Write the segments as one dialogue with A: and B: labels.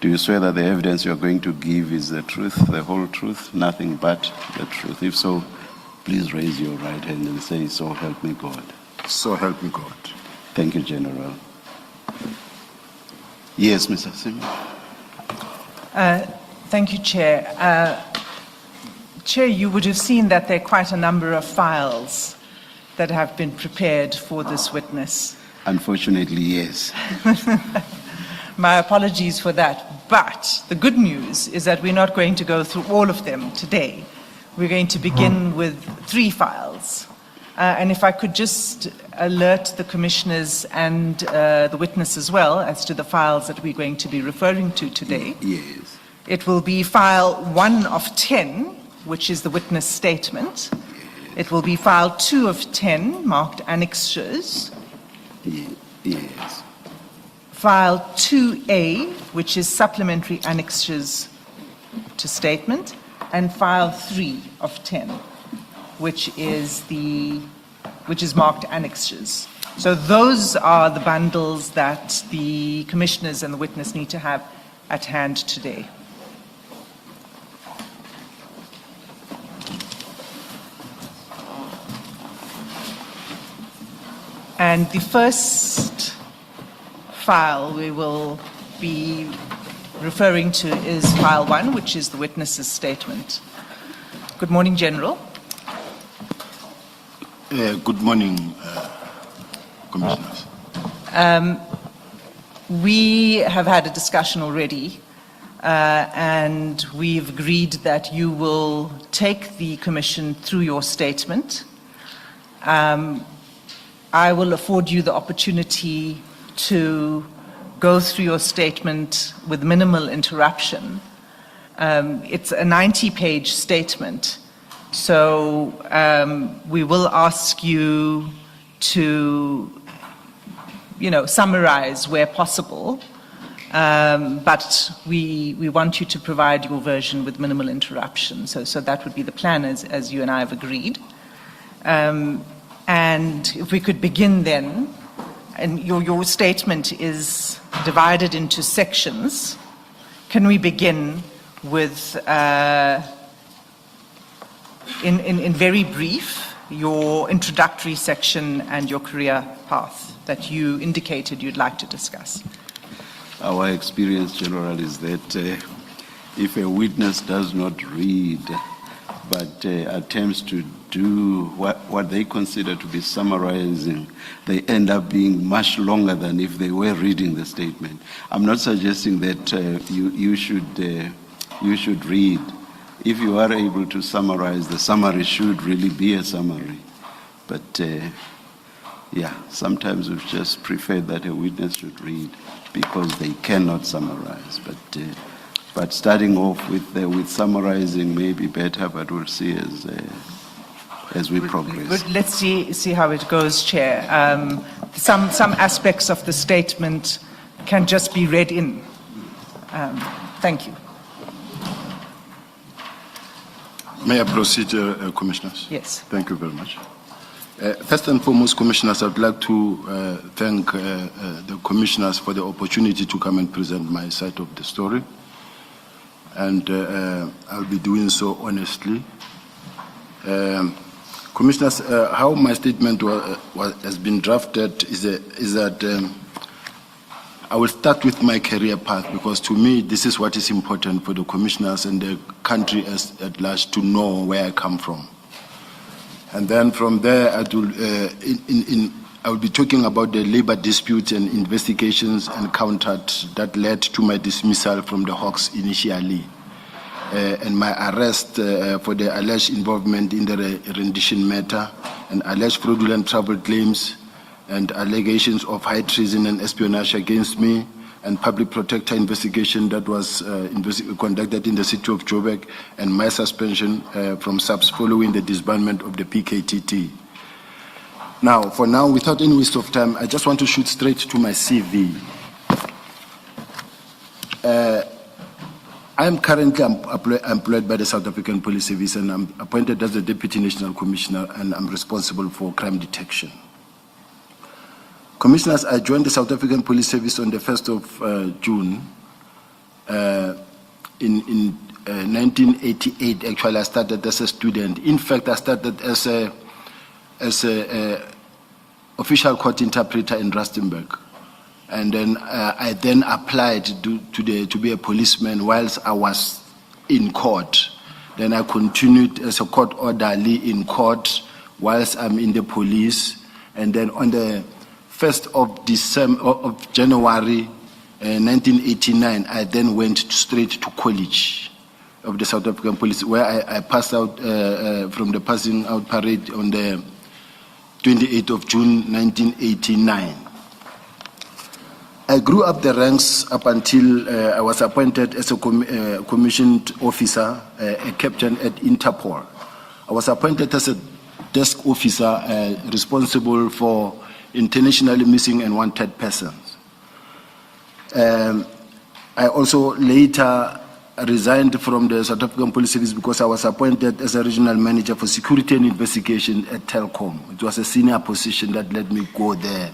A: Do you swear that the evidence you are going to give is the truth, the whole truth, nothing but the truth? If so, please raise your right hand and say, "So help me God."
B: So help me God.
A: Thank you, General. Yes, Mr. Sibiya.
C: Thank you, Chair. Chair, you would have seen that there are quite a number of files that have been prepared for this witness.
A: Unfortunately, yes.
C: My apologies for that. But the good news is that we're not going to go through all of them today. We're going to begin with 3 files. And if I could just alert the commissioners and the witness as well as to the files that we're going to be referring to today.
A: Yes.
C: It will be file 1 of 10, which is the witness statement.
A: Yes.
C: It will be file 2 of 10, marked annexures.
A: Yes.
C: File 2A, which is supplementary annexures to statement, and file 3 of 10, which is marked annexures. So those are the bundles that the commissioners and the witness need to have at hand today. And the first file we will be referring to is file 1, which is the witness's statement. Good morning, General.
B: Good morning, Commissioners.
C: We have had a discussion already, and we've agreed that you will take the Commission through your statement. I will afford you the opportunity to go through your statement with minimal interruption. It's a 90-page statement, so we will ask you to, summarize where possible, but we want you to provide your version with minimal interruption. So that would be the plan as you and I have agreed. And if we could begin then, and your statement is divided into sections. Can we begin with, in very brief, your introductory section and your career path that you indicated you'd like to discuss?
A: Our experience, General, is that if a witness does not read but attempts to do what they consider to be summarizing, they end up being much longer than if they were reading the statement. I'm not suggesting that you should read. If you are able to summarize, the summary should really be a summary. But sometimes we've just preferred that a witness should read because they cannot summarize. But starting off with summarizing may be better, but we'll see as we progress.
C: Let's see how it goes, Chair. Some aspects of the statement can just be read in. Thank you.
B: May I proceed, Commissioners?
C: Yes.
B: Thank you very much. First and foremost, Commissioners, I'd like to thank the Commissioners for the opportunity to come and present my side of the story. And I'll be doing so honestly. Commissioners, how my statement has been drafted is that I will start with my career path, because to me this is what is important for the Commissioners and the country at large to know where I come from. And then from there I will be talking about the labor disputes and investigations encountered that led to my dismissal from the Hawks initially, and my arrest for the alleged involvement in the rendition matter and alleged fraudulent travel claims and allegations of high treason and espionage against me, and public protector investigation that was conducted in the city of Joburg, and my suspension from SAPS following the disbandment of the PKTT. Now, for now, without any waste of time, I just want to shoot straight to my CV. I am currently employed by the South African Police Service, and I'm appointed as the Deputy National Commissioner, and I'm responsible for crime detection. Commissioners, I joined the South African Police Service on the 1st of June in 1988. Actually, I started as a student. In fact, I started as a official court interpreter in Rustenburg, and then I then applied to be a policeman whilst I was in court. Then I continued as a court orderly in court whilst I'm in the police, and then on the 1st of January 1989, I then went straight to college of the South African Police, where I passed out from the passing out parade on the 28th of June 1989. I grew up the ranks up until I was appointed as a commissioned officer, a captain at Interpol. I was appointed as a desk officer responsible for internationally missing and wanted persons. I also later resigned from the South African Police Service because I was appointed as a regional manager for security and investigation at Telkom. It was a senior position that let me go there.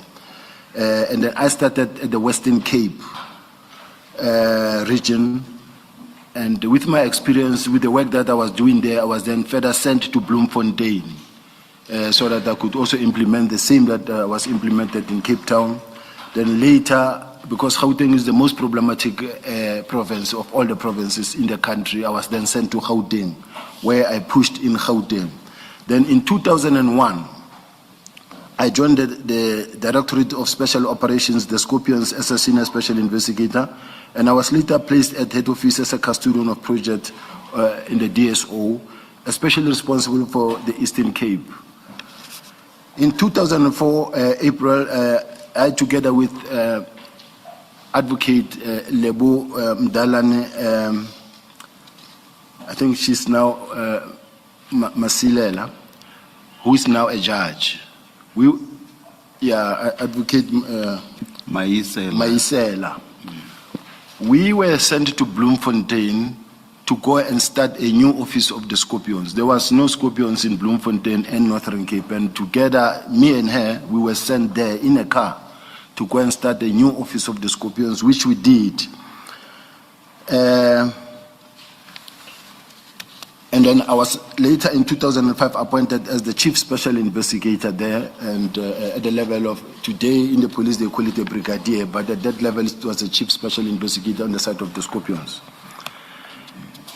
B: And then I started at the Western Cape region. And with my experience, with the work that I was doing there, I was then further sent to Bloemfontein so that I could also implement the same that was implemented in Cape Town. Then later, because Gauteng is the most problematic province of all the provinces in the country, I was then sent to Gauteng, where I pushed in Gauteng. Then in 2001, I joined the Directorate of Special Operations, the Scorpions, as a senior special investigator, and I was later placed at head office as a custodian of project in the DSO, especially responsible for the Eastern Cape. In 2004, April, I, together with Advocate Lebo Mdalane, I think she's now Masilela, who is now a judge. Advocate Maisela. We were sent to Bloemfontein to go and start a new office of the Scorpions. There was no Scorpions in Bloemfontein and Northern Cape, and together, me and her, we were sent there in a car to go and start a new office of the Scorpions, which we did. And then I was later in 2005 appointed as the chief special investigator there, and at the level of, today in the police they call it a brigadier, but at that level it was a chief special investigator on the side of the Scorpions.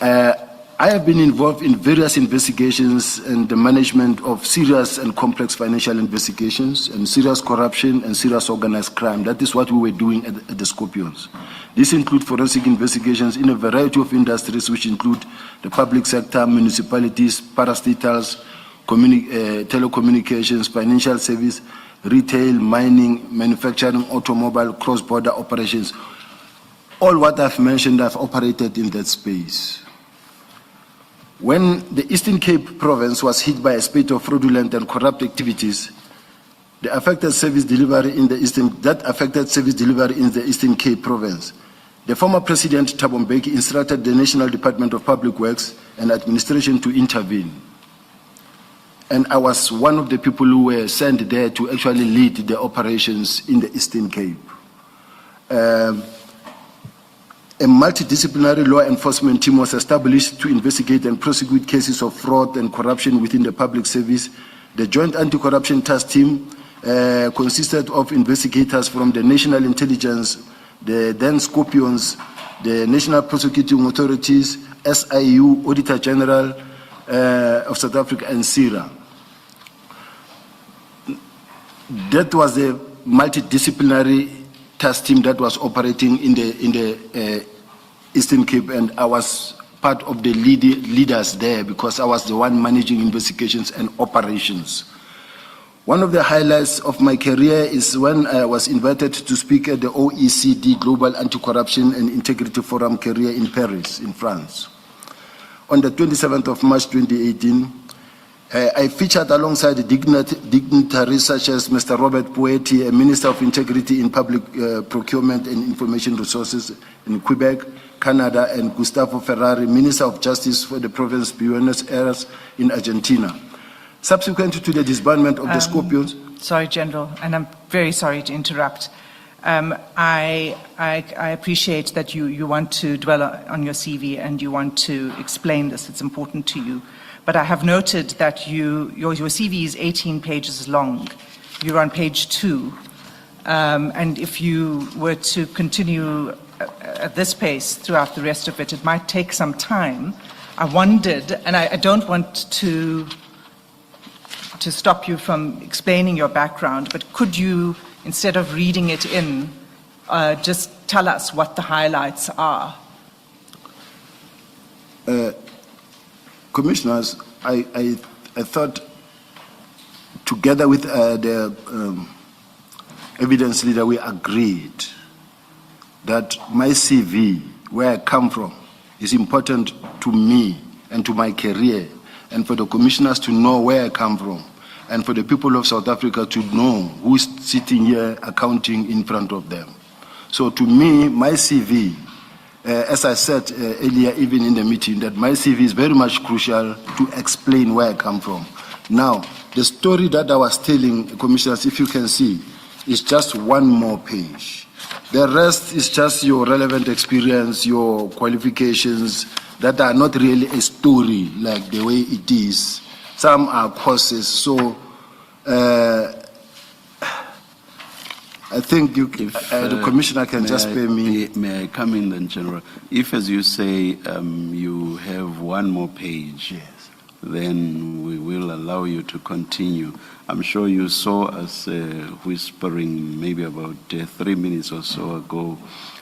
B: I have been involved in various investigations and the management of serious and complex financial investigations and serious corruption and serious organized crime. That is what we were doing at the Scorpions. These include forensic investigations in a variety of industries, which include the public sector, municipalities, parastatals, telecommunications, financial service, retail, mining, manufacturing, automobile, cross-border operations. All what I've mentioned, I've operated in that space. When the Eastern Cape province was hit by a spate of fraudulent and corrupt activities, that affected service delivery in the Eastern Cape province, the former President Thabo Mbeki instructed the National Department of Public Works and Administration to intervene. And I was one of the people who were sent there to actually lead the operations in the Eastern Cape. A multidisciplinary law enforcement team was established to investigate and prosecute cases of fraud and corruption within the public service. The Joint Anti-Corruption Task Team consisted of investigators from the National Intelligence, the then Scorpions, the National Prosecuting Authorities, SIU, Auditor General of South Africa, and SIRA. That was the multidisciplinary task team that was operating in the Eastern Cape, and I was part of the leaders there because I was the one managing investigations and operations. One of the highlights of my career is when I was invited to speak at the OECD Global Anti-Corruption and Integrity Forum career in Paris, in France. On the 27th of March 2018, I featured alongside dignitaries such as Mr. Robert Poeti, a Minister of Integrity in Public Procurement and Information Resources in Quebec, Canada, and Gustavo Ferrari, Minister of Justice for the province of Buenos Aires in Argentina. Subsequent to the disbandment of the Scorpions...
C: Sorry, General, and I'm very sorry to interrupt. I appreciate that you want to dwell on your CV and you want to explain this. It's important to you. But I have noted that your CV is 18 pages long. You're on page 2. And if you were to continue at this pace throughout the rest of it, it might take some time. I wondered, and I don't want to stop you from explaining your background, but could you, instead of reading it in, just tell us what the highlights are?
B: Commissioners, I thought, together with the evidence leader, we agreed that my CV, where I come from, is important to me and to my career, and for the commissioners to know where I come from, and for the people of South Africa to know who's sitting here accounting in front of them. So to me, my CV, as I said earlier, even in the meeting, that my CV is very much crucial to explain where I come from. Now, the story that I was telling, commissioners, if you can see, is just one more page. The rest is just your relevant experience, your qualifications that are not really a story like the way it is. Some are courses. So I think the commissioner can just pay me.
A: May I come in then, General? If, as you say, you have one more page,
B: Yes.
A: then we will allow you to continue. I'm sure you saw us whispering maybe about 3 minutes or so ago.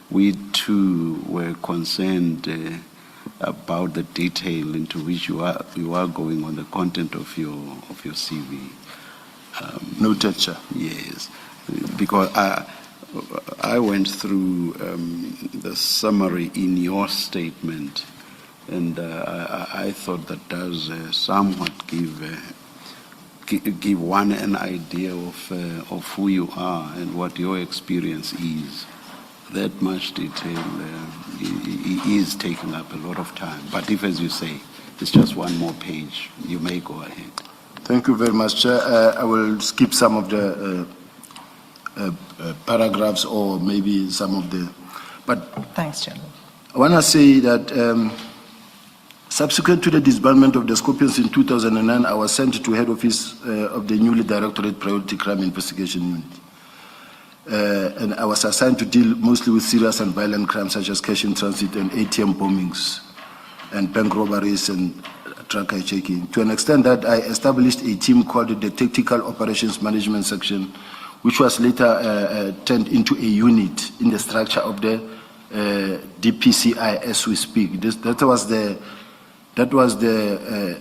A: We too were concerned about the detail into which you are going on the content of your CV.
B: Noted, sir.
A: Yes, because I went through the summary in your statement, and I thought that does somewhat give one an idea of who you are and what your experience is. That much detail is taking up a lot of time. But if, as you say, it's just one more page, you may go ahead.
B: Thank you very much, Chair. I will skip some of the paragraphs or maybe some of the... But
C: Thanks, General.
B: I want to say that subsequent to the disbandment of the Scorpions in 2009, I was sent to head office of the newly directorate Priority Crime Investigation Unit. And I was assigned to deal mostly with serious and violent crimes such as cash in transit and ATM bombings and bank robberies and truck hijacking. To an extent that I established a team called the Tactical Operations Management Section, which was later turned into a unit in the structure of the DPCI as we speak. That was the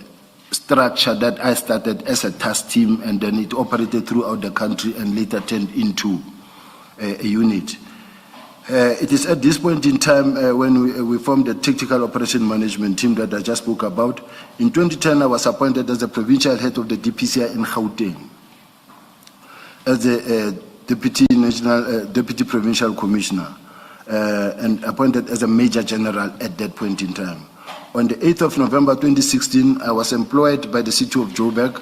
B: structure that I started as a task team, and then it operated throughout the country and later turned into a unit. It is at this point in time when we formed the Tactical Operation Management Team that I just spoke about. In 2010, I was appointed as the provincial head of the DPCI in Gauteng, as the Deputy Provincial Commissioner, and appointed as a Major General at that point in time. On the 8th of November 2016, I was employed by the City of Joburg,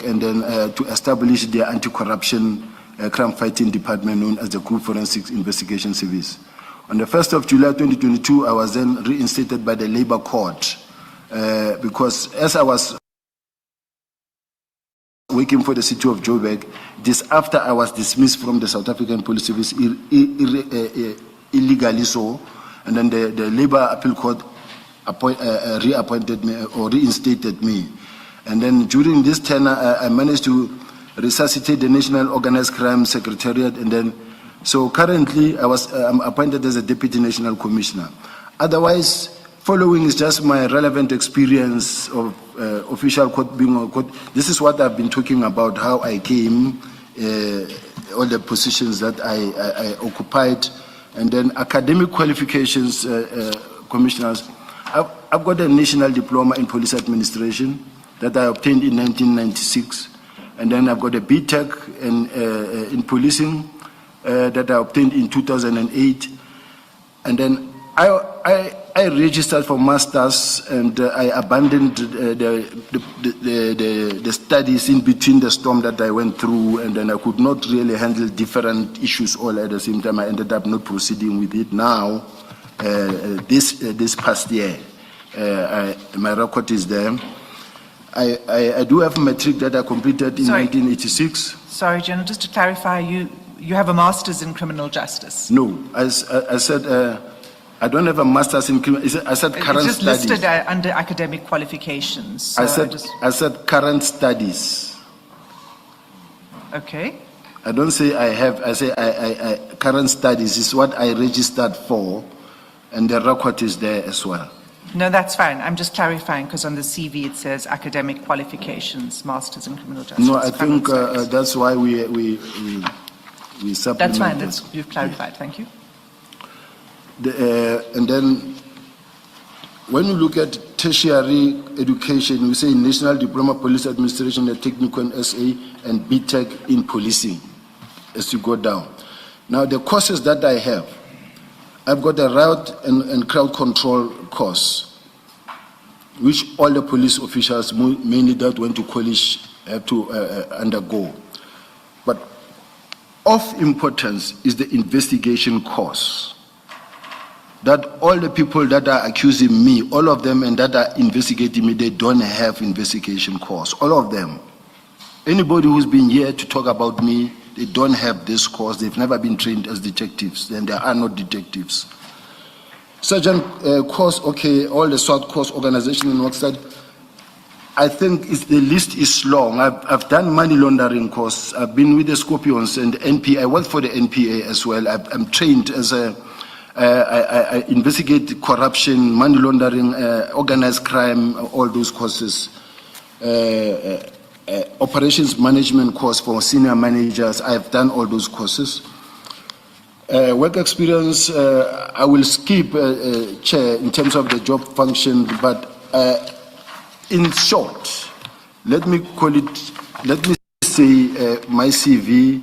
B: and then to establish the anti-corruption crime fighting department known as the Group Forensic Investigation Service. On the 1st of July 2022, I was then reinstated by the Labour Court because as I was working for the City of Joburg, this after I was dismissed from the South African Police Service illegally so, and then the Labour Appeal Court reappointed me or reinstated me. And then during this tenure, I managed to resuscitate the National Organized Crime Secretariat, and then, so currently I'm appointed as a Deputy National Commissioner. Otherwise, following is just my relevant experience of official court being a court. This is what I've been talking about, how I came, all the positions that I occupied, and then academic qualifications, commissioners. I've got a national diploma in police administration that I obtained in 1996. And then I've got a BTEC in policing that I obtained in 2008. And then I I registered for masters and I abandoned the studies in between the storm that I went through, and then I could not really handle different issues all at the same time. I ended up not proceeding with it. Now, this past year, my record is there. I do have matric that I completed in 1986.
C: Sorry, General, just to clarify, you have a master's in criminal justice?
B: No, I said I don't have a master's in criminal. I said current
C: it's just
B: studies.
C: listed under academic qualifications. So
B: I said current studies.
C: Okay.
B: I don't say I have. I say I current studies is what I registered for, and the record is there as well.
C: No, that's fine. I'm just clarifying because on the CV it says academic qualifications, masters in criminal justice.
B: No, I think that's why we supplement.
C: That's fine. You've clarified. Thank you.
B: And then, when you look at tertiary education, we say National Diploma Police Administration, a Technical SA, and BTEC in policing, as you go down. Now, the courses that I have, I've got a riot and crowd control course, which all the police officials, mainly that went to college, have to undergo. But of importance is the investigation course. That all the people that are accusing me, all of them, and that are investigating me, they don't have investigation course. All of them. Anybody who's been here to talk about me, they don't have this course. They've never been trained as detectives. Then they are not detectives. Sergeant course, okay, all the SWAT course, organization and worksite. I think the list is long. I've done money laundering course. I've been with the Scorpions and NPA. I worked for the NPA as well. I'm trained as I investigate corruption, money laundering, organized crime, all those courses. Operations management course for senior managers. I've done all those courses. Work experience, I will skip, Chair, in terms of the job function, but in short, let me say my CV,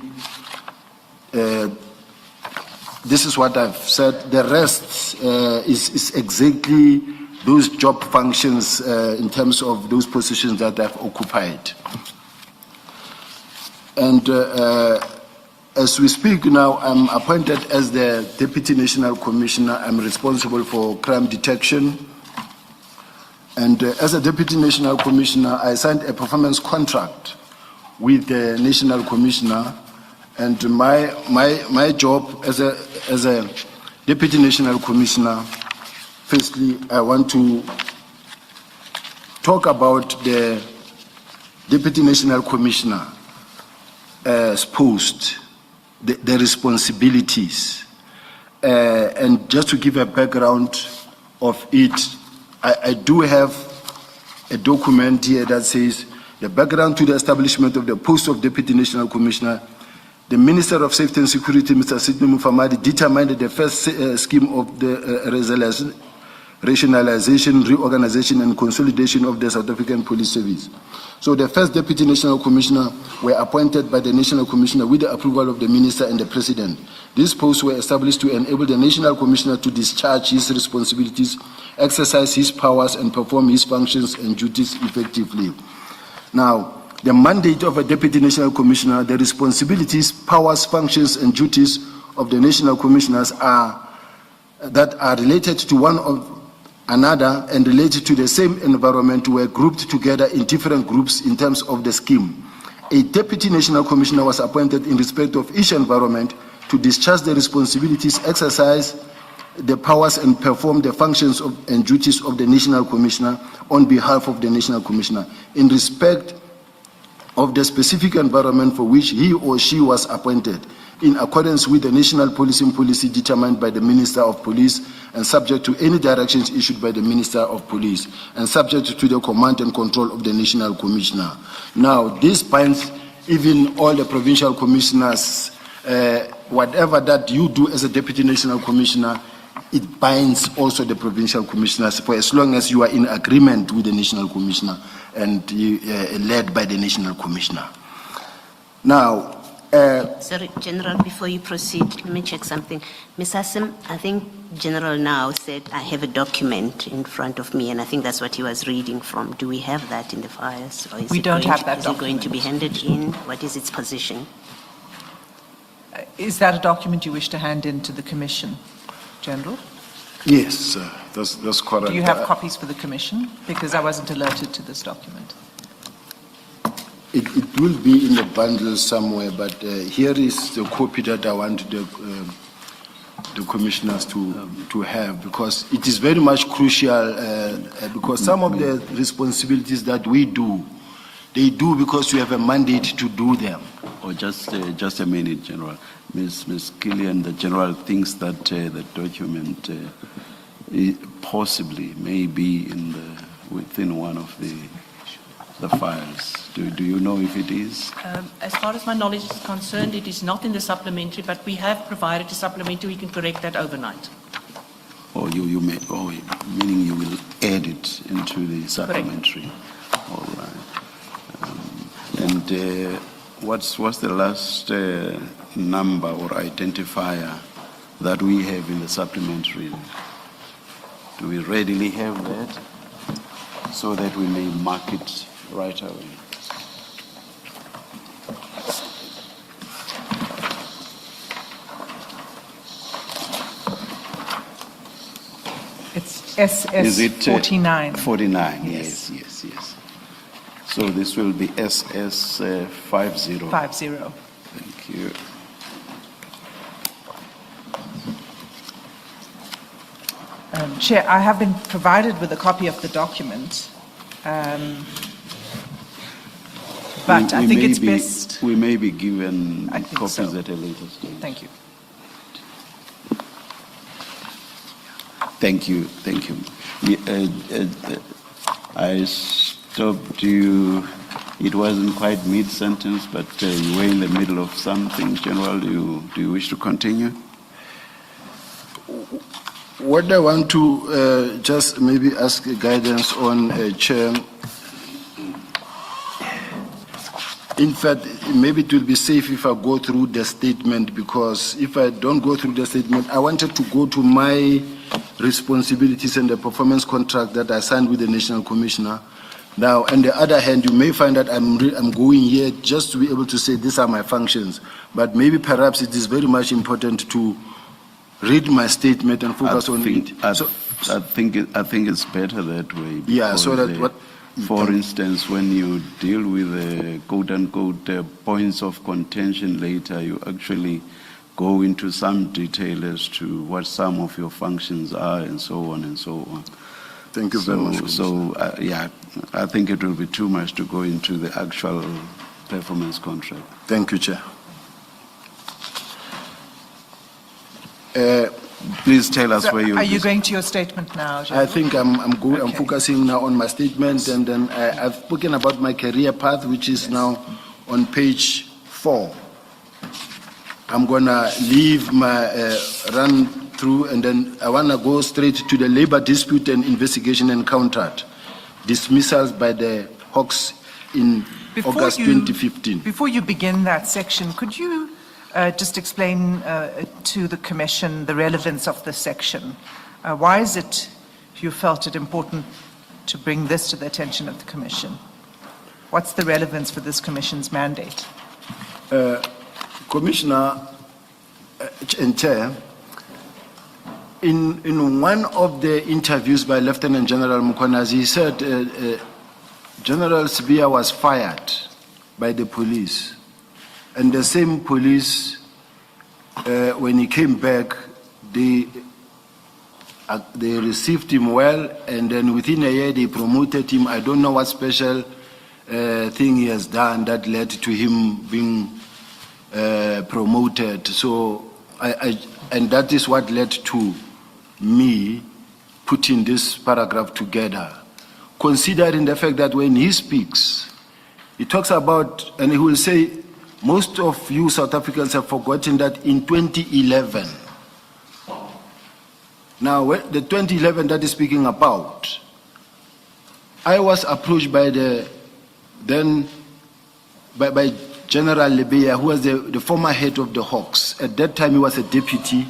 B: this is what I've said. The rest is exactly those job functions in terms of those positions that I've occupied. And as we speak now, I'm appointed as the Deputy National Commissioner. I'm responsible for crime detection. And as a Deputy National Commissioner, I signed a performance contract with the National Commissioner. And my job as a Deputy National Commissioner, firstly, I want to talk about the Deputy National Commissioner's post, the responsibilities. And just to give a background of it, I do have a document here that says the background to the establishment of the post of Deputy National Commissioner. The Minister of Safety and Security, Mr. Sidney Mufamadi, determined the first scheme of the rationalization, reorganization, and consolidation of the South African Police Service. So the first Deputy National Commissioner were appointed by the National Commissioner with the approval of the Minister and the President. These posts were established to enable the National Commissioner to discharge his responsibilities, exercise his powers, and perform his functions and duties effectively. Now, the mandate of a Deputy National Commissioner, the responsibilities, powers, functions, and duties of the National Commissioners that are related to one of another and related to the same environment were grouped together in different groups in terms of the scheme. A Deputy National Commissioner was appointed in respect of each environment to discharge the responsibilities, exercise the powers, and perform the functions and duties of the National Commissioner on behalf of the National Commissioner in respect of the specific environment for which he or she was appointed, in accordance with the national policing policy determined by the Minister of Police and subject to any directions issued by the Minister of Police and subject to the command and control of the National Commissioner. Now, this binds even all the provincial commissioners, whatever that you do as a Deputy National Commissioner, it binds also the provincial commissioners for as long as you are in agreement with the National Commissioner and led by the National Commissioner. Now,
D: Sorry, General, before you proceed, let me check something. Ms. Hassim, I think General now said, I have a document in front of me, and I think that's what he was reading from. Do we have that in the files? Or is
C: We
D: it
C: don't
D: going
C: have
D: to-
C: that
D: Is it going to be
C: document.
D: handed in? What is its position?
C: Is that a document you wish to hand in to the Commission, General?
B: Yes, that's correct.
C: Do you have copies for the Commission? Because I wasn't alerted to this document.
B: It will be in the bundle somewhere, but here is the copy that I want the commissioners to have, because it is very much crucial, because some of the responsibilities that we do, they do because we have a mandate to do them.
A: Or just a minute, General. Ms. Killian, the General thinks that the document possibly may be within one of the files. Do you know if it is?
E: As far as my knowledge is concerned, it is not in the supplementary, but we have provided a supplementary. We can correct that overnight.
A: Or you may, meaning you will add it into the supplementary. All right. And what's the last number or identifier that we have in the supplementary? Do we readily have that so that we may mark it right away?
C: It's
A: Is it
C: SS 49.
A: 49,
C: Yes.
A: yes. So this will be SS 50.
C: 50.
A: Thank you.
C: Chair, I have been provided with a copy of the document, but I think it's best.
A: We may be given
C: I think
A: copies
C: so.
A: at a later stage.
C: Thank you.
A: Thank you. I stopped you. It wasn't quite mid-sentence, but you were in the middle of something. General, do you wish to continue?
B: What I want to just maybe ask guidance on, Chair. In fact, maybe it will be safe if I go through the statement, because if I don't go through the statement, I wanted to go to my responsibilities and the performance contract that I signed with the National Commissioner. Now, on the other hand, you may find that I'm going here just to be able to say these are my functions, but maybe perhaps it is very much important to read my statement and focus on it.
A: I think it's better that way.
B: Yeah, so
A: because,
B: that what.
A: For instance, when you deal with quote-unquote points of contention later, you actually go into some detail as to what some of your functions are and so on and so on.
B: Thank you very much.
A: Yeah, I think it will be too much to go into the actual performance contract.
B: Thank you, Chair.
A: Please tell us
C: So
A: where you
C: are you going to your statement now, General?
B: I think I'm
C: Okay.
B: focusing now on my statement, and then I've spoken about my career path, which is now on page 4. I'm gonna leave my run through, and then I wanna go straight to the labor dispute and investigation encountered dismissals by the Hawks in August 2015.
C: Before you begin that section, could you just explain to the Commission the relevance of this section? Why is it you felt it important to bring this to the attention of the Commission? What's the relevance for this Commission's mandate?
B: Commissioner and Chair, in one of the interviews by Lieutenant General Mukhonazi, he said General Sibiya was fired by the police. And the same police, when he came back, they received him well, and then within a year they promoted him. I don't know what special thing he has done that led to him being promoted. So, and that is what led to me putting this paragraph together, considering the fact that when he speaks, he talks about, and he will say, most of you South Africans have forgotten that in 2011, now the 2011 that is speaking about, I was approached by the then by General Sibiya, who was the former head of the Hawks. At that time, he was a deputy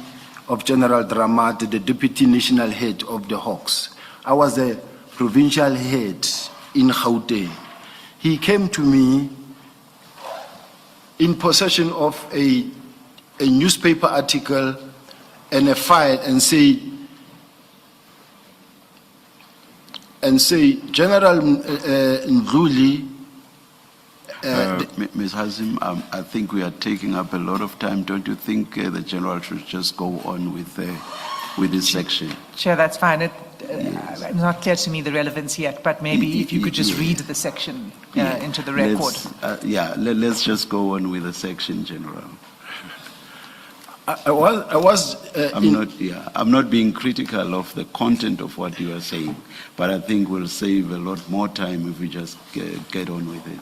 B: of General Dramat, the deputy national head of the Hawks. I was the provincial head in Gauteng. He came to me in possession of a newspaper article and a file and say, General Ndluli,
A: Ms. Hazim, I think we are taking up a lot of time. Don't you think the General should just go on with this section?
C: Chair, that's fine. It's not clear to me the relevance yet, but maybe if you could just read the section into the record.
A: Let's just go on with the section, General. I'm not being critical of the content of what you are saying, but I think we'll save a lot more time if we just get on with it.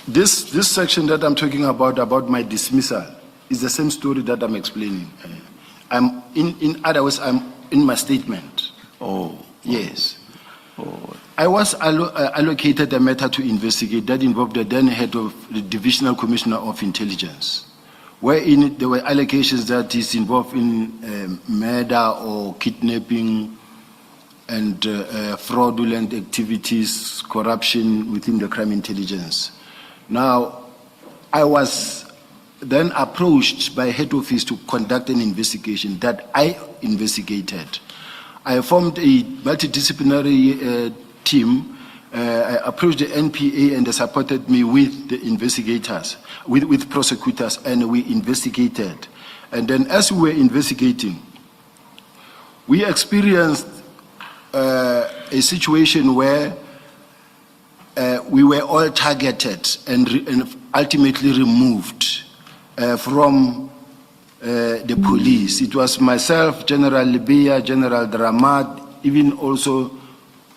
B: This section that I'm talking about my dismissal, is the same story that I'm explaining. In other words, I'm in my statement.
A: Oh.
B: Yes.
A: Oh.
B: I was allocated a matter to investigate that involved the then head of the Divisional Commissioner of Intelligence, wherein there were allegations that he's involved in murder or kidnapping and fraudulent activities, corruption within the crime intelligence. Now, I was then approached by head office to conduct an investigation that I investigated. I formed a multidisciplinary team. I approached the NPA and they supported me with the investigators, with prosecutors, and we investigated. And then as we were investigating, we experienced a situation where we were all targeted and ultimately removed from the police. It was myself, General Sibiya, General Dramat, even also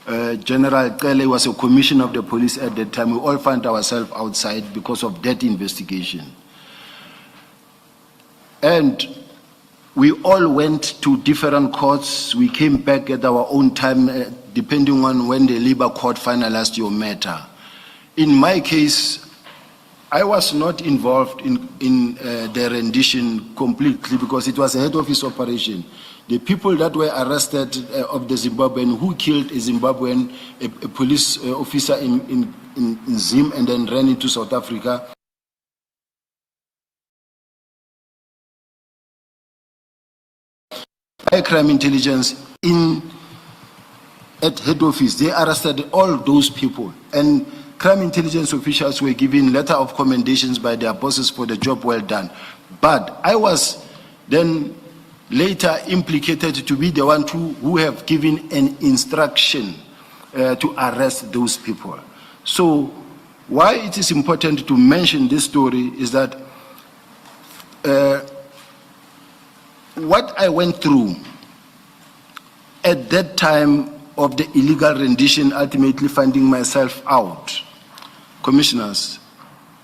B: General Kele was a commissioner of the police at that time. We all found ourselves outside because of that investigation. And we all went to different courts. We came back at our own time, depending on when the Labour Court finalized your matter. In my case, I was not involved in the rendition completely because it was a head office operation. The people that were arrested of the Zimbabwean who killed a Zimbabwean, a police officer in Zim and then ran into South Africa. By crime intelligence at head office, they arrested all those people, and crime intelligence officials were given letter of commendations by their bosses for the job well done. But I was then later implicated to be the one who have given an instruction to arrest those people. So why it is important to mention this story is that what I went through at that time of the illegal rendition, ultimately finding myself out, commissioners,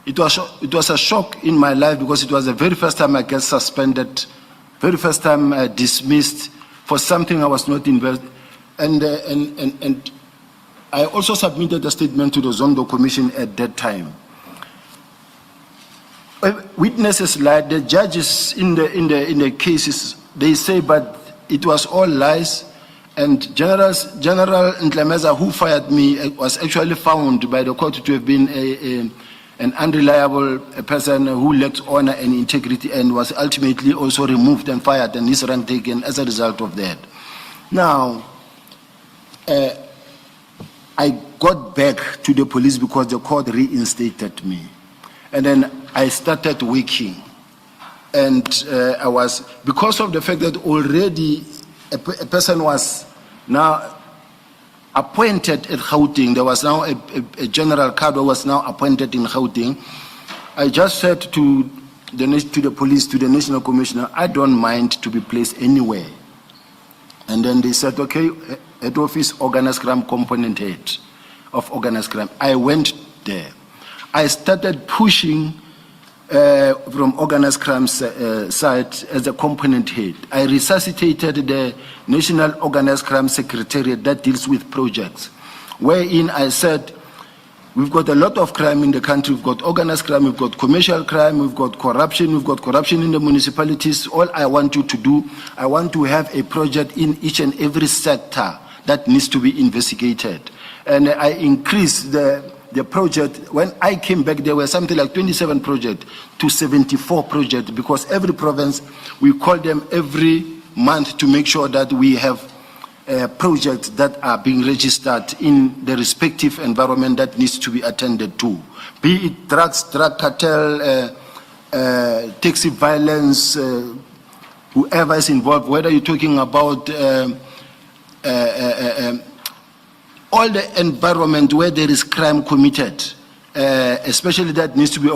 B: it was a shock in my life because it was the very first time I got suspended, very first time I dismissed for something I was not involved. And I also submitted a statement to the Zondo Commission at that time. Witnesses lied, the judges in the cases, they say, but it was all lies. And General Ntlemeza, who fired me, was actually found by the court to have been an unreliable person who lacked honor and integrity and was ultimately also removed and fired and his rank taken as a result of that. Now, I got back to the police because the court reinstated me. And then I started working. And I was, because of the fact that already a person was now appointed at Gauteng, there was now a General Kado was now appointed in Gauteng. I just said to the police, to the National Commissioner, I don't mind to be placed anywhere. And then they said, okay, head office, organized crime component head of organized crime. I went there. I started pushing from organized crime side as a component head. I resuscitated the National Organized Crime Secretariat that deals with projects, wherein I said We've got a lot of crime in the country. We've got organized crime, we've got commercial crime, we've got corruption in the municipalities. All I want you to do, I want to have a project in each and every sector that needs to be investigated. And I increased the project. When I came back, there were something like 27 projects to 74 projects, because every province, we call them every month to make sure that we have projects that are being registered in the respective environment that needs to be attended to. Be it drugs, drug cartel, taxi violence, whoever is involved, whether you're talking about all the environment where there is crime committed, especially that needs to be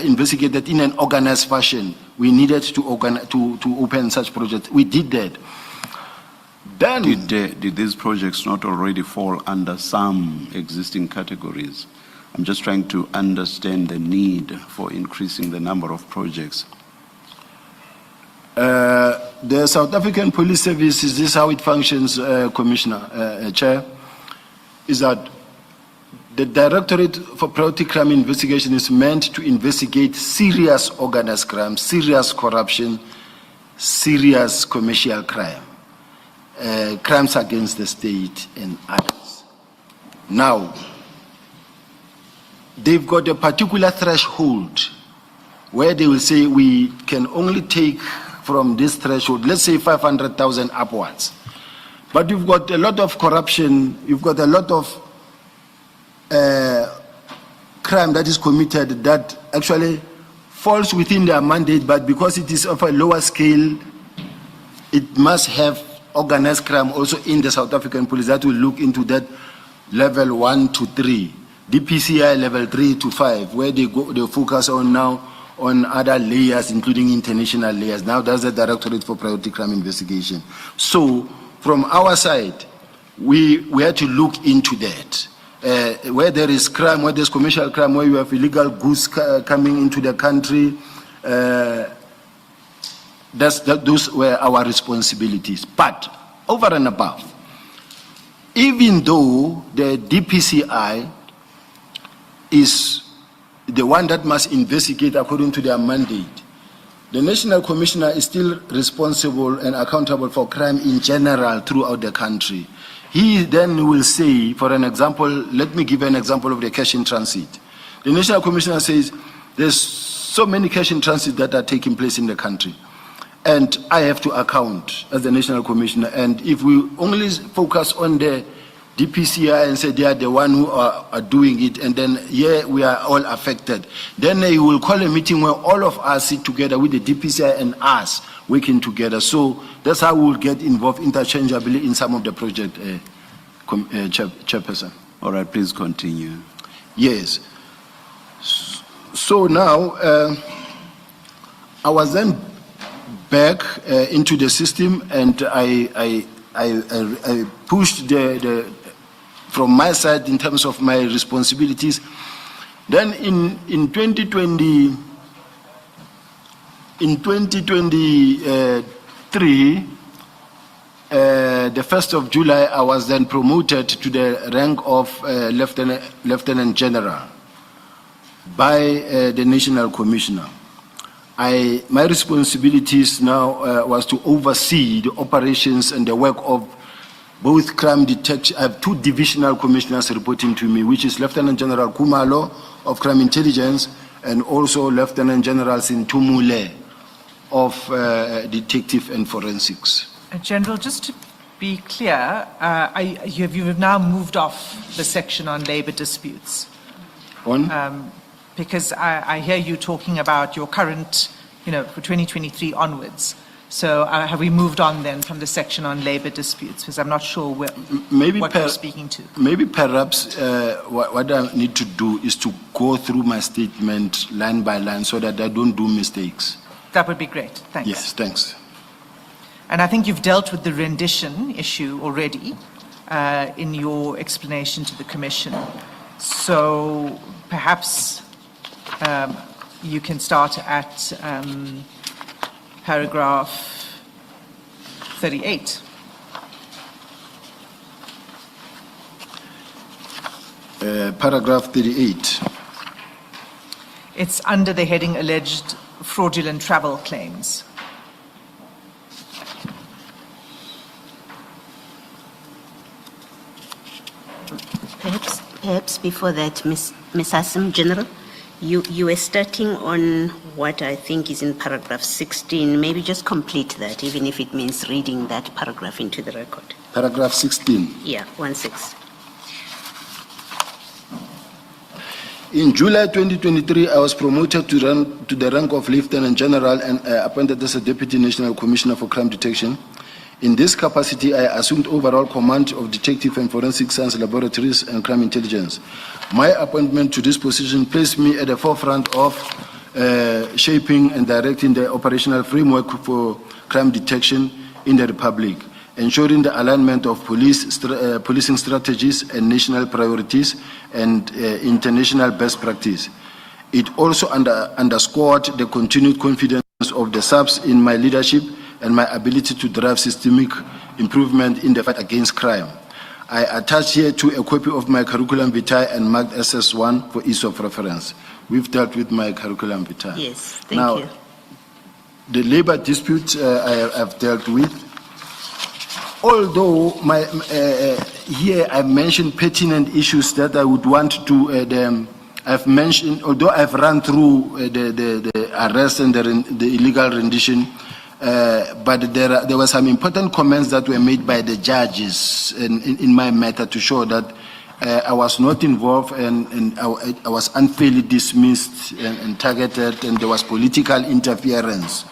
B: investigated in an organized fashion. We needed to open such projects. We did that. Then,
A: Did these projects not already fall under some existing categories? I'm just trying to understand the need for increasing the number of projects.
B: the South African Police Service, is this how it functions, Commissioner, Chair? Is that the Directorate for Priority Crime Investigation is meant to investigate serious organized crime, serious corruption, serious commercial crime, crimes against the state and others. Now, they've got a particular threshold where they will say we can only take from this threshold, let's say 500,000 upwards. But you've got a lot of corruption, you've got a lot of crime that is committed that actually falls within their mandate, but because it is of a lower scale, it must have organized crime also in the South African police that will look into that level 1 to 3, DPCI level 3 to 5, where they focus on now on other layers, including international layers. Now that's the Directorate for Priority Crime Investigation. So from our side, we had to look into that. Where there is crime, where there's commercial crime, where you have illegal goods coming into the country, those were our responsibilities. But over and above, even though the DPCI is the one that must investigate according to their mandate, the National Commissioner is still responsible and accountable for crime in general throughout the country. He then will say, for an example, let me give an example of the cash in transit. The National Commissioner says there's so many cash in transit that are taking place in the country, and I have to account as the National Commissioner. And if we only focus on the DPCI and say they are the one who are doing it, and then we are all affected, then he will call a meeting where all of us sit together with the DPCI and us working together. So that's how we will get involved interchangeably in some of the project, Chairperson.
A: All right, please continue.
B: Yes. So now, I was then back into the system, and I pushed from my side in terms of my responsibilities. Then in 2023, the 1st of July, I was then promoted to the rank of Lieutenant General by the National Commissioner. My responsibilities now was to oversee the operations and the work of both crime detection. I have 2 divisional commissioners reporting to me, which is Lieutenant General Kumalo of Crime Intelligence and also Lieutenant General Sintumule of Detective and Forensics.
C: General, just to be clear, you have now moved off the section on labor disputes.
B: On?
C: Because I hear you talking about your current, for 2023 onwards. So have we moved on then from the section on labor disputes? Because I'm not sure what you're speaking to.
B: Maybe perhaps what I need to do is to go through my statement line by line so that I don't do mistakes.
C: That would be great. Thanks.
B: Yes, thanks.
C: And I think you've dealt with the rendition issue already in your explanation to the Commission. So perhaps you can start at paragraph 38.
B: Paragraph 38.
C: It's under the heading alleged fraudulent travel claims.
D: Perhaps before that, Ms. Hassim, General, you were starting on what I think is in paragraph 16. Maybe just complete that, even if it means reading that paragraph into the record.
B: Paragraph 16.
D: Yeah, 16.
B: In July 2023, I was promoted to the rank of Lieutenant General and appointed as a Deputy National Commissioner for Crime Detection. In this capacity, I assumed overall command of detective and forensic science laboratories and crime intelligence. My appointment to this position placed me at the forefront of shaping and directing the operational framework for crime detection in the Republic, ensuring the alignment of policing strategies and national priorities and international best practice. It also underscored the continued confidence of the SAPs in my leadership and my ability to drive systemic improvement in the fight against crime. I attach here to a copy of my curriculum vitae and marked SS1 for ease of reference. We've dealt with my curriculum vitae.
D: Yes, thank you.
B: The labor dispute I've dealt with. Although here I've mentioned pertinent issues that I would want to, I've mentioned, although I've run through the arrest and the illegal rendition, but there were some important comments that were made by the judges in my matter to show that I was not involved and I was unfairly dismissed and targeted, and there was political interference.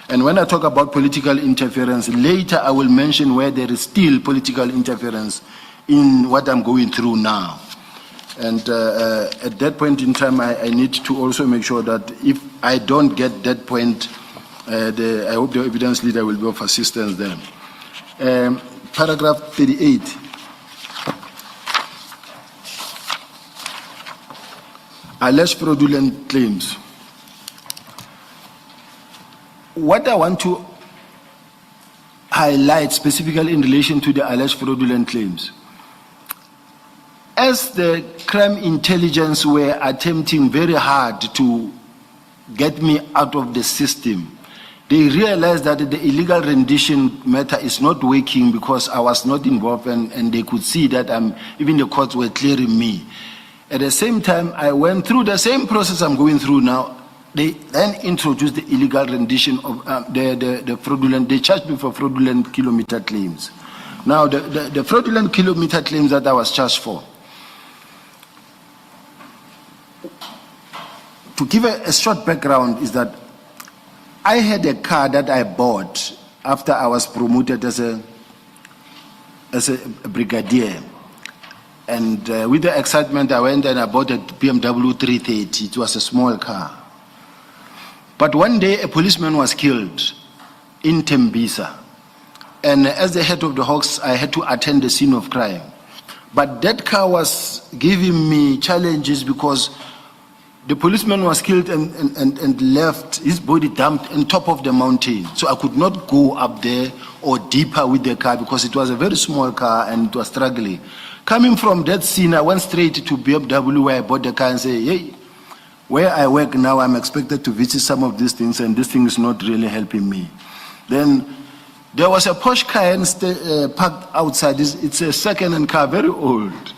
B: And when I talk about political interference, later I will mention where there is still political interference in what I'm going through now. And at that point in time, I need to also make sure that if I don't get that point, I hope the evidence leader will be of assistance there. Paragraph 38. Alleged fraudulent claims. What I want to highlight specifically in relation to the alleged fraudulent claims, as the crime intelligence were attempting very hard to get me out of the system, they realized that the illegal rendition matter is not working because I was not involved, and they could see that even the courts were clearing me. At the same time, I went through the same process I'm going through now. They then introduced the illegal rendition of the fraudulent. They charged me for fraudulent kilometer claims. Now, the fraudulent kilometer claims that I was charged for, to give a short background, is that I had a car that I bought after I was promoted as a brigadier. And with the excitement, I went and I bought a BMW 330. It was a small car. But one day, a policeman was killed in Tembisa. And as the head of the Hawks, I had to attend the scene of crime. But that car was giving me challenges because the policeman was killed and left his body dumped on top of the mountain. So I could not go up there or deeper with the car because it was a very small car and it was struggling. Coming from that scene, I went straight to BMW where I bought the car and said, hey, where I work now, I'm expected to visit some of these things, and this thing is not really helping me. Then there was a Porsche Cayenne parked outside. It's a second-hand car, very old.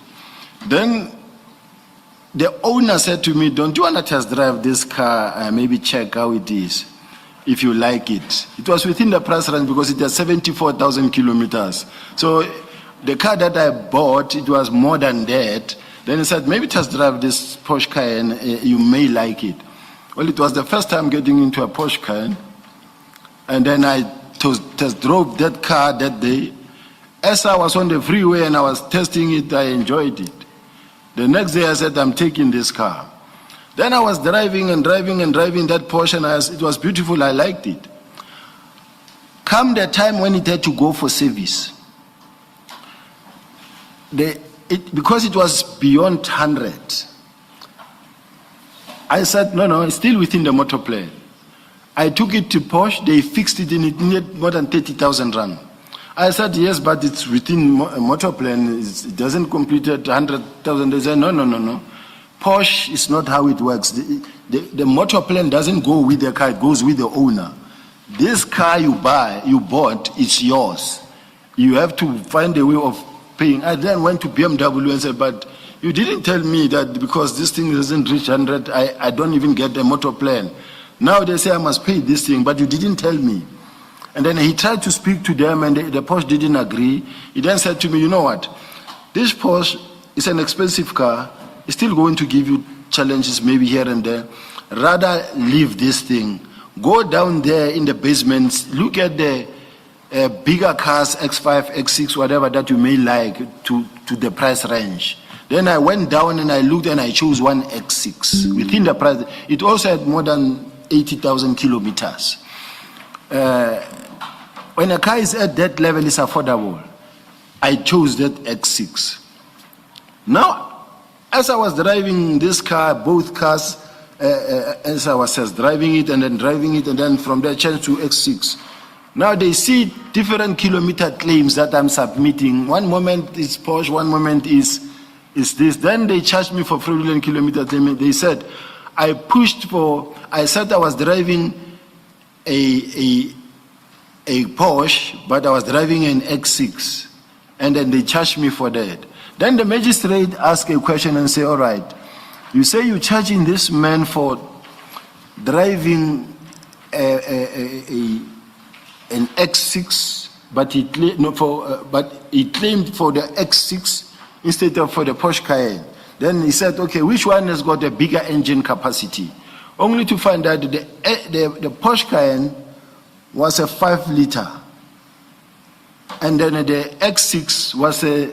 B: Then the owner said to me, don't you want to test drive this car and maybe check how it is, if you like it? It was within the price range because it has 74,000 kilometers. So the car that I bought, it was more than that. Then he said, maybe test drive this Porsche Cayenne, you may like it. Well, it was the first time getting into a Porsche Cayenne. And then I test drove that car that day. As I was on the freeway and I was testing it, I enjoyed it. The next day I said, I'm taking this car. Then I was driving that Porsche, and it was beautiful, I liked it. Come the time when it had to go for service, because it was beyond 100, I said, no, it's still within the motor plan. I took it to Porsche, they fixed it, and it needed more than 30,000 rand. I said, yes, but it's within a motor plan. It doesn't complete at 100,000. They said, no. Porsche is not how it works. The motor plan doesn't go with the car, it goes with the owner. This car you bought, it's yours. You have to find a way of paying. I then went to BMW and said, but you didn't tell me that because this thing doesn't reach 100, I don't even get a motor plan. Now they say I must pay this thing, but you didn't tell me. And then he tried to speak to them, and the Porsche didn't agree. He then said to me, you know what? This Porsche is an expensive car. It's still going to give you challenges maybe here and there. Rather leave this thing. Go down there in the basement, look at the bigger cars, X5, X6, whatever that you may like to the price range. Then I went down and I looked and I chose one X6 within the price. It also had more than 80,000 kilometers. When a car is at that level, it's affordable. I chose that X6. Now, as I was driving this car, both cars, as I was just driving it and then from there change to X6. Now they see different kilometer claims that I'm submitting. One moment is Porsche, one moment is this. Then they charged me for fraudulent kilometer claim. They said, I said I was driving a Porsche, but I was driving an X6. And then they charged me for that. Then the magistrate asked a question and say, all right, you say you're charging this man for driving an X6, but he claimed for the X6 instead of for the Porsche Cayenne. Then he said, okay, which one has got a bigger engine capacity? Only to find out the Porsche Cayenne was a 5-liter, and then the X6 was a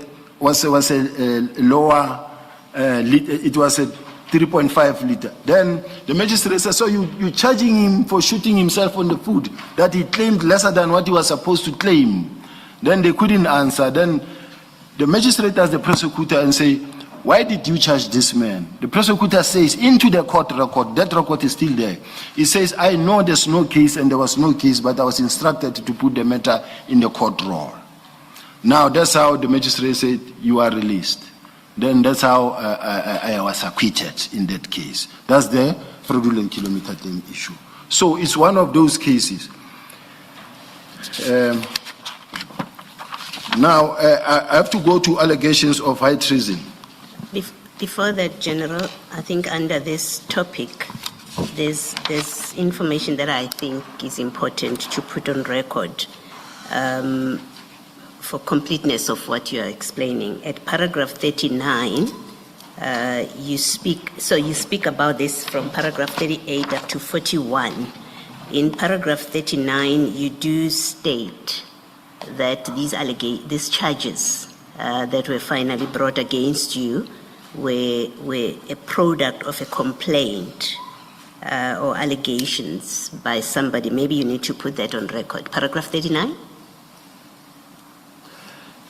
B: lower. It was a 3.5 liter. Then the magistrate said, so you're charging him for shooting himself on the foot that he claimed lesser than what he was supposed to claim. Then they couldn't answer. Then the magistrate asked the prosecutor and say, why did you charge this man? The prosecutor says, into the court record, that record is still there. He says, I know there's no case and there was no case, but I was instructed to put the matter in the court roll. Now that's how the magistrate said, you are released. Then that's how I was acquitted in that case. That's the fraudulent kilometer claim issue. So it's one of those cases. Now I have to go to allegations of high treason.
D: Before that, General, I think under this topic, there's information that I think is important to put on record. For completeness of what you are explaining. At paragraph 39, you speak about this from paragraph 38 up to 41. In paragraph 39, you do state that these charges that were finally brought against you were a product of a complaint or allegations by somebody. Maybe you need to put that on record. Paragraph 39?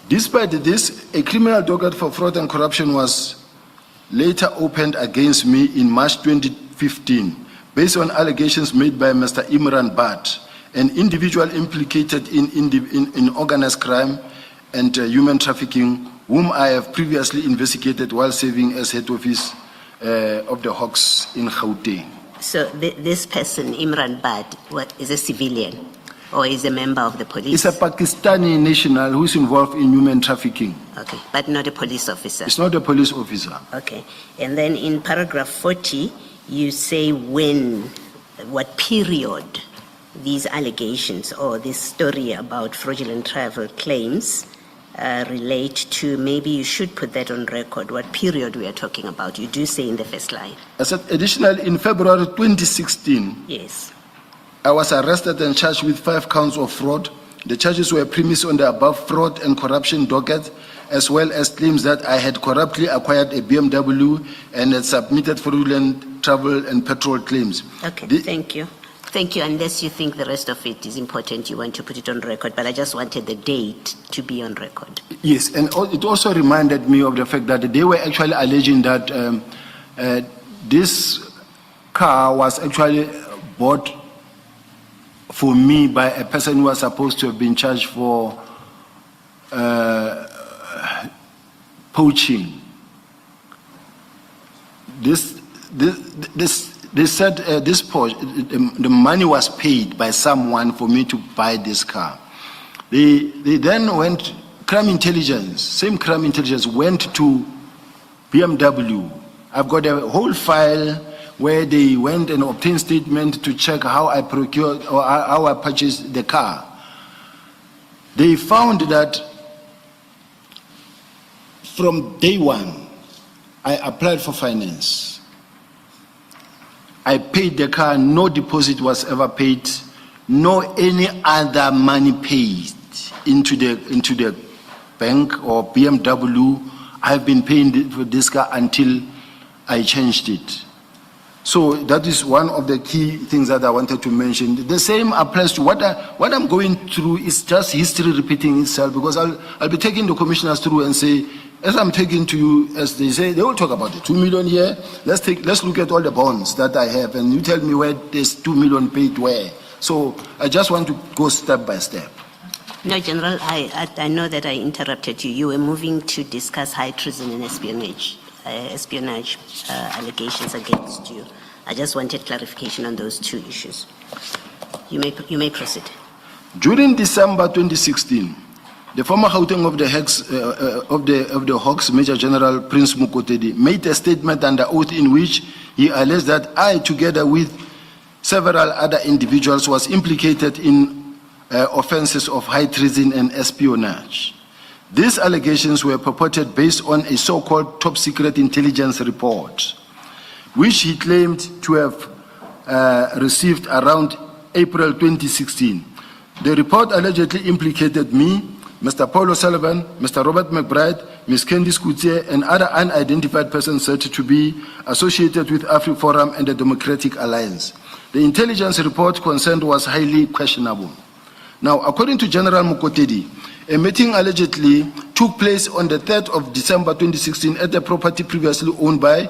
B: Despite this, a criminal docket for fraud and corruption was later opened against me in March 2015, based on allegations made by Mr. Imran Bhatt, an individual implicated in organized crime and human trafficking, whom I have previously investigated while serving as head office of the Hawks in Gauteng.
D: So this person, Imran Bhatt, is a civilian? Or is a member of the police?
B: It's a Pakistani national who is involved in human trafficking.
D: Okay, but not a police officer?
B: It's not a police officer.
D: Okay, and then in paragraph 40, you say what period these allegations or this story about fraudulent travel claims relate to. Maybe you should put that on record, what period we are talking about. You do say in the first line.
B: I said additionally, in February 2016,
D: yes,
B: I was arrested and charged with 5 counts of fraud. The charges were premised on the above fraud and corruption docket, as well as claims that I had corruptly acquired a BMW and had submitted fraudulent travel and petrol claims.
D: Okay, thank you. Thank you. Unless you think the rest of it is important, you want to put it on record, but I just wanted the date to be on record.
B: Yes, and it also reminded me of the fact that they were actually alleging that this car was actually bought for me by a person who was supposed to have been charged for poaching. They said the money was paid by someone for me to buy this car. They then went, crime intelligence, same crime intelligence went to BMW. I've got a whole file where they went and obtained statement to check how I procured or how I purchased the car. They found that from day one, I applied for finance. I paid the car, no deposit was ever paid, no any other money paid into the bank or BMW. I've been paying for this car until I changed it. So that is one of the key things that I wanted to mention. The same applies to what I'm going through is just history repeating itself, because I'll be taking the commissioners through and say, as I'm taking to you, as they say, they will talk about it. 2 million here. Let's look at all the bonds that I have, and you tell me where there's 2 million paid where. So I just want to go step by step.
D: No, General, I know that I interrupted you. You were moving to discuss high treason and espionage allegations against you. I just wanted clarification on those two issues. You may proceed.
B: During December 2016, the former Gauteng of the Hawks Major General Prince Mukotedi made a statement under oath in which he alleged that I, together with several other individuals, was implicated in offenses of high treason and espionage. These allegations were purported based on a so-called top-secret intelligence report, which he claimed to have received around April 2016. The report allegedly implicated me, Mr. Paul O'Sullivan, Mr. Robert McBride, Ms. Candice Coutier, and other unidentified persons said to be associated with AfriForum and the Democratic Alliance. The intelligence report concerned was highly questionable. Now, according to General Mukotedi, a meeting allegedly took place on the 3rd of December 2016 at a property previously owned by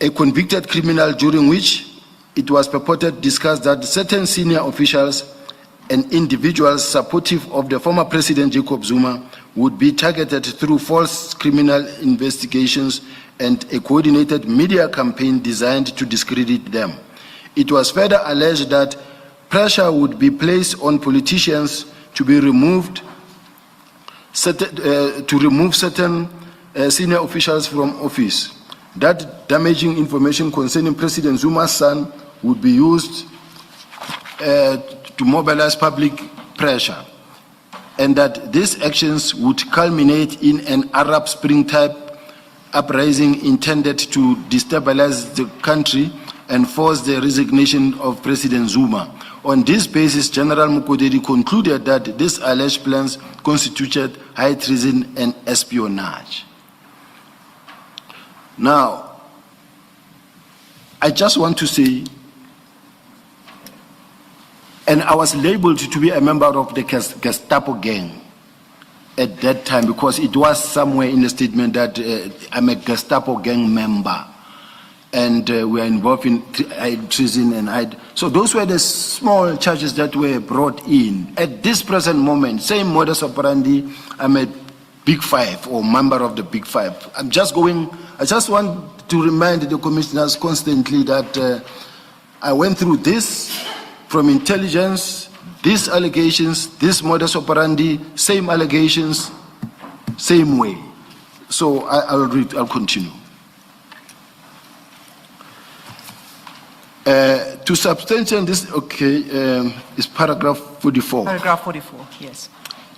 B: a convicted criminal, during which it was purported discussed that certain senior officials and individuals supportive of the former President Jacob Zuma would be targeted through false criminal investigations and a coordinated media campaign designed to discredit them. It was further alleged that pressure would be placed on politicians to remove certain senior officials from office. That damaging information concerning President Zuma's son would be used to mobilize public pressure, and that these actions would culminate in an Arab Spring type uprising intended to destabilize the country and force the resignation of President Zuma. On this basis, General Mukotedi concluded that these alleged plans constituted high treason and espionage. Now, I just want to say, and I was labeled to be a member of the Gestapo gang at that time, because it was somewhere in the statement that I'm a Gestapo gang member, and we are involved in treason and so those were the small charges that were brought in. At this present moment, same modus operandi, I'm a Big Five or member of the Big Five. I just want to remind the commissioners constantly that I went through this from intelligence, these allegations, this modus operandi, same allegations, same way. So I'll continue. To substantiate this, is paragraph 44.
C: Paragraph 44, yes.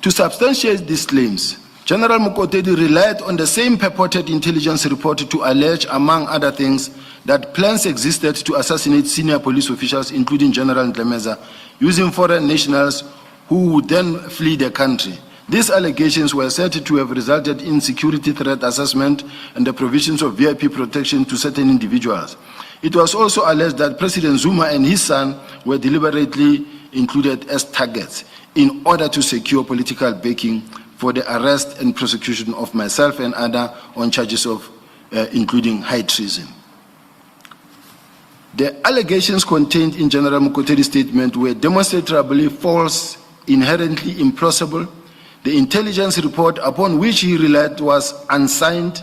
B: To substantiate these claims, General Mukotedi relied on the same purported intelligence report to allege, among other things, that plans existed to assassinate senior police officials, including General Ndlemeza, using foreign nationals who would then flee the country. These allegations were said to have resulted in security threat assessment and the provisions of VIP protection to certain individuals. It was also alleged that President Zuma and his son were deliberately included as targets in order to secure political backing for the arrest and prosecution of myself and others on charges of including high treason. The allegations contained in General Mukotedi's statement were demonstrably false, inherently implausible, The intelligence report upon which he relied was unsigned,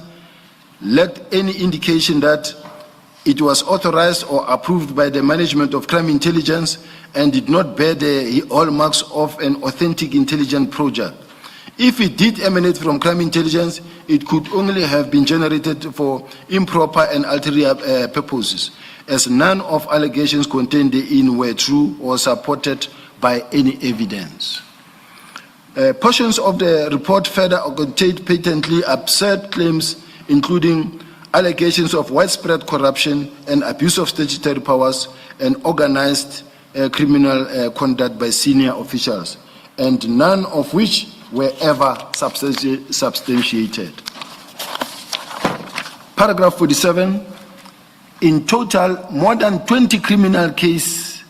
B: lacked any indication that it was authorized or approved by the management of crime intelligence, and did not bear the hallmarks of an authentic intelligence project. If it did emanate from crime intelligence, it could only have been generated for improper and ulterior purposes, as none of allegations contained therein were true or supported by any evidence. Portions of the report further contained patently absurd claims, including allegations of widespread corruption and abuse of statutory powers and organized criminal conduct by senior officials, and none of which were ever substantiated. Paragraph 47, in total, more than 20 criminal cases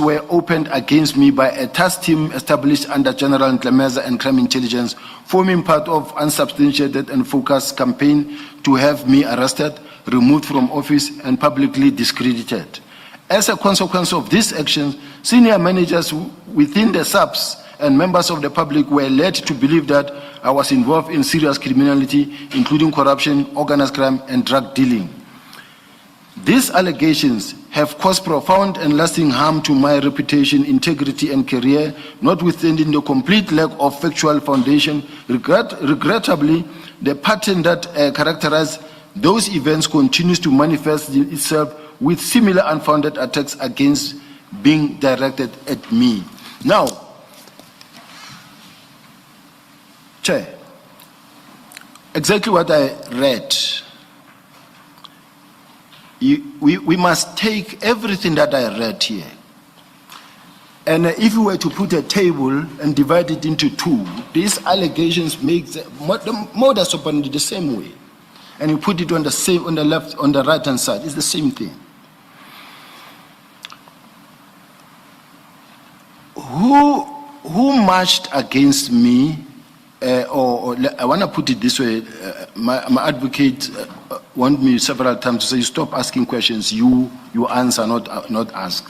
B: were opened against me by a task team established under General Ntlhameza and Crime Intelligence, forming part of unsubstantiated and focused campaign to have me arrested, removed from office, and publicly discredited. As a consequence of these actions, senior managers within the SAPS and members of the public were led to believe that I was involved in serious criminality, including corruption, organized crime, and drug dealing. These allegations have caused profound and lasting harm to my reputation, integrity, and career, notwithstanding the complete lack of factual foundation. Regrettably, the pattern that characterized those events continues to manifest itself, with similar unfounded attacks against being directed at me. Now, Chair, exactly what I read. We must take everything that I read here, and if we were to put a table and divide it into two, these allegations make the modus operandi the same way, and you put it on the left, on the right hand side, it's the same thing. Who marched against me? Or I want to put it this way, my advocate want me several times to say, stop asking questions, you answer, not ask.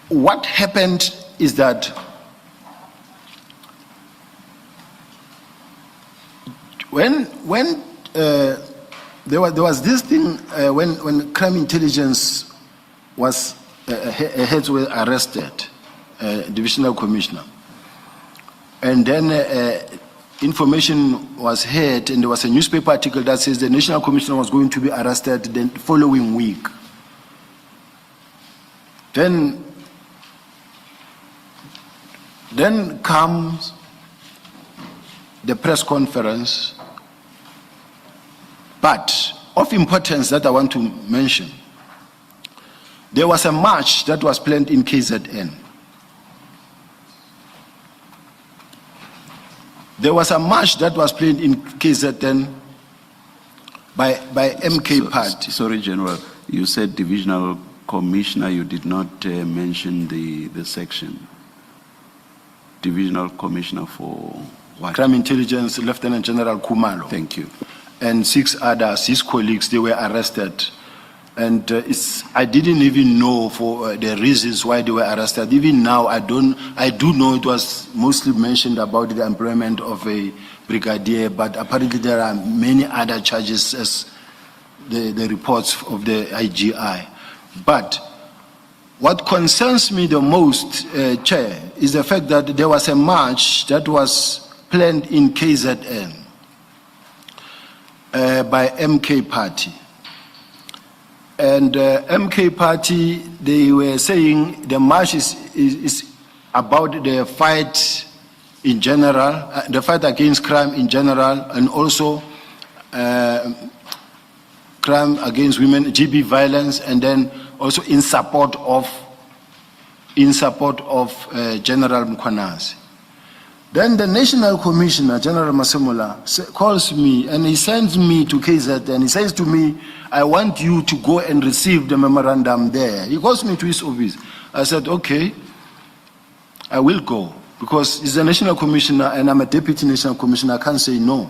B: What happened is that when there was this thing, when crime intelligence was heads were arrested, divisional commissioner, and then information was heard, and there was a newspaper article that says the national commissioner was going to be arrested the following week. Then comes the press conference, but of importance that I want to mention, there was a march that was planned in KZN. There was a march that was planned in KZN by MK Party.
A: Sorry, General, you said divisional commissioner, you did not mention the section. Divisional commissioner for what?
B: Crime Intelligence, Lieutenant General Kumalo.
A: Thank you.
B: And 6 others, his colleagues, they were arrested. And I didn't even know for the reasons why they were arrested. Even now, I do know it was mostly mentioned about the employment of a brigadier, but apparently there are many other charges as the reports of the IGI. But what concerns me the most, Chair, is the fact that there was a march that was planned in KZN by MK Party. And MK Party, they were saying the march is about the fight in general, the fight against crime in general, and also crime against women, GB violence, and then also in support of General Mkhwanazi. Then the National Commissioner, General Masemola, calls me and he sends me to KZN and he says to me, I want you to go and receive the memorandum there. He calls me to his office. I said, okay, I will go, because he's a National Commissioner and I'm a Deputy National Commissioner. I can't say no.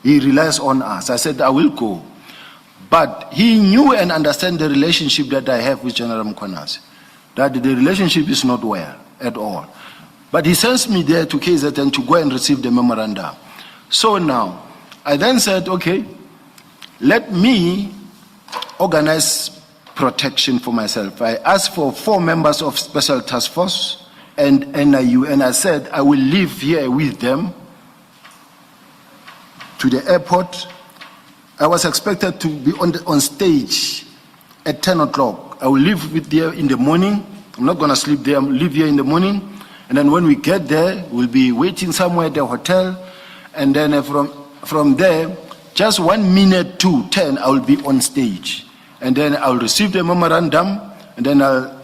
B: He relies on us. I said, I will go. But he knew and understood the relationship that I have with General Mkhwanazi, that the relationship is not well at all. But he sends me there to KZN to go and receive the memorandum. So now, I then said, okay, let me organize protection for myself. I asked for 4 members of Special Task Force and NIU, and I said I will live here with them to the airport. I was expected to be on stage at 10 o'clock. I will leave with there in the morning. I'm not going to sleep there. I'll leave here in the morning. And then when we get there, we'll be waiting somewhere at the hotel. And then from there, just 1 minute to 10, I will be on stage. And then I'll receive the memorandum. And then I'll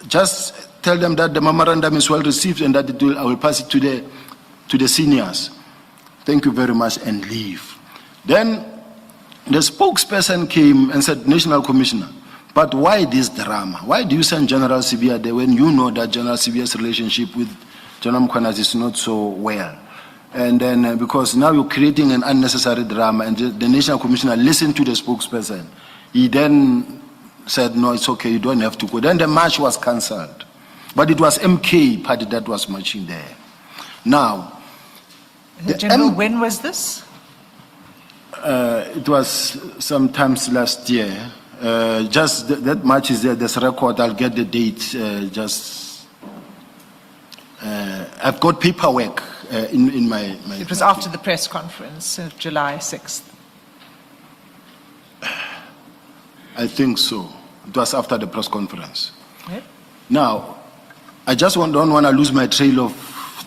B: just tell them that the memorandum is well received and that I will pass it to the seniors. Thank you very much, and leave. Then the spokesperson came and said, National Commissioner, but why this drama? Why do you send General Sibiya there when you know that General Sibiya's relationship with General Mkhwanazi is not so well? And then because now you're creating an unnecessary drama, and the National Commissioner listened to the spokesperson. He then said, no, it's okay, you don't have to go. Then the march was cancelled. But it was MK party that was marching there. Now,
C: General, when was this?
B: it was sometimes last year. Just that much is there. There's a record. I'll get the date. I've got paperwork in my.
C: It was after the press conference of July 6th.
B: I think so. It was after the press conference.
C: Okay.
B: Now, I just don't want to lose my trail of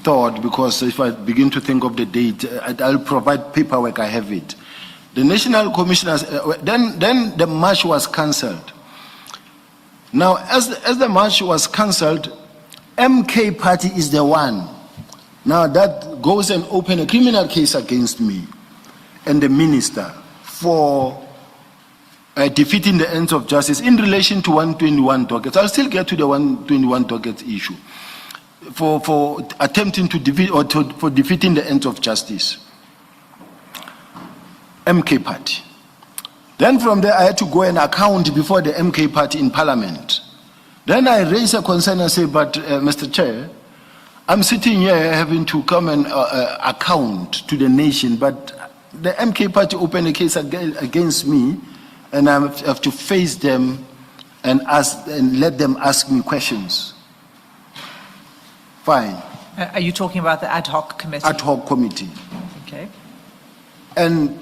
B: thought, because if I begin to think of the date, I'll provide paperwork. I have it. The National Commissioners, then the march was cancelled. Now, as the march was cancelled, MK party is the one now that goes and open a criminal case against me and the minister for defeating the ends of justice in relation to 121 dockets. I'll still get to the 121 dockets issue for attempting to defeat or for defeating the ends of justice. MK party. Then from there I had to go and account before the MK party in Parliament. Then I raised a concern and say, but Mr. Chair, I'm sitting here having to come and account to the nation, but the MK party opened a case against me, and I have to face them and let them ask me questions. Fine.
C: Are you talking about the ad hoc committee?
B: Ad hoc committee.
C: Okay.
B: And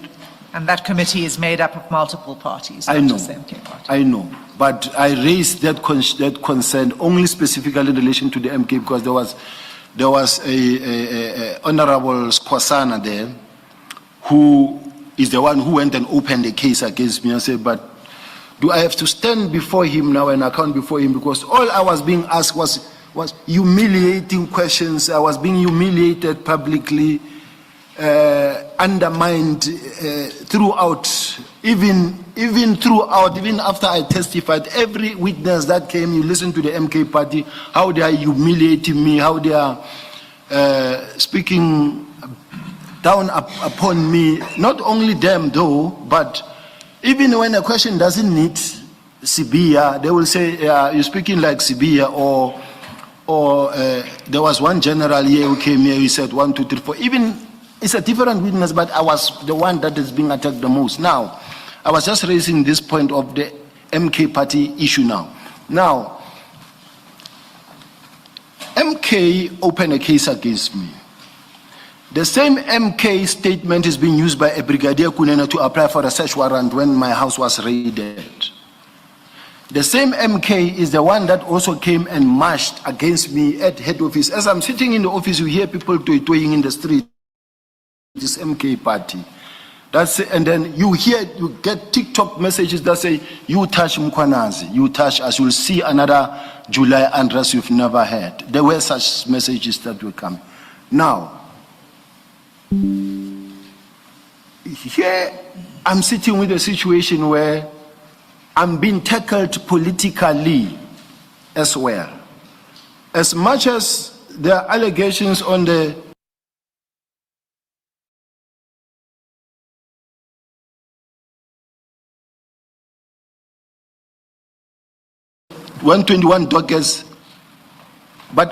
C: that committee is made up of multiple parties,
B: I
C: not
B: know.
C: just the MK party.
B: I know. But I raised that concern only specifically in relation to the MK, because there was a Honorable Skwasana there, who is the one who went and opened the case against me. I said, but do I have to stand before him now and account before him? Because all I was being asked was humiliating questions. I was being humiliated publicly, undermined throughout, even after I testified. Every witness that came, you listen to the MK party, how they are humiliating me, how they are speaking down upon me. Not only them though, but even when a question doesn't need Sibiya, they will say, you're speaking like Sibiya, or there was one general here who came here, he said 1, 2, 3, 4. Even it's a different witness, but I was the one that is being attacked the most. Now, I was just raising this point of the MK party issue now. Now, MK opened a case against me. The same MK statement is being used by a Brigadier Kunena to apply for a search warrant when my house was raided. The same MK is the one that also came and marched against me at head office. As I'm sitting in the office, you hear people toying in the street. This MK party. And then you get TikTok messages that say, you touch Mkhwanazi, you touch us, you'll see another July unrest you've never had. There were such messages that will come. Now, here I'm sitting with a situation where I'm being tackled politically as well. As much as there are allegations on the 121 dockets, But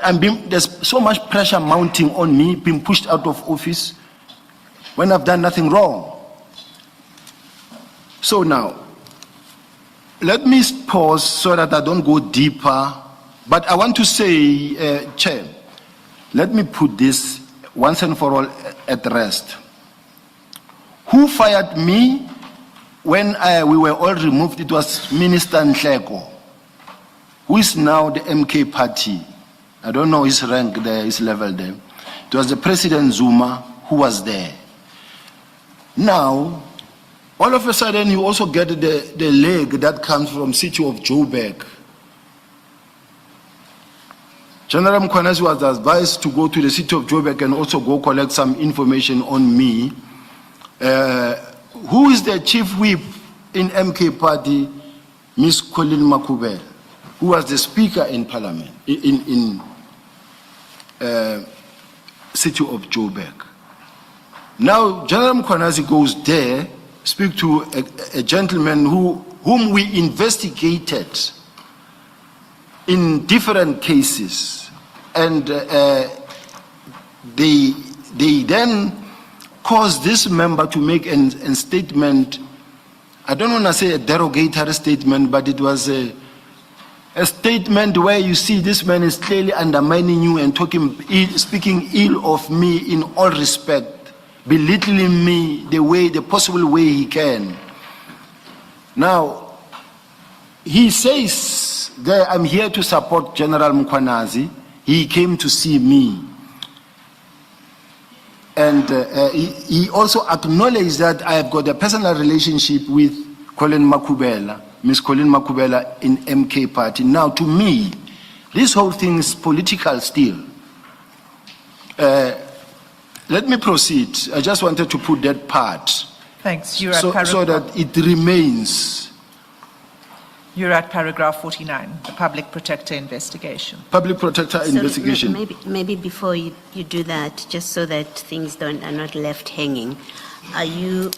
B: there's so much pressure mounting on me, being pushed out of office when I've done nothing wrong. So now, let me pause so that I don't go deeper. But I want to say, Chair, let me put this once and for all at rest. Who fired me when we were all removed? It was Minister Nhleko, who is now the MK party. I don't know his rank there, his level there. It was the President Zuma who was there. Now, all of a sudden, you also get the leg that comes from city of Joburg. General Mkhwanazi was advised to go to the city of Joburg and also go collect some information on me. Who is the chief whip in MK party? Ms. Colin Makubele, who was the speaker in parliament, in city of Joburg. Now, General Mkhwanazi goes there, speak to a gentleman whom we investigated in different cases, and they then caused this member to make a statement. I don't want to say a derogatory statement, but it was a statement where you see this man is clearly undermining you and speaking ill of me in all respect, belittling me the possible way he can. Now, he says that I'm here to support General Mkhwanazi. He came to see me. And he also acknowledged that I have got a personal relationship with Colin Makubele, Ms. Colin Makubele in MK party. Now, to me, this whole thing is political still. Let me proceed. I just wanted to put that part.
C: Thanks. You're
B: So that it remains.
C: You're at paragraph 49, the public protector investigation.
B: Public protector
D: So
B: investigation.
D: maybe before you do that, just so that things are not left hanging, are you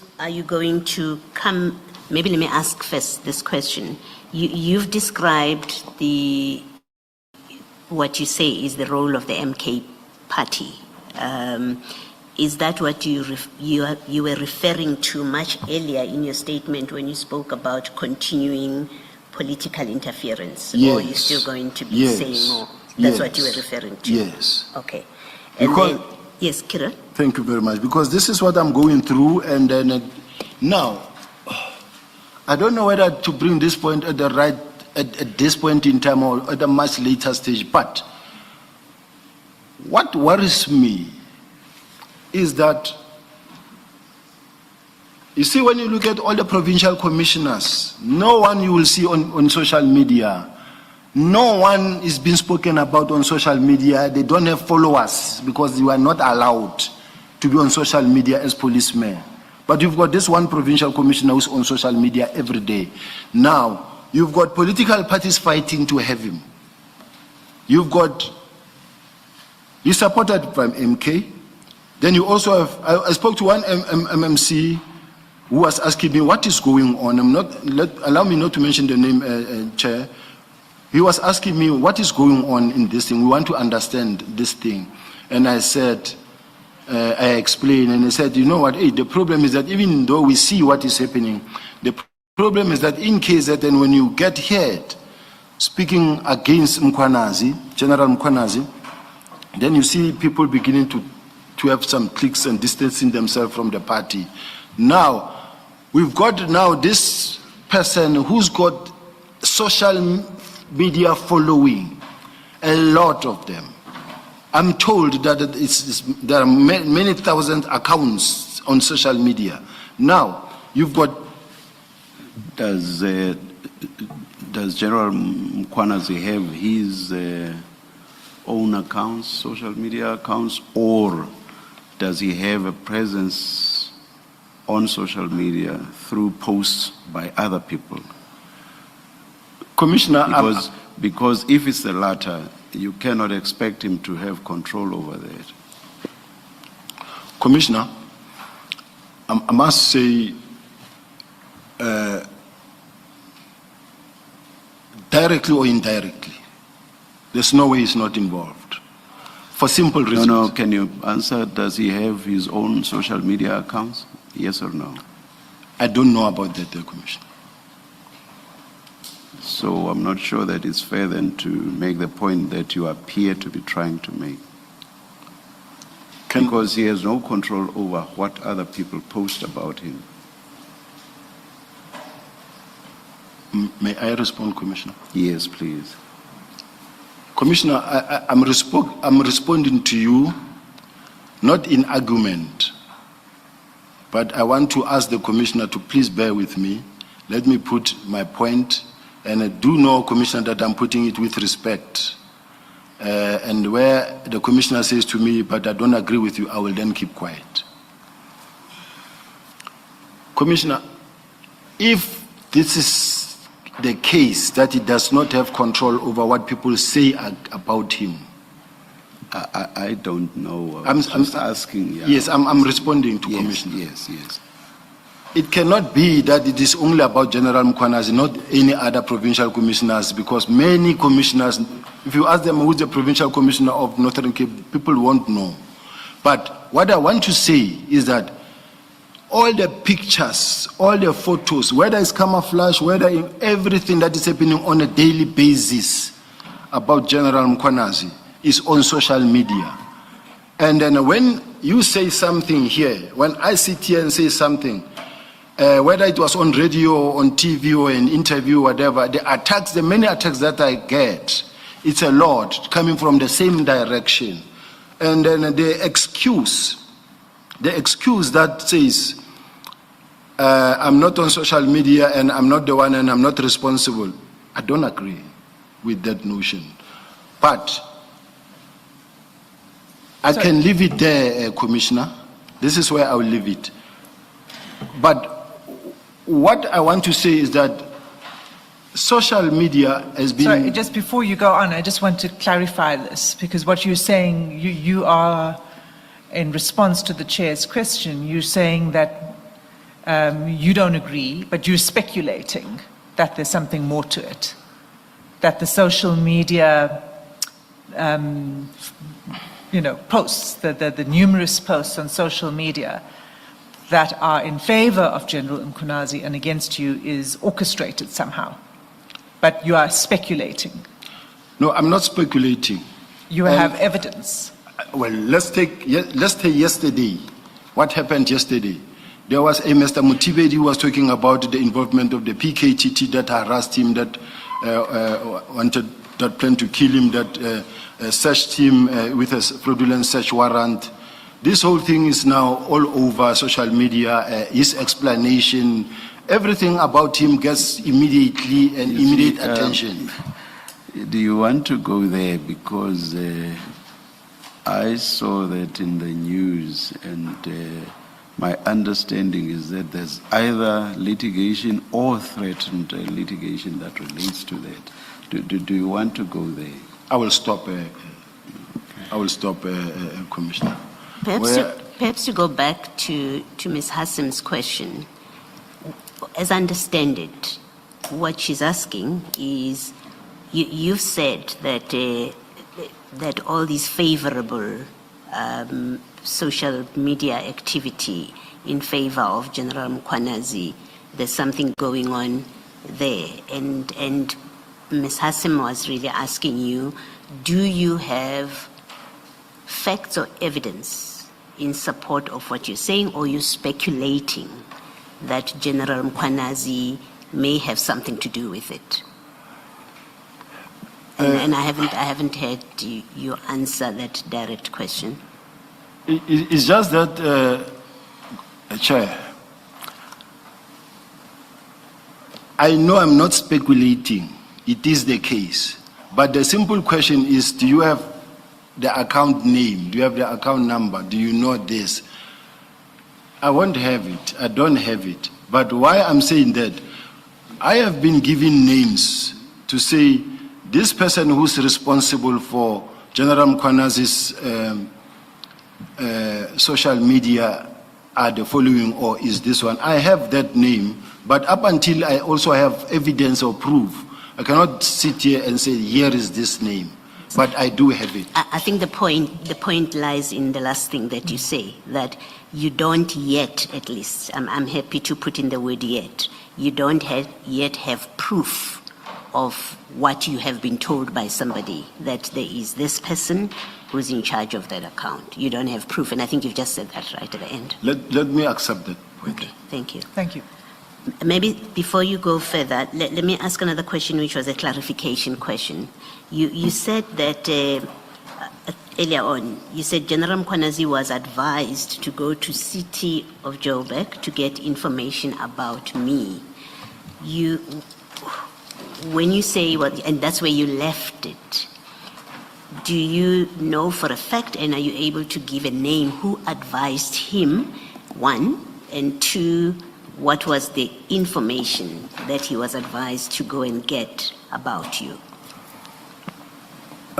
D: going to come? Maybe let me ask first this question. You've described what you say is the role of the MK party. Is that what you were referring to much earlier in your statement when you spoke about continuing political interference?
B: Yes.
D: Or are you still going to be saying more? That's what you were referring to?
B: Yes.
D: Okay. And
B: Because,
D: then, yes, Kira?
B: thank you very much. Because this is what I'm going through, and then now, I don't know whether to bring this point at this point in time or at a much later stage, but what worries me is that, you see, when you look at all the provincial commissioners, no one you will see on social media. No one is being spoken about on social media. They don't have followers because you are not allowed to be on social media as policemen. But you've got this one provincial commissioner who's on social media every day. Now, you've got political parties fighting to have him. He's supported by MK. Then you also have, I spoke to one MMC who was asking me what is going on. Allow me not to mention the name, Chair. He was asking me what is going on in this thing. We want to understand this thing. And I said, I explained, and he said, you know what, the problem is that even though we see what is happening, the problem is that in case that then when you get heard speaking against Mkhwanazi, General Mkhwanazi, then you see people beginning to have some cliques and distancing themselves from the party. Now, we've got now this person who's got social media following, a lot of them. I'm told that there are many thousand accounts on social media. Now, you've got...
A: Does General Mkhwanazi have his own accounts, social media accounts, or does he have a presence on social media through posts by other people?
B: Commissioner,
A: because if it's the latter, you cannot expect him to have control over that.
B: Commissioner, I must say, directly or indirectly, There's no way he's not involved. For simple
A: No,
B: reasons.
A: no, can you answer, does he have his own social media accounts? Yes or no?
B: I don't know about that, Commissioner.
A: So I'm not sure that it's fair then to make the point that you appear to be trying to make. Because he has no control over what other people post about him.
B: May I respond, Commissioner?
A: Yes, please.
B: Commissioner, I'm responding to you, not in argument, but I want to ask the Commissioner to please bear with me. Let me put my point, and I do know, Commissioner, that I'm putting it with respect. And where the Commissioner says to me, but I don't agree with you, I will then keep quiet. Commissioner, if this is the case that he does not have control over what people say about him.
A: I don't know. I'm just asking. Yeah.
B: Yes, I'm responding to
A: Yes,
B: Commissioner.
A: yes.
B: It cannot be that it is only about General Mkhwanazi, not any other provincial commissioners, because many commissioners, if you ask them who's the provincial commissioner of Northern Cape, people won't know. But what I want to say is that all the pictures, all the photos, whether it's camouflage, whether in everything that is happening on a daily basis about General Mkhwanazi is on social media. And then when you say something here, when I sit here and say something, whether it was on radio or on TV or an interview, whatever, the many attacks that I get, it's a lot coming from the same direction. And then the excuse that says, I'm not on social media and I'm not the one and I'm not responsible, I don't agree with that notion. But I can leave it there, Commissioner. This is where I will leave it. But what I want to say is that social media has been...
C: Sorry, just before you go on, I just want to clarify this, because what you're saying, you are, in response to the chair's question, you're saying that you don't agree, but you're speculating that there's something more to it, that the social media, posts, the numerous posts on social media that are in favor of General Mkhwanazi and against you is orchestrated somehow. But you are speculating.
B: No, I'm not speculating.
C: You have evidence.
B: Well, let's take yesterday. What happened yesterday? There was a Mr. Mutibedi who was talking about the involvement of the PKTT that harassed him, that planned to kill him, that searched him with a fraudulent search warrant. This whole thing is now all over social media. His explanation, everything about him gets immediate attention.
A: Do you want to go there? Because I saw that in the news, and my understanding is that there's either litigation or threatened litigation that relates to that. Do you want to go there?
B: I will stop, Commissioner.
D: Perhaps to go back to Ms. Hassim's question, as I understand it, what she's asking is, you've said that that all these favorable social media activity in favor of General Mkhwanazi, there's something going on there, and Ms. Hassim was really asking you, do you have facts or evidence in support of what you're saying, or you're speculating that General Mkhwanazi may have something to do with it? And I haven't heard you answer that direct question.
B: It's just that, Chair, I know I'm not speculating. It is the case. But the simple question is, do you have the account name? Do you have the account number? Do you know this? I won't have it. I don't have it. But why I'm saying that, I have been given names to say, this person who's responsible for General Mkhwanazi's social media are the following, or is this one. I have that name, but up until I also have evidence or proof, I cannot sit here and say, here is this name. but I do have it.
D: I think the point lies in the last thing that you say, that you don't yet, at least, I'm happy to put in the word yet, you don't yet have proof of what you have been told by somebody, that there is this person who's in charge of that account. You don't have proof, and I think you've just said that right at the end.
B: Let me accept that point.
D: Okay, thank you.
C: Thank you.
D: Maybe before you go further, let me ask another question, which was a clarification question. You said that earlier on, you said General Mkhwanazi was advised to go to City of Joburg to get information about me. When you say, and that's where you left it, do you know for a fact, and are you able to give a name who advised him, one, and two, what was the information that he was advised to go and get about you?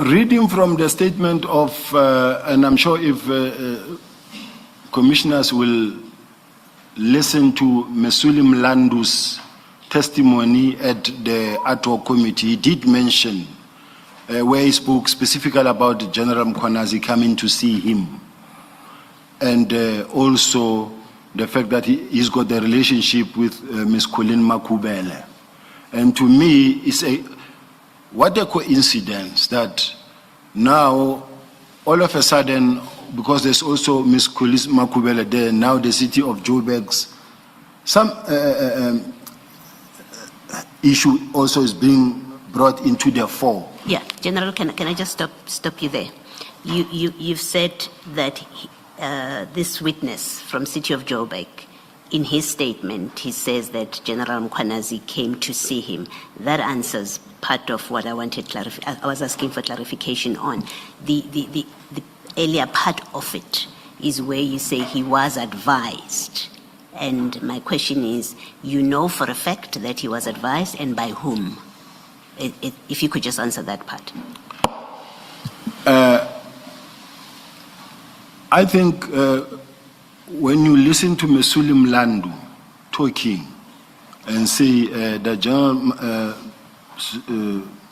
B: Reading from the statement of, and I'm sure if commissioners will listen to Mesuli Mlandu's testimony at the ad hoc committee, he did mention where he spoke specifically about General Mkhwanazi coming to see him, and also the fact that he's got a relationship with Ms. Colleen Makubele. And to me, what a coincidence that now, all of a sudden, because there's also Ms. Colleen Makubele there, now the City of Joburg's some issue also is being brought into the fore.
D: Yeah, General, can I just stop you there? You've said that this witness from City of Joburg, in his statement, he says that General Mkhwanazi came to see him. That answers part of what I wanted I was asking for clarification on. The earlier part of it is where you say he was advised. And my question is, you know for a fact that he was advised, and by whom? If you could just answer that part.
B: I think when you listen to Mesuli Mlandu talking and say that General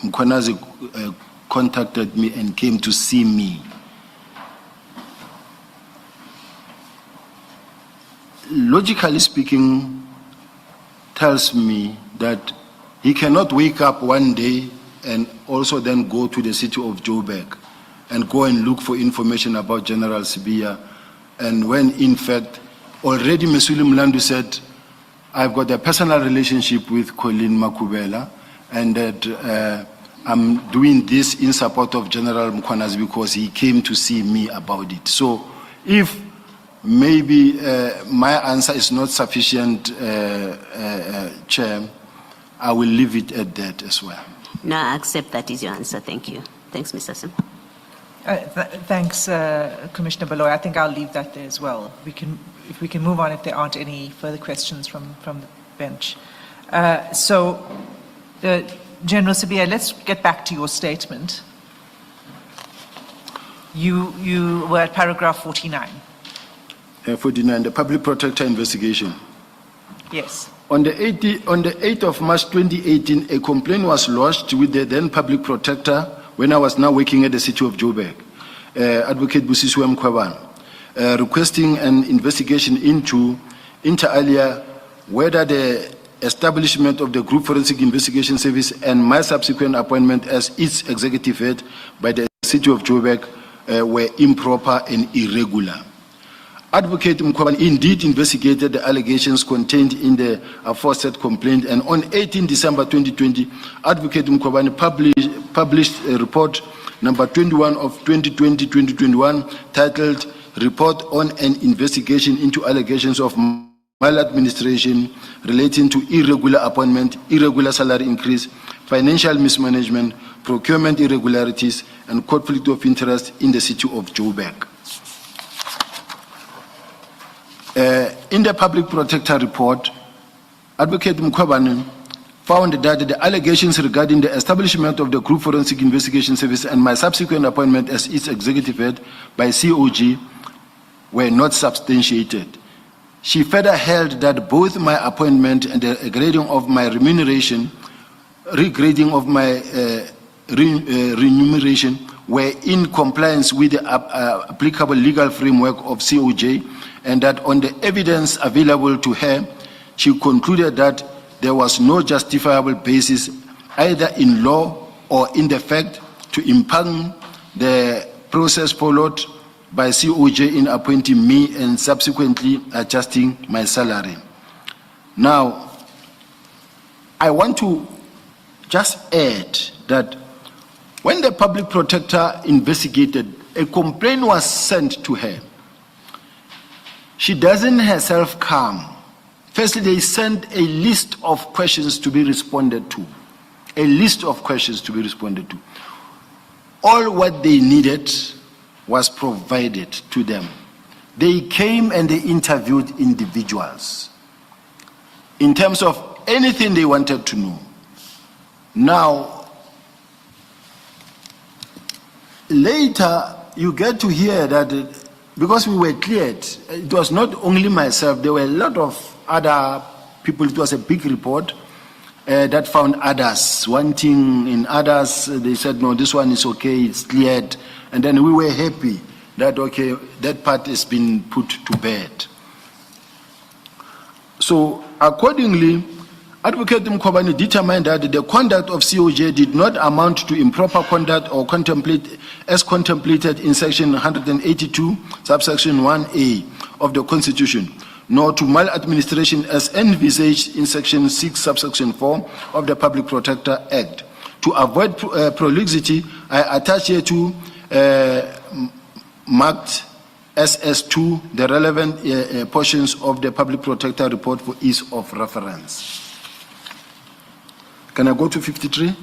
B: Mkhwanazi contacted me and came to see me, logically speaking, tells me that he cannot wake up one day and also then go to the City of Joburg and go and look for information about General Sibiya, and when in fact already Mesuli Mlandu said, I've got a personal relationship with Colleen Makubela, and that I'm doing this in support of General Mkhwanazi because he came to see me about it. So if maybe my answer is not sufficient, Chair, I will leave it at that as well.
D: No, I accept that is your answer. Thank you. Thanks, Mr. Sim.
C: Thanks, Commissioner Baloy. I think I'll leave that there as well. If we can move on if there aren't any further questions from the bench. General Sibiya, let's get back to your statement. You were at paragraph 49.
B: 49, the public protector investigation.
C: Yes.
B: On the 8th of March 2018, a complaint was lodged with the then public protector when I was now working at the City of Joburg, Advocate Busiswe Mkhwebane, requesting an investigation into, inter alia, whether the establishment of the Group Forensic Investigation Service and my subsequent appointment as its executive head by the City of Joburg were improper and irregular. Advocate Mkhwebane indeed investigated the allegations contained in the aforesaid complaint, and on 18 December 2020, Advocate Mkhwebane published a report number 21 of 2020-2021 titled Report on an Investigation into Allegations of Maladministration relating to irregular appointment, irregular salary increase, financial mismanagement, procurement irregularities, and conflict of interest in the City of Joburg. In the public protector report, Advocate Mkhwebane found that the allegations regarding the establishment of the Group Forensic Investigation Service and my subsequent appointment as its executive head by COG were not substantiated. She further held that both my appointment and the grading of my remuneration, regrading of my remuneration were in compliance with the applicable legal framework of COJ, and that on the evidence available to her, she concluded that there was no justifiable basis either in law or in the fact to impugn the process followed by COJ in appointing me and subsequently adjusting my salary. Now, I want to just add that when the public protector investigated, a complaint was sent to her. She doesn't herself come. Firstly, they sent a list of questions to be responded to. A list of questions to be responded to. All what they needed was provided to them. They came and they interviewed individuals in terms of anything they wanted to know. Now, later you get to hear that because we were cleared, it was not only myself, there were a lot of other people. It was a big report that found others wanting in others. They said, no, this one is okay, it's cleared. And then we were happy that, okay, that part has been put to bed. So accordingly, Advocate Mkhwebane determined that the conduct of COJ did not amount to improper conduct or as contemplated in section 182, subsection 1A of the Constitution, nor to maladministration as envisaged in section 6, subsection 4 of the Public Protector Act. To avoid prolixity, I attach here to marked SS2 the relevant portions of the Public Protector report for ease of reference. Can I go to 53? Yes.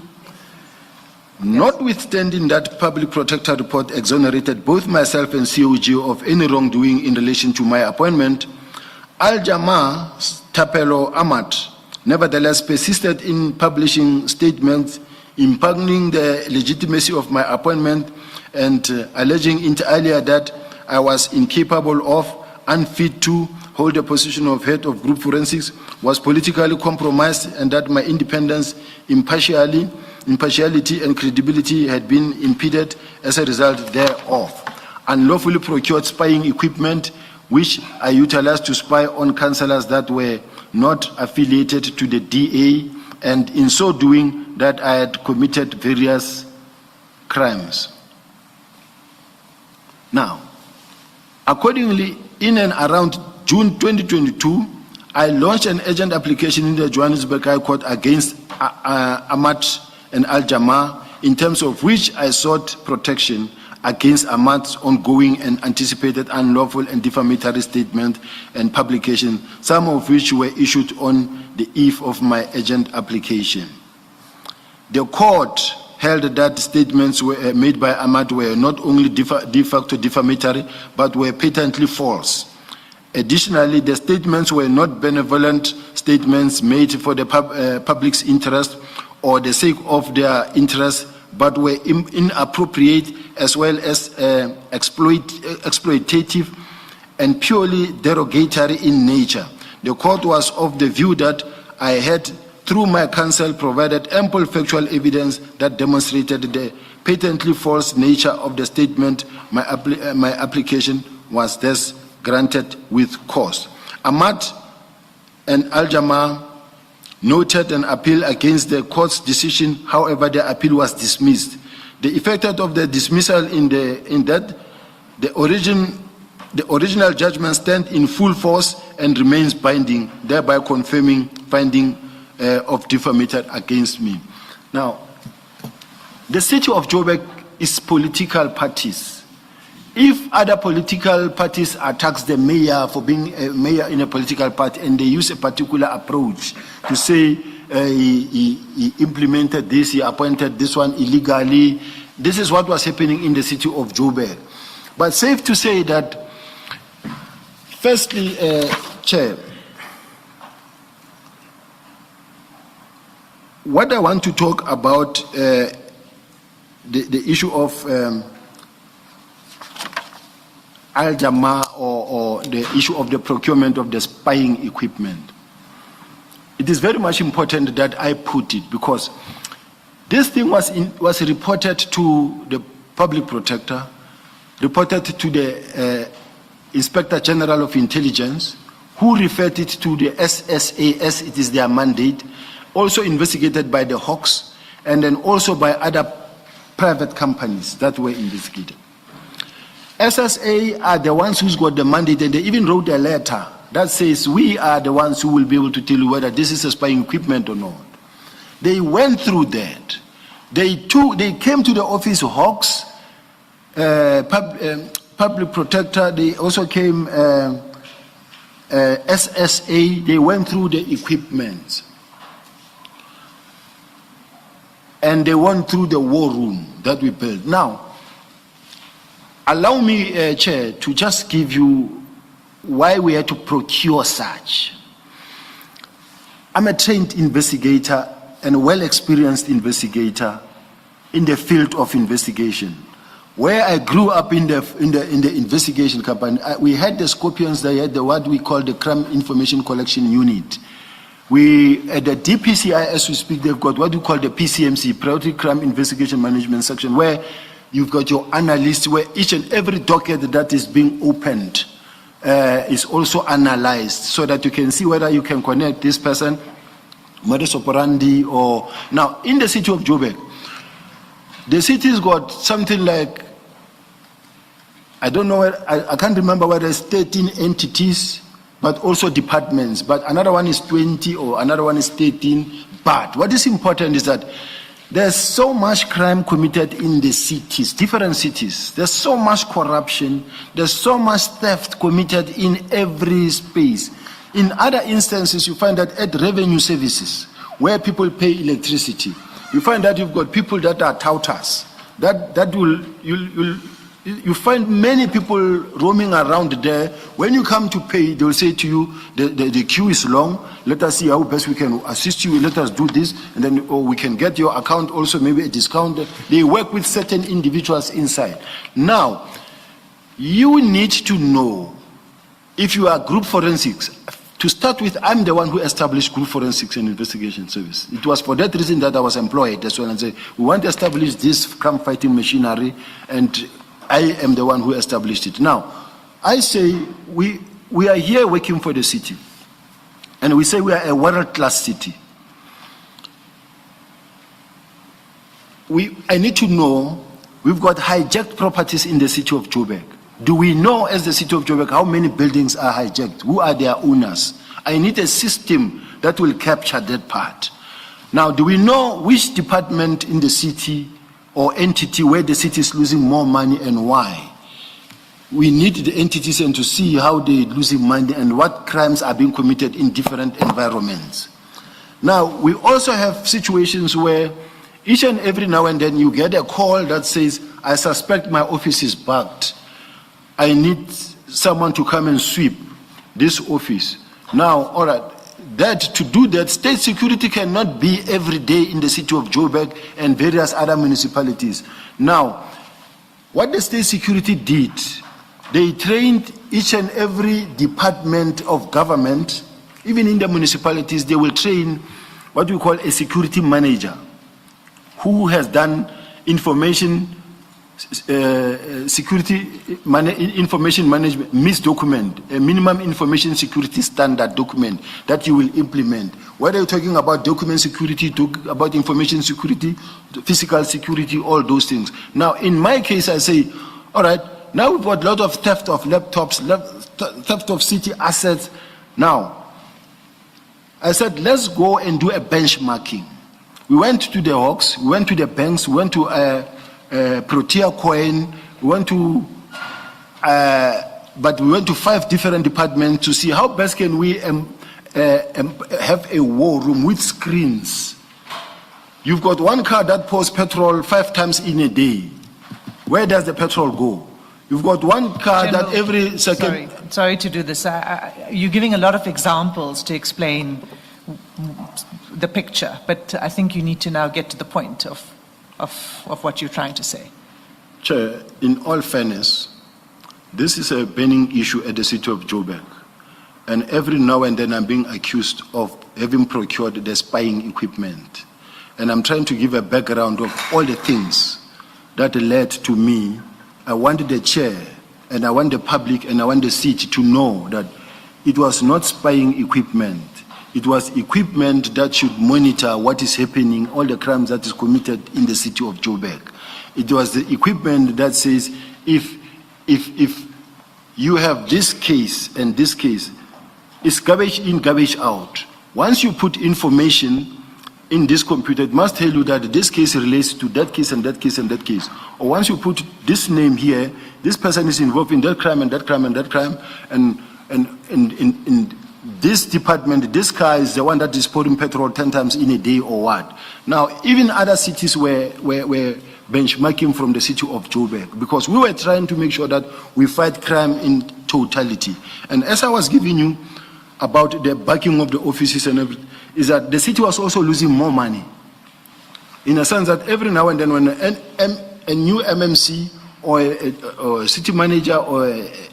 B: Notwithstanding that Public Protector report exonerated both myself and COJ of any wrongdoing in relation to my appointment, Al-Jama Tapelo Ahmad nevertheless persisted in publishing statements impugning the legitimacy of my appointment and alleging inter alia that I was incapable of, unfit to hold the position of head of group forensics, was politically compromised, and that my independence, impartiality and credibility had been impeded as a result thereof. Unlawfully procured spying equipment, which I utilized to spy on councillors that were not affiliated to the DA, and in so doing that I had committed various crimes. Now, accordingly, in and around June 2022, I launched an urgent application in the Johannesburg High Court against Ahmad and Al-Jama, in terms of which I sought protection against Ahmad's ongoing and anticipated unlawful and defamatory statement and publication, some of which were issued on the eve of my urgent application. The court held that statements were made by Ahmad were not only de facto defamatory, but were patently false. Additionally, the statements were not benevolent statements made for the public's interest or the sake of their interest, but were inappropriate as well as exploitative and purely derogatory in nature. The court was of the view that I had, through my counsel, provided ample factual evidence that demonstrated the patently false nature of the statement. My application was thus granted with cause. Ahmad and Al-Jama noted an appeal against the court's decision. However, the appeal was dismissed. The effect of the dismissal in that the original judgment stands in full force and remains binding, thereby confirming finding of defamation against me. Now, the city of Joburg is political parties. If other political parties attack the mayor for being a mayor in a political party and they use a particular approach to say he implemented this, he appointed this one illegally, this is what was happening in the city of Joburg. But safe to say that, firstly, Chair, what I want to talk about the issue of Al-Jama or the issue of the procurement of the spying equipment. It is very much important that I put it, because this thing was reported to the Public Protector, reported to the Inspector General of Intelligence, who referred it to the SSA as it is their mandate, also investigated by the Hawks, and then also by other private companies that were investigated. SSA are the ones who's got the mandate, and they even wrote a letter that says we are the ones who will be able to tell you whether this is a spying equipment or not. They went through that. They came to the office of Hawks, Public Protector, they also came SSA, they went through the equipment. And they went through the war room that we built. Now, allow me, Chair, to just give you why we had to procure such. I'm a trained investigator and a well-experienced investigator in the field of investigation. Where I grew up in the investigation company, we had the Scorpions, they had what we call the Crime Information Collection Unit. We, at the DPCI, as we speak, they've got what we call the PCMC, Priority Crime Investigation Management Section, where you've got your analysts, where each and every docket that is being opened is also analyzed, so that you can see whether you can connect this person, modus operandi, or... Now, in the city of Joburg, the city's got something like, I don't know, I can't remember whether it's 13 entities, but also departments, but another one is 20 or another one is 13. But what is important is that there's so much crime committed in the cities, different cities. There's so much corruption, there's so much theft committed in every space. In other instances, you find that at revenue services, where people pay electricity, you find that you've got people that are touters. You find many people roaming around there. When you come to pay, they will say to you, the queue is long. Let us see how best we can assist you. Let us do this, and then we can get your account also maybe a discount. They work with certain individuals inside. Now, you need to know, if you are group forensics, to start with, I'm the one who established Group Forensics and Investigation Service. It was for that reason that I was employed as well, and say, we want to establish this crime fighting machinery, and I am the one who established it. Now, I say we are here working for the city, and we say we are a world-class city. I need to know, we've got hijacked properties in the city of Joburg. Do we know, as the city of Joburg, how many buildings are hijacked? Who are their owners? I need a system that will capture that part. Now, do we know which department in the city or entity where the city is losing more money and why? We need the entities and to see how they're losing money and what crimes are being committed in different environments. Now, we also have situations where each and every now and then you get a call that says, I suspect my office is bugged. I need someone to come and sweep this office. Now, all right, to do that, state security cannot be every day in the city of Joburg and various other municipalities. Now, what the state security did, they trained each and every department of government, even in the municipalities, they will train what we call a security manager, who has done information information management, MIS document, a minimum information security standard document that you will implement. Whether you're talking about document security, about information security, physical security, all those things. Now, in my case, I say, all right, now we've got a lot of theft of laptops, theft of city assets. Now, I said, let's go and do a benchmarking. We went to the Hawks, we went to the banks, we went to Protea Coin, we went to, but we went to 5 different departments to see how best can we have a war room with screens. You've got one car that pours petrol 5 times in a day. Where does the petrol go? You've got one car
C: General,
B: that every second...
C: Sorry to do this. You're giving a lot of examples to explain the picture, but I think you need to now get to the point of what you're trying to say.
B: Chair, in all fairness, this is a burning issue at the city of Joburg. And every now and then I'm being accused of having procured the spying equipment. And I'm trying to give a background of all the things that led to me. I want the chair, and I want the public, and I want the seat to know that it was not spying equipment. It was equipment that should monitor what is happening, all the crimes that is committed in the city of Joburg. It was the equipment that says, if you have this case and this case, it's garbage in, garbage out. Once you put information in this computer, it must tell you that this case relates to that case and that case and that case. Or once you put this name here, this person is involved in that crime and that crime and that crime, and in this department, this car is the one that is pouring petrol 10 times in a day or what. Now, even other cities were benchmarking from the city of Joburg, because we were trying to make sure that we fight crime in totality. And as I was giving you about the backing of the offices and everything, is that the city was also losing more money. In a sense that every now and then when a new MMC or a city manager or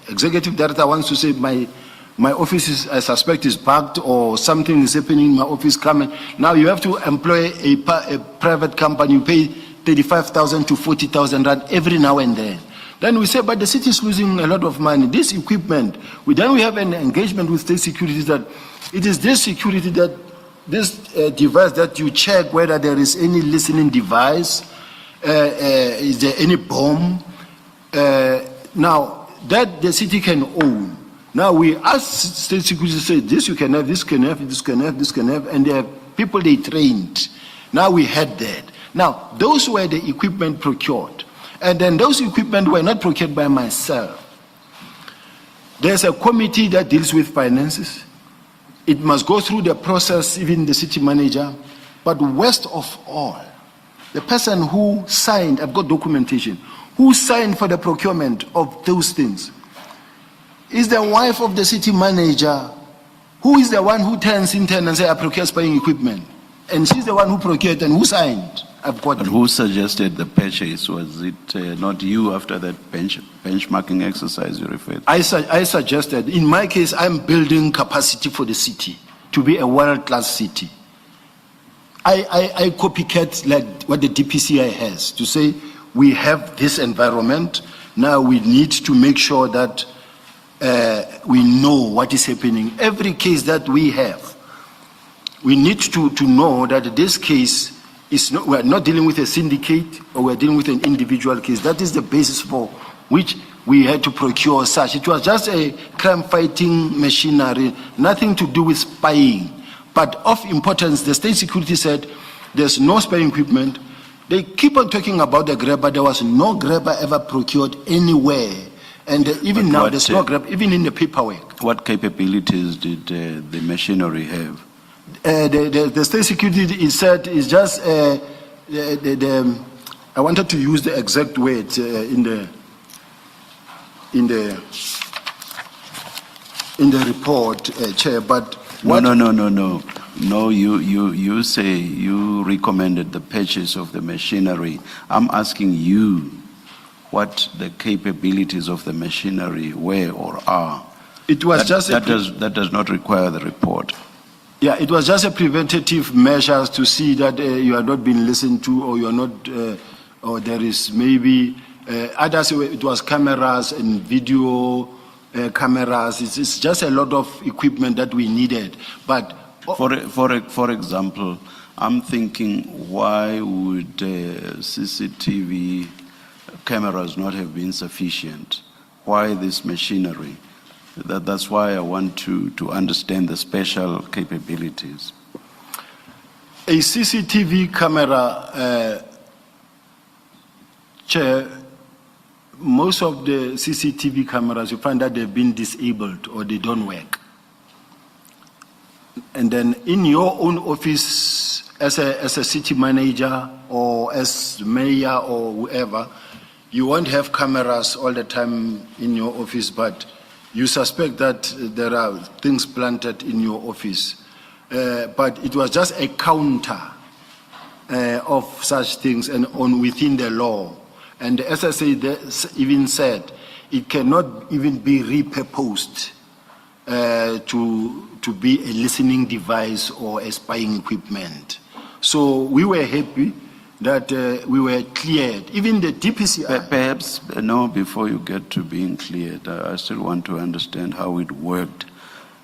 B: executive director wants to say, my office is, I suspect, is packed, or something is happening in my office, coming. Now you have to employ a private company, you pay 35,000 to 40,000 rand every now and then. Then we say, but the city is losing a lot of money. This equipment, then we have an engagement with state security that it is this security that this device that you check whether there is any listening device, is there any bomb, now that the city can own. Now we ask state security to say, this you can have, this can have, this can have, this can have, and they have people they trained. Now we had that. Now, those were the equipment procured. And then those equipment were not procured by myself. There's a committee that deals with finances. It must go through the process, even the city manager. But worst of all, the person who signed, I've got documentation, who signed for the procurement of those things is the wife of the city manager, who is the one who turns in turn and says, I procure spying equipment. And she's the one who procured and who signed. I've got.
A: But who suggested the purchase? Was it not you after that benchmarking exercise you referred to?
B: I suggested, in my case, I'm building capacity for the city to be a world-class city. I copycat like what the DPCI has to say, we have this environment, now we need to make sure that we know what is happening. Every case that we have, we need to know that this case is not, we're not dealing with a syndicate or we're dealing with an individual case. That is the basis for which we had to procure such. It was just a crime-fighting machinery, nothing to do with spying. But of importance, the state security said there's no spying equipment. They keep on talking about the grabber. There was no grabber ever procured anywhere. And even now, there's no grabber, even in the paperwork.
A: What capabilities did the machinery have?
B: The state security is said is just I wanted to use the exact word in the report, Chair, but what?
A: No, you say you recommended the purchase of the machinery. I'm asking you what the capabilities of the machinery were or are.
B: It was
A: that does not require the report.
B: Yeah, it was just a preventative measures to see that you are not being listened to, or you are not, or there is maybe others. It was cameras and video cameras. It's just a lot of equipment that we needed. But
A: for example, I'm thinking, why would CCTV cameras not have been sufficient? Why this machinery? That's why I want to understand the special capabilities.
B: A CCTV camera, Chair, most of the CCTV cameras, you find that they've been disabled or they don't work. And then in your own office, as a city manager or as mayor or whoever, you won't have cameras all the time in your office, but you suspect that there are things planted in your office. But it was just a counter of such things and within the law. And the SSA even said it cannot even be repurposed to be a listening device or a spying equipment. So we were happy that we were cleared. Even the DPCI.
A: Perhaps, no, before you get to being cleared, I still want to understand how it worked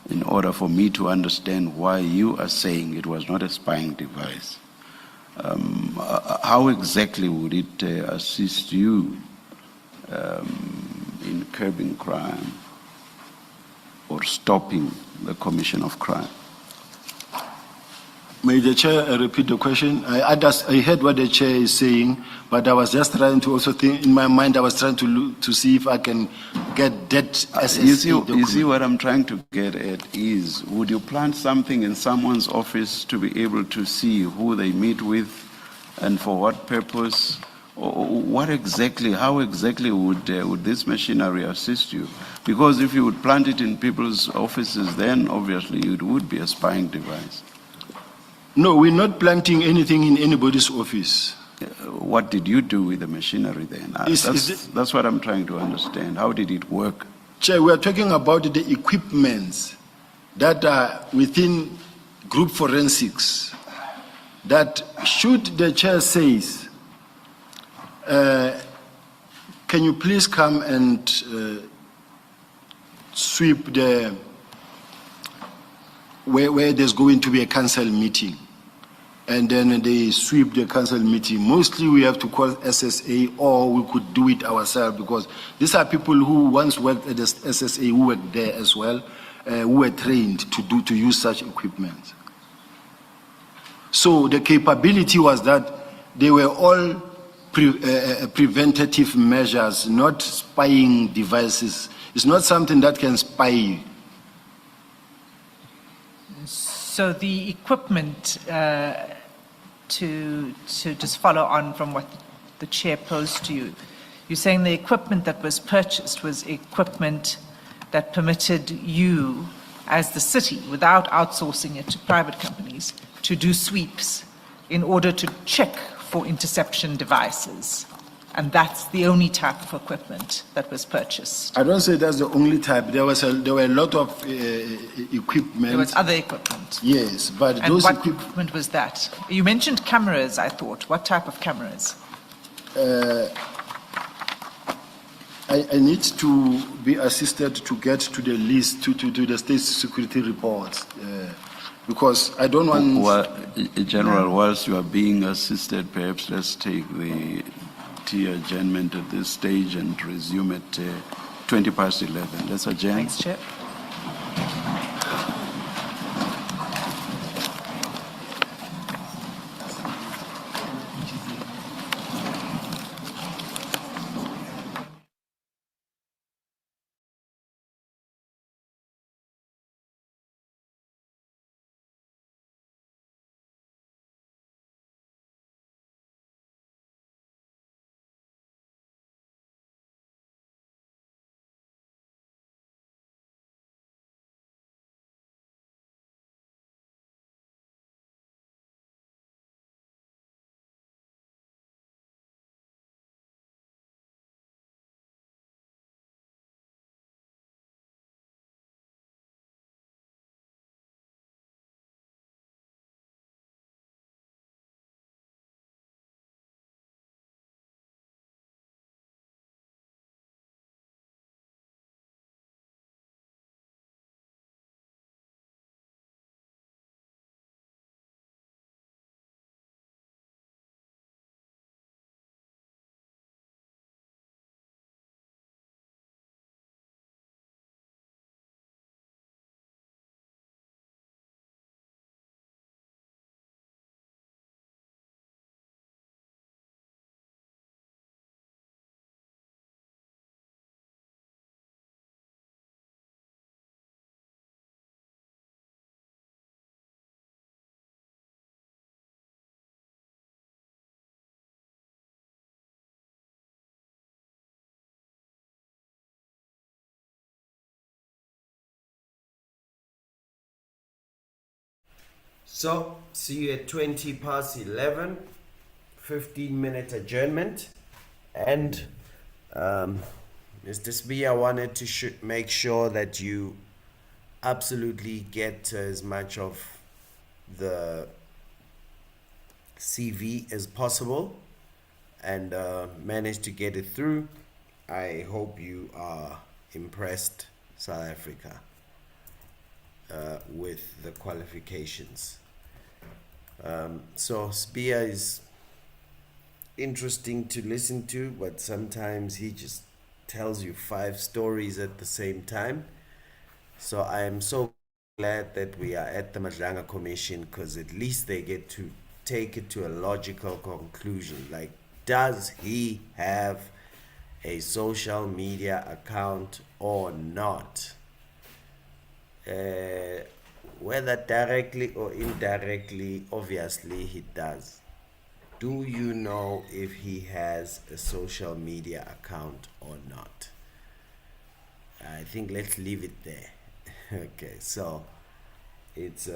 A: in order for me to understand why you are saying it was not a spying device. How exactly would it assist you in curbing crime or stopping the commission of crime?
B: May the chair repeat the question? I heard what the chair is saying, but I was just trying to also think, in my mind, I was trying to see if I can get that SSA
A: You see what I'm trying to get at is, would you plant something in someone's office to be able to see who they meet with and for what purpose? Or what exactly, how exactly would this machinery assist you? Because if you would plant it in people's offices, then obviously it would be a spying device.
B: No, we're not planting anything in anybody's office.
A: What did you do with the machinery then? That's what I'm trying to understand. How did it work?
B: Chair, we are talking about the equipments that are within group forensics, that should the chair says, can you please come and sweep where there's going to be a council meeting, and then they sweep the council meeting. Mostly we have to call SSA, or we could do it ourselves, because these are people who once worked at the SSA, who worked there as well, who were trained to use such equipment. So the capability was that they were all preventative measures, not spying devices. It's not something that can spy you.
C: So the equipment, to just follow on from what the chair posed to you, you're saying the equipment that was purchased was equipment that permitted you, as the city, without outsourcing it to private companies, to do sweeps in order to check for interception devices. And that's the only type of equipment that was purchased.
B: I don't say that's the only type. There were a lot of equipment.
C: There was other equipment.
B: Yes, but
C: And
B: those
C: what equipment was that? You mentioned cameras, I thought. What type of cameras?
B: I need to be assisted to get to the list, to the state security reports, because I don't want...
A: Well, General, whilst you are being assisted, perhaps let's take the tea adjournment at this stage and resume at 11:20. Let's adjourn.
C: Thanks, Chair.
F: So, see you at 11:20, 15-minute adjournment. And Mr. Sibiya wanted to make sure that you absolutely get as much of the CV as possible and managed to get it through. I hope you are impressed, South Africa, with the qualifications. So Sibiya is interesting to listen to, but sometimes he just tells you 5 stories at the same time. So I am so glad that we are at the Madlanga Commission, because at least they get to take it to a logical conclusion. Like, does he have a social media account or not? Whether directly or indirectly, obviously he does. Do you know if he has a social media account or not? I think let's leave it there. Okay, so it's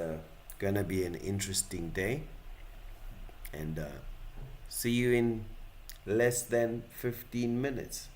F: gonna be an interesting day, and see you in less than 15 minutes.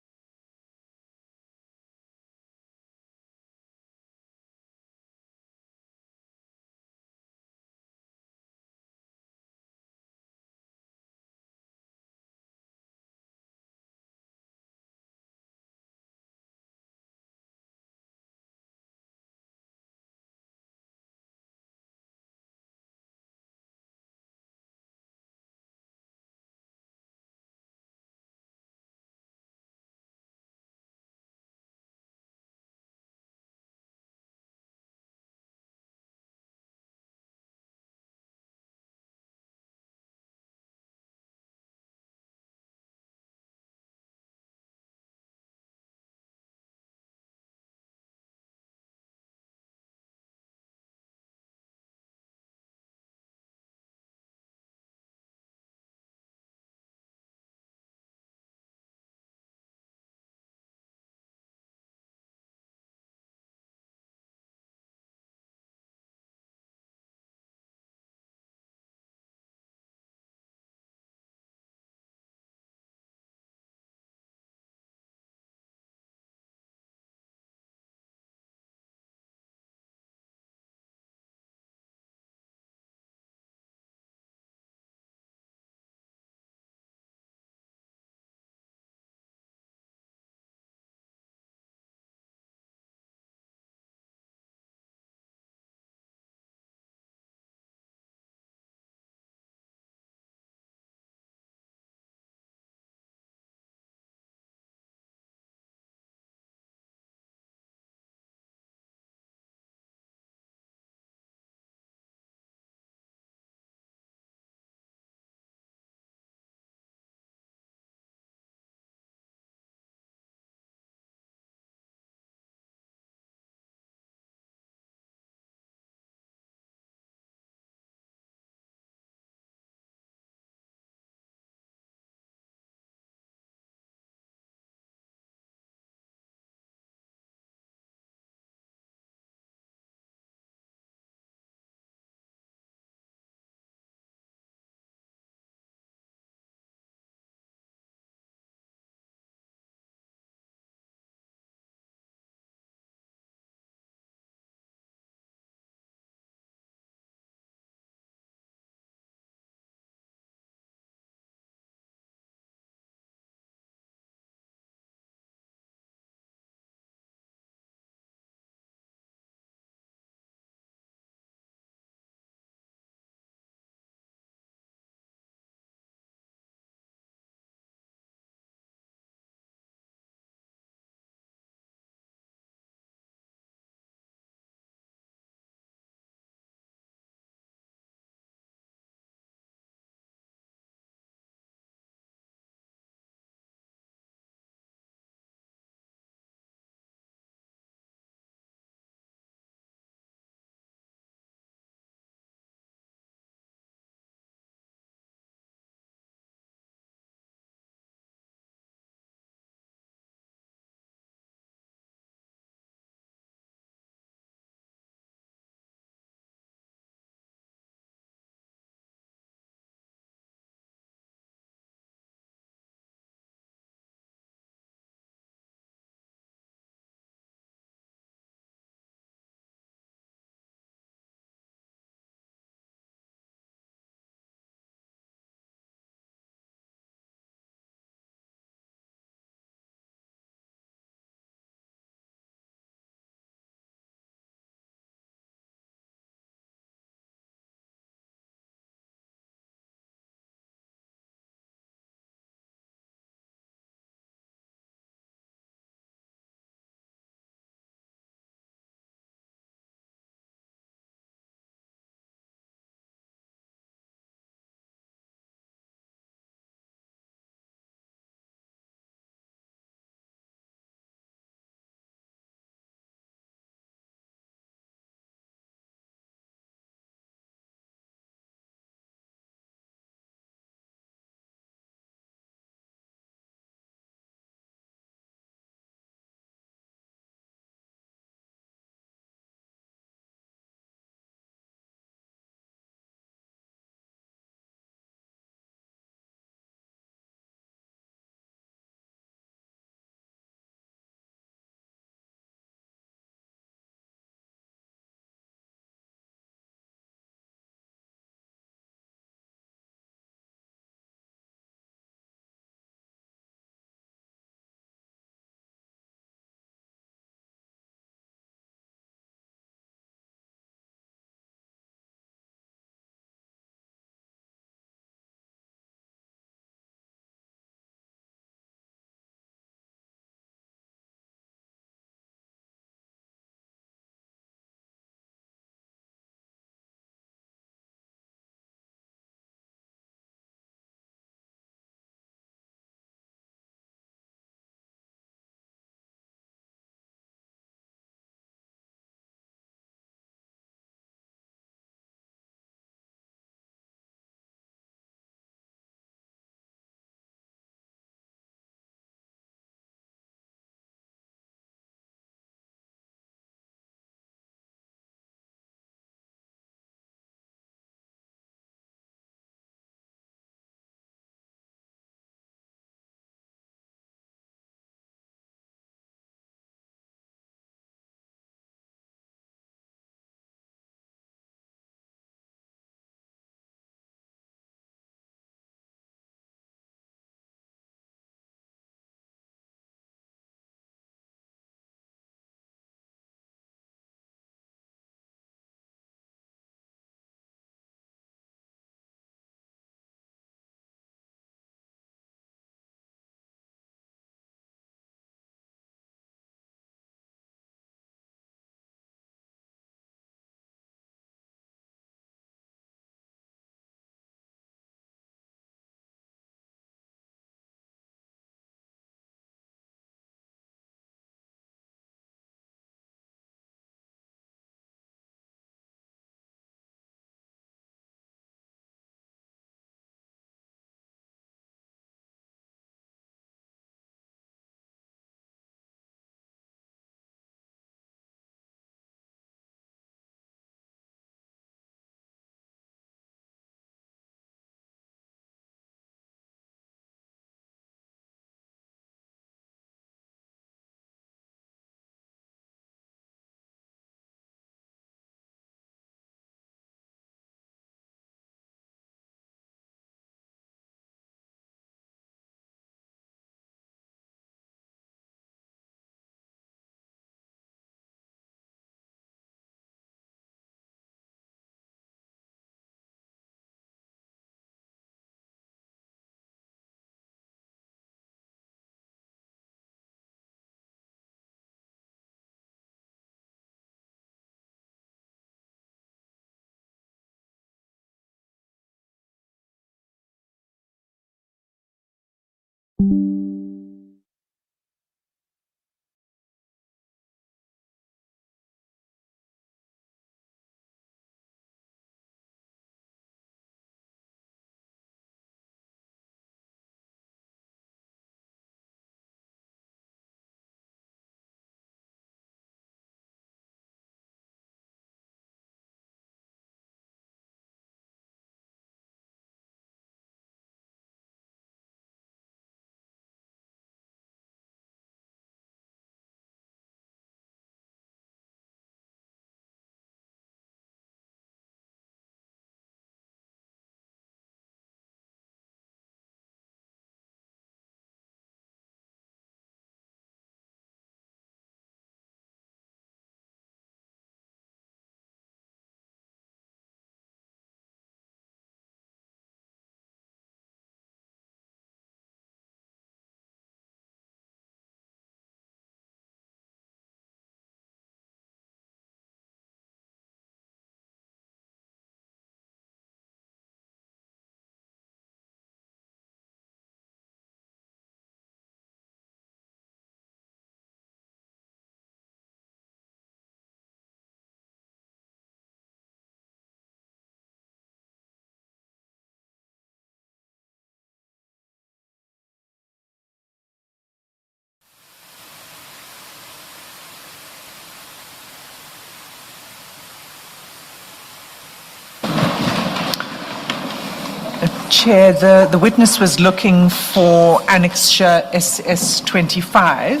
C: Chair, the witness was looking for annexure SS25.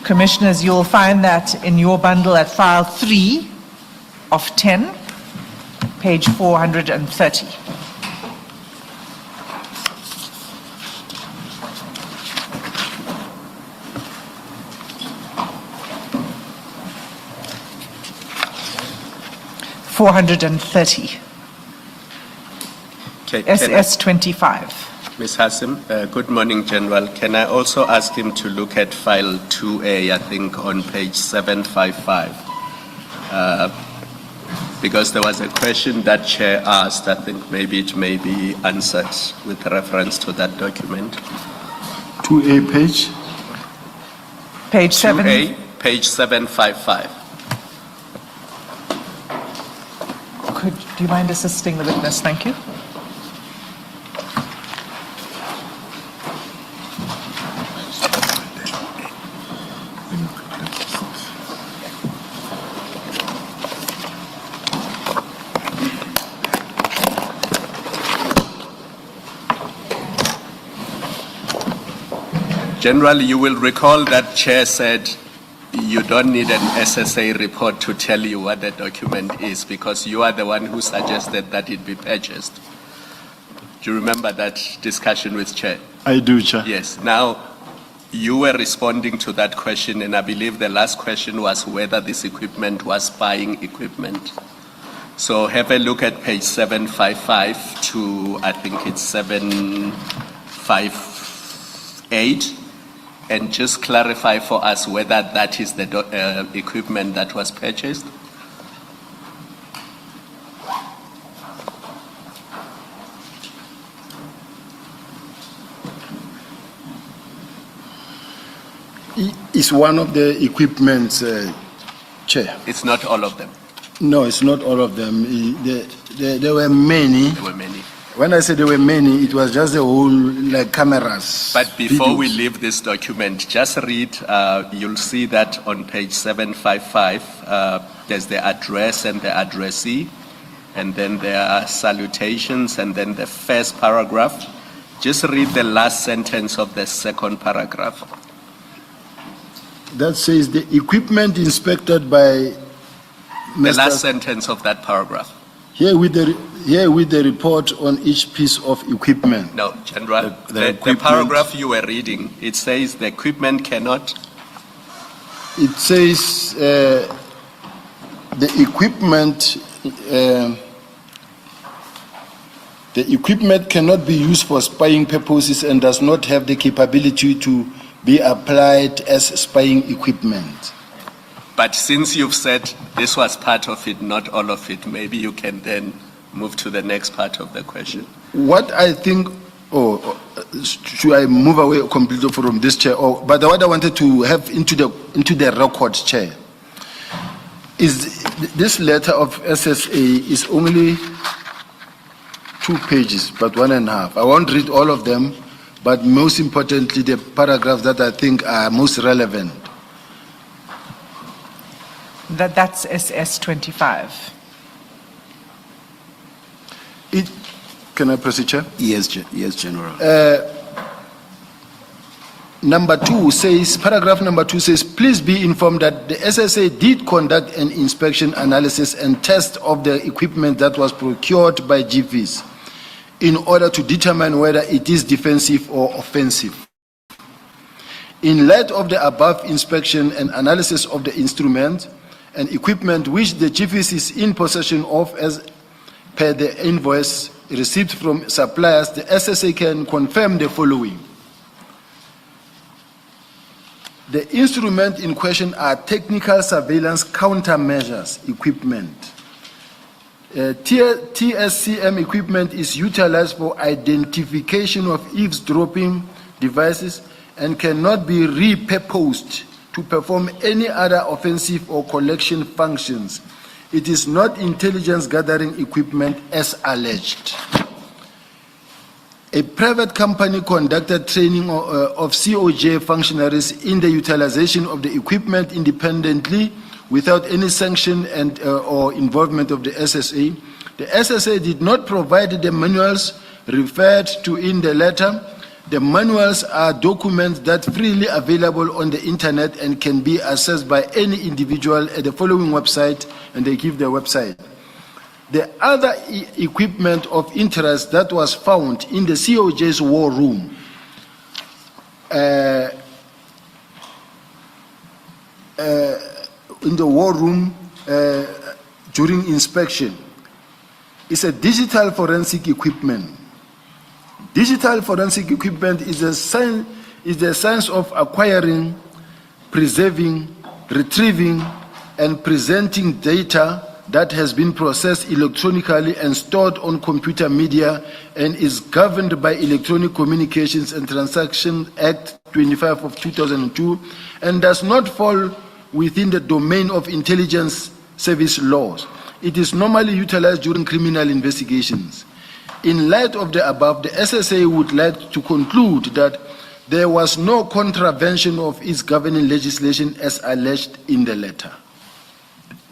C: Commissioners, you'll find that in your bundle at file 3 of 10, page 430.
G: Okay,
C: SS25.
G: Ms. Hassim, good morning, General. Can I also ask him to look at file 2A, I think, on page 755? Because there was a question that Chair asked, I think maybe it may be answered with reference to that document.
B: 2A page?
C: Page 7.
G: 2A, page 755.
C: Do you mind assisting the witness? Thank you.
G: General, you will recall that Chair said you don't need an SSA report to tell you what the document is because you are the one who suggested that it be purchased. Do you remember that discussion with Chair?
B: I do, Chair.
G: Yes. Now, you were responding to that question, and I believe the last question was whether this equipment was buying equipment. So have a look at page 755 to, I think it's 758. And just clarify for us whether that is the equipment that was purchased.
B: It's one of the equipments, Chair.
G: It's not all of them.
B: No, it's not all of them. There were many.
G: There were many.
B: When I said there were many, it was just the whole, like, cameras.
G: But before
B: videos.
G: we leave this document, just read, you'll see that on page 755, there's the address and the addressee, and then there are salutations, and then the first paragraph. Just read the last sentence of the second paragraph.
B: That says the equipment inspected by
G: The last sentence of that paragraph.
B: Here with the report on each piece of equipment.
G: No, General, the paragraph you were reading, it says the equipment cannot.
B: It says the equipment cannot be used for spying purposes and does not have the capability to be applied as spying equipment.
G: But since you've said this was part of it, not all of it, maybe you can then move to the next part of the question.
B: What I think, should I move away completely from this, Chair? But what I wanted to have into the record, Chair, is this letter of SSA is only 2 pages, but 1.5. I won't read all of them, but most importantly, the paragraphs that I think are most relevant.
C: That's SS25.
B: Can I proceed, Chair?
A: Yes, General.
B: Paragraph number 2 says, please be informed that the SSA did conduct an inspection, analysis, and test of the equipment that was procured by GVs in order to determine whether it is defensive or offensive. In light of the above inspection and analysis of the instrument and equipment which the GVs is in possession of as per the invoice received from suppliers, the SSA can confirm the following. The instrument in question are technical surveillance countermeasures equipment. TSCM equipment is utilized for identification of eavesdropping devices and cannot be repurposed to perform any other offensive or collection functions. It is not intelligence gathering equipment as alleged. A private company conducted training of COJ functionaries in the utilization of the equipment independently without any sanction and or involvement of the SSA. The The SSA did not provide the manuals referred to in the letter. The manuals are documents that freely available on the internet and can be accessed by any individual at the following website, and they give the website. The other equipment of interest that was found in the COJ's war room during inspection is a digital forensic equipment. Digital forensic equipment is the science of acquiring, preserving, retrieving, and presenting data that has been processed electronically and stored on computer media and is governed by Electronic Communications and Transaction Act 25 of 2002 and does not fall within the domain of intelligence service laws. It is normally utilized during criminal investigations. In light of the above, the SSA would like to conclude that there was no contravention of its governing legislation as alleged in the letter.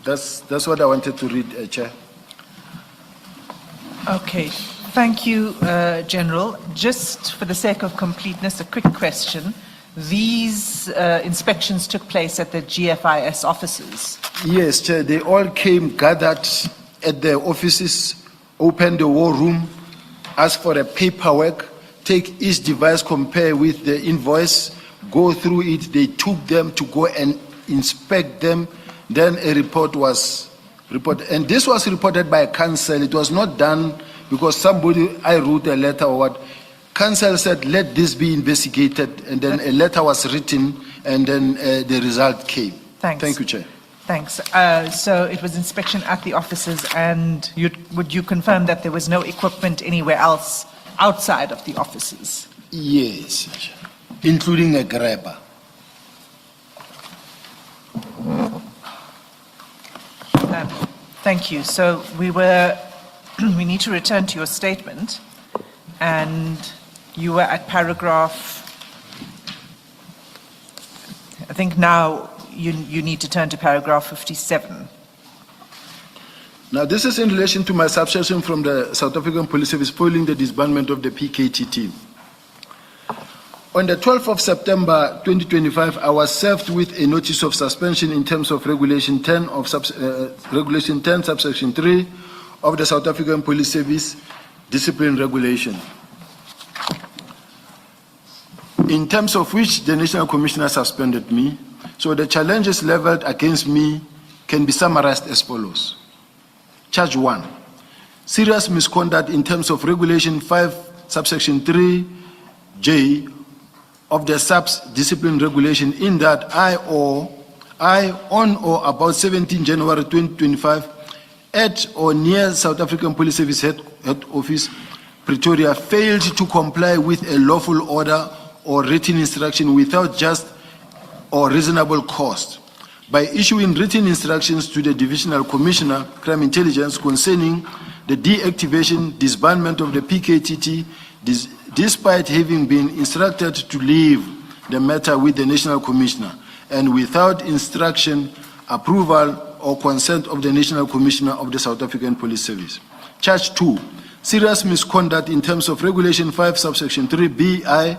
B: That's what I wanted to read, Chair.
C: Okay, thank you, General. Just for the sake of completeness, a quick question. These inspections took place at the GFIS offices?
B: Yes, Chair. They all came, gathered at the offices, opened the war room, asked for a paperwork, take each device, compare with the invoice, go through it. They took them to go and inspect them. Then a report was reported, and this was reported by council. It was not done because I wrote a letter or what. Council said, let this be investigated, and then a letter was written, and then the result came.
C: Thanks.
B: Thank you, Chair.
C: Thanks. So it was inspection at the offices, and would you confirm that there was no equipment anywhere else outside of the offices?
B: Yes, including a grabber.
C: Thank you. So we need to return to your statement, and you were at paragraph, I think now you need to turn to paragraph 57.
B: Now this is in relation to my subsection from the South African Police Service following the disbandment of the PKTT. On the 12th of September 2025, I was served with a notice of suspension in terms of Regulation 10 Regulation 10 subsection 3 of the South African Police Service Discipline Regulation, in terms of which the National Commissioner suspended me. So the challenges leveled against me can be summarized as follows. Charge 1, serious misconduct in terms of Regulation 5 subsection 3J of the SAPS discipline regulation, in that I on or about 17 January 2025 at or near South African Police Service head office, Pretoria, failed to comply with a lawful order or written instruction without just or reasonable cost by issuing written instructions to the Divisional Commissioner, Crime Intelligence, concerning the deactivation, disbandment of the PKTT, despite having been instructed to leave the matter with the National Commissioner, and without instruction, approval, or consent of the National Commissioner of the South African Police Service. Charge 2, serious misconduct in terms of Regulation 5, subsection 3BI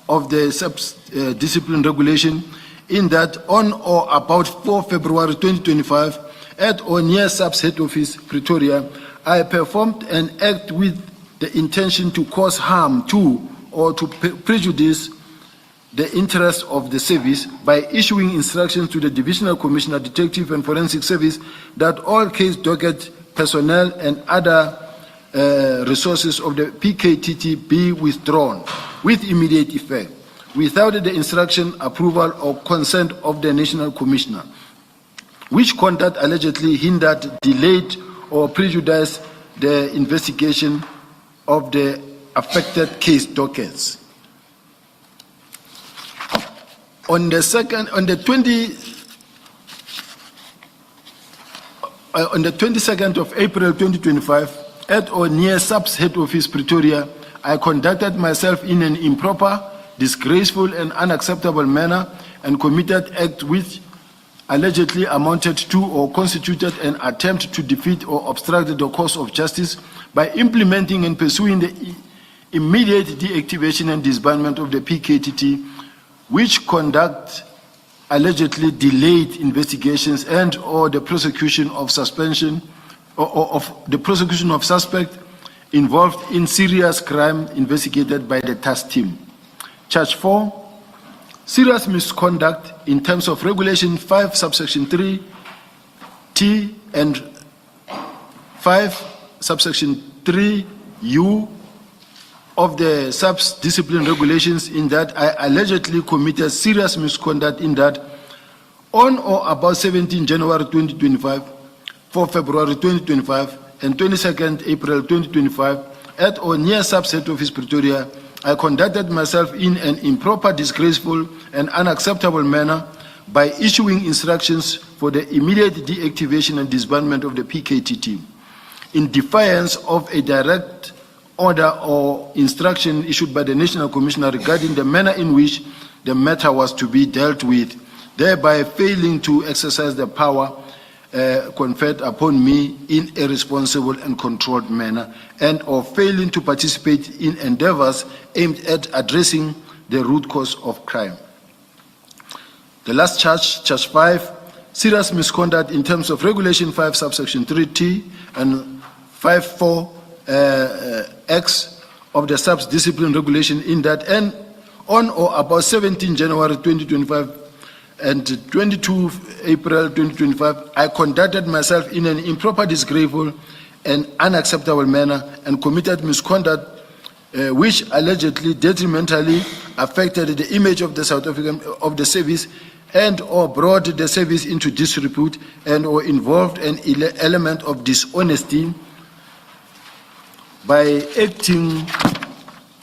B: of the discipline regulation, in that on or about 4 February 2025, at or near SAPS head office, Pretoria, I performed an act with the intention to cause harm to or to prejudice the interest of the service by issuing instructions to the Divisional Commissioner, Detective and Forensic Service that all case docket personnel and other resources of the PKTT be withdrawn with immediate effect, without the instruction, approval, or consent of the National Commissioner, which conduct allegedly hindered, delayed, or prejudiced the investigation of the affected case dockets. On the 22nd of April 2025, at or near SAPS head office, Pretoria, I conducted myself in an improper, disgraceful, and unacceptable manner and committed act which allegedly amounted to or constituted an attempt to defeat or obstruct the course of justice by implementing and pursuing the immediate deactivation and disbandment of the PKTT, which conduct allegedly delayed investigations and or the prosecution of suspension or of the prosecution of suspect involved in serious crime investigated by the task team. Charge 4, serious misconduct in terms of Regulation 5, subsection 3, T and 5, subsection 3U of the SAPS discipline regulations, in that I allegedly committed serious misconduct in that on or about 17 January 2025, 4 February 2025, and 22nd April 2025, at or near SAPS head office Pretoria, I conducted myself in an improper, disgraceful, and unacceptable manner by issuing instructions for the immediate deactivation and disbandment of the PKTT in defiance of a direct order or instruction issued by the National Commissioner regarding the manner in which the matter was to be dealt with, thereby failing to exercise the power conferred upon me in a responsible and controlled manner, and or failing to participate in endeavors aimed at addressing the root cause of crime. The last charge, charge 5, serious misconduct in terms of Regulation 5, subsection 3T and 54X of the SAPS discipline regulation, in that and on or about 17 January 2025 and 22 April 2025, I conducted myself in an improper, disgraceful, and unacceptable manner and committed misconduct which allegedly detrimentally affected the image of the South African of the service and or brought the service into disrepute and or involved an element of dishonesty by acting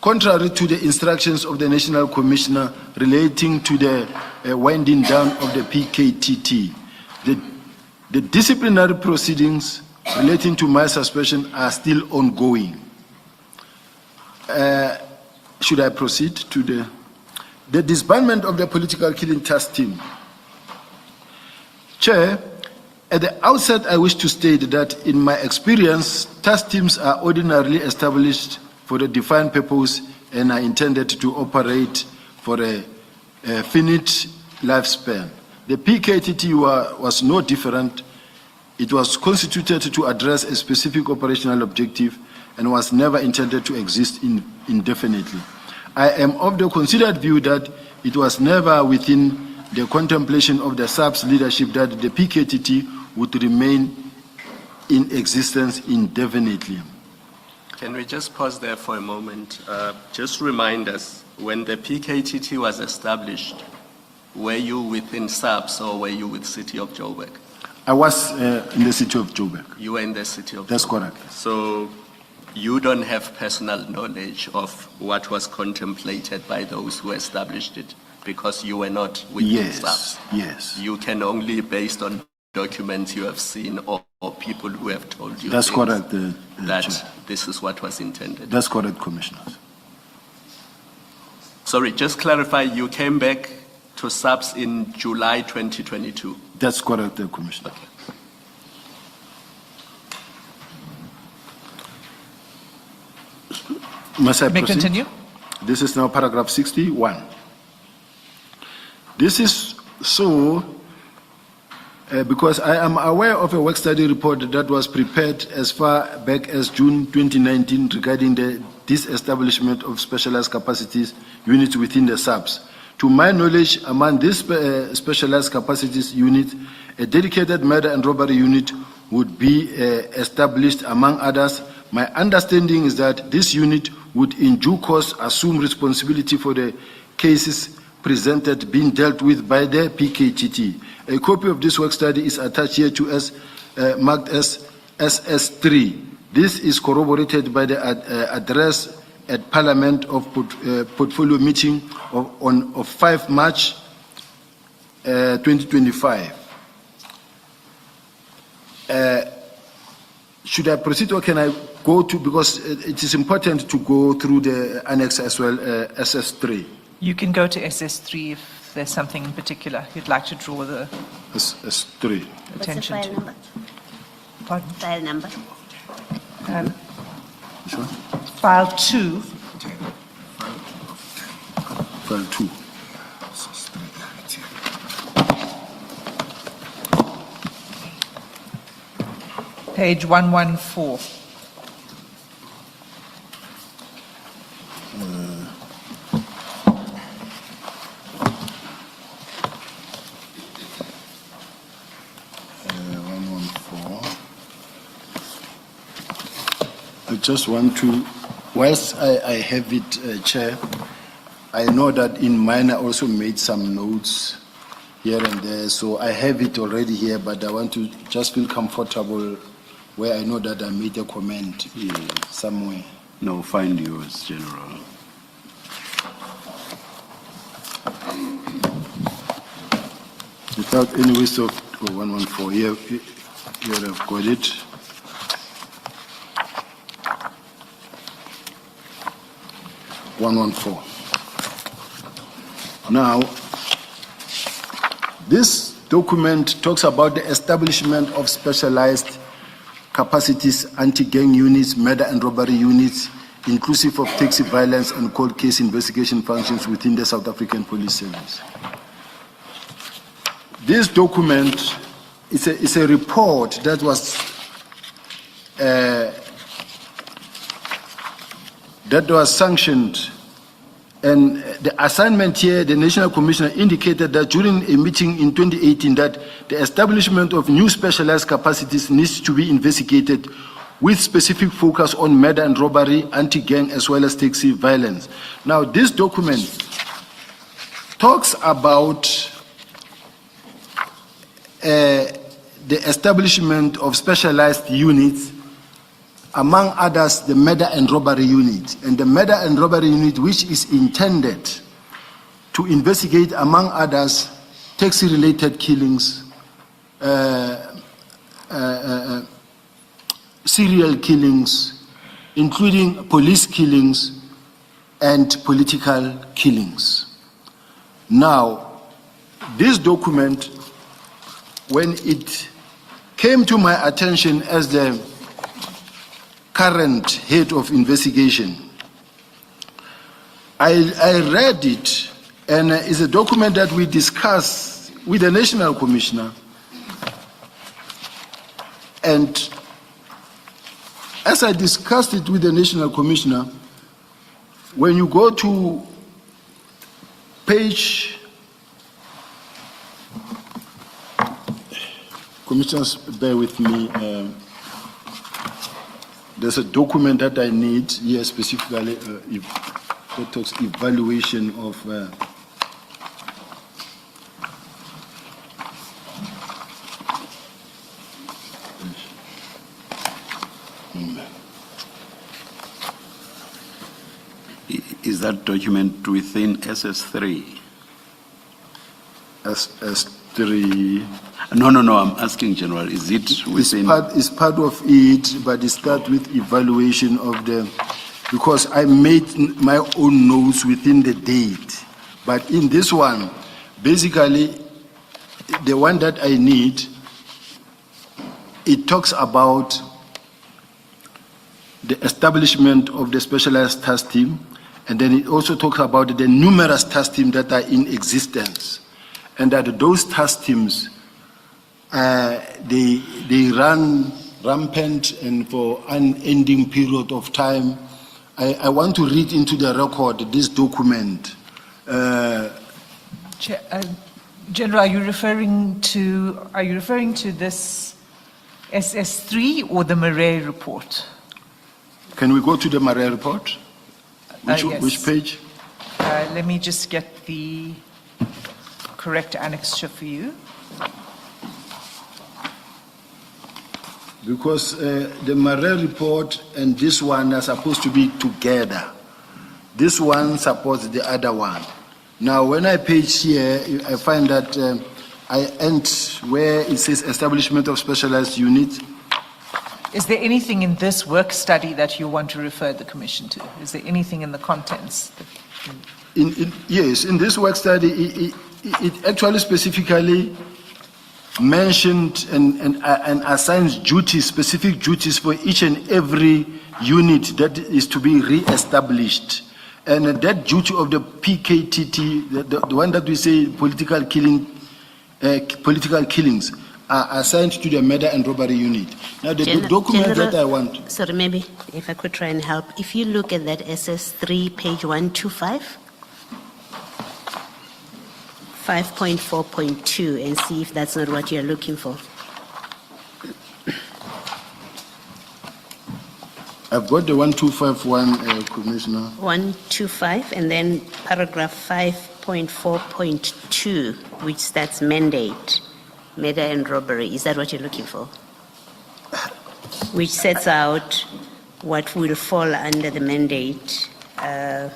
B: contrary to the instructions of the National Commissioner relating to the winding down of the PKTT. The disciplinary proceedings relating to my suspension are still ongoing. Should I proceed to the disbandment of the political killing task team? Chair, at the outset, I wish to state that in my experience, task teams are ordinarily established for a defined purpose and are intended to operate for a finite lifespan. The PKTT was no different. It was constituted to address a specific operational objective and was never intended to exist indefinitely. I am of the considered view that it was never within the contemplation of the SAPS leadership that the PKTT would remain in existence indefinitely.
G: Can we just pause there for a moment? Just remind us, when the PKTT was established, were you within SAPS or were you with City of Joburg?
B: I was in the City of Joburg.
G: You were in the City of
B: That's
G: Joburg.
B: correct.
G: So you don't have personal knowledge of what was contemplated by those who established it because you were not within SAPS.
B: Yes.
G: You can only, based on documents you have seen or people who have told you.
B: That's correct.
G: That
B: Chair.
G: this is what was intended.
B: That's correct, Commissioners.
G: Sorry, just clarify, you came back to SAPS in July 2022.
B: That's correct, Commissioner.
G: Okay.
B: Must I
C: May
B: proceed?
C: continue?
B: This is now paragraph 61. This is so because I am aware of a work study report that was prepared as far back as June 2019 regarding the disestablishment of specialized capacities units within the SAPS. To my knowledge, among these specialized capacities units, a dedicated murder and robbery unit would be established, among others. My understanding is that this unit would in due course assume responsibility for the cases presented being dealt with by the PKTT. A copy of this work study is attached here to us, marked as SS3. This is corroborated by the address at Parliament of Portfolio meeting of 5 March 2025. Should I proceed or can I go to, because it is important to go through the annex as well, SS3.
C: You can go to SS3 if there's something in particular you'd like to draw the
B: S3.
D: What's the
C: attention
D: file
C: to.
D: number?
C: Pardon?
D: File number?
B: Which one?
C: File 2,
B: File 2.
C: page 114.
B: I just want to, whilst I have it, Chair, I know that in mine I also made some notes here and there, so I have it already here, but I want to just feel comfortable where I know that I made a comment somewhere.
A: No, find yours, General.
B: Without any waste of 114, here I've got it. Now, this document talks about the establishment of specialized capacities, anti-gang units, murder and robbery units, inclusive of taxi violence and cold case investigation functions within the South African Police Service. This document is a report that was sanctioned, and the assignment here, the National Commissioner indicated that during a meeting in 2018 that the establishment of new specialized capacities needs to be investigated with specific focus on murder and robbery, anti-gang, as well as taxi violence. Now, this document talks about the establishment of specialized units, among others, the murder and robbery unit. And the murder and robbery unit, which is intended to investigate, among others, taxi-related killings, serial killings, including police killings and political killings. Now, this document, when it came to my attention as the current head of investigation, I read it, and it's a document that we discussed with the National Commissioner. And as I discussed it with the National Commissioner, when you go to page, Commissioners, bear with me, there's a document that I need here specifically, that talks evaluation of
A: Is that document within SS3?
B: SS3.
A: No, I'm asking, General, is it within?
B: It's part of it, but it starts with evaluation of the, because I made my own notes within the date. But in this one, basically, the one that I need, it talks about the establishment of the specialized task team, and then it also talks about the numerous task teams that are in existence, and that those task teams, they run rampant and for unending period of time. I want to read into the record this document.
C: General, are you referring to this SS3 or the Murray report?
B: Can we go to the Murray report?
C: Yes.
B: Which page?
C: Let me just get the correct annexure for you.
B: Because the Murray report and this one are supposed to be together. This one supports the other one. Now, when I page here, I find that I end where it says establishment of specialized units.
C: Is there anything in this work study that you want to refer the Commission to? Is there anything in the contents?
B: Yes, in this work study, it actually specifically mentioned and assigns duties, specific duties for each and every unit that is to be re-established. And that duty of the PKTT, the one that we say political killings, are assigned to the murder and robbery unit. Now, the document that I want...
D: Sorry, maybe if I could try and help. If you look at that SS3, page 125, 5.4.2, and see if that's not what you're looking for.
B: I've got the 1251, Commissioner.
D: 125, and then paragraph 5.4.2, which starts mandate, murder and robbery. Is that what you're looking for? Which sets out what will fall under the mandate of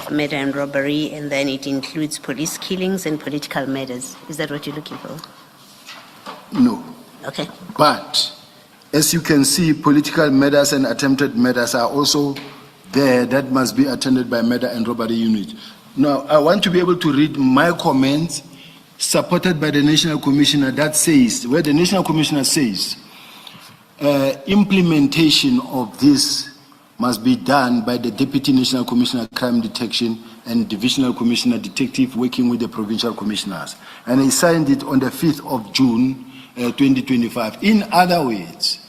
D: murder and robbery, and then it includes police killings and political murders. Is that what you're looking for?
B: No.
D: Okay.
B: But as you can see, political murders and attempted murders are also there that must be attended by murder and robbery unit. Now, I want to be able to read my comments supported by the National Commissioner that says, where the National Commissioner says, implementation of this must be done by the Deputy National Commissioner Crime Detection and Divisional Commissioner Detective working with the Provincial Commissioners. And he signed it on the 5th of June, 2025. In other words...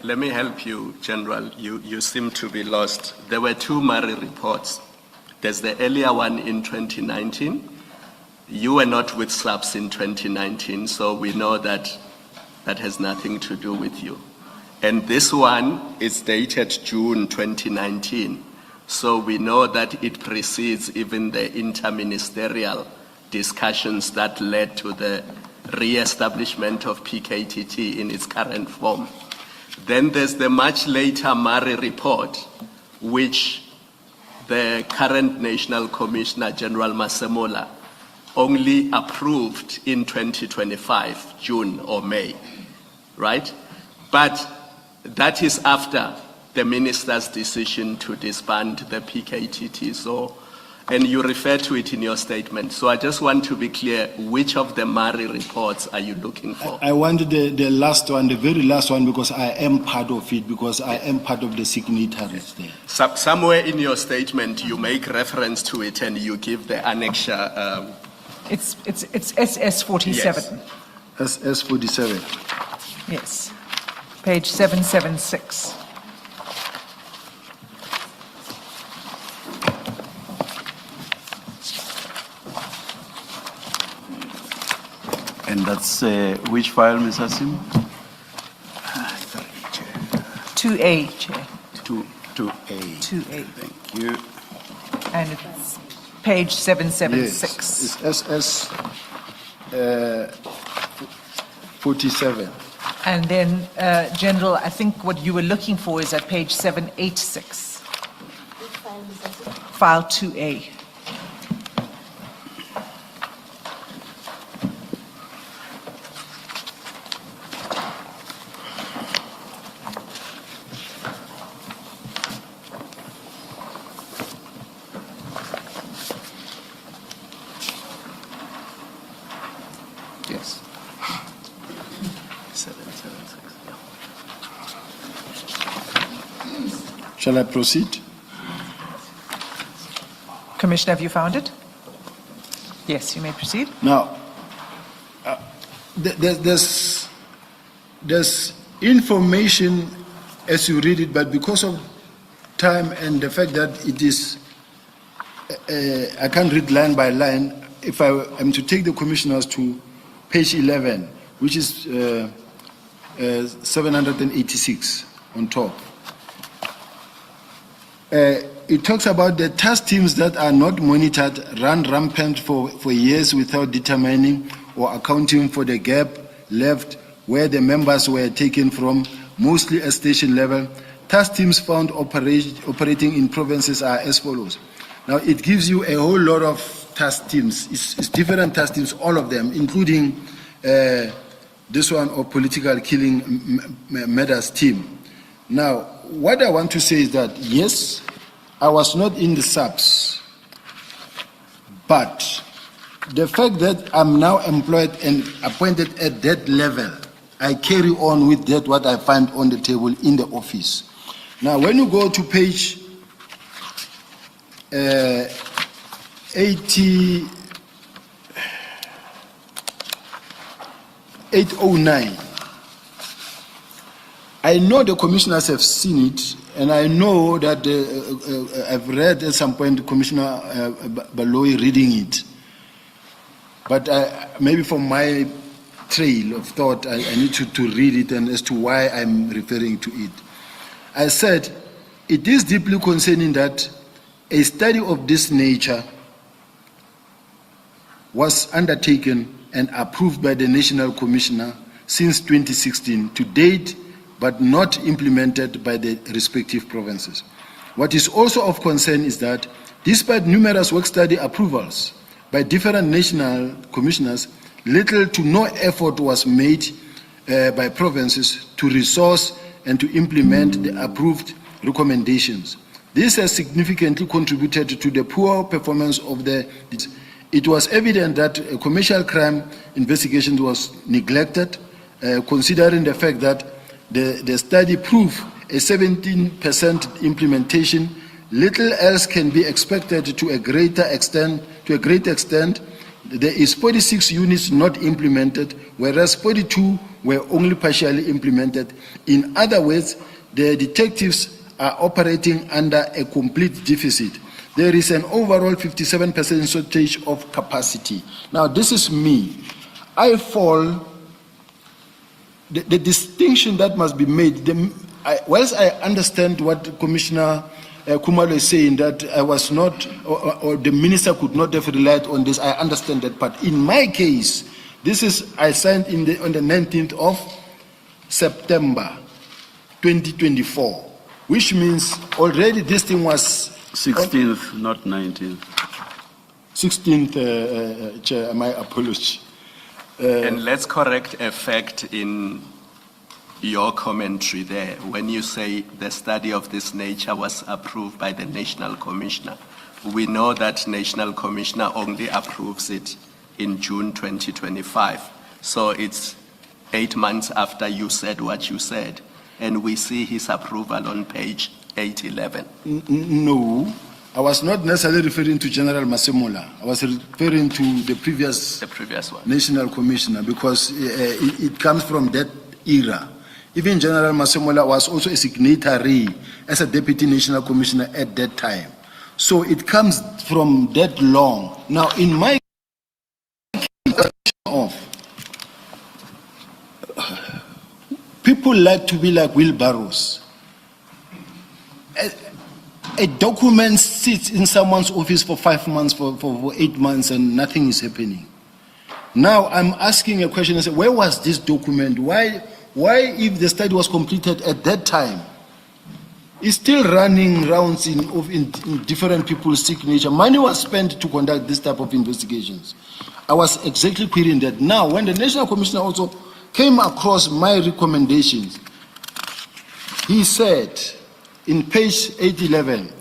G: Let me help you, General. You seem to be lost. There were two Murray reports. There's the earlier one in 2019. You were not with SAPS in 2019, so we know that that has nothing to do with you. And this one is dated June 2019. So we know that it precedes even the interministerial discussions that led to the re-establishment of PKTT in its current form. Then there's the much later Murray report, which the current National Commissioner, General Masemola, only approved in 2025, June or May, right? But that is after the minister's decision to disband the PKTT. So, and you refer to it in your statement. So I just want to be clear, which of the Murray reports are you looking for?
B: I wanted the last one, the very last one, because I am part of it, because I am part of the signatories there.
G: Somewhere in your statement, you make reference to it and you give the annexure.
C: It's SS47.
B: Yes. SS47.
C: Yes. Page 776.
A: And that's which file, Ms. Hasim?
C: 2A, Chair.
A: 2A.
C: 2A.
A: Thank you.
C: And it's page 776.
B: Yes, it's SS47.
C: And then, General, I think what you were looking for is at page 786. File 2A.
A: Yes.
B: 776. Shall I proceed?
C: Commissioner, have you found it? Yes, you may proceed.
B: Now, there's information as you read it, but because of time and the fact that it is, I can't read line by line. If I am to take the commissioners to page 11, which is 786 on top. It talks about the task teams that are not monitored run rampant for years without determining or accounting for the gap left where the members were taken from, mostly at station level. Task teams found operating in provinces are as follows. Now, it gives you a whole lot of task teams. It's different task teams, all of them, including this one of political killing murders team. Now, what I want to say is that, yes, I was not in the SAPS, But the fact that I'm now employed and appointed at that level, I carry on with that what I find on the table in the office. Now, when you go to page 809, I know the commissioners have seen it, and I know that I've read at some point Commissioner Baloyi reading it. But maybe from my trail of thought, I need to read it and as to why I'm referring to it. I said, it is deeply concerning that a study of this nature was undertaken and approved by the National Commissioner since 2016 to date, but not implemented by the respective provinces. What is also of concern is that despite numerous work study approvals by different national commissioners, little to no effort was made by provinces to resource and to implement the approved recommendations. This has significantly contributed to the poor performance of the. It was evident that commercial crime investigation was neglected, considering the fact that the study proved a 17% implementation. Little else can be expected to a greater extent. There is 46 units not implemented, whereas 42 were only partially implemented. In other words, the detectives are operating under a complete deficit. There is an overall 57% shortage of capacity. Now, this is me. I fall. The distinction that must be made, whilst I understand what Commissioner Kumalo is saying, that I was not, or the minister could not have relied on this, I understand that. But in my case, I signed on the 19th of September 2024, which means already this thing was
A: 16th, not 19th.
B: 16th, Chair, my apology.
G: And let's correct a fact in your commentary there. When you say the study of this nature was approved by the National Commissioner, we know that National Commissioner only approves it in June 2025. So it's 8 months after you said what you said. And we see his approval on page 811.
B: No. I was not necessarily referring to General Masemola. I was referring to the previous
G: one.
B: National Commissioner, because it comes from that era. Even General Masemola was also a signatory as a Deputy National Commissioner at that time. So it comes from that long. Now, in my case, people like to be like wheelbarrows. A document sits in someone's office for 5 months, for 8 months, and nothing is happening. Now I'm asking a question and say, where was this document? Why, if the study was completed at that time, it's still running rounds in different people's signature? Money was spent to conduct this type of investigations. I was exactly querying that. Now, when the National Commissioner also came across my recommendations, he said, in page 811,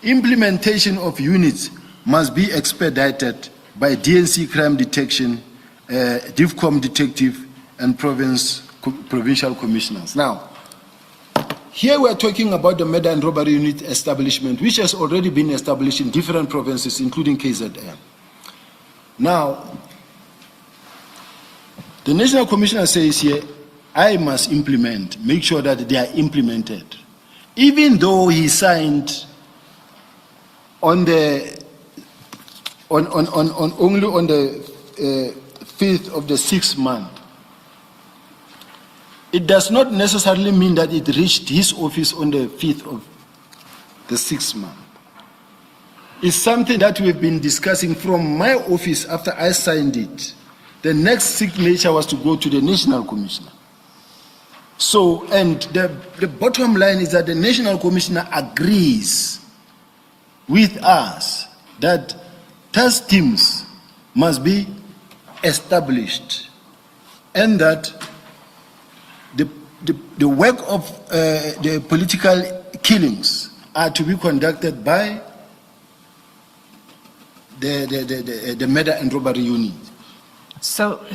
B: implementation of units must be expedited by DNC crime detection, DIVCOM detective, and provincial commissioners. Now, here we are talking about the murder and robbery unit establishment, which has already been established in different provinces, including KZN. Now, the National Commissioner says here, I must implement, make sure that they are implemented. Even though he signed only on the 5th of the 6th month, it does not necessarily mean that it reached his office on the 5th of the 6th month. It's something that we've been discussing from my office after I signed it. The next signature was to go to the National Commissioner. So, and the bottom line is that the National Commissioner agrees with us that task teams must be established and that the work of the political killings are to be conducted by the murder and robbery unit.
C: So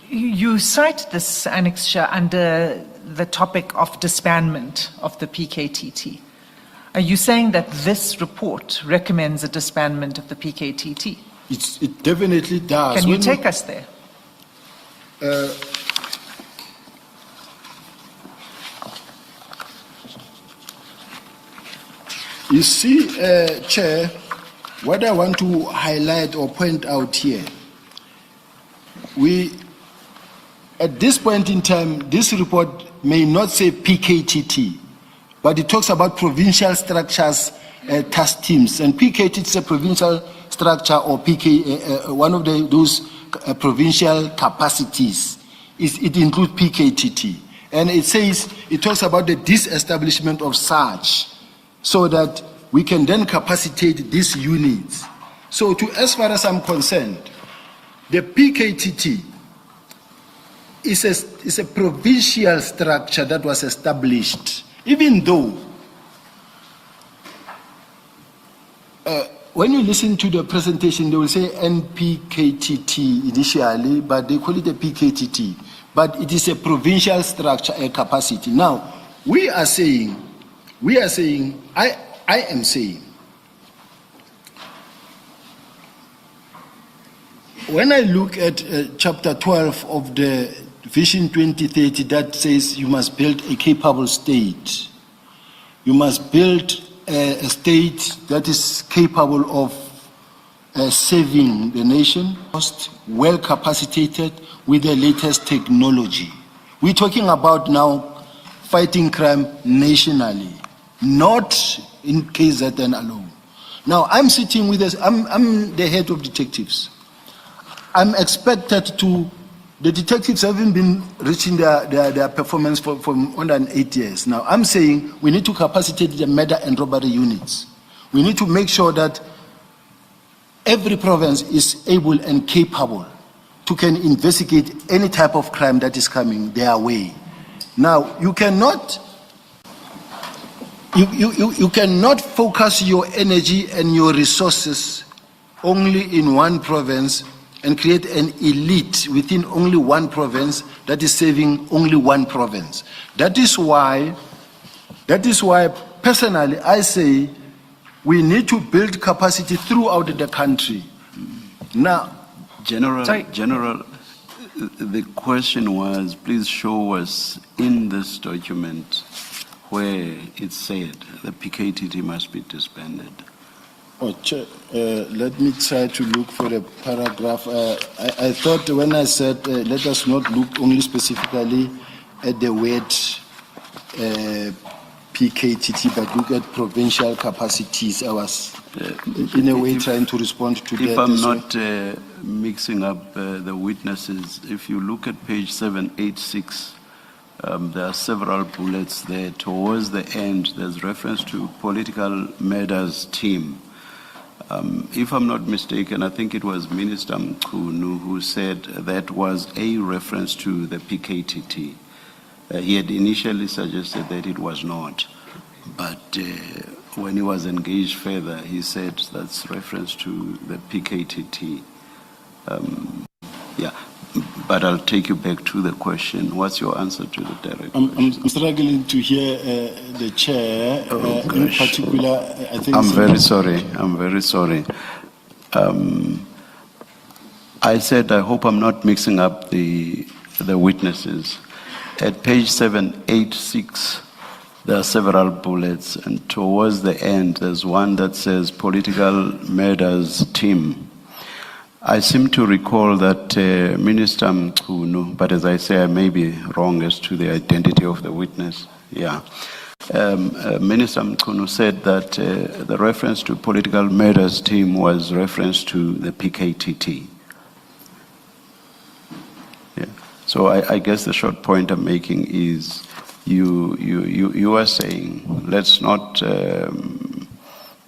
C: you cite this annexure under the topic of disbandment of the PKTT. Are you saying that this report recommends a disbandment of the PKTT?
B: It definitely does.
C: Can you take us there?
B: You see, Chair, what I want to highlight or point out here, at this point in time, this report may not say PKTT, but it talks about provincial structures, task teams, and PKTT is a provincial structure or one of those provincial capacities. It includes PKTT, and it talks about the disestablishment of such, so that we can then capacitate these units. So, as far as I'm concerned, the PKTT is a provincial structure that was established, even though when you listen to the presentation, they will say NPKTT initially, but they call it a PKTT. But it is a provincial structure, a capacity. Now, I am saying, when I look at chapter 12 of the Vision 2030 that says you must build a capable state, you must build a state that is capable of serving the nation, well capacitated with the latest technology. We're talking about now fighting crime nationally, not in KZN alone. Now, I'm sitting with this, I'm the head of detectives. I'm expected to, the detectives haven't been reaching their performance for more than 8 years. Now, I'm saying we need to capacitate the murder and robbery units. We need to make sure that every province is able and capable to can investigate any type of crime that is coming their way. Now, you cannot focus your energy and your resources only in one province and create an elite within only one province that is serving only one province. That is why personally I say we need to build capacity throughout the country. Now,
A: General, the question was, please show us in this document where it said the PKTT must be disbanded.
B: Oh, Chair, let me try to look for the paragraph. I thought when I said let us not look only specifically at the word PKTT, but look at provincial capacities. I was in a way trying to respond to that.
A: If I'm not mixing up the witnesses, if you look at page 786, there are several bullets there. Towards the end, there's reference to political matters team. If I'm not mistaken, I think it was Minister Mkhunu who said that was a reference to the PKTT. He had initially suggested that it was not, but when he was engaged further, he said that's reference to the PKTT. Yeah, but I'll take you back to the question. What's your answer to the direct question?
B: I'm struggling to hear the chair. In particular, I think.
A: I'm very sorry. I said I hope I'm not mixing up the witnesses. At page 786, there are several bullets, and towards the end, there's one that says political matters team. I seem to recall that Minister Mkhunu, but as I say, I may be wrong as to the identity of the witness. Yeah. Minister Mkhunu said that the reference to political matters team was reference to the PKTT. Yeah. So I guess the short point I'm making is you are saying let's not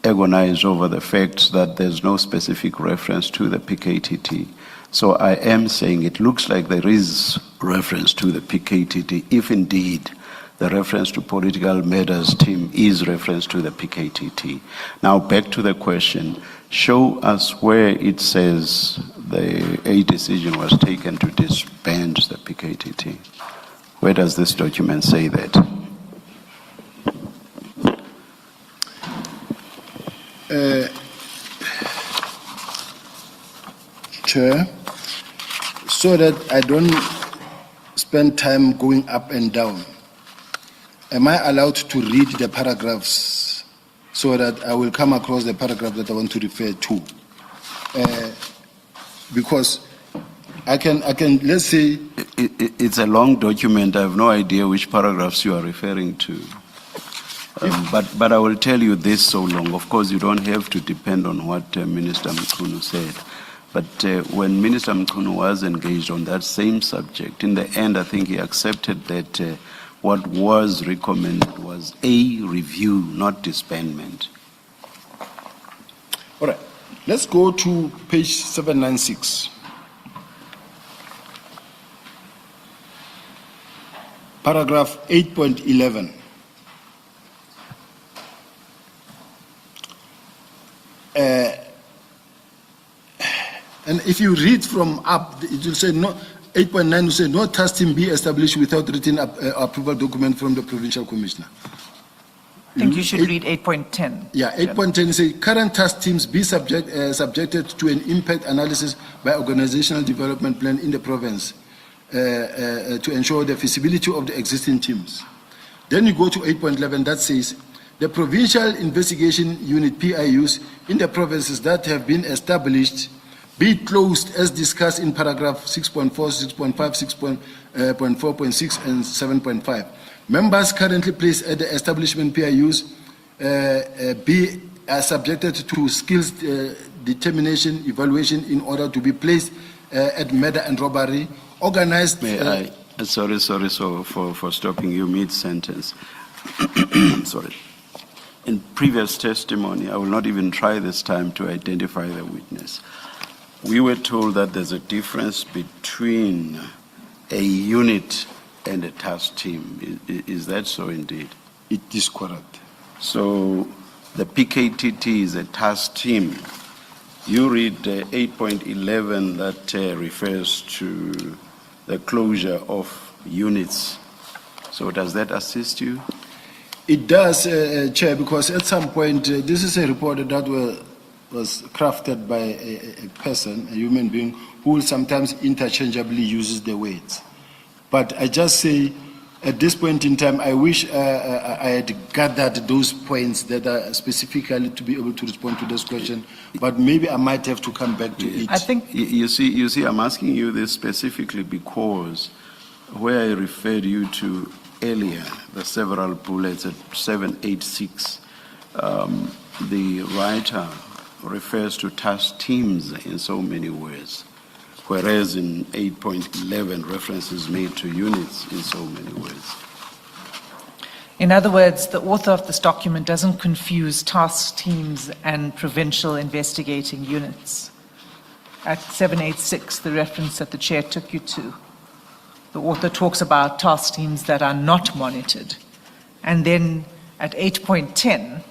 A: agonize over the fact that there's no specific reference to the PKTT. So I am saying it looks like there is reference to the PKTT, if indeed the reference to political matters team is reference to the PKTT. Now back to the question, show us where it says a decision was taken to disband the PKTT. Where does this document say that?
B: Chair, so that I don't spend time going up and down, am I allowed to read the paragraphs so that I will come across the paragraph that I want to refer to? Because I can, let's say...
A: It's a long document. I have no idea which paragraphs you are referring to. But I will tell you this so long. Of course, you don't have to depend on what Minister Mkhunu said. But when Minister Mkhunu was engaged on that same subject, in the end, I think he accepted that what was recommended was a review, not disbandment.
B: All right, let's go to page 796. Paragraph 8.11. And if you read from up, it will say no. 8.9 will say no task team be established without written approval document from the provincial commissioner.
C: I think you should read 8.10.
B: Yeah, 8.10 says current task teams be subjected to an impact analysis by organizational development plan in the province to ensure the feasibility of the existing teams. Then you go to 8.11 that says the provincial investigation unit PIUs in the provinces that have been established be closed as discussed in paragraph 6.4, 6.5, 6.4.6 and 7.5. Members currently placed at the establishment PIUs be subjected to skills determination evaluation in order to be placed at murder and robbery, organized...
A: Sorry for stopping you mid-sentence. Sorry. In previous testimony, I will not even try this time to identify the witness. We were told that there's a difference between a unit and a task team. Is that so indeed?
B: It is correct.
A: So the PKTT is a task team. You read 8.11 that refers to the closure of units. So does that assist you?
B: It does, Chair, because at some point, this is a report that was crafted by a person, a human being, who sometimes interchangeably uses the words. But I just say, at this point in time, I wish I had gathered those points that are specifically to be able to respond to this question, but maybe I might have to come back to it.
C: I think...
A: You see, I'm asking you this specifically because where I referred you to earlier, the several bullets at 786, the writer refers to task teams in so many words, whereas in 8.11 reference is made to units in so many words.
C: In other words, the author of this document doesn't confuse task teams and provincial investigating units. At 786, the reference that the chair took you to, the author talks about task teams that are not monitored. And then at 8.10,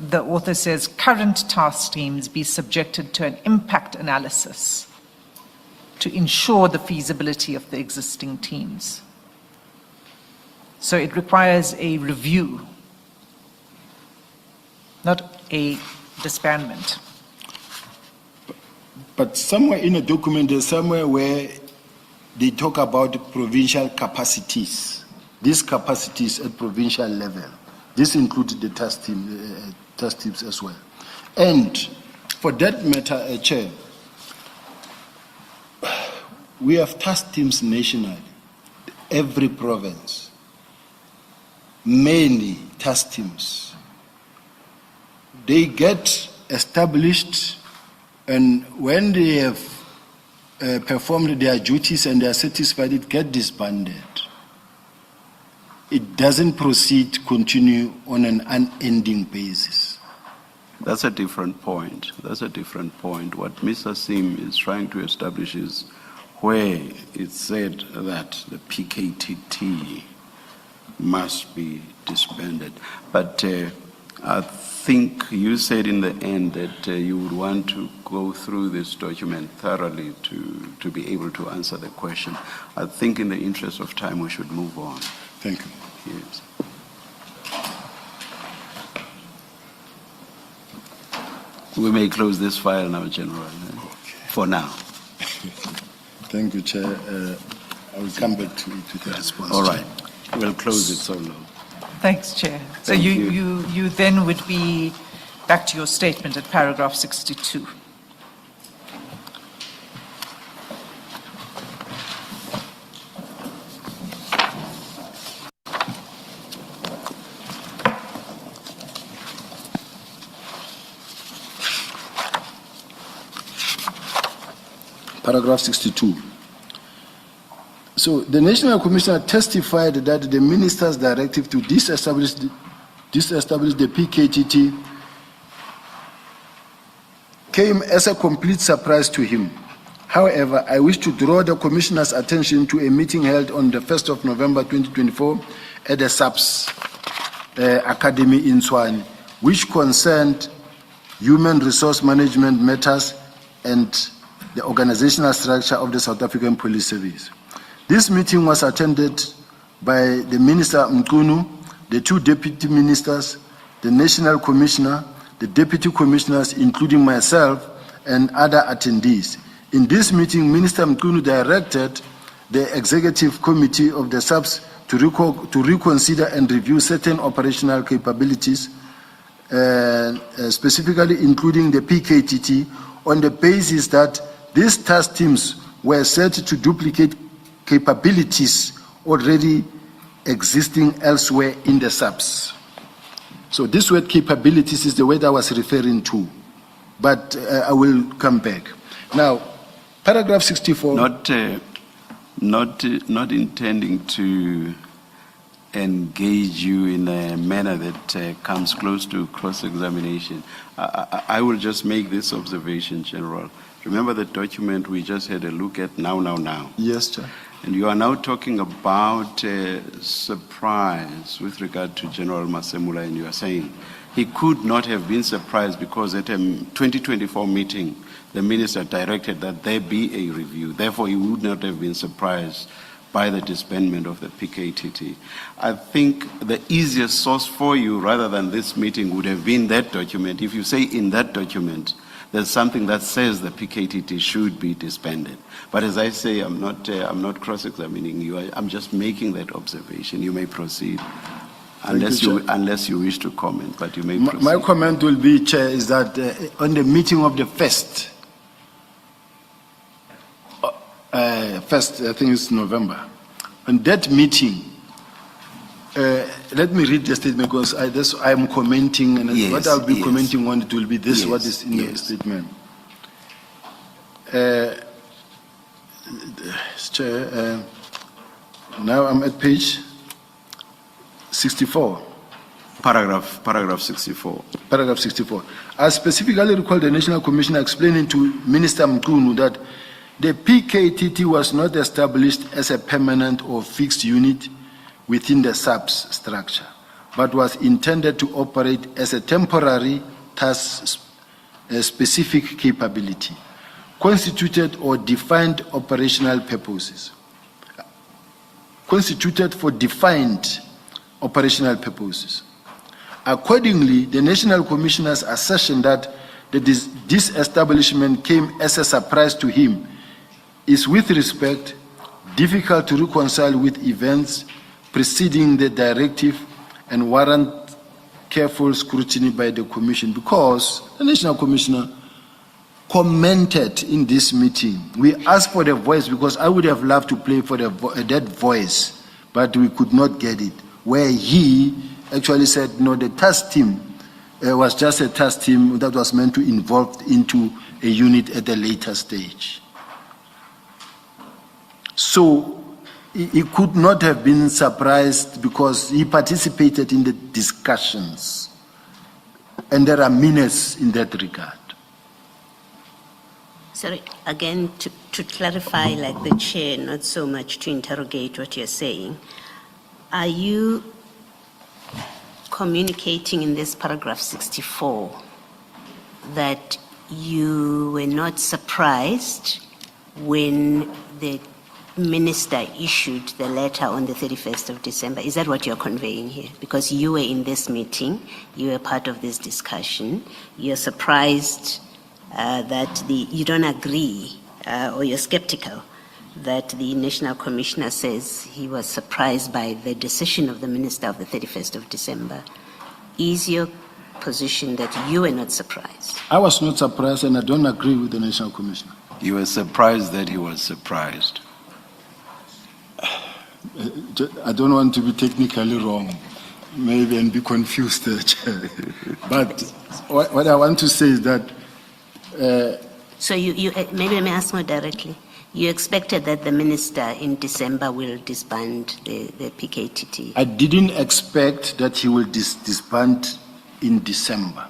C: the author says current task teams be subjected to an impact analysis to ensure the feasibility of the existing teams. So it requires a review, not a disbandment.
B: But somewhere in a document, there's somewhere where they talk about provincial capacities. These capacities at provincial level. This includes the task teams as well. And for that matter, Chair, we have task teams nationally, every province, many task teams. They get established, and when they have performed their duties and they are satisfied, it gets disbanded. It doesn't continue on an unending basis.
A: That's a different point. What Mr. Sim is trying to establish is where it said that the PKTT must be disbanded. But I think you said in the end that you would want to go through this document thoroughly to be able to answer the question. I think in the interest of time, we should move on.
B: Thank you.
A: Yes. We may close this file now, General, for now.
B: Thank you, Chair. I will come back to the response.
A: All right. We'll close it so long.
C: Thanks, Chair. So
A: Thank
C: you then would be back to your statement at paragraph 62.
B: Paragraph 62. So the National Commissioner testified that the minister's directive to disestablish the PKTT came as a complete surprise to him. However, I wish to draw the Commissioner's attention to a meeting held on the 1st of November 2024 at the SAPS Academy in Tshwane, which concerned human resource management matters and the organizational structure of the South African Police Service. This meeting was attended by the Minister Mkunu, the two deputy ministers, the National Commissioner, the deputy commissioners, including myself, and other attendees. In this meeting, Minister Mkunu directed the Executive Committee of the SAPS to reconsider and review certain operational capabilities, specifically including the PKTT, on the basis that these task teams were set to duplicate capabilities already existing elsewhere in the SAPS. So this word capabilities is the word I was referring to, but I will come back. Now, paragraph 64.
A: Not intending to engage you in a manner that comes close to cross-examination. I will just make this observation, General. Remember the document we just had a look at now?
B: Yes, Chair.
A: And you are now talking about surprise with regard to General Masemula, and you are saying he could not have been surprised because at a 2024 meeting, the minister directed that there be a review. Therefore, he would not have been surprised by the disbandment of the PKTT. I think the easiest source for you, rather than this meeting, would have been that document. If you say in that document, there's something that says the PKTT should be disbanded. But as I say, I'm not cross-examining you. I'm just making that observation. You may proceed, unless you wish to comment. But you may proceed.
B: My comment will be, Chair, is that on the meeting of the first, I think it's November. On that meeting, let me read the statement because I am commenting, and
A: yes,
B: what I'll be
A: yes.
B: commenting on, it will be this,
A: Yes,
B: what is in the
A: yes.
B: statement. Chair, now I'm at page 64.
A: Paragraph 64.
B: Paragraph 64. I specifically recall the National Commissioner explaining to Minister Mkunu that the PKTT was not established as a permanent or fixed unit within the SAPS structure, but was intended to operate as a temporary task-specific capability, constituted or defined operational purposes. Constituted for defined operational purposes. Accordingly, the National Commissioner's assertion that this establishment came as a surprise to him is, with respect, difficult to reconcile with events preceding the directive and warrant careful scrutiny by the Commission, because the National Commissioner commented in this meeting. We asked for the voice because I would have loved to play for that voice, but we could not get it, where he actually said, no, the task team was just a task team that was meant to involve into a unit at a later stage. So he could not have been surprised because he participated in the discussions, and there are minutes in that regard.
D: Sorry, again, to clarify, like the chair, not so much to interrogate what you're saying, are you communicating in this paragraph 64 that you were not surprised when the minister issued the letter on the 31st of December? Is that what you're conveying here? Because you were in this meeting, you were part of this discussion, you're surprised that you don't agree or you're skeptical that the National Commissioner says he was surprised by the decision of the minister of the 31st of December. Is your position that you were not surprised?
B: I was not surprised, and I don't agree with the National Commissioner.
A: You were surprised that he was surprised.
B: I don't want to be technically wrong, maybe, and be confused, Chair. But what I want to say is that
D: So you maybe let me ask more directly. You expected that the minister in December will disband the PKTT?
B: I didn't expect that he will disband in December,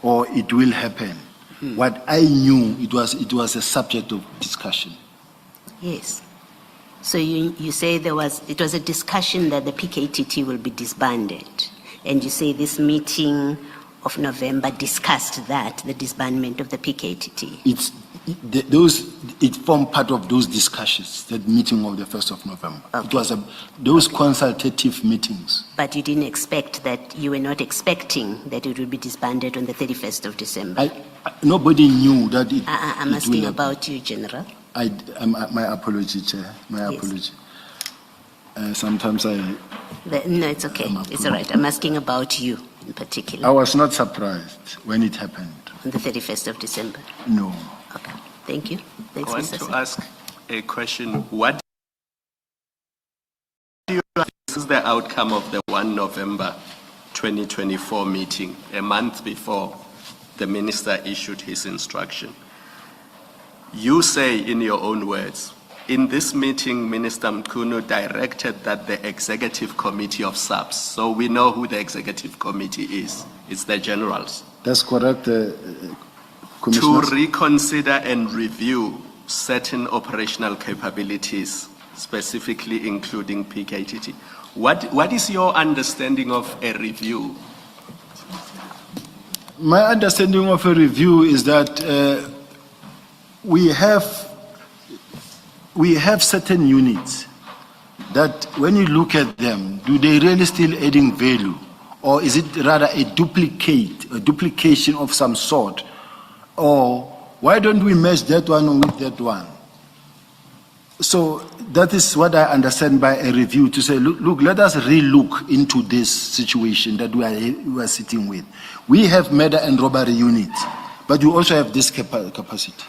B: or it will happen. What I knew, it was a subject of discussion.
D: Yes. So you say it was a discussion that the PKTT will be disbanded, and you say this meeting of November discussed that, the disbandment of the PKTT.
B: It formed part of those discussions, that meeting of the 1st of November.
D: Okay.
B: It was those consultative meetings.
D: But you didn't expect that, you were not expecting that it would be disbanded on the 31st of December.
B: Nobody knew that it.
D: I'm asking about you, General.
B: My apology, Chair. My
D: Yes.
B: apology. Sometimes
D: No, it's okay. It's all right. I'm asking about you in particular.
B: I was not surprised when it happened.
D: On the 31st of December.
B: No.
D: Okay. Thank you. Thanks,
G: I want
D: Mr.
G: to
D: Sir.
G: ask a question. What do you think is the outcome of the 1 November 2024 meeting, a month before the minister issued his instruction? You say in your own words, in this meeting, Minister Mkhunu directed that the executive committee of SAPS, so we know who the executive committee is, it's the generals,
B: That's correct,
G: to
B: Commissioner.
G: reconsider and review certain operational capabilities, specifically including PKTT. What is your understanding of a review?
B: My understanding of a review is that we have certain units that when you look at them, do they really still adding value? Or is it rather a duplication of some sort? Or why don't we merge that one with that one? So that is what I understand by a review, to say, look, let us re-look into this situation that we are sitting with. We have murder and robbery units, but you also have this capacity.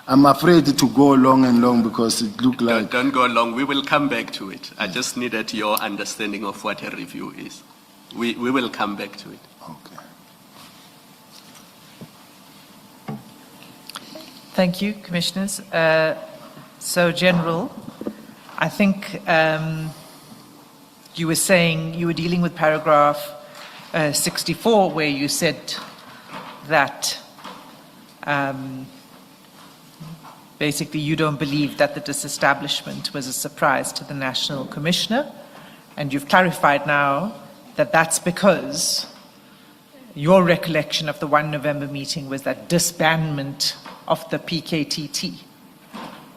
B: I'm afraid to go long and long because it looks like...
G: Don't go long. We will come back to it. I just needed your understanding of what a review is. We will come back to it.
B: Okay.
C: Thank you, Commissioners. So, General, I think you were saying you were dealing with paragraph 64, where you said that basically you don't believe that the disestablishment was a surprise to the National Commissioner, and you've clarified now that that's because your recollection of the 1 November meeting was that disbandment of the PKTT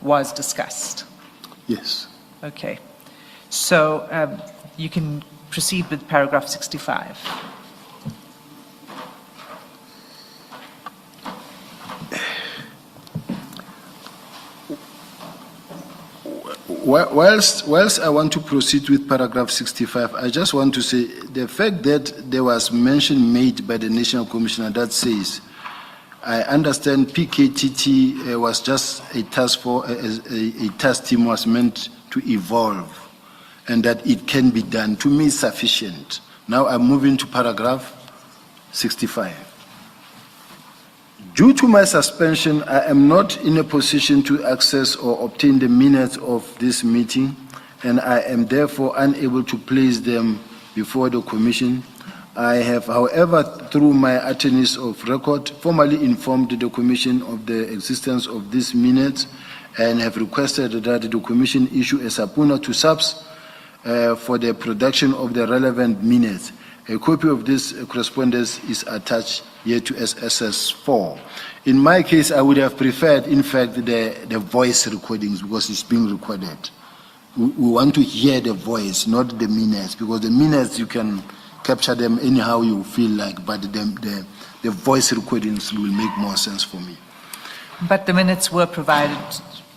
C: was discussed.
B: Yes.
C: Okay. So you can proceed with paragraph 65.
B: Whilst I want to proceed with paragraph 65, I just want to say the fact that there was mention made by the National Commissioner that says, I understand PKTT was just a task team was meant to evolve, and that it can be done, to me is sufficient. Now I'm moving to paragraph 65. Due to my suspension, I am not in a position to access or obtain the minutes of this meeting, and I am therefore unable to place them before the Commission. I have, however, through my attorneys of record, formally informed the Commission of the existence of these minutes and have requested that the Commission issue a subpoena to SAPS for the production of the relevant minutes. A copy of this correspondence is attached here to SS4. In my case, I would have preferred, in fact, the voice recordings because it's being recorded. We want to hear the voice, not the minutes, because the minutes you can capture them anyhow you feel like, but the voice recordings will make more sense for me.
C: But the minutes were provided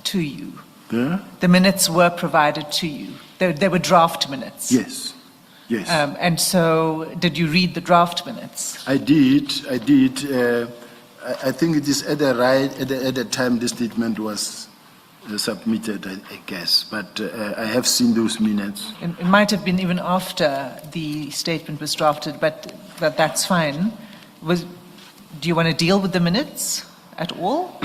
C: to you.
B: Yeah?
C: The minutes were provided to you. They were draft minutes.
B: Yes. Yes.
C: And so, did you read the draft minutes?
B: I did. I think it is at the time the statement was submitted, I guess. But I have seen those minutes.
C: It might have been even after the statement was drafted, but that's fine. Do you want to deal with the minutes at all?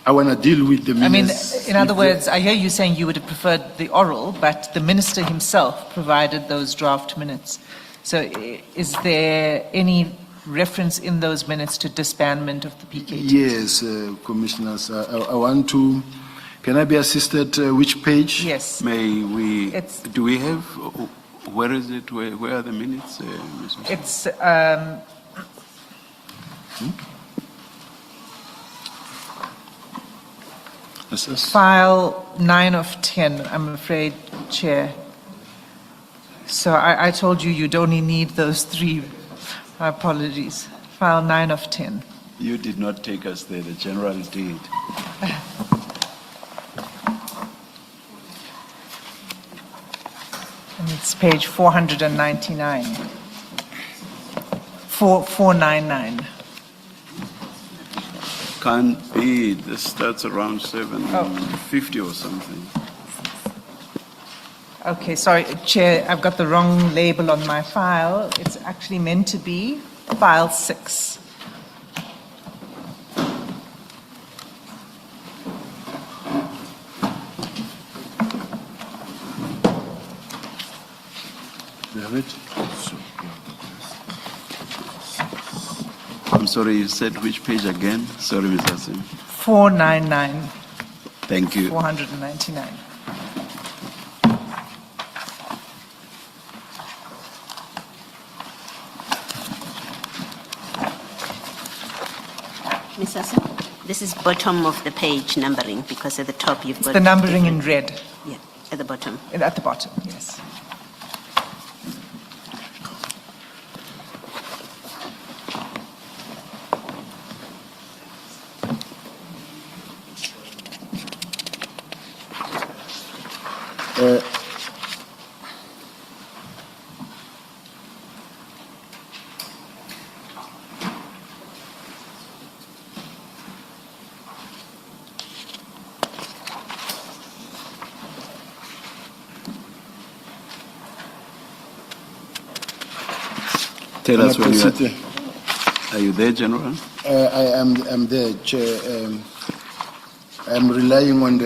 B: I want to deal with the minutes.
C: I mean, in other words, I hear you saying you would have preferred the oral, but the minister himself provided those draft minutes. So is there any reference in those minutes to disbandment of the PKTT?
B: Yes, commissioners. I want to. Can I be assisted? Which page?
C: Yes.
A: May we,
C: It's-
A: do we have, where is it, where are the minutes? Mrs.
C: It's file 9 of 10, I'm afraid, Chair. So I told you you'd only need those 3. My apologies. File 9 of 10.
A: You did not take us there, the general did.
C: And it's page 499. 499.
A: Can't be, this starts around 7:50 or something.
C: Okay, sorry, Chair, I've got the wrong label on my file. It's actually meant to be file 6.
B: You have it?
A: I'm sorry, you said which page again? Sorry, Mr. Sim.
C: 499,
A: Thank you.
C: 499.
D: Ms. Hassan, this is bottom of the page numbering because at the top you've got
C: The numbering in red,
D: Yeah, at the bottom.
C: at the bottom, yes.
A: Tell us when you
B: City.
A: are you there, General?
B: I'm there, Chair. I'm relying on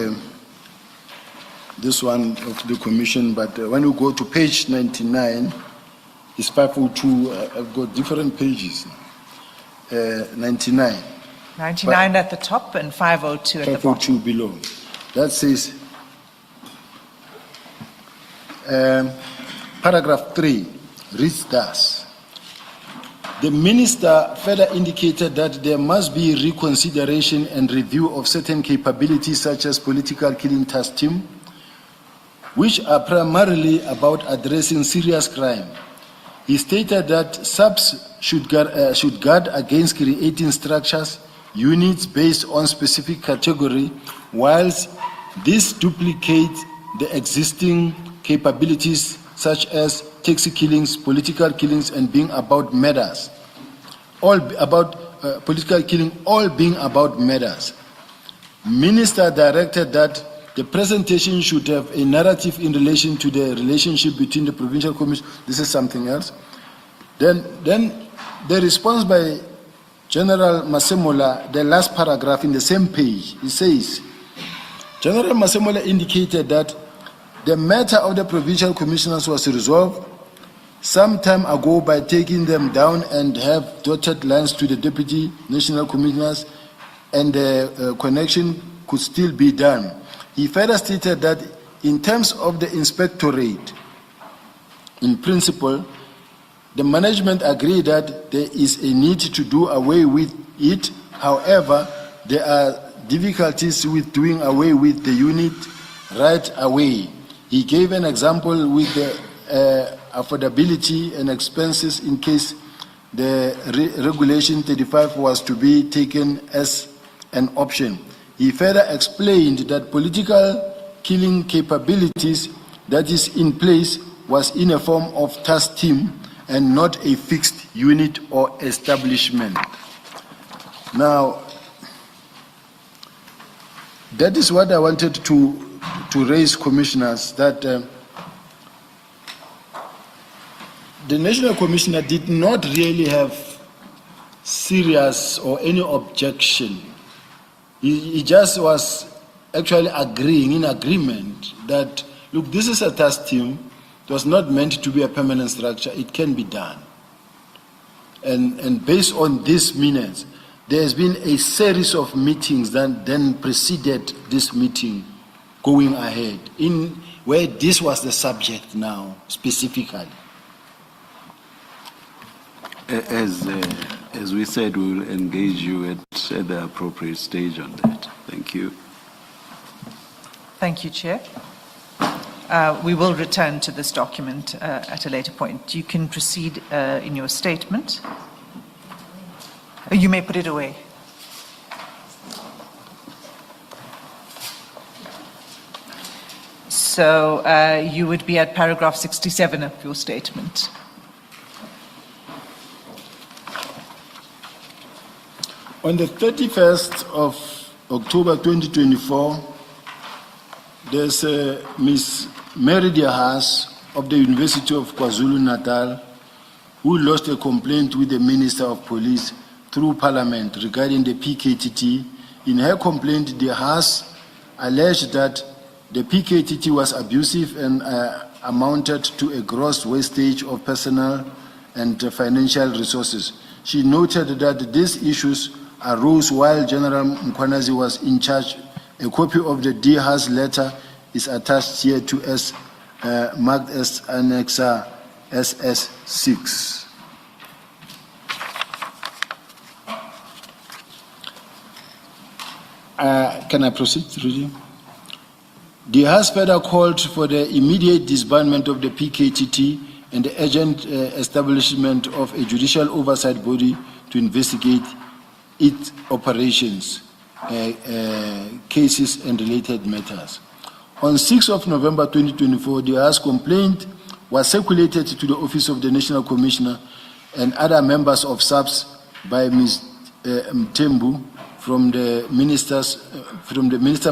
B: this one of the commission, but when you go to page 99, it's 502. I've got different pages. 99.
C: 99 at the top and 502 at the bottom.
B: 502 below. That says, paragraph 3 reads thus. The minister further indicated that there must be reconsideration and review of certain capabilities such as political killing task team, which are primarily about addressing serious crime. He stated that SAPS should guard against creating structures, units based on specific category, whilst this duplicates the existing capabilities such as taxi killings, political killings, and being about murders. All about political killing, all being about murders. Minister directed that the presentation should have a narrative in relation to the relationship between the provincial commission. This is something else. Then the response by General Masemola, the last paragraph in the same page, it says, General Masemola indicated that the matter of the provincial commissioners was resolved. some time ago by taking them down and have dotted lines to the deputy national commissioners, and the connection could still be done. He further stated that in terms of the inspectorate, in principle, the management agreed that there is a need to do away with it. However, there are difficulties with doing away with the unit right away. He gave an example with the affordability and expenses in case the regulation 35 was to be taken as an option. He further explained that political killing capabilities that is in place was in a form of task team and not a fixed unit or establishment. Now, that is what I wanted to raise, commissioners, that the National Commissioner did not really have serious or any objection. He just was actually agreeing, in agreement, that, look, this is a task team. It was not meant to be a permanent structure. It can be done. And based on these minutes, there has been a series of meetings that then preceded this meeting going ahead, in where this was the subject now, specifically.
A: As we said, we will engage you at the appropriate stage on that. Thank you.
C: Thank you, Chair. We will return to this document at a later point. You can proceed in your statement. You may put it away. So you would be at paragraph 67 of your statement.
B: On the 31st of October 2024, there's Ms. Mary Diahas of the University of KwaZulu-Natal who lodged a complaint with the Minister of Police through Parliament regarding the PKTT. In her complaint, Diahas alleged that the PKTT was abusive and amounted to a gross wastage of personal and financial resources. She noted that these issues arose while General Mkhwanazi was in charge. A copy of the Diahas letter is attached here to as marked as Annexa SS6. Can I proceed, Rudy? Diahas further called for the immediate disbandment of the PKTT and the urgent establishment of a judicial oversight body to investigate its operations, cases and related matters. On 6th of November 2024, Diahas' complaint was circulated to the Office of the National Commissioner and other members of SAPS by Ms. Mtembu from the Minister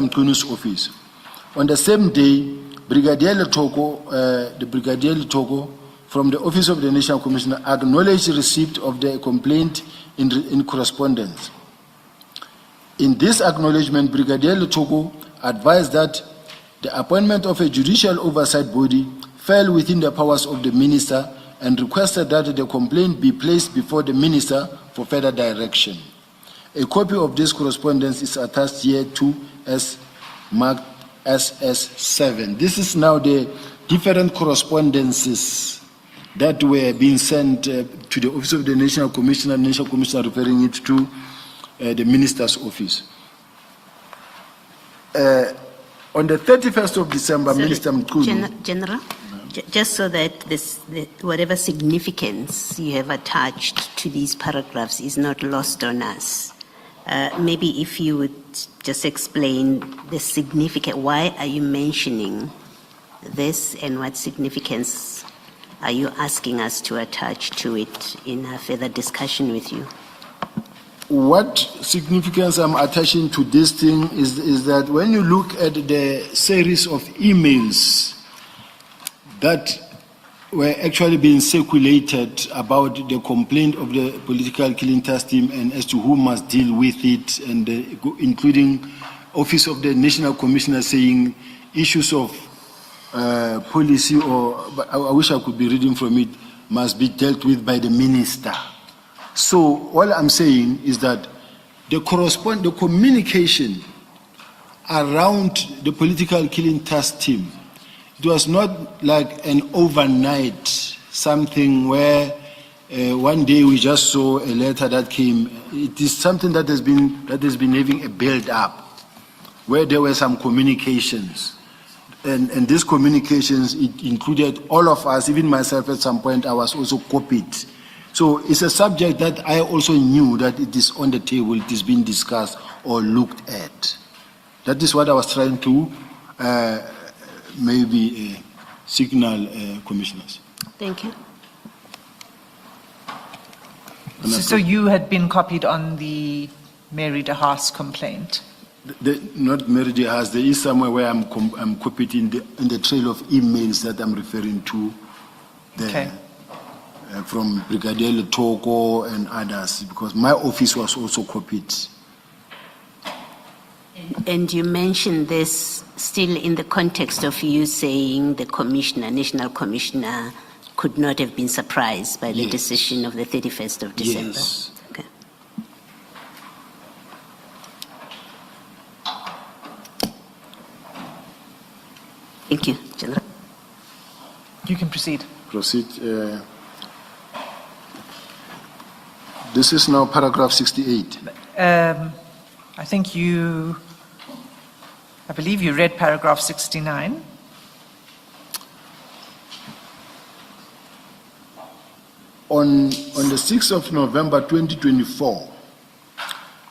B: Mkhwenu's office. On the same day, Brigadier Letoko from the Office of the National Commissioner acknowledged receipt of the complaint in correspondence. In this acknowledgement, Brigadier Letoko advised that the appointment of a judicial oversight body fell within the powers of the minister and requested that the complaint be placed before the minister for further direction. A copy of this correspondence is attached here to as marked SS7. This is now the different correspondences that were being sent to the Office of the National Commissioner referring it to the Minister's office. On the 31st of December,
D: Sorry,
B: Minister Mkhunu...
D: General, just so that whatever significance you have attached to these paragraphs is not lost on us, maybe if you would just explain the significance, why are you mentioning this and what significance are you asking us to attach to it in a further discussion with you?
B: What significance I'm attaching to this thing is that when you look at the series of emails that were actually being circulated about the complaint of the political killing task team and as to who must deal with it, and including Office of the National Commissioner saying issues of policy, or I wish I could be reading from it, must be dealt with by the minister. So all I'm saying is that the communication around the political killing task team, it was not like an overnight something where one day we just saw a letter that came. It is something that has been having a build-up, where there were some communications. And these communications, it included all of us, even myself at some point, I was also copied. So it's a subject that I also knew that it is on the table, it is being discussed or looked at. That is what I was trying to maybe signal commissioners.
D: Thank you.
C: So you had been copied on the Mary de Haas complaint?
B: Not Mary de Haas, there is somewhere where I'm copied in the trail of emails that I'm referring to there.
C: Okay.
B: From Brigadier Letoko and others, because my office was also copied.
D: And you mentioned this still in the context of you saying the commissioner, national commissioner, could not have been surprised by the
B: Yes.
D: decision of the 31st of December.
B: Yes.
D: Okay. Thank you, General.
C: You can proceed.
B: Proceed. This is now paragraph 68.
C: I believe you read paragraph 69.
B: On the 6th of November 2024,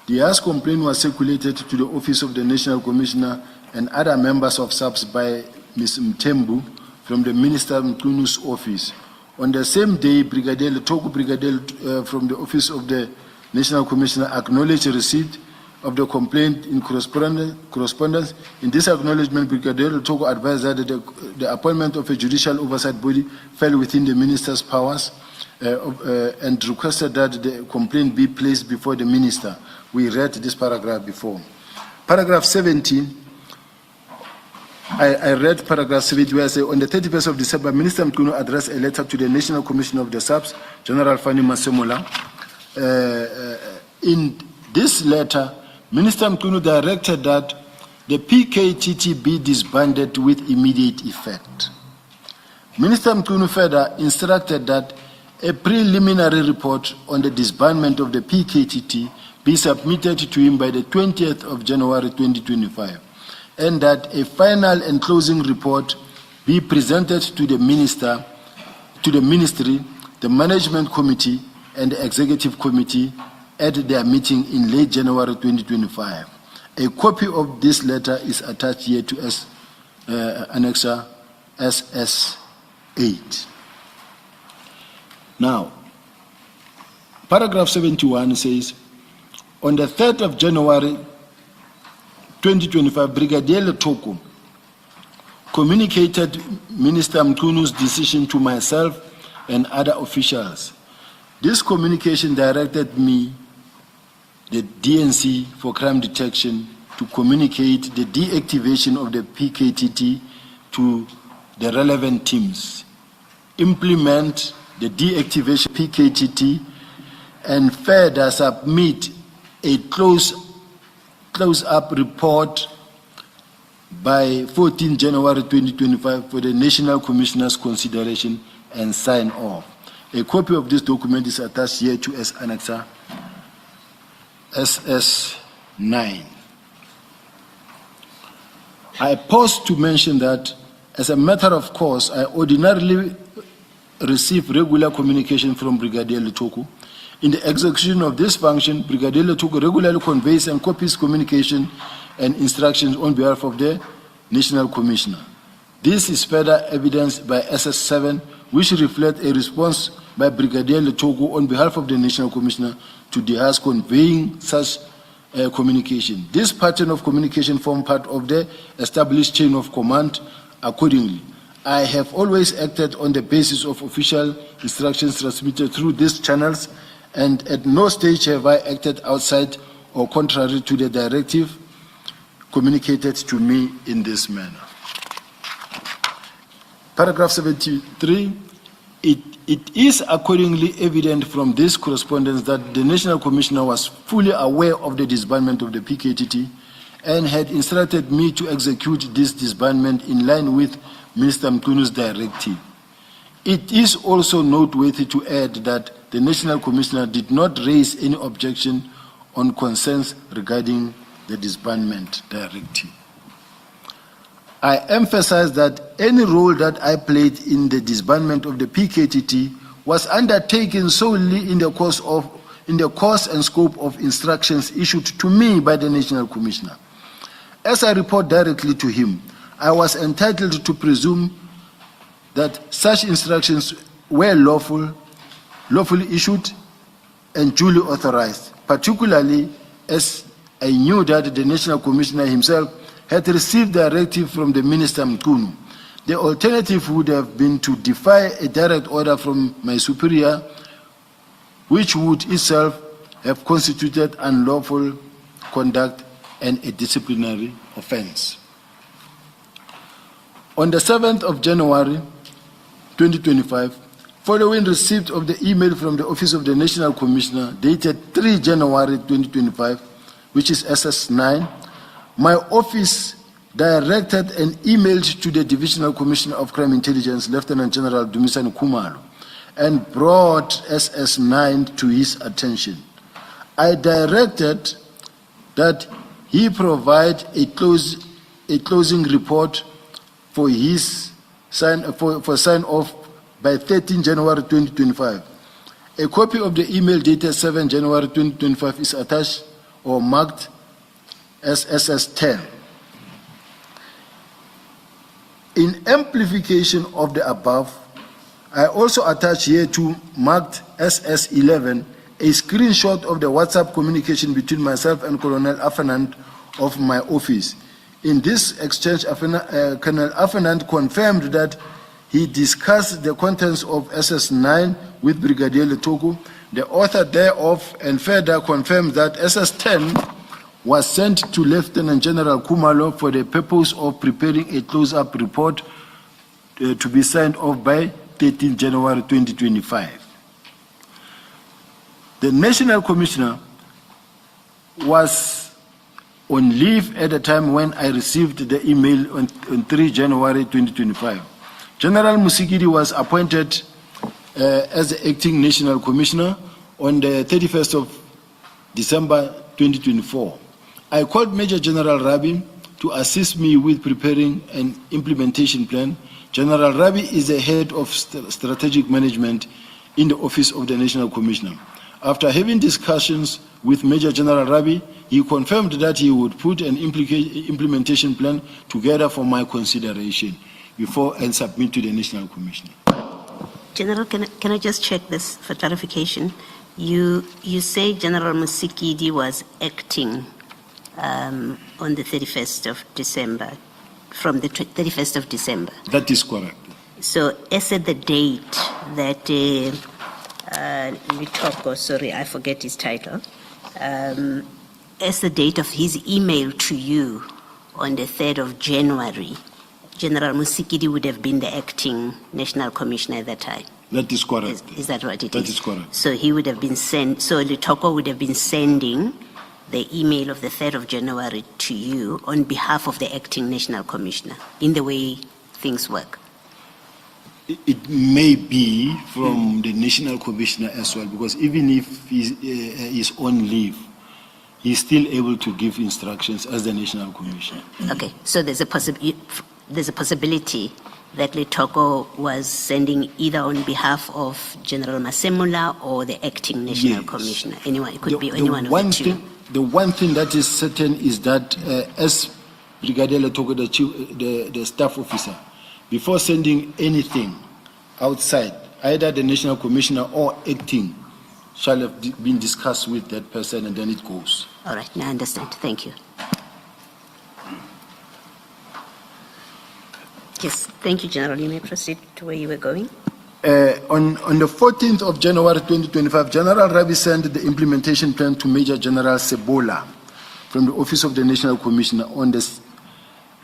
B: the Haas complaint was circulated to the Office of the National Commissioner and other members of SAPS by Ms. Mtembu from the Minister Mtunu's office. On the same day, Brigadier Letoko from the Office of the National Commissioner acknowledged receipt of the complaint in correspondence. In this acknowledgement, Brigadier Letoko advised that the appointment of a judicial oversight body fell within the minister's powers and requested that the complaint be placed before the minister. We read this paragraph before. Paragraph 17, I read paragraph 70 where I say, on the 31st of December, Minister Mtuno addressed a letter to the National Commission of the SAPS, General Fanny Masemola. In this letter, Minister Mtuno directed that the PKTT be disbanded with immediate effect. Minister Mtuno further instructed that a preliminary report on the disbandment of the PKTT be submitted to him by the 20th of January 2025, and that a final and closing report be presented to the ministry, the management committee, and the executive committee at their meeting in late January 2025. A copy of this letter is attached here to Annexer SS8. Now, paragraph 71 says, on the 3rd of January 2025, Brigadier Letoko communicated Minister Mtunu's decision to myself and other officials. This communication directed me, the DNC for crime detection, to communicate the deactivation of the PKTT to the relevant teams, implement the deactivation PKTT, and further submit a close-up report by 14 January 2025 for the National Commissioner's consideration and sign off. A copy of this document is attached here to Annexer SS9. I pause to mention that, as a matter of course, I ordinarily receive regular communication from Brigadier Letoko. In the execution of this function, Brigadier Letoko regularly conveys and copies communication and instructions on behalf of the National Commissioner. This is further evidenced by SS7, which reflects a response by Brigadier Letoko on behalf of the National Commissioner to the Haas conveying such communication. This pattern of communication forms part of the established chain of command. Accordingly, I have always acted on the basis of official instructions transmitted through these channels, and at no stage have I acted outside or contrary to the directive communicated to me in this manner. Paragraph 73, It is accordingly evident from this correspondence that the National Commissioner was fully aware of the disbandment of the PKTT and had instructed me to execute this disbandment in line with Minister Mkunu's directive. It is also noteworthy to add that the National Commissioner did not raise any objection on concerns regarding the disbandment directive. I emphasize that any role that I played in the disbandment of the PKTT was undertaken solely in the course and scope of instructions issued to me by the National Commissioner. As I report directly to him, I was entitled to presume that such instructions were lawfully issued and duly authorized, particularly as I knew that the National Commissioner himself had received directive from the Minister Mkunu. The alternative would have been to defy a direct order from my superior, which would itself have constituted unlawful conduct and a disciplinary offense. On the 7th of January 2025, following receipt of the email from the Office of the National Commissioner dated 3 January 2025, which is SS9, my office directed and emailed to the Divisional Commissioner of Crime Intelligence, Lieutenant General Dumisani Khumalo, and brought SS9 to his attention. I directed that he provide a closing report for his sign off by 13 January 2025. A copy of the email dated 7 January 2025 is attached or marked as SS10. In amplification of the above, I also attach here to marked SS11 a screenshot of the WhatsApp communication between myself and Colonel Afenant of my office. In this exchange, Colonel Afenant confirmed that he discussed the contents of SS9 with Brigadier Letoko, the author thereof, and further confirmed that SS10 was sent to Lieutenant General Khumalo for the purpose of preparing a close-up report to be signed off by 13 January 2025. The National Commissioner was on leave at the time when I received the email on 3 January 2025. General Musigidi was appointed as the acting National Commissioner on the 31st of December 2024. I called Major General Rabi to assist me with preparing an implementation plan. General Rabi is the head of strategic management in the Office of the National Commissioner. After having discussions with Major General Rabi, he confirmed that he would put an implementation plan together for my consideration before and submit to the National Commissioner.
D: General, can I just check this for clarification? You say General Musikidi was acting on the 31st of December, from the 31st of December.
B: That is correct.
D: So as at the date that Litoko, sorry, I forget his title, as the date of his email to you on the 3rd of January, General Musikidi would have been the acting National Commissioner at that time.
B: That is correct.
D: Is that what it is?
B: That is correct.
D: So he would have been so Litoko would have been sending the email of the 3rd of January to you on behalf of the acting National Commissioner, in the way things work.
B: It may be from the National Commissioner as well, because even if he's on leave, he's still able to give instructions as the National Commissioner.
D: Okay, so there's a possibility that Litoko was sending either on behalf of General Masemula or the acting National Commissioner. Anyone, it could be anyone of the two.
B: The one thing that is certain is that as Brigadier Letoko, the staff officer, before sending anything outside, either the National Commissioner or acting shall have been discussed with that person, and then it goes.
D: All right, now I understand. Thank you. Yes, thank you, General. You may proceed to where you were going.
B: On the 14th of January 2025, General Rabi sent the implementation plan to Major General Sebola from the Office of the National Commissioner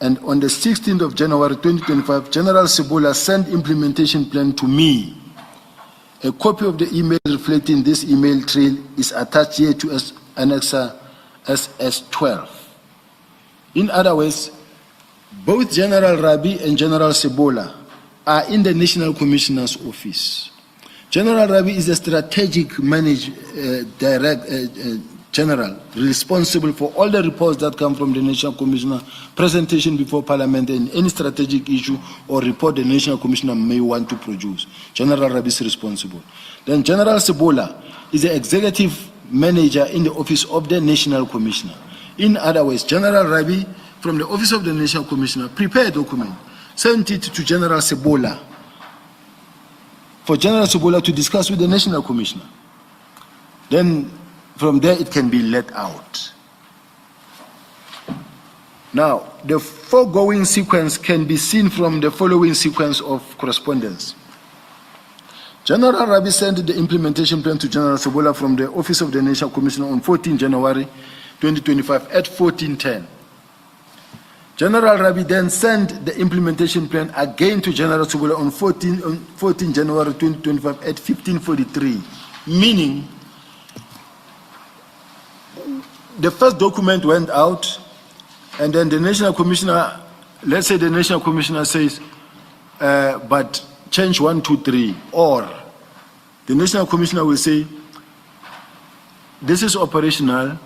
B: and on the 16th of January 2025, General Sebola sent implementation plan to me A copy of the email reflecting this email trail is attached here to Annexer SS12. In other words, both General Rabi and General Sebola are in the National Commissioner's office. General Rabi is a strategic general responsible for all the reports that come from the National Commissioner, presentation before Parliament, and any strategic issue or report the National Commissioner may want to produce. General Rabi is responsible. Then General Sebola is the executive manager in the office of the National Commissioner. In other words, General Rabi, from the office of the National Commissioner, prepare a document, send it to General Sebola, for General Sebola to discuss with the National Commissioner. Then from there it can be let out. Now, the foregoing sequence can be seen from the following sequence of correspondence. General Rabi sent the implementation plan to General Sebola from the office of the National Commissioner on 14 January 2025 at 14:10. General Rabi then sent the implementation plan again to General Sebola on 14 January 2025 at 15:43, meaning the first document went out, and then the National Commissioner, let's say the National Commissioner says, but change 1, 2, 3, or the National Commissioner will say, this is operational,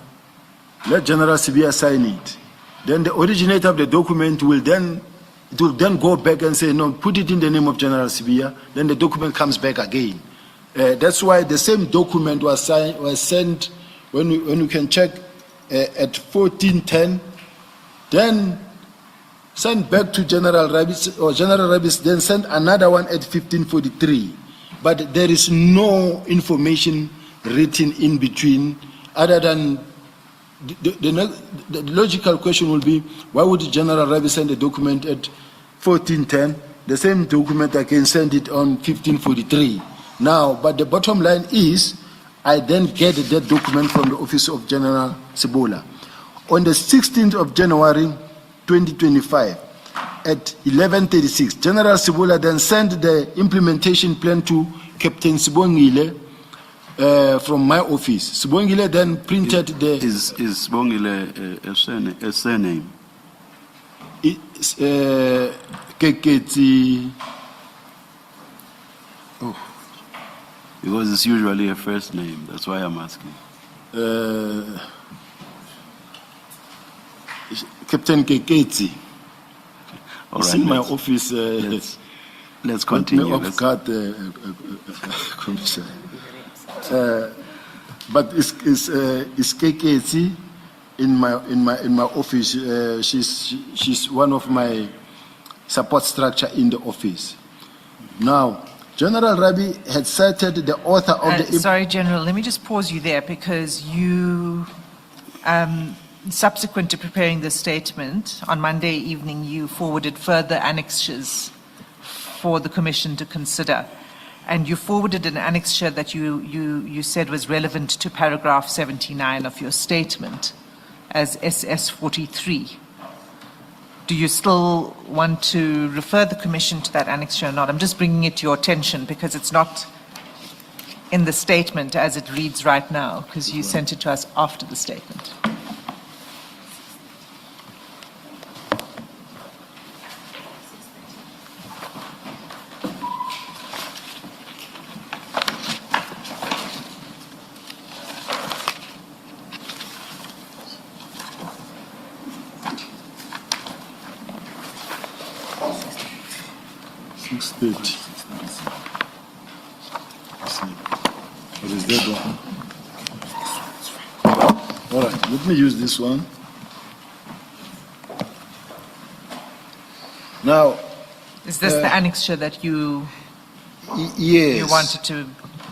B: let General Sibiya sign it. Then the originator of the document will then go back and say, no, put it in the name of General Sibiya. Then the document comes back again. That's why the same document was sent, when you can check, at 14:10, then sent back to General Rabis, or General Rabis then sent another one at 15:43. But there is no information written in between, other than the logical question will be, why would General Rabi send a document at 14:10, the same document again send it on 15:43? Now, but the bottom line is, I then get that document from the office of General Sebola. On the 16th of January 2025 at 11:36, General Sebola then sent the implementation plan to Captain Sibongile from my office. Sibongile then printed the...
A: Is Sibongile a surname?
B: It's Keketi... Oh.
A: Because it's usually a first name, that's why I'm asking.
B: Captain Keketi.
A: All
B: It's
A: right,
B: in my office.
A: Let's continue.
B: Of guard, Commissioner. But it's Keketi in my office. She's one of my support structure in the office. Now, General Rabi had cited the author of the...
C: Sorry, General, let me just pause you there, because you, subsequent to preparing this statement, on Monday evening you forwarded further annexures for the Commission to consider. And you forwarded an annexure that you said was relevant to paragraph 79 of your statement as SS43. Do you still want to refer the Commission to that annexure or not? I'm just bringing it to your attention because it's not in the statement as it reads right now, because you sent it to us after the statement.
B: What is that one? All right, let me use this one. Now,
C: is this the annexure that you
B: yes,
C: wanted to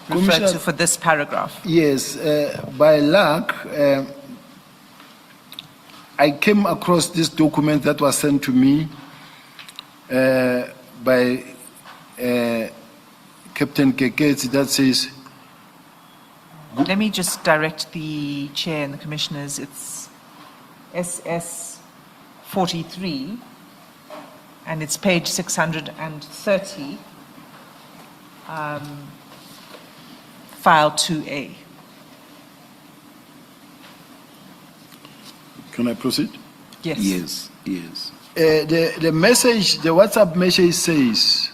C: refer to for this paragraph?
B: Yes, by luck, I came across this document that was sent to me by Captain Keketi that says...
C: Let me just direct the Chair and the Commissioners. It's SS43, and it's page 630. file 2A.
B: Can I proceed?
C: Yes.
A: Yes, yes.
B: The message, the WhatsApp message says,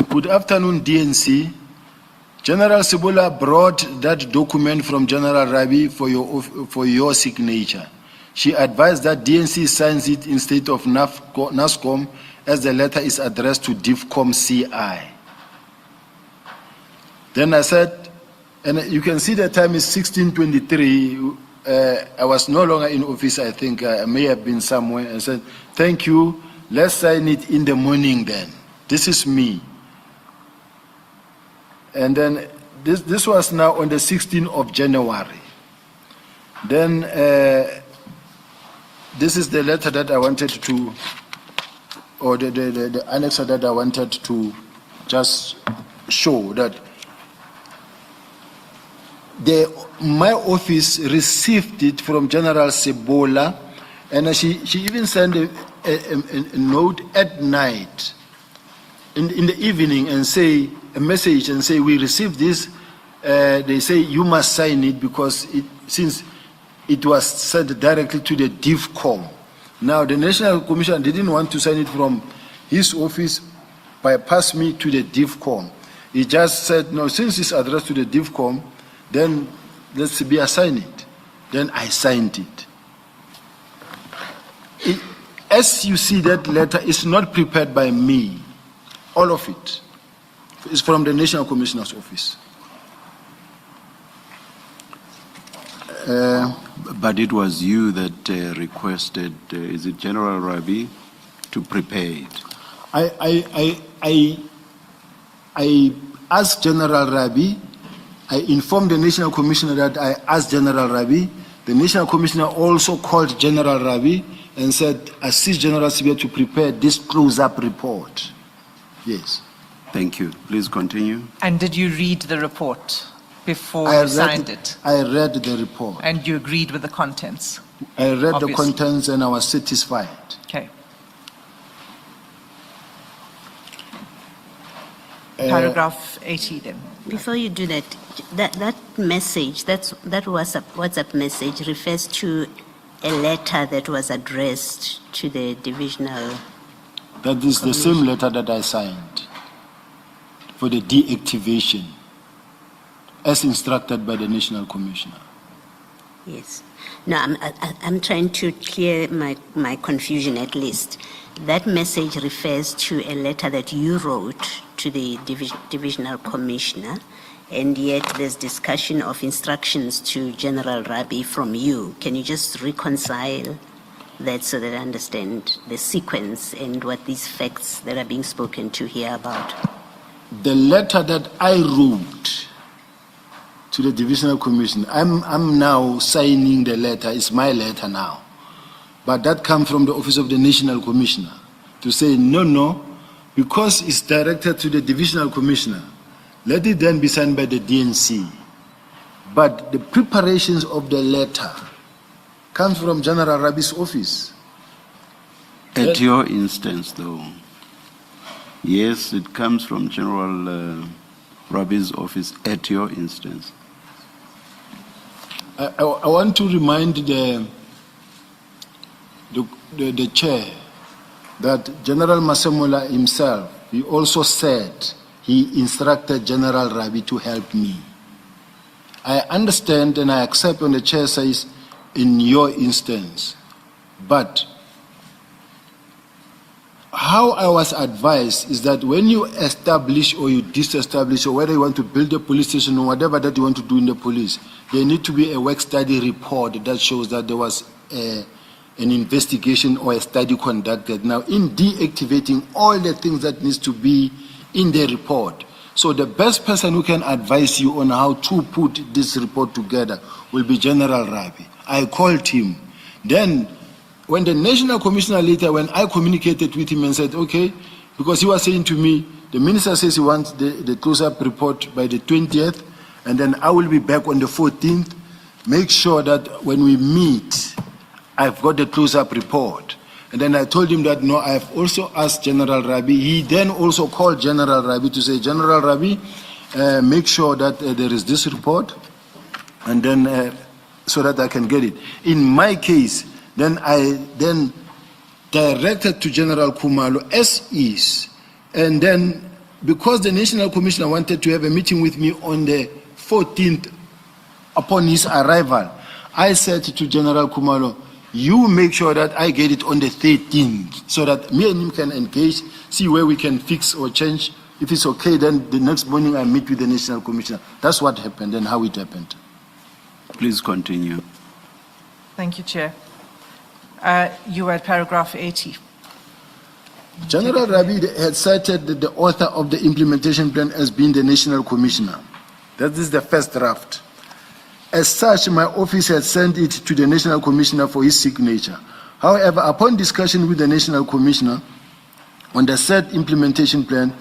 B: "Good afternoon, DNC. General Sibiya brought that document from General Rabi for your signature. She advised that DNC signs it instead of NASCOM, as the letter is addressed to DIFCOM CI." Then I said, and you can see the time is 16:23. I was no longer in office, I think. I may have been somewhere. I said, "Thank you. Let's sign it in the morning then." This is me. And then this was now on the 16th of January. Then this is the letter that I wanted to, or the annexer that I wanted to just show that my office received it from General Sibiya, and she even sent a note at night, in the evening, and say a message and say, "We received this. They say you must sign it because since it was sent directly to the DIFCOM." Now the National Commission didn't want to sign it from his office, bypass me to the DIFCOM. He just said, "No, since it's addressed to the DIFCOM, then let Sibiya sign it." Then I signed it. As you see, that letter is not prepared by me. All of it is from the National Commissioner's office.
A: But it was you that requested, is it General Rabi, to prepare it?
B: I asked General Rabi. I informed the National Commissioner that I asked General Rabi. The National Commissioner also called General Rabi and said, "Assist General Sibiya to prepare this close-up report." Yes.
A: Thank you. Please continue.
C: And did you read the report before you signed it?
B: I read the report.
C: And you agreed with the contents?
B: I read the
C: Obviously.
B: contents and I was satisfied.
C: Okay. Paragraph 80 then.
D: Before you do that, that message, that WhatsApp message refers to a letter that was addressed to the divisional.
B: That is the same letter that I signed for the deactivation, as instructed by the National Commissioner.
D: Yes. No, I'm trying to clear my confusion at least. That message refers to a letter that you wrote to the divisional commissioner, and yet there's discussion of instructions to General Rabi from you. Can you just reconcile that so that I understand the sequence and what these facts that are being spoken to here about?
B: The letter that I wrote to the divisional commissioner, I'm now signing the letter. It's my letter now. But that comes from the office of the National Commissioner to say, no, because it's directed to the divisional commissioner, let it then be signed by the DNC. But the preparations of the letter comes from General Rabi's office.
A: At your instance, though, yes, it comes from General Rabi's office at your instance.
B: I want to remind the chair that General Masemola himself, he also said he instructed General Rabi to help me. I understand and I accept when the chair says in your instance, but how I was advised is that when you establish or you disestablish or whether you want to build a police station or whatever that you want to do in the police, there need to be a work study report that shows that there was an investigation or a study conducted. Now, in deactivating all the things that needs to be in the report, so the best person who can advise you on how to put this report together will be General Rabi. I called him. Then, when the National Commissioner later, when I communicated with him and said, okay, because he was saying to me, the minister says he wants the close-up report by the 20th, and then I will be back on the 14th. Make sure that when we meet, I've got the close-up report. And then I told him that, no, I've also asked General Rabi. He then also called General Rabi to say, General Rabi, make sure that there is this report, and then so that I can get it. In my case, then I then directed to General Khumalo as is, and then because the National Commissioner wanted to have a meeting with me on the 14th upon his arrival, I said to General Khumalo, you make sure that I get it on the 13th so that me and him can engage, see where we can fix or change. If it's okay, then the next morning I meet with the National Commissioner. That's what happened and how it happened.
A: Please continue.
C: Thank you, Chair. You were at paragraph 80.
B: General Rabi had cited the author of the implementation plan as being the National Commissioner. That is the first draft. As such, my office had sent it to the National Commissioner for his signature. However, upon discussion with the National Commissioner on the said implementation plan,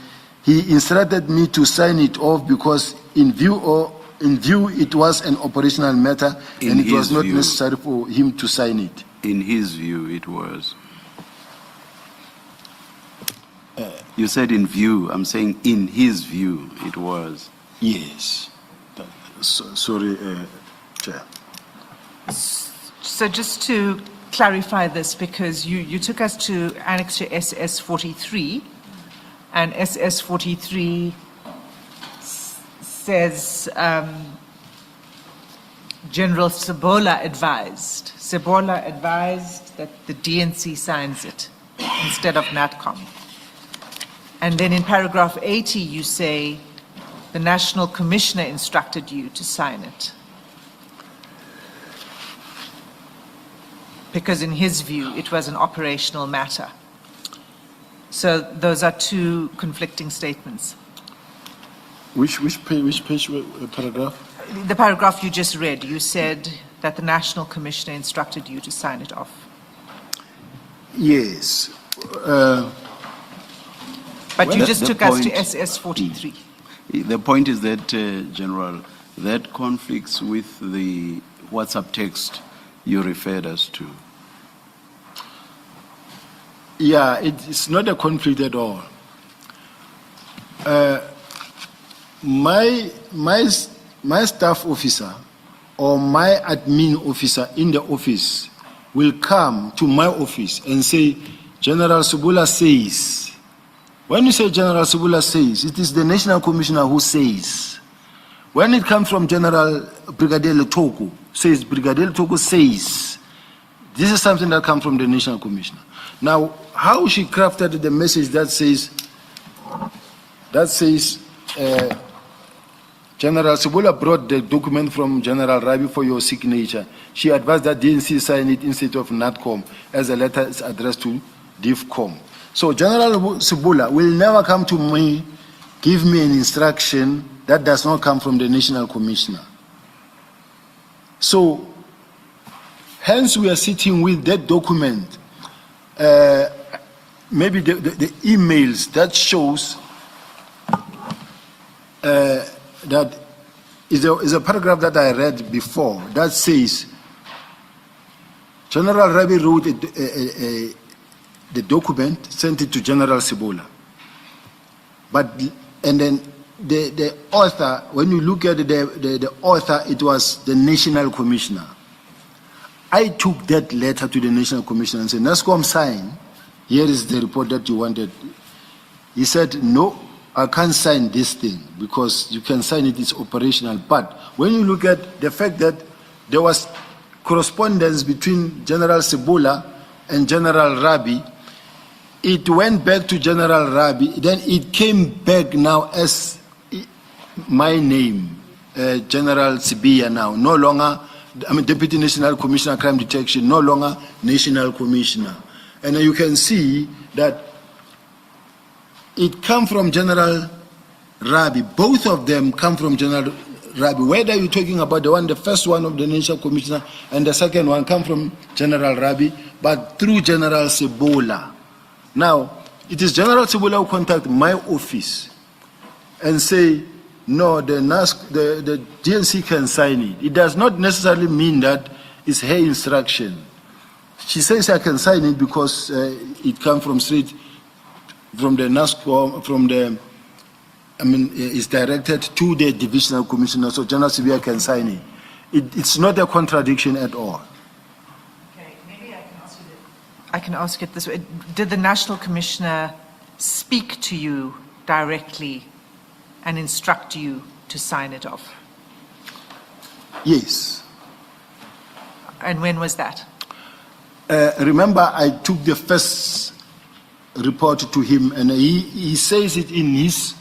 B: he instructed me to sign it off because in view it was an operational matter and it was not necessary for him to sign it.
A: In his view, it was. You said in view. I'm saying in his view, it was.
B: Yes. Sorry, Chair.
C: So just to clarify this, because you took us to Annex to SS 43, and SS 43 says General Sibiya advised that the DNC signs it instead of NATCOM. And then in paragraph 80, you say the National Commissioner instructed you to sign it. Because in his view, it was an operational matter. So those are two conflicting statements.
B: Which page, paragraph?
C: The paragraph you just read, you said that the National Commissioner instructed you to sign it off.
B: Yes.
C: But you just
A: the
C: took us to
A: point-
C: SS 43.
A: The point is that, General, that conflicts with the WhatsApp text you referred us to.
B: Yeah, it's not a conflict at all. My staff officer or my admin officer in the office will come to my office and say, General Sibiya says. When you say General Sibiya says, it is the National Commissioner who says. When it comes from General Brigadier Letoko, says Brigadier Letoko says. This is something that comes from the National Commissioner. Now, how she crafted the message that says General Sibiya brought the document from General Rabi for your signature. She advised that DNC sign it instead of NATCOM as a letter is addressed to DIFCOM. So General Sibiya will never come to me, give me an instruction that does not come from the National Commissioner. So, hence we are sitting with that document, maybe the emails that shows that is a paragraph that I read before that says General Rabi wrote the document, sent it to General Sibiya. And then the author, when you look at the author, it was the National Commissioner. I took that letter to the National Commissioner and said, NASCOM sign, here is the report that you wanted. He said, no, I can't sign this thing because you can sign it, it's operational. But when you look at the fact that there was correspondence between General Sibiya and General Rabi, it went back to General Rabi, then it came back now as my name, General Sibiya now, no longer, Deputy National Commissioner Crime Detection, no longer National Commissioner. And you can see that it come from General Rabi. Both of them come from General Rabi. Whether you're talking about the first one of the National Commissioner and the second one come from General Rabi, but through General Sibiya. Now, it is General Sibiya who contact my office and say, no, the DNC can sign it. It does not necessarily mean that it's her instruction. She says I can sign it because it comes from straight from the NASCOM, from the is directed to the divisional commissioner, so General Sibiya can sign it. It's not a contradiction at all.
C: Okay, maybe I can ask it this way. Did the National Commissioner speak to you directly and instruct you to sign it off?
B: Yes.
C: And when was that?
B: Remember, I took the first report to him, and he says it in his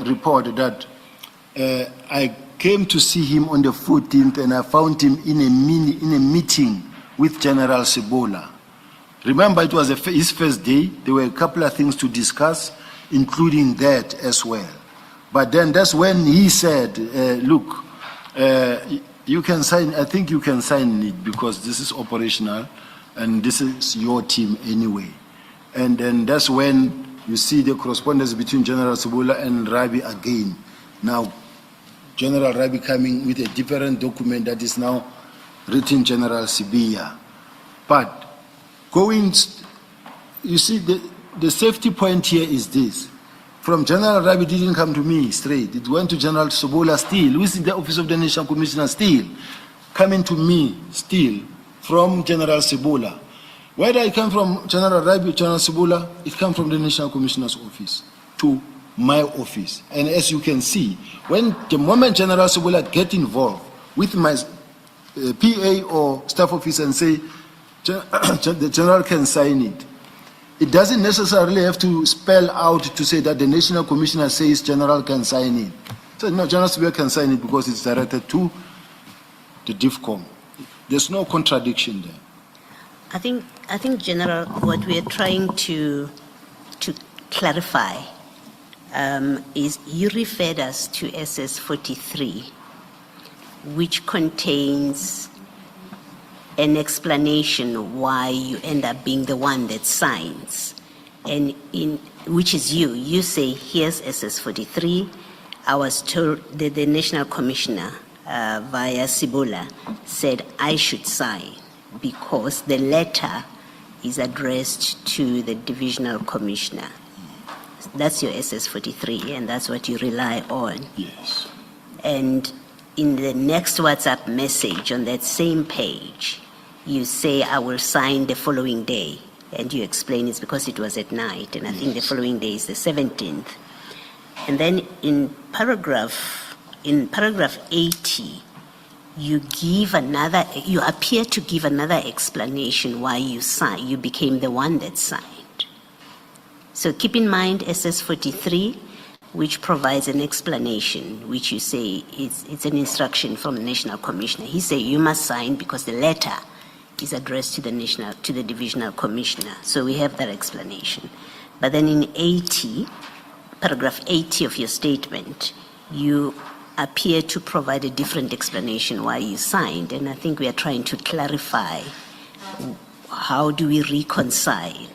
B: report that I came to see him on the 14th, and I found him in a meeting with General Sibola. Remember, it was his first day. There were a couple of things to discuss, including that as well. But then that's when he said, look, you can sign, I think you can sign it because this is operational and this is your team anyway. And then that's when you see the correspondence between General Sibola and Rabi again. Now, General Rabi coming with a different document that is now written General Sibiya. But you see, the safety point here is this. From General Rabi, it didn't come to me straight. It went to General Sibola still, who is in the Office of the National Commissioner still, coming to me still from General Sibola. Whether it came from General Rabi or General Sibola, it came from the National Commissioner's office to my office. And as you can see, the moment General Sibola get involved with my PA or staff officer and say, the General can sign it, it doesn't necessarily have to spell out to say that the National Commissioner says General can sign it. So no, General Sibiya can sign it because it's directed to the DIFCOM. There's no contradiction there.
D: I think, General, what we are trying to clarify is you referred us to SS 43, which contains an explanation why you end up being the one that signs, and which is you. You say, here's SS 43. I was told that the National Commissioner via Sibola said I should sign because the letter is addressed to the Divisional Commissioner. That's your SS 43, and that's what you rely on.
B: Yes.
D: And in the next WhatsApp message on that same page, you say, I will sign the following day. And you explain it's because it was at night, and I think the following day is the 17th. And then in paragraph 80, you appear to give another explanation why you became the one that signed. So keep in mind SS 43, which provides an explanation, which you say it's an instruction from the National Commissioner. He said you must sign because the letter is addressed to the Divisional Commissioner. So we have that explanation. But then in 80, paragraph 80 of your statement, you appear to provide a different explanation why you signed. And I think we are trying to clarify how do we reconcile,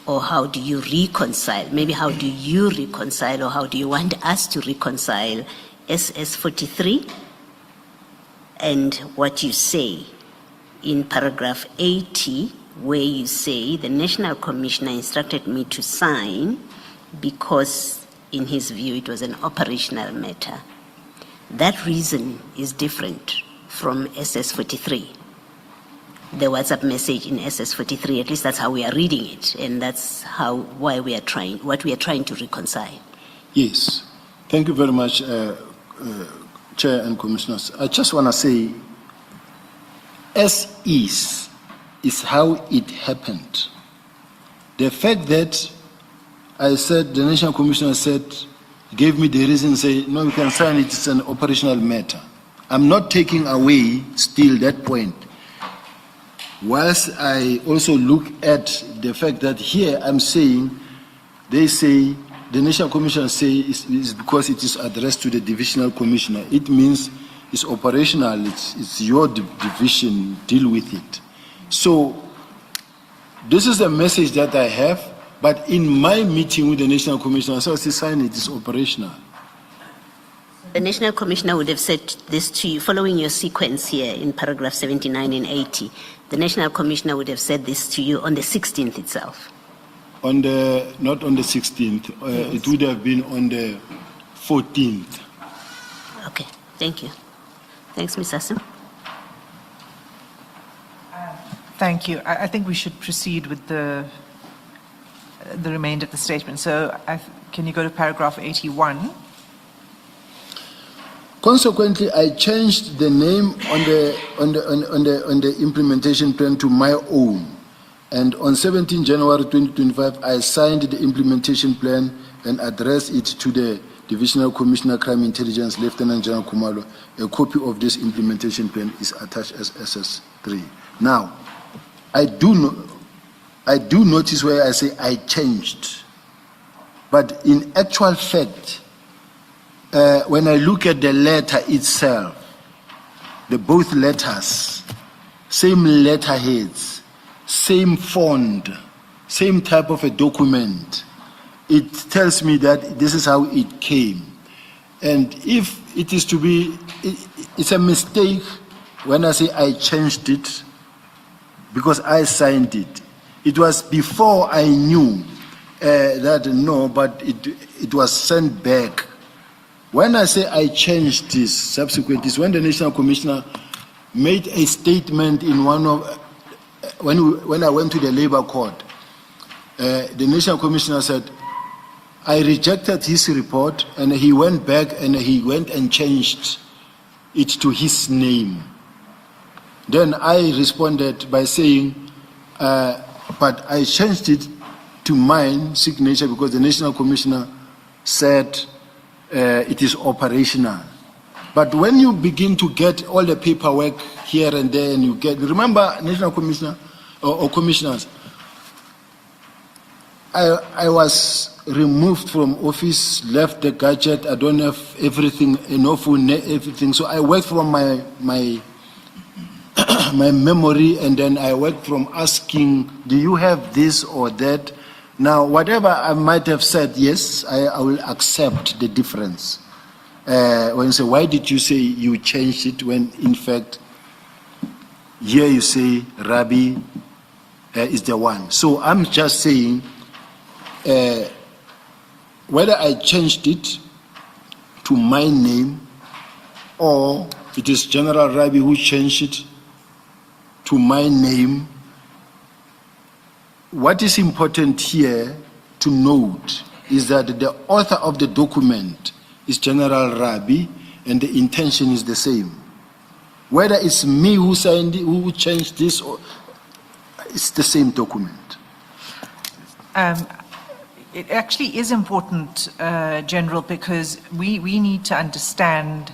D: or how do you reconcile? Maybe how do you reconcile, or how do you want us to reconcile SS 43 and what you say in paragraph 80, where you say the National Commissioner instructed me to sign because, in his view, it was an operational matter. That reason is different from SS 43. The WhatsApp message in SS 43, at least that's how we are reading it, and that's what we are trying to reconcile.
B: Yes. Thank you very much, Chair and Commissioners. I just want to say, as is how it happened. The fact that I said, the National Commissioner gave me the reason, say, no, you can sign it, it's an operational matter. I'm not taking away still that point. Whilst I also look at the fact that here I'm saying, they say, the National Commissioner say is because it is addressed to the Divisional Commissioner. It means it's operational, it's your division, deal with it. So this is the message that I have, but in my meeting with the National Commissioner, so I say sign it, it's operational.
D: The National Commissioner would have said this to you, following your sequence here in paragraph 79 and 80. The National Commissioner would have said this to you on the 16th itself.
B: On the, not on the 16th, it would have been on the 14th.
D: Okay, thank you. Thanks, Ms. Asim.
C: Thank you. I think we should proceed with the remainder of the statement. So can you go to paragraph 81?
B: Consequently, I changed the name on the implementation plan to my own. And on 17 January 2025, I signed the implementation plan and addressed it to the Divisional Commissioner Crime Intelligence, Lieutenant General Kumalo. A copy of this implementation plan is attached as SS3. Now, I do notice where I say I changed. But in actual fact, when I look at the letter itself, both letters, same letterheads, same font, same type of a document, it tells me that this is how it came. And if it is to be, it's a mistake when I say I changed it, because I signed it. It was before I knew that no, but it was sent back. When I say I changed this subsequent, is when the National Commissioner made a statement in one of, when I went to the Labor Court, the National Commissioner said, I rejected his report, and he went back and he went and changed it to his name. Then I responded by saying, but I changed it to mine signature because the National Commissioner said it is operational. But when you begin to get all the paperwork here and there, and you get, remember, National Commissioner or commissioners, I was removed from office, left the gadget, I don't have everything, enough everything. So I worked from my my memory, and then I worked from asking, do you have this or that? Now, whatever I might have said, yes, I will accept the difference. When you say, why did you say you changed it when, in fact, here you say Rabbi is the one. So I'm just saying, whether I changed it to my name or it is General Rabbi who changed it to my name, what is important here to note is that the author of the document is General Rabbi, and the intention is the same. Whether it's me who signed it, who changed this, or it's the same document.
C: It actually is important, General, because we need to understand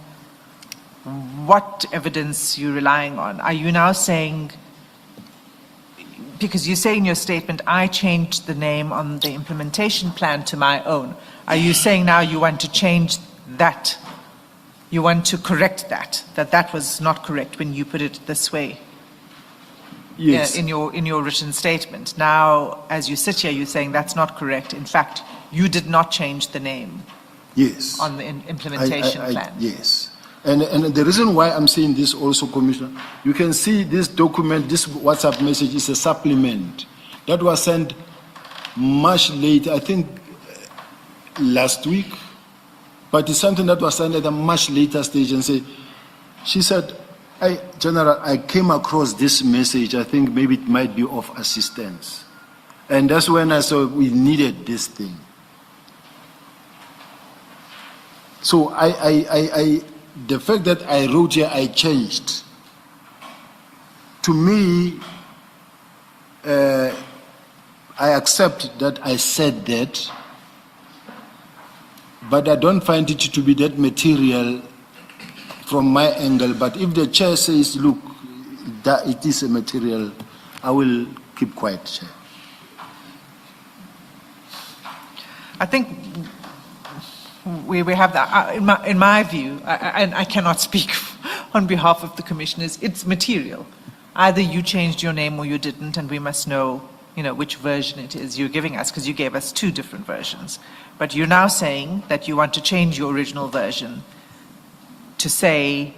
C: what evidence you're relying on. Are you now saying, because you say in your statement, I changed the name on the implementation plan to my own. Are you saying now you want to change that? You want to correct that was not correct when you put it this way?
B: Yes.
C: In your written statement. Now, as you sit here, you're saying that's not correct. In fact, you did not change the name.
B: Yes.
C: On the implementation plan.
B: Yes. And the reason why I'm saying this also, Commissioner, you can see this document, this WhatsApp message is a supplement that was sent much later, I think last week, but it's something that was sent at a much later stage and she said, General, I came across this message, I think maybe it might be of assistance. And that's when I saw we needed this thing. So the fact that I wrote here, I changed. To me, I accept that I said that, but I don't find it to be that material from my angle. But if the chair says, look, that it is a material, I will keep quiet, Chair.
C: I think we have that. In my view, and I cannot speak on behalf of the commissioners, it's material. Either you changed your name or you didn't, and we must know, which version it is you're giving us, because you gave us two different versions. But you're now saying that you want to change your original version to say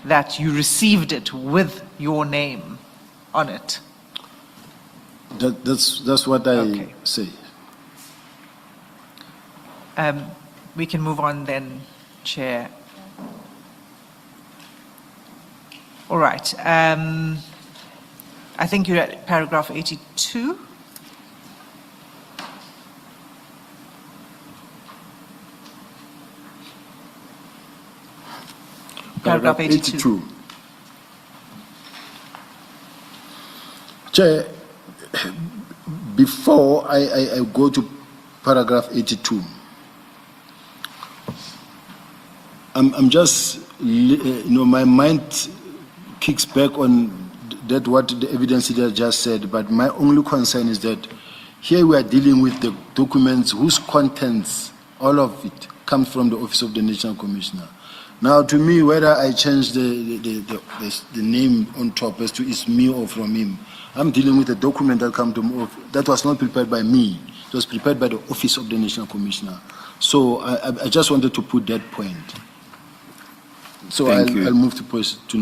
C: that you received it with your name on it.
B: That's what I say.
C: We can move on then, Chair. All right. I think you're at paragraph 82. Paragraph 82.
B: Chair, before I go to paragraph 82, I'm just, my mind kicks back on that what the evidence leader just said, but my only concern is that here we are dealing with the documents whose contents, all of it, comes from the Office of the National Commissioner. Now, to me, whether I change the name on top as to it's me or from him, I'm dealing with a document that was not prepared by me. It was prepared by the Office of the National Commissioner. So I just wanted to put that point. So I'll move to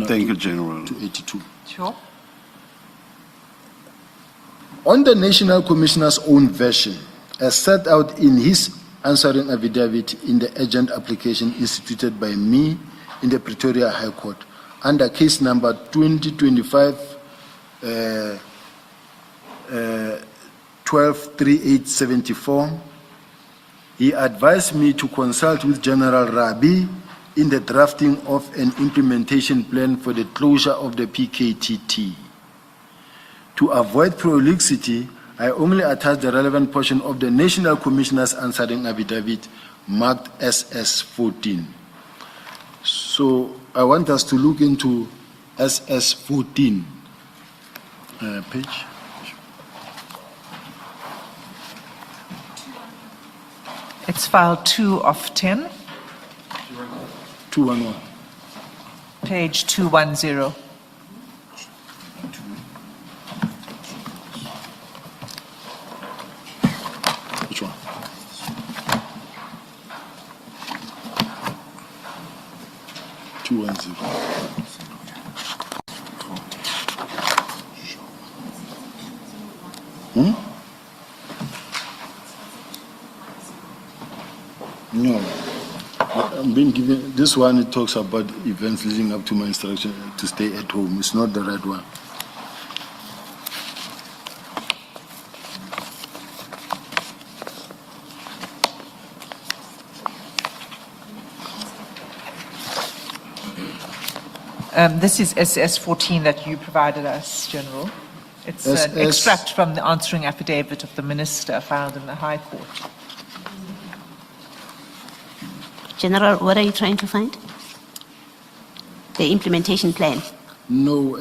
A: Thank you, General.
B: To 82.
C: Sure.
B: On the National Commissioner's own version, as set out in his answering affidavit in the urgent application instituted by me in the Pretoria High Court under case number 2025-123874, he advised me to consult with General Rabi in the drafting of an implementation plan for the closure of the PKTT. To avoid prolixity, I only attached the relevant portion of the National Commissioner's answering affidavit marked SS14. So I want us to look into SS14 page.
C: It's file 2 of 10,
B: 211.
C: page 210.
B: Which one? No. I'm being given this one. It talks about events leading up to my instruction to stay at home. It's not the right one.
C: This is SS14 that you provided us, General. It's an extract from the answering affidavit of the Minister filed in the High Court.
D: General, what are you trying to find? The implementation plan.
B: No,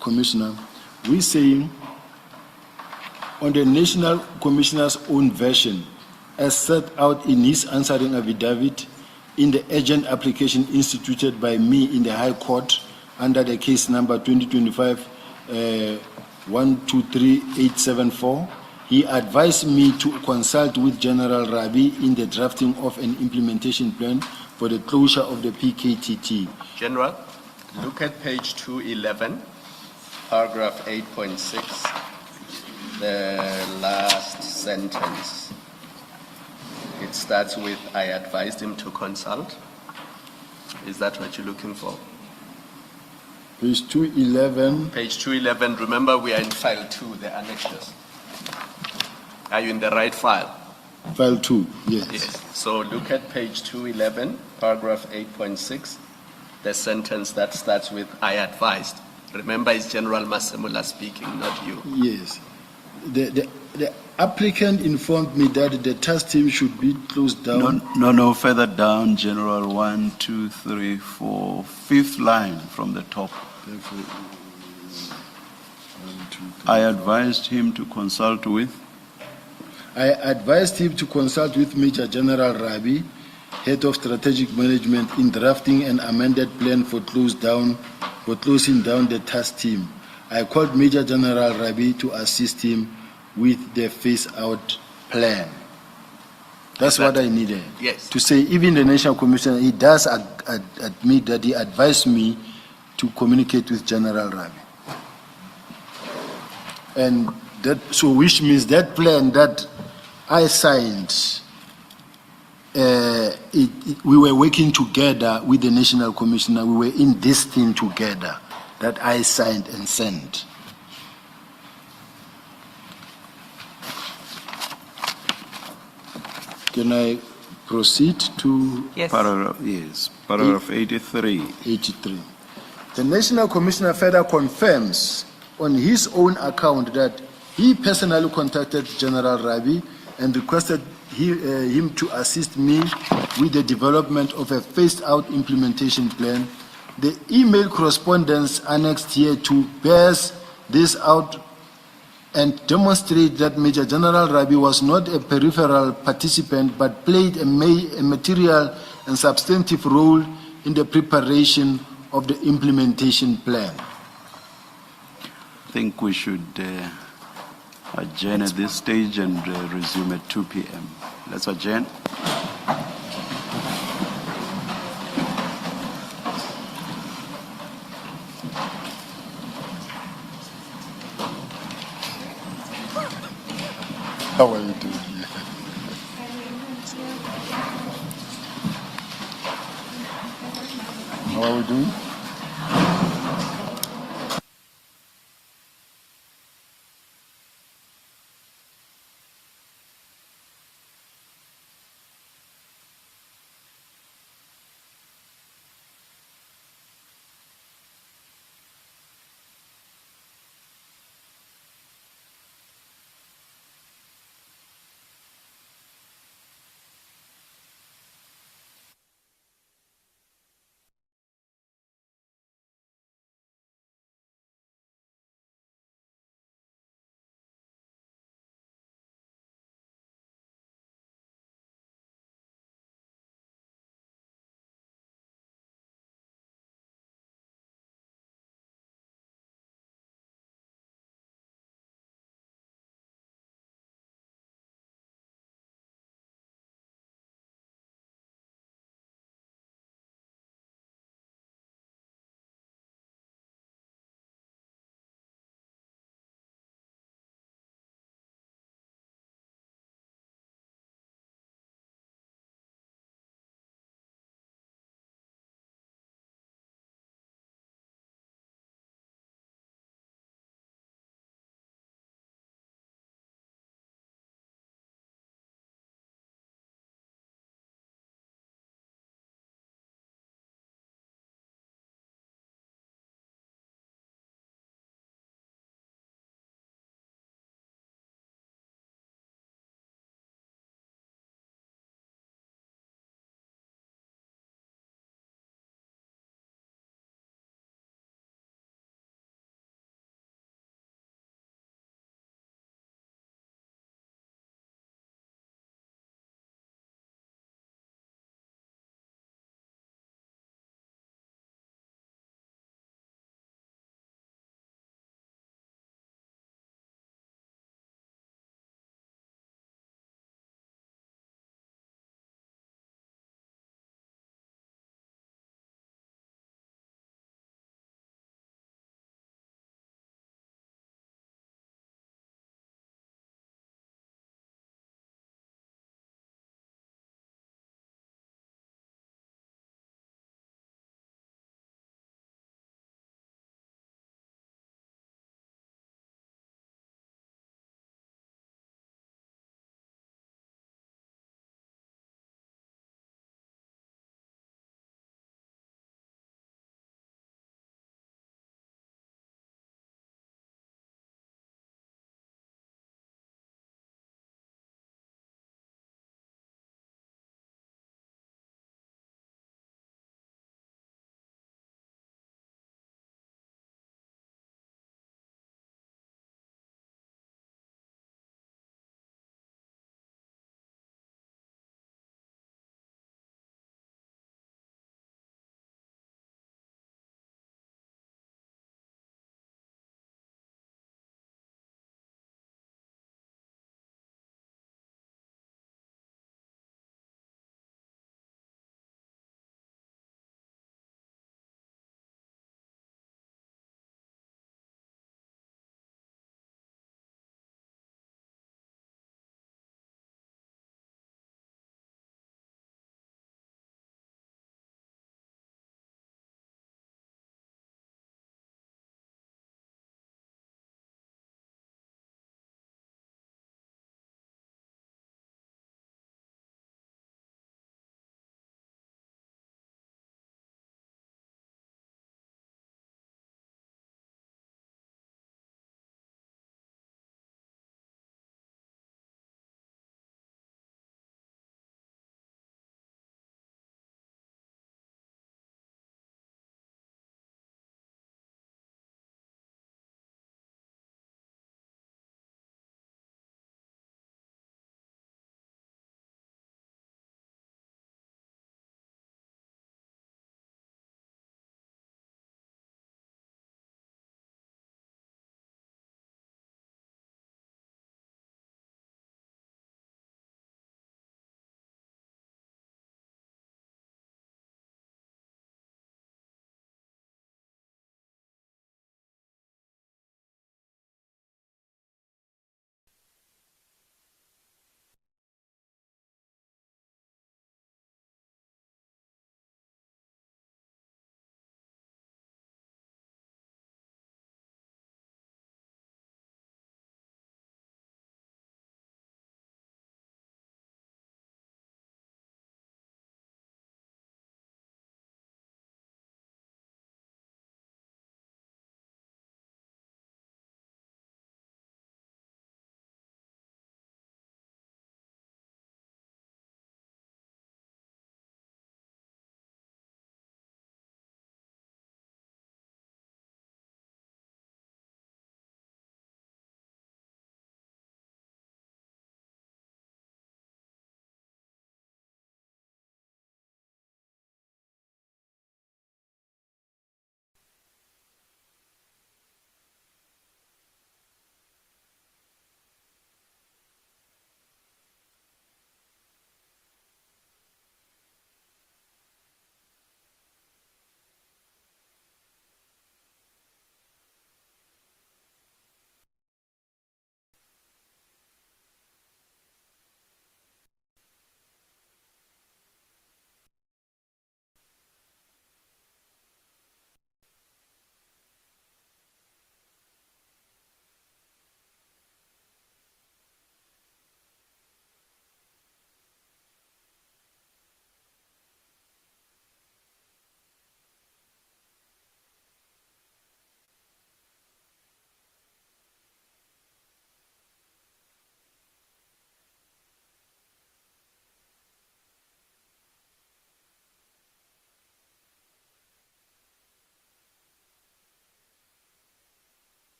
B: Commissioner. We're saying on the National Commissioner's own version, as set out in his answering affidavit in the urgent application instituted by me in the High Court under the case number 2025-123874, he advised me to consult with General Rabi in the drafting of an implementation plan for the closure of the PKTT.
G: General, look at page 211, paragraph 8.6, the last sentence. It starts with, I advised him to consult. Is that what you're looking for?
B: Page 211.
G: Page 211, remember we are in file 2, the annexures. Are you in the right file?
B: File 2, yes.
G: Yes. So look at page 211, paragraph 8.6, the sentence that starts with, I advised. Remember, it's General Masemula speaking, not you.
B: Yes. The applicant informed me that the task team should be closed down.
A: No, further down, General, 1, 2, 3, 4, fifth line from the top. I advised him to consult with?
B: I advised him to consult with Major General Rabi, Head of Strategic Management, in drafting an amended plan for closing down the task team. I called Major General Rabi to assist him with the phase-out plan. That's what I needed.
G: Yes.
B: To say, even the National Commission, he does admit that he advised me to communicate with General Rabi. And that, so which means that plan that I signed we were working together with the National Commissioner. We were in this thing together that I signed and sent. Can I proceed to
C: Yes.
A: Paragraph 83.
B: 83? The National Commissioner further confirms on his own account that he personally contacted General Rabi and requested him to assist me with the development of a phased-out implementation plan. The email correspondence annexed here to bears this out and demonstrate that Major General Rabi was not a peripheral participant but played a material and substantive role in the preparation of the implementation plan.
A: I think we should adjourn at this stage and resume at 2 p.m. Let's adjourn.
B: How are you doing? How are we doing?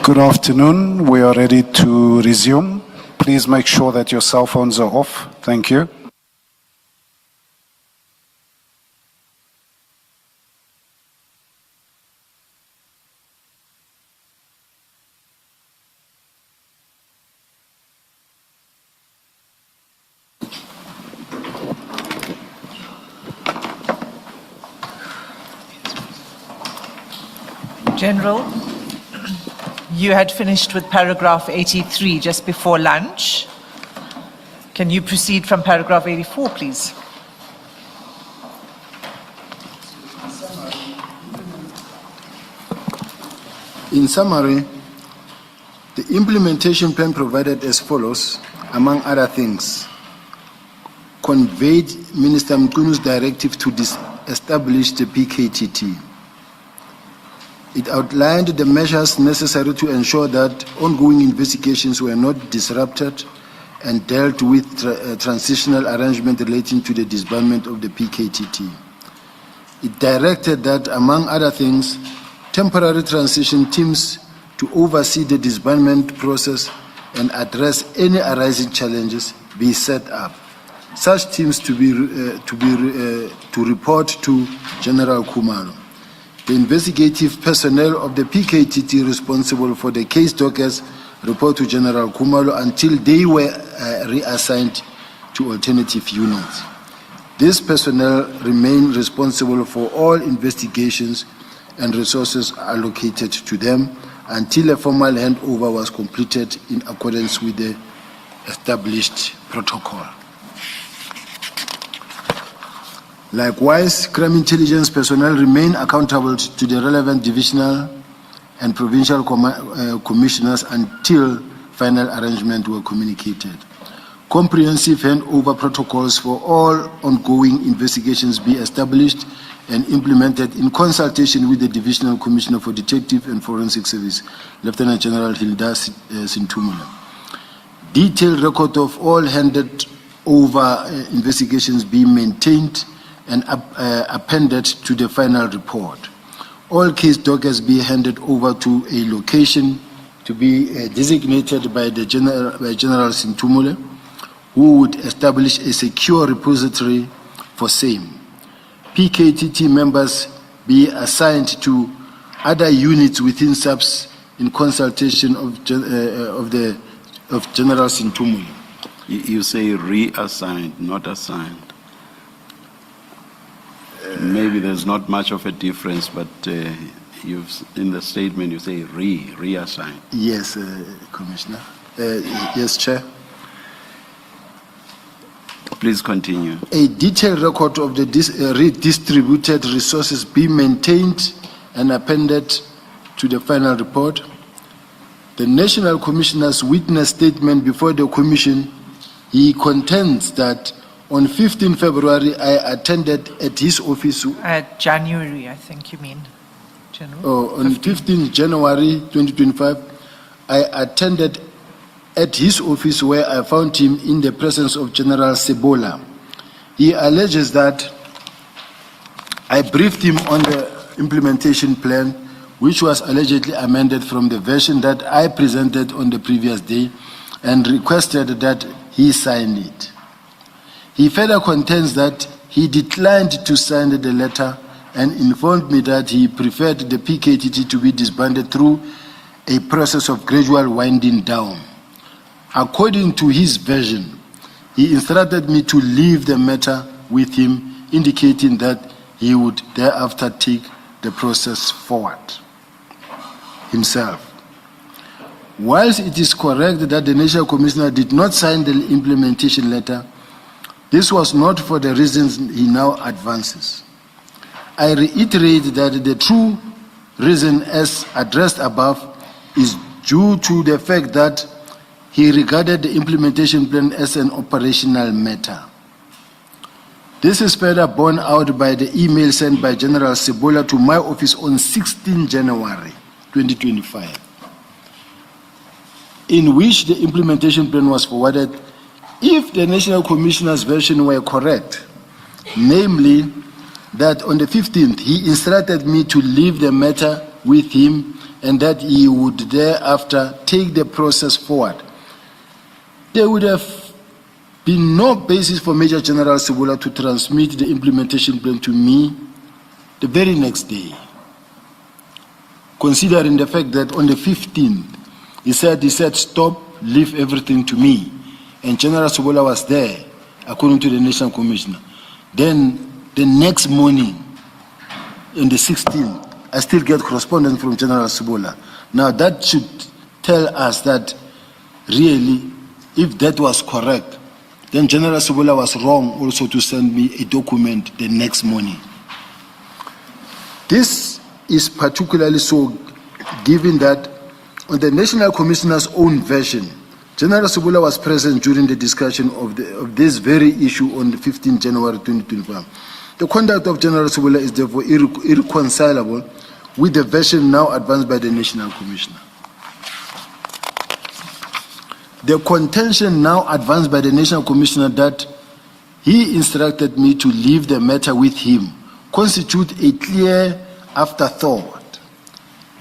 H: Good afternoon. We are ready to resume. Please make sure that your cell phones are off. Thank you.
C: General, you had finished with paragraph 83 just before lunch. Can you proceed from paragraph 84, please?
B: In summary, the implementation plan provided as follows, among other things, conveyed Minister Mkunu's directive to establish the PKTT. It outlined the measures necessary to ensure that ongoing investigations were not disrupted and dealt with transitional arrangement relating to the disbandment of the PKTT. It directed that, among other things, temporary transition teams to oversee the disbandment process and address any arising challenges be set up. Such teams to report to General Khumalo. The investigative personnel of the PKTT responsible for the case dockets report to General Khumalo until they were reassigned to alternative units. This personnel remain responsible for all investigations and resources allocated to them until a formal handover was completed in accordance with the established protocol. Likewise, crime intelligence personnel remain accountable to the relevant divisional and provincial commissioners until final arrangements were communicated. Comprehensive handover protocols for all ongoing investigations be established and implemented in consultation with the Divisional Commissioner for Detective and Forensic Service, Lieutenant General Hilda Sintumula. Detailed record of all handed over investigations be maintained and appended to the final report. All case dockets be handed over to a location to be designated by General Sintumule, who would establish a secure repository for same. PKTT members be assigned to other units within SAPS in consultation of General Sintumule.
A: You say reassigned, not assigned. Maybe there's not much of a difference, but in the statement you say reassigned.
B: Yes, Commissioner. Yes, Chair.
A: Please continue.
B: A detailed record of the redistributed resources be maintained and appended to the final report. The National Commissioner's witness statement before the Commission, he contends that on 15 February, I attended at his office.
C: January, I think you mean, General.
B: On 15 January 2025, I attended at his office where I found him in the presence of General Sebola. He alleges that I briefed him on the implementation plan, which was allegedly amended from the version that I presented on the previous day, and requested that he sign it. He further contends that he declined to sign the letter and informed me that he preferred the PKTT to be disbanded through a process of gradual winding down. According to his version, he instructed me to leave the matter with him, indicating that he would thereafter take the process forward himself. Whilst it is correct that the National Commissioner did not sign the implementation letter, this was not for the reasons he now advances. I reiterate that the true reason, as addressed above, is due to the fact that he regarded the implementation plan as an operational matter. This is further borne out by the email sent by General Sebola to my office on 16 January 2025, in which the implementation plan was forwarded. If the National Commissioner's version were correct, namely that on the 15th he instructed me to leave the matter with him and that he would thereafter take the process forward. There would have been no basis for Major General Sibiya to transmit the implementation plan to me the very next day, considering the fact that on the 15th, he said, stop, leave everything to me. And General Sibiya was there, according to the National Commissioner. Then the next morning, on the 16th, I still get correspondence from General Sibiya. Now that should tell us that really, if that was correct, then General Sibiya was wrong also to send me a document the next morning. This is particularly so given that on the National Commissioner's own version, General Sibiya was present during the discussion of this very issue on the 15th January 2025. The conduct of General Sibiya is therefore irreconcilable with the version now advanced by the National Commissioner. The contention now advanced by the National Commissioner that he instructed me to leave the matter with him constitute a clear afterthought.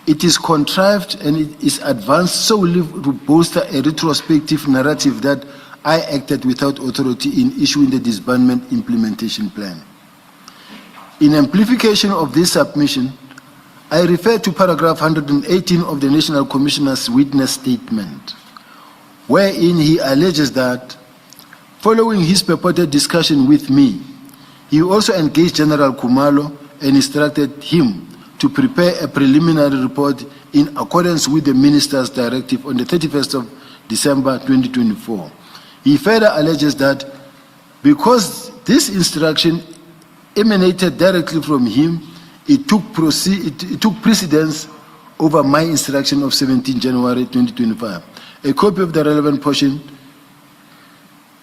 B: It is contrived and it is advanced solely to bolster a retrospective narrative that I acted without authority in issuing the disbandment implementation plan. In amplification of this submission, I refer to paragraph 118 of the National Commissioner's witness statement, wherein he alleges that, following his purported discussion with me, he also engaged General Kumalo and instructed him to prepare a preliminary report in accordance with the Minister's directive on the 31st of December 2024. He further alleges that because this instruction emanated directly from him, it took precedence over my instruction of 17 January 2025. A copy of the relevant portion,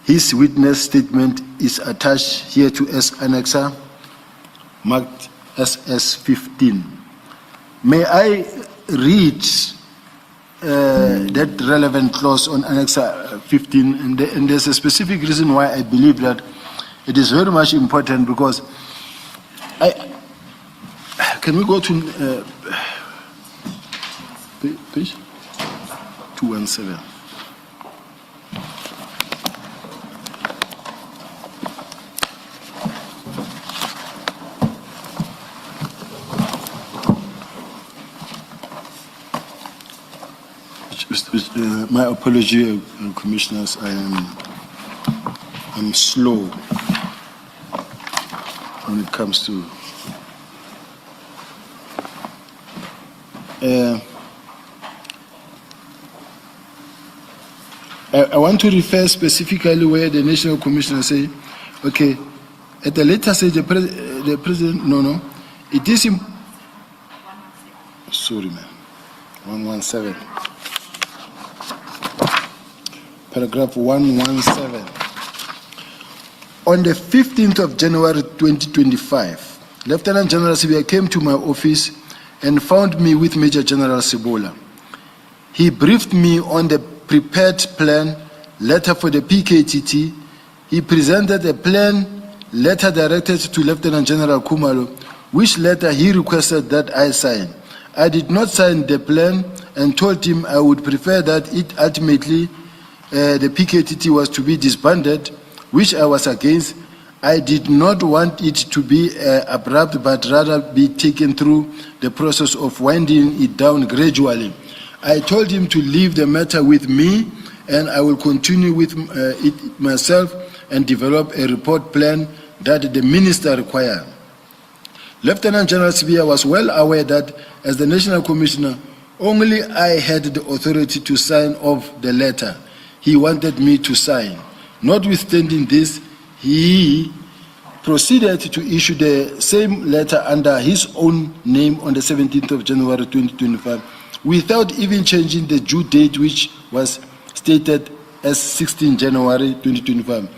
B: his witness statement, is attached here to as annexer, marked SS15. May I read that relevant clause on annexer 15? And there's a specific reason why I believe that it is very much important, because can we go to page 217? My apology, Commissioners. I'm slow when it comes to. I want to refer specifically where the National Commissioner say, okay, at the later stage, the President, no, it is, sorry, man, 117. Paragraph 117. On the 15th of January 2025, Lieutenant General Sibiya came to my office and found me with Major General Sibiya. He briefed me on the prepared plan letter for the PKTT. He presented a plan letter directed to Lieutenant General Kumalo, which letter he requested that I sign. I did not sign the plan and told him I would prefer that it ultimately the PKTT was to be disbanded, which I was against. I did not want it to be abrupt, but rather be taken through the process of winding it down gradually. I told him to leave the matter with me, and I will continue with it myself and develop a report plan that the Minister required. Lieutenant General Sibiya was well aware that, as the National Commissioner, only I had the authority to sign off the letter he wanted me to sign. Notwithstanding this, he proceeded to issue the same letter under his own name on the 17th of January 2025, without even changing the due date, which was stated as 16 January 2025.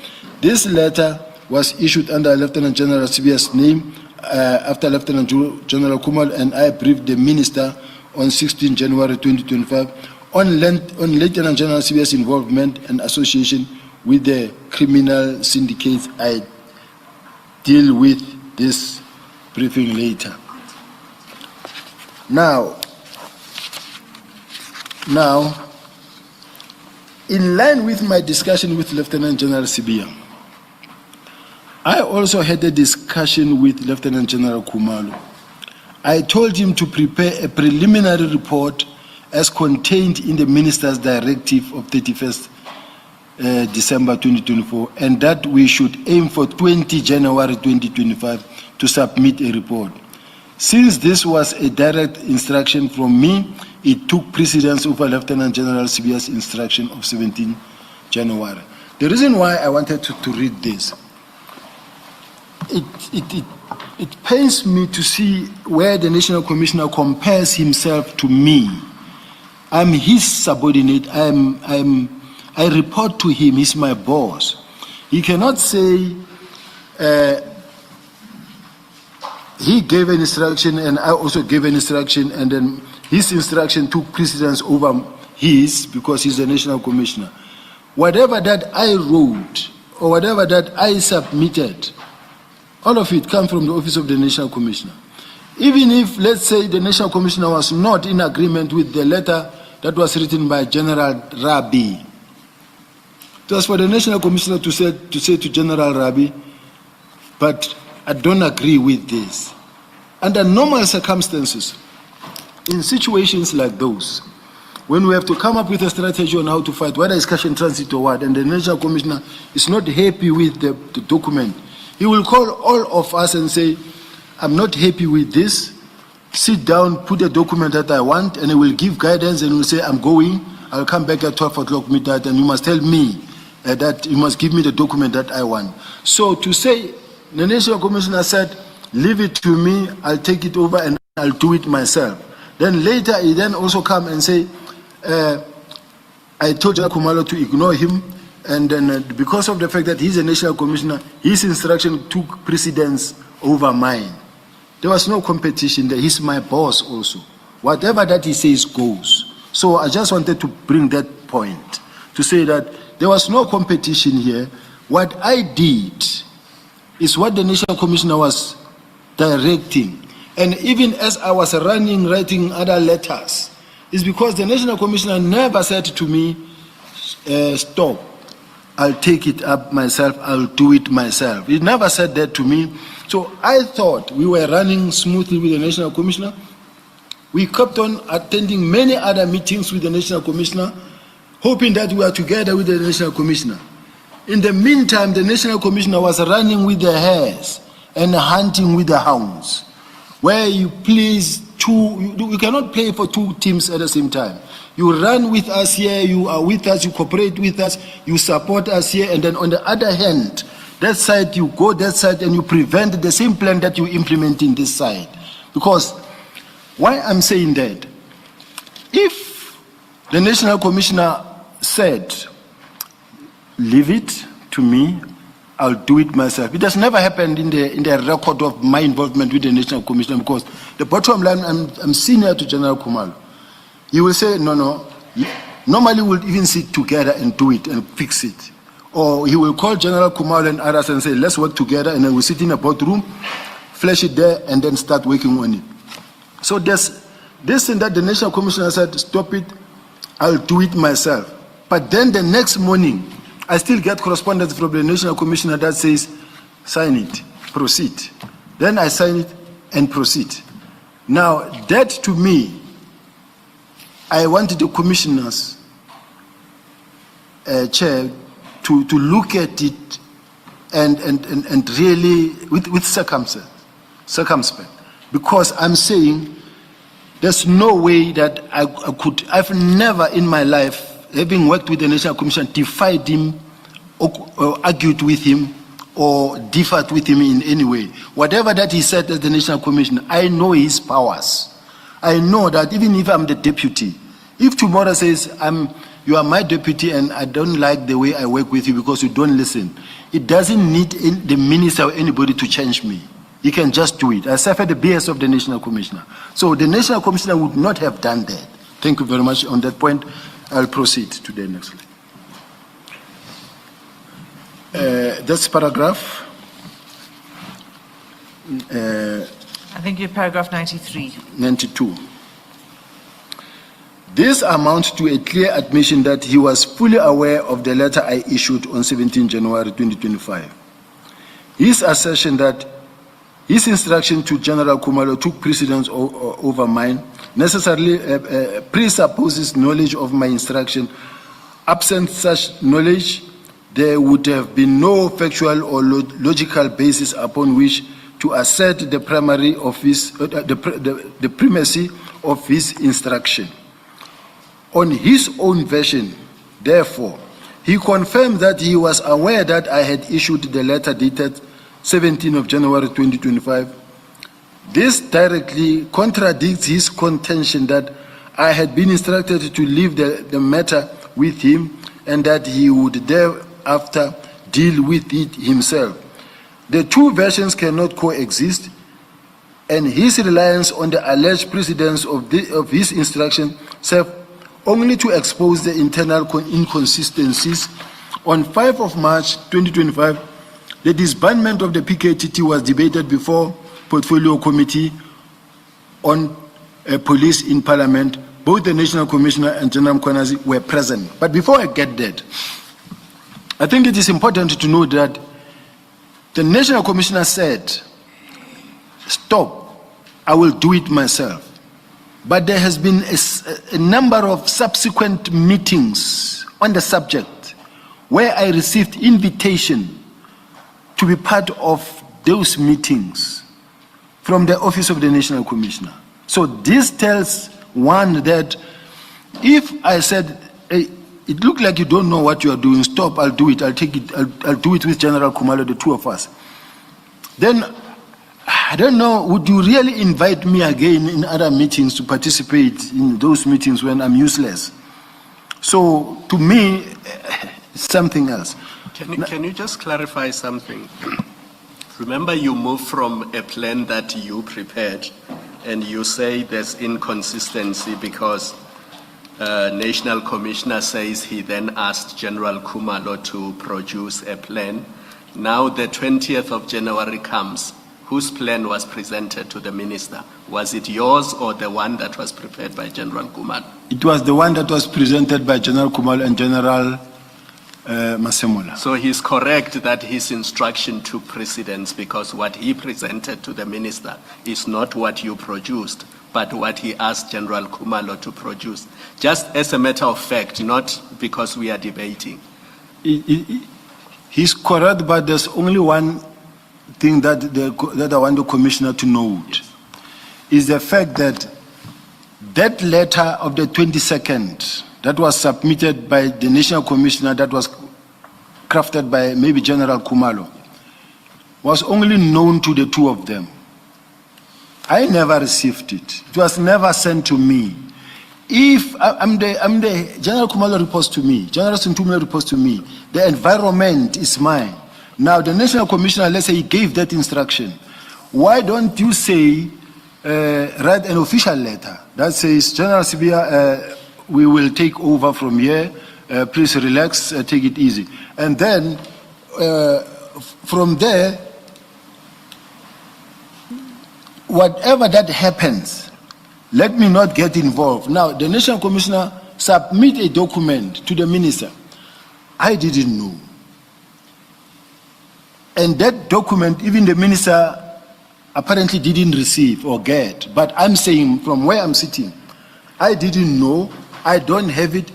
B: This letter was issued under Lieutenant General Sibiya's name after Lieutenant General Kumalo and I briefed the Minister on 16 January 2025 on Lieutenant General Sibiya's involvement and association with the criminal syndicates. I deal with this briefing later. Now, in line with my discussion with Lieutenant General Sibiya, I also had a discussion with Lieutenant General Khumalo. I told him to prepare a preliminary report as contained in the Minister's Directive of 31st December 2024, and that we should aim for 20 January 2025 to submit a report. Since this was a direct instruction from me, it took precedence over Lieutenant General Sibiya's instruction of 17 January. The reason why I wanted to read this, it pains me to see where the National Commissioner compares himself to me. I'm his subordinate. I report to him. He's my boss. He cannot say he gave an instruction and I also gave an instruction, and then his instruction took precedence over his because he's the National Commissioner. Whatever that I wrote or whatever that I submitted, all of it comes from the Office of the National Commissioner. Even if, let's say, the National Commissioner was not in agreement with the letter that was written by General Rabi, it was for the National Commissioner to say to General Rabi, but I don't agree with this. Under normal circumstances, in situations like those, when we have to come up with a strategy on how to fight, whether it's cash in transit or what, and the National Commissioner is not happy with the document, he will call all of us and say, I'm not happy with this. Sit down, put a document that I want, and he will give guidance and he will say, I'm going. I'll come back at 12 o'clock midnight, and you must tell me that you must give me the document that I want. So to say, the National Commissioner said, leave it to me, I'll take it over and I'll do it myself. Then later he then also come and say, I told General Khumalo to ignore him, and then because of the fact that he's a National Commissioner, his instruction took precedence over mine. There was no competition there. He's my boss also. Whatever that he says goes. So I just wanted to bring that point to say that there was no competition here. What I did is what the National Commissioner was directing. And even as I was writing other letters, it's because the National Commissioner never said to me, stop, I'll take it up myself, I'll do it myself. He never said that to me. So I thought we were running smoothly with the National Commissioner. We kept on attending many other meetings with the National Commissioner, hoping that we are together with the National Commissioner. In the meantime, the National Commissioner was running with the hares and hunting with the hounds, where you you cannot play for two teams at the same time. You run with us here, you are with us, you cooperate with us, you support us here, and then on the other hand, that side, you go that side and you prevent the same plan that you implement in this side. Because why I'm saying that, if the National Commissioner said, leave it to me, I'll do it myself. It has never happened in the record of my involvement with the National Commissioner, because the bottom line, I'm senior to General Khumalo. He will say, no. Normally we'll even sit together and do it and fix it. Or he will call General Khumalo and others and say, let's work together, and then we'll sit in a boardroom, flash it there, and then start working on it. So there's this thing that the National Commissioner said, stop it, I'll do it myself. But then the next morning, I still get correspondence from the National Commissioner that says, sign it, proceed. Then I sign it and proceed. Now, that to me, I wanted the commissioners, chair, to look at it and really, with circumspect. Because I'm saying, there's no way that I could, I've never in my life, having worked with the National Commission, defied him or argued with him or differed with him in any way. Whatever that he said as the National Commissioner, I know his powers. I know that even if I'm the deputy, if tomorrow says, you are my deputy and I don't like the way I work with you because you don't listen, it doesn't need the minister or anybody to change me. He can just do it. I suffer the BS of the National Commissioner. So the National Commissioner would not have done that. Thank you very much. On that point, I'll proceed to the next slide. That's paragraph.
C: I think you're paragraph 93.
B: 92. This amounts to a clear admission that he was fully aware of the letter I issued on 17 January 2025. His assertion that his instruction to General Khumalo took precedence over mine necessarily presupposes knowledge of my instruction. Absent such knowledge, there would have been no factual or logical basis upon which to assert the the primacy of his instruction. On his own version, therefore, he confirmed that he was aware that I had issued the letter dated 17 of January 2025. This directly contradicts his contention that I had been instructed to leave the matter with him and that he would thereafter deal with it himself. The two versions cannot coexist, and his reliance on the alleged precedence of his instruction served only to expose the internal inconsistencies. On 5 of March 2025, the disbandment of the PKTT was debated before Portfolio Committee on Police in Parliament. Both the National Commissioner and General Mkhwanazi were present. But before I get that, I think it is important to note that the National Commissioner said, stop, I will do it myself. But there has been a number of subsequent meetings on the subject where I received invitation to be part of those meetings from the Office of the National Commissioner. So this tells one that if I said, hey, it looked like you don't know what you are doing, stop, I'll do it, I'll take it, I'll do it with General Khumalo, the two of us. Then, I don't know, would you really invite me again in other meetings to participate in those meetings when I'm useless? So, to me, it's something else.
G: Can you just clarify something? Remember, you moved from a plan that you prepared, and you say there's inconsistency because National Commissioner says he then asked General Khumalo to produce a plan. Now the 20th of January comes. Whose plan was presented to the minister? Was it yours or the one that was prepared by General Khumalo?
B: It was the one that was presented by General Khumalo and General Masemola.
G: So he's correct that his instruction took precedence because what he presented to the minister is not what you produced, but what he asked General Khumalo to produce. Just as a matter of fact, not because we are debating.
B: He's correct, but there's only one thing that I want the Commissioner to note, is the fact that that letter of the 22nd that was submitted by the National Commissioner, that was crafted by maybe General Khumalo, was only known to the two of them. I never received it. It was never sent to me. If I'm the General Khumalo reports to me, General Sintumile reports to me, the environment is mine. Now the National Commissioner, let's say he gave that instruction. Why don't you say, write an official letter that says, General Sibiya, we will take over from here, please relax, take it easy. And then from there, whatever that happens, let me not get involved. Now, the National Commissioner submit a document to the minister. I didn't know. And that document, even the minister apparently didn't receive or get. But I'm saying from where I'm sitting, I didn't know, I don't have it.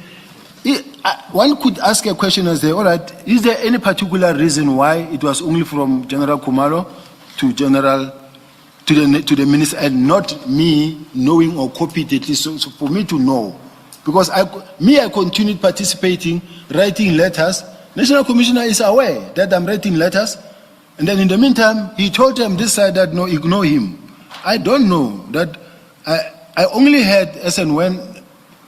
B: One could ask a question and say, all right, is there any particular reason why it was only from General Khumalo to to the minister and not me knowing or copied it, so for me to know? Because I continued participating, writing letters. National Commissioner is aware that I'm writing letters. And then in the meantime, he told them this side that no, ignore him. I don't know that. I only heard as and when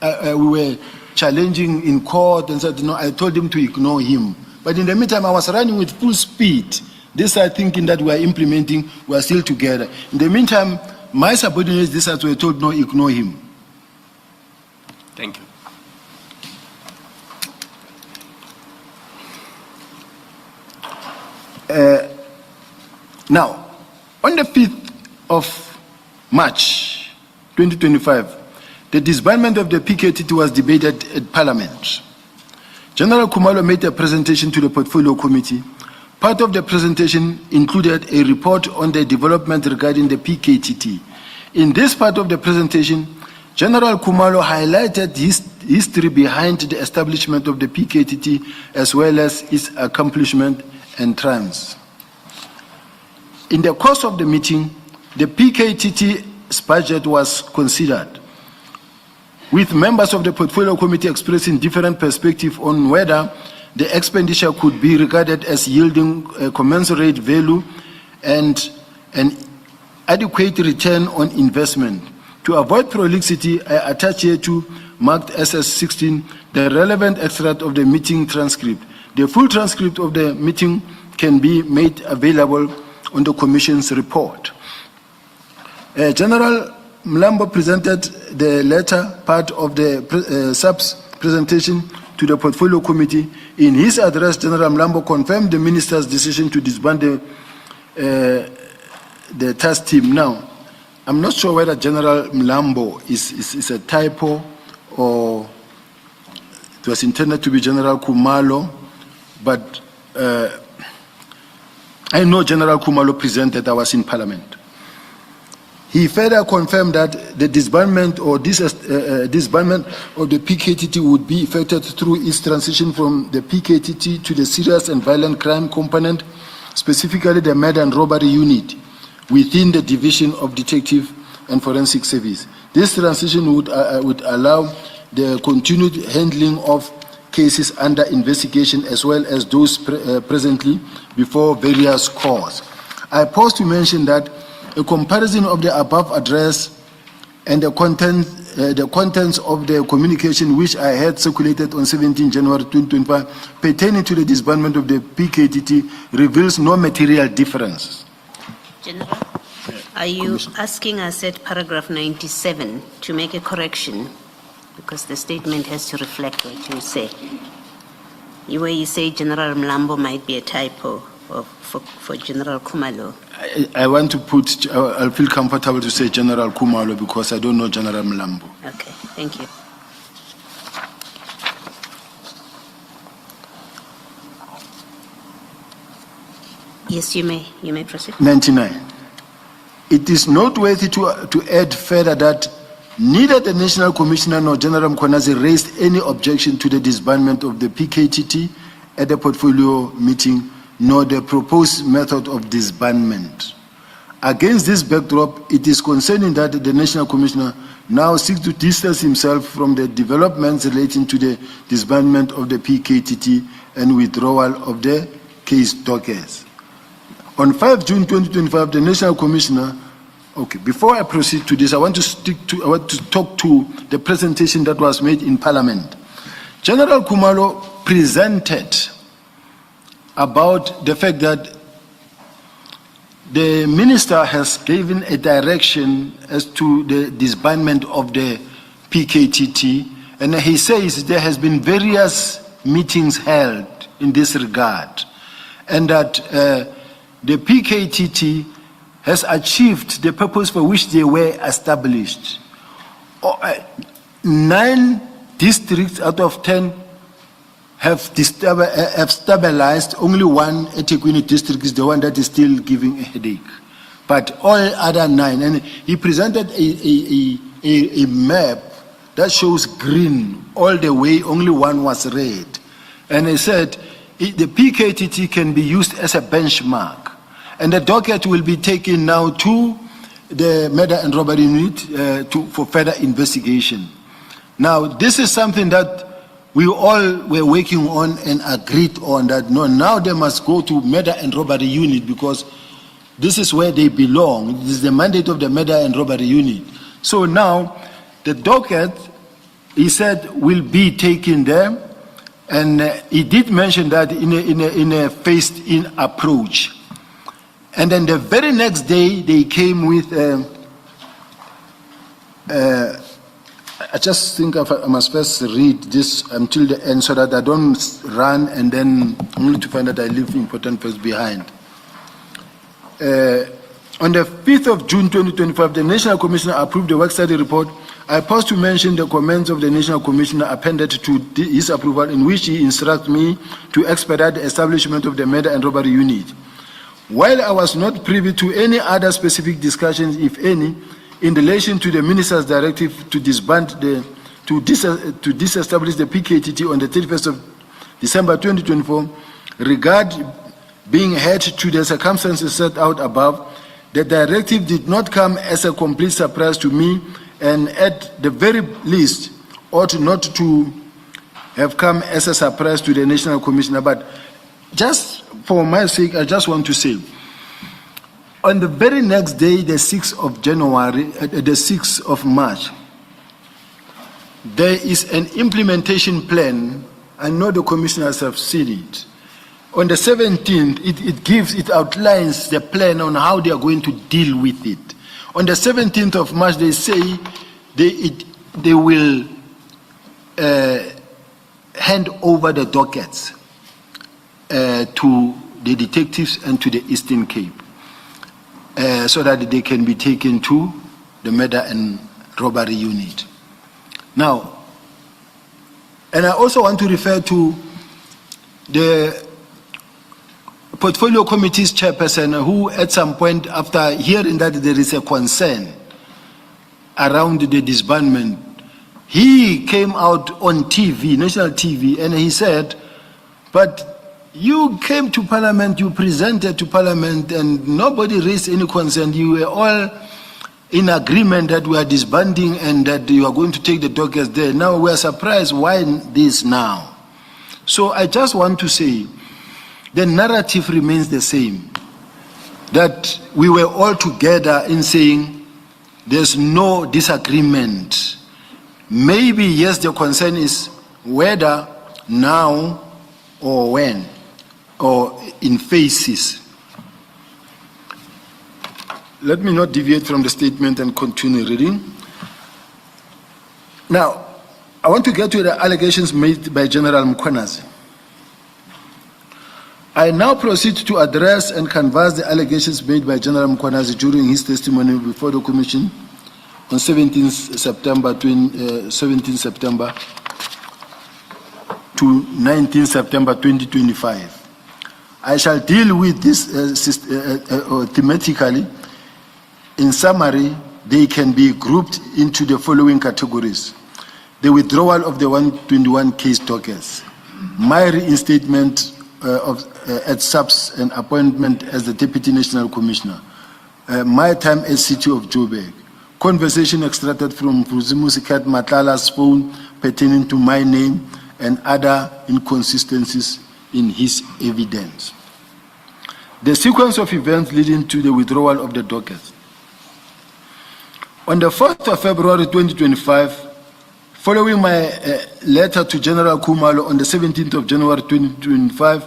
B: we were challenging in court and said, no, I told him to ignore him. But in the meantime, I was running with full speed. This side thinking that we are implementing, we are still together. In the meantime, my subordinates, this side were told, no, ignore him.
G: Thank you.
B: Now, on the 5th of March 2025, the disbandment of the PKTT was debated at Parliament. General Khumalo made a presentation to the Portfolio Committee. Part of the presentation included a report on the development regarding the PKTT. In this part of the presentation, General Khumalo highlighted his history behind the establishment of the PKTT as well as its accomplishment and triumphs. In the course of the meeting, the PKTT's budget was considered, with members of the Portfolio Committee expressing different perspectives on whether the expenditure could be regarded as yielding a commensurate value and an adequate return on investment. To avoid prolixity, I attach here to marked SS16 the relevant extract of the meeting transcript. The full transcript of the meeting can be made available on the Commission's report. General Mlambo presented the latter part of the SAP's presentation to the Portfolio Committee. In his address, General Mlambo confirmed the Minister's decision to disband the task team. Now, I'm not sure whether General Mlambo is a typo or it was intended to be General Khumalo, but I know General Khumalo presented, I was in Parliament. He further confirmed that the disbandment or disbandment of the PKTT would be effected through its transition from the PKTT to the serious and violent crime component, specifically the murder and robbery unit, within the Division of Detective and Forensic Service. This transition would allow the continued handling of cases under investigation as well as those presently before various courts. I pause to mention that a comparison of the above address and the contents of the communication which I had circulated on 17 January 2025 pertaining to the disbandment of the PKTT reveals no material difference.
D: General, are you asking us at paragraph 97 to make a correction? Because the statement has to reflect what you say. Where you say General Mlambo might be a typo for General Khumalo.
B: I want to put, I'll feel comfortable to say General Khumalo because I don't know General Mlambo.
D: Okay, thank you. Yes, you may proceed.
B: 99. It is noteworthy to add further that neither the National Commissioner nor General Mkhwanazi raised any objection to the disbandment of the PKTT at the portfolio meeting, nor the proposed method of disbandment. Against this backdrop, it is concerning that the National Commissioner now seeks to distance himself from the developments relating to the disbandment of the PKTT and withdrawal of the case dockets. On 5 June 2025, the National Commissioner, okay, before I proceed to this, I want to talk to the presentation that was made in Parliament. General Khumalo presented about the fact that the minister has given a direction as to the disbandment of the PKTT, and he says there has been various meetings held in this regard, and that the PKTT has achieved the purpose for which they were established. 9 districts out of 10 have stabilized. Only one, eThekwini district, is the one that is still giving a headache. But all other 9, and he presented a map that shows green all the way, only one was red. And he said the PKTT can be used as a benchmark. And the docket will be taken now to the murder and robbery unit for further investigation. Now, this is something that we all were working on and agreed on, that no, now they must go to murder and robbery unit because this is where they belong. This is the mandate of the murder and robbery unit. So now, the docket, he said, will be taken there, and he did mention that in a phased-in approach. And then the very next day, they came with, I just think I must first read this until the end so that I don't run and then only to find that I leave important first behind. On the 5th of June 2025, the National Commissioner approved the work study report I pause to mention the comments of the National Commissioner appended to his approval, in which he instructs me to expedite the establishment of the murder and robbery unit. While I was not privy to any other specific discussions, if any, in relation to the Minister's directive to disestablish the PKTT on the 31st of December 2024, regard being heard to the circumstances set out above, the directive did not come as a complete surprise to me, and at the very least ought not to have come as a surprise to the National Commissioner. But just for my sake, I just want to say, on the very next day, the 6th of January, the 6th of March, there is an implementation plan. I know the commissioners have seen it. On the 17th, it outlines the plan on how they are going to deal with it. On the 17th of March, they say they will hand over the dockets to the detectives and to the Eastern Cape, so that they can be taken to the murder and robbery unit. Now, and I also want to refer to the Portfolio Committee's chairperson, who at some point, after hearing that there is a concern around the disbandment, he came out on TV, national TV, and he said, but you came to Parliament, you presented to Parliament, and nobody raised any concern. You were all in agreement that we are disbanding and that you are going to take the dockets there. Now we are surprised, why this now? So I just want to say, the narrative remains the same, that we were all together in saying there's no disagreement. Maybe, yes, the concern is whether now or when, or in phases. Let me not deviate from the statement and continue reading. Now, I want to get to the allegations made by General Mkhwanazi. I now proceed to address and canvass the allegations made by General Mkhwanazi during his testimony before the Commission on 17 September to 19 September 2025. I shall deal with this thematically. In summary, they can be grouped into the following categories: the withdrawal of the 121 case dockets, my reinstatement at SAPS and appointment as the Deputy National Commissioner, my time as City of Joburg, conversation extracted from Musicat Matlala's phone pertaining to my name, and other inconsistencies in his evidence. The sequence of events leading to the withdrawal of the dockets. On the 4th of February 2025, following my letter to General Khumalo on the 17th of January 2025,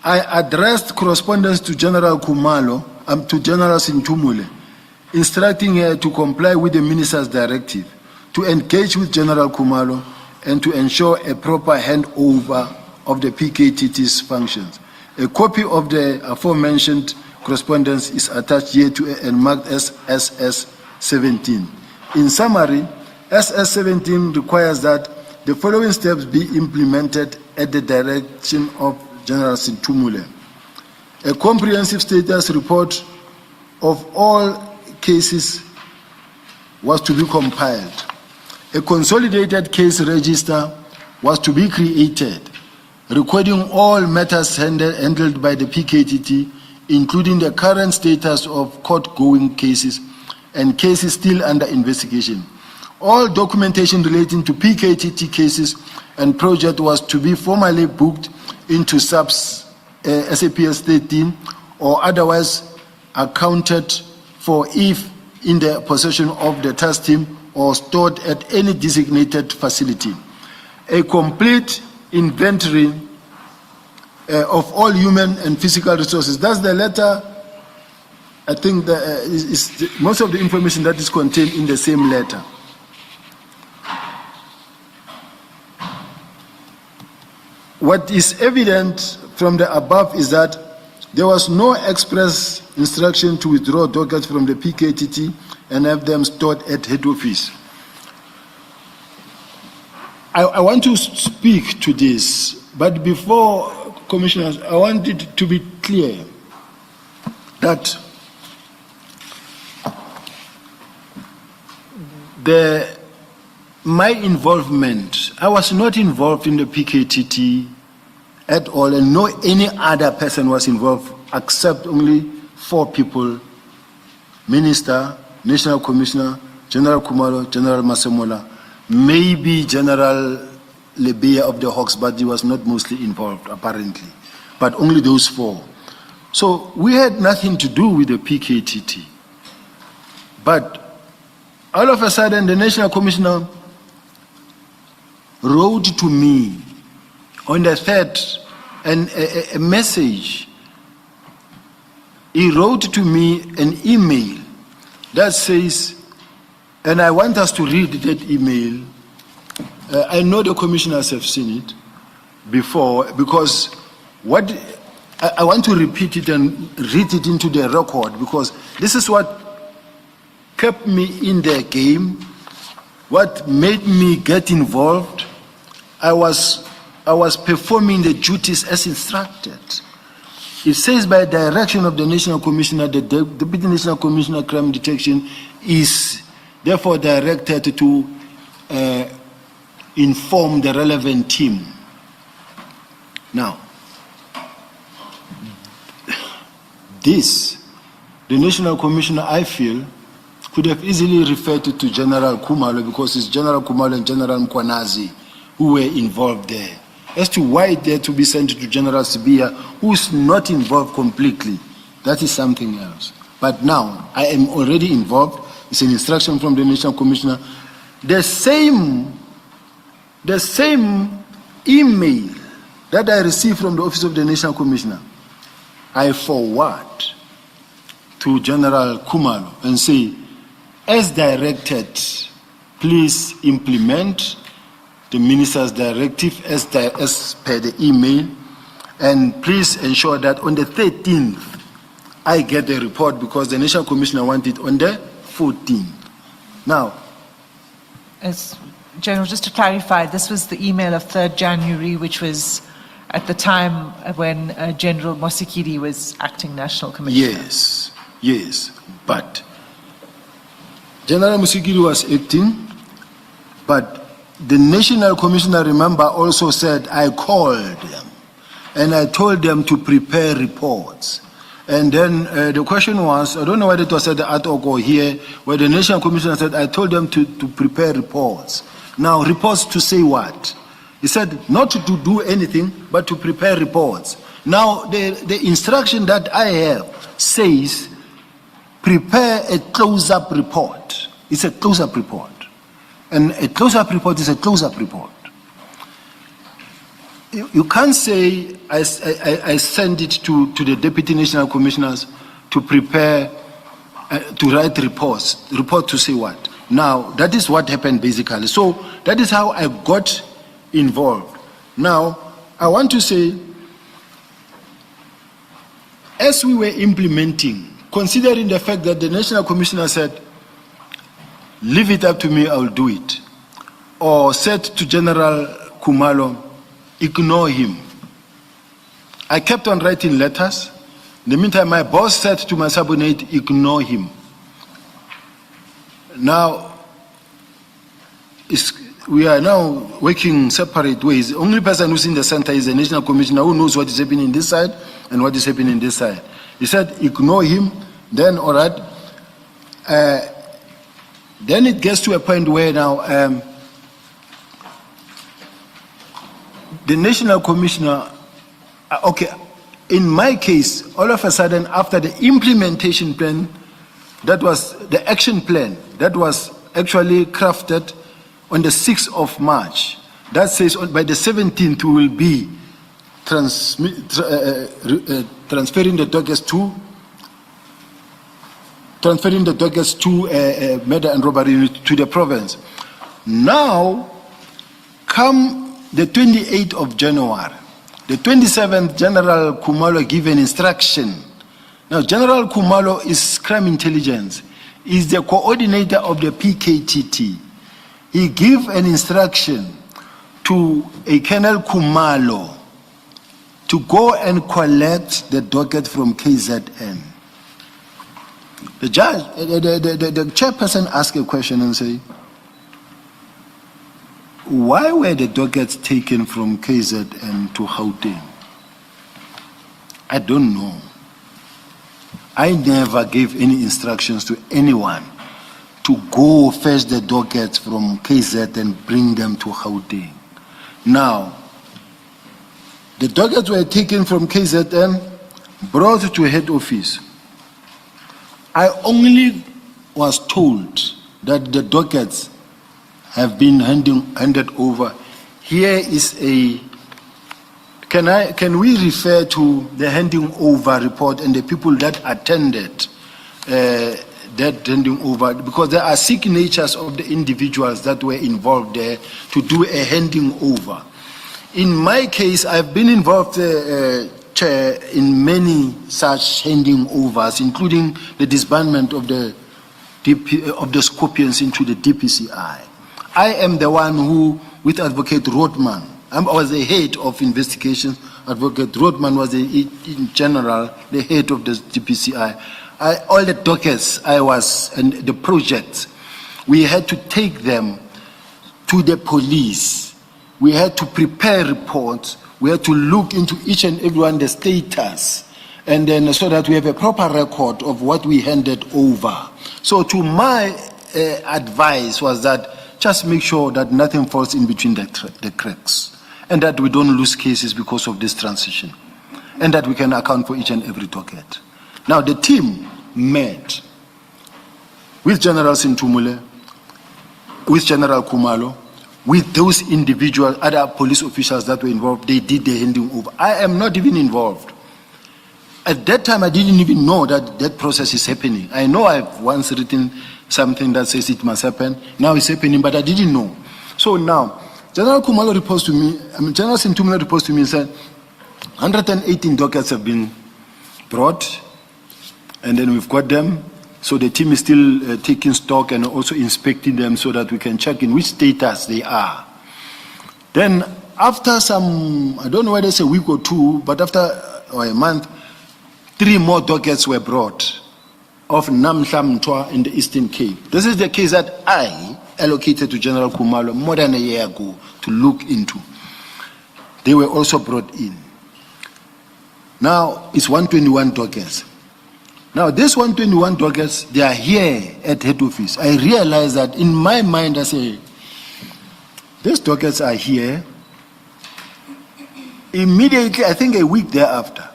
B: I addressed correspondence to General Khumalo and to General Sintumule, instructing her to comply with the Minister's directive, to engage with General Khumalo, and to ensure a proper handover of the PKTT's functions. A copy of the aforementioned correspondence is attached here to and marked as SS-17. In summary, SS-17 requires that the following steps be implemented at the direction of General Sintumule. A comprehensive status report of all cases was to be compiled. A consolidated case register was to be created, recording all matters handled by the PKTT, including the current status of court-going cases and cases still under investigation. All documentation relating to PKTT cases and project was to be formally booked into SAPS, SAPS 13, or otherwise accounted for if in the possession of the task team or stored at any designated facility. A complete inventory of all human and physical resources. That's the letter. I think most of the information that is contained in the same letter. What is evident from the above is that there was no express instruction to withdraw dockets from the PKTT and have them stored at head office. I want to speak to this, but before, Commissioners, I want it to be clear that my involvement, I was not involved in the PKTT at all, and no any other person was involved except only 4 people: Minister, National Commissioner, General Kumalo, General Masemola, maybe General Lebeya of the Hawks, but he was not mostly involved, apparently. But only those 4. So we had nothing to do with the PKTT. But all of a sudden, the National Commissioner wrote to me on the 3rd and a message. He wrote to me an email that says, and I want us to read that email. I know the commissioners have seen it before, because what I want to repeat it and read it into the record, because this is what kept me in the game, what made me get involved. I was performing the duties as instructed. It says, by direction of the National Commissioner, the Deputy National Commissioner Crime Detection is therefore directed to inform the relevant team. Now, the National Commissioner, I feel, could have easily referred it to General Kumalo, because it's General Kumalo and General Mkwanazi who were involved there. As to why they're to be sent to General Sibiya, who's not involved completely, that is something else. But now, I am already involved. It's an instruction from the National Commissioner. The same email that I received from the Office of the National Commissioner, I forward to General Kumalo and say, as directed, please implement the Minister's directive as per the email, and please ensure that on the 13th, I get the report, because the National Commissioner wanted on the 14th. Now,
C: As General, just to clarify, this was the email of 3rd January, which was at the time when General Mosikiri was acting National Commissioner.
B: Yes, but General Mosikiri was acting, but the National Commissioner, remember, also said, I called them and I told them to prepare reports. And then the question was, I don't know whether it was at the ad-hoc or here, where the National Commissioner said, I told them to prepare reports. Now, reports to say what? He said not to do anything, but to prepare reports. Now, the instruction that I have says, prepare a close-up report. It's a close-up report. And a close-up report is a close-up report. You can't say I send it to the Deputy National Commissioners to prepare, to write reports. Report to say what? Now, that is what happened basically. So that is how I got involved. Now, I want to say, as we were implementing, considering the fact that the National Commissioner said, leave it up to me, I'll do it, or said to General Kumalo, ignore him. I kept on writing letters. In the meantime, my boss said to my subordinate, ignore him. Now, we are now working separate ways. The only person who's in the center is the National Commissioner, who knows what is happening in this side and what is happening in this side. He said, ignore him, then all right. Then it gets to a point where now the National Commissioner, okay, in my case, all of a sudden, after the implementation plan, that was the action plan, that was actually crafted on the 6th of March. That says by the 17th we will be transferring the dockets to murder and robbery to the province. Now, come the 28th of January, the 27th, General Kumalo gave an instruction. Now, General Kumalo is crime intelligence, is the coordinator of the PKTT. He gave an instruction to a Colonel Kumalo to go and collect the docket from KZN. The judge, the chairperson asked a question and say, why were the dockets taken from KZN to Gauteng? I don't know. I never gave any instructions to anyone to go fetch the dockets from KZ and bring them to Gauteng. Now, the dockets were taken from KZN, brought to head office. I only was told that the dockets have been handed over. Here is a, can we refer to the handing over report and the people that attended that handing over, because there are signatures of the individuals that were involved there to do a handing over. In my case, I've been involved, Chair, in many such handing overs, including the disbandment of the Scorpions into the DPCI. I am the one who, with Advocate Rothman, I was the head of investigations. Advocate Rothman was in general the head of the DPCI. All the dockets I was, and the projects, we had to take them to the police. We had to prepare reports. We had to look into each and every one, the status, and then so that we have a proper record of what we handed over. So to my advice was that just make sure that nothing falls in between the cracks, and that we don't lose cases because of this transition, and that we can account for each and every docket. Now the team met with General Sintumule, with General Kumalo, with those individual other police officials that were involved. They did the handing over. I am not even involved. At that time, I didn't even know that that process is happening. I know I've once written something that says it must happen. Now it's happening, but I didn't know. So now, General Kumalo reports to me, General Sintumule reports to me and said, 118 dockets have been brought, and then we've got them. So the team is still taking stock and also inspecting them so that we can check in which status they are. Then after some, I don't know whether it's a week or two, but after a month, 3 more dockets were brought of Namhla Mtwa in the Eastern Cape. This is the case that I allocated to General Kumalo more than a year ago to look into. They were also brought in. Now it's 121 dockets. Now, this 121 dockets, they are here at head office. I realize that in my mind, I say, these dockets are here. Immediately, I think a week thereafter,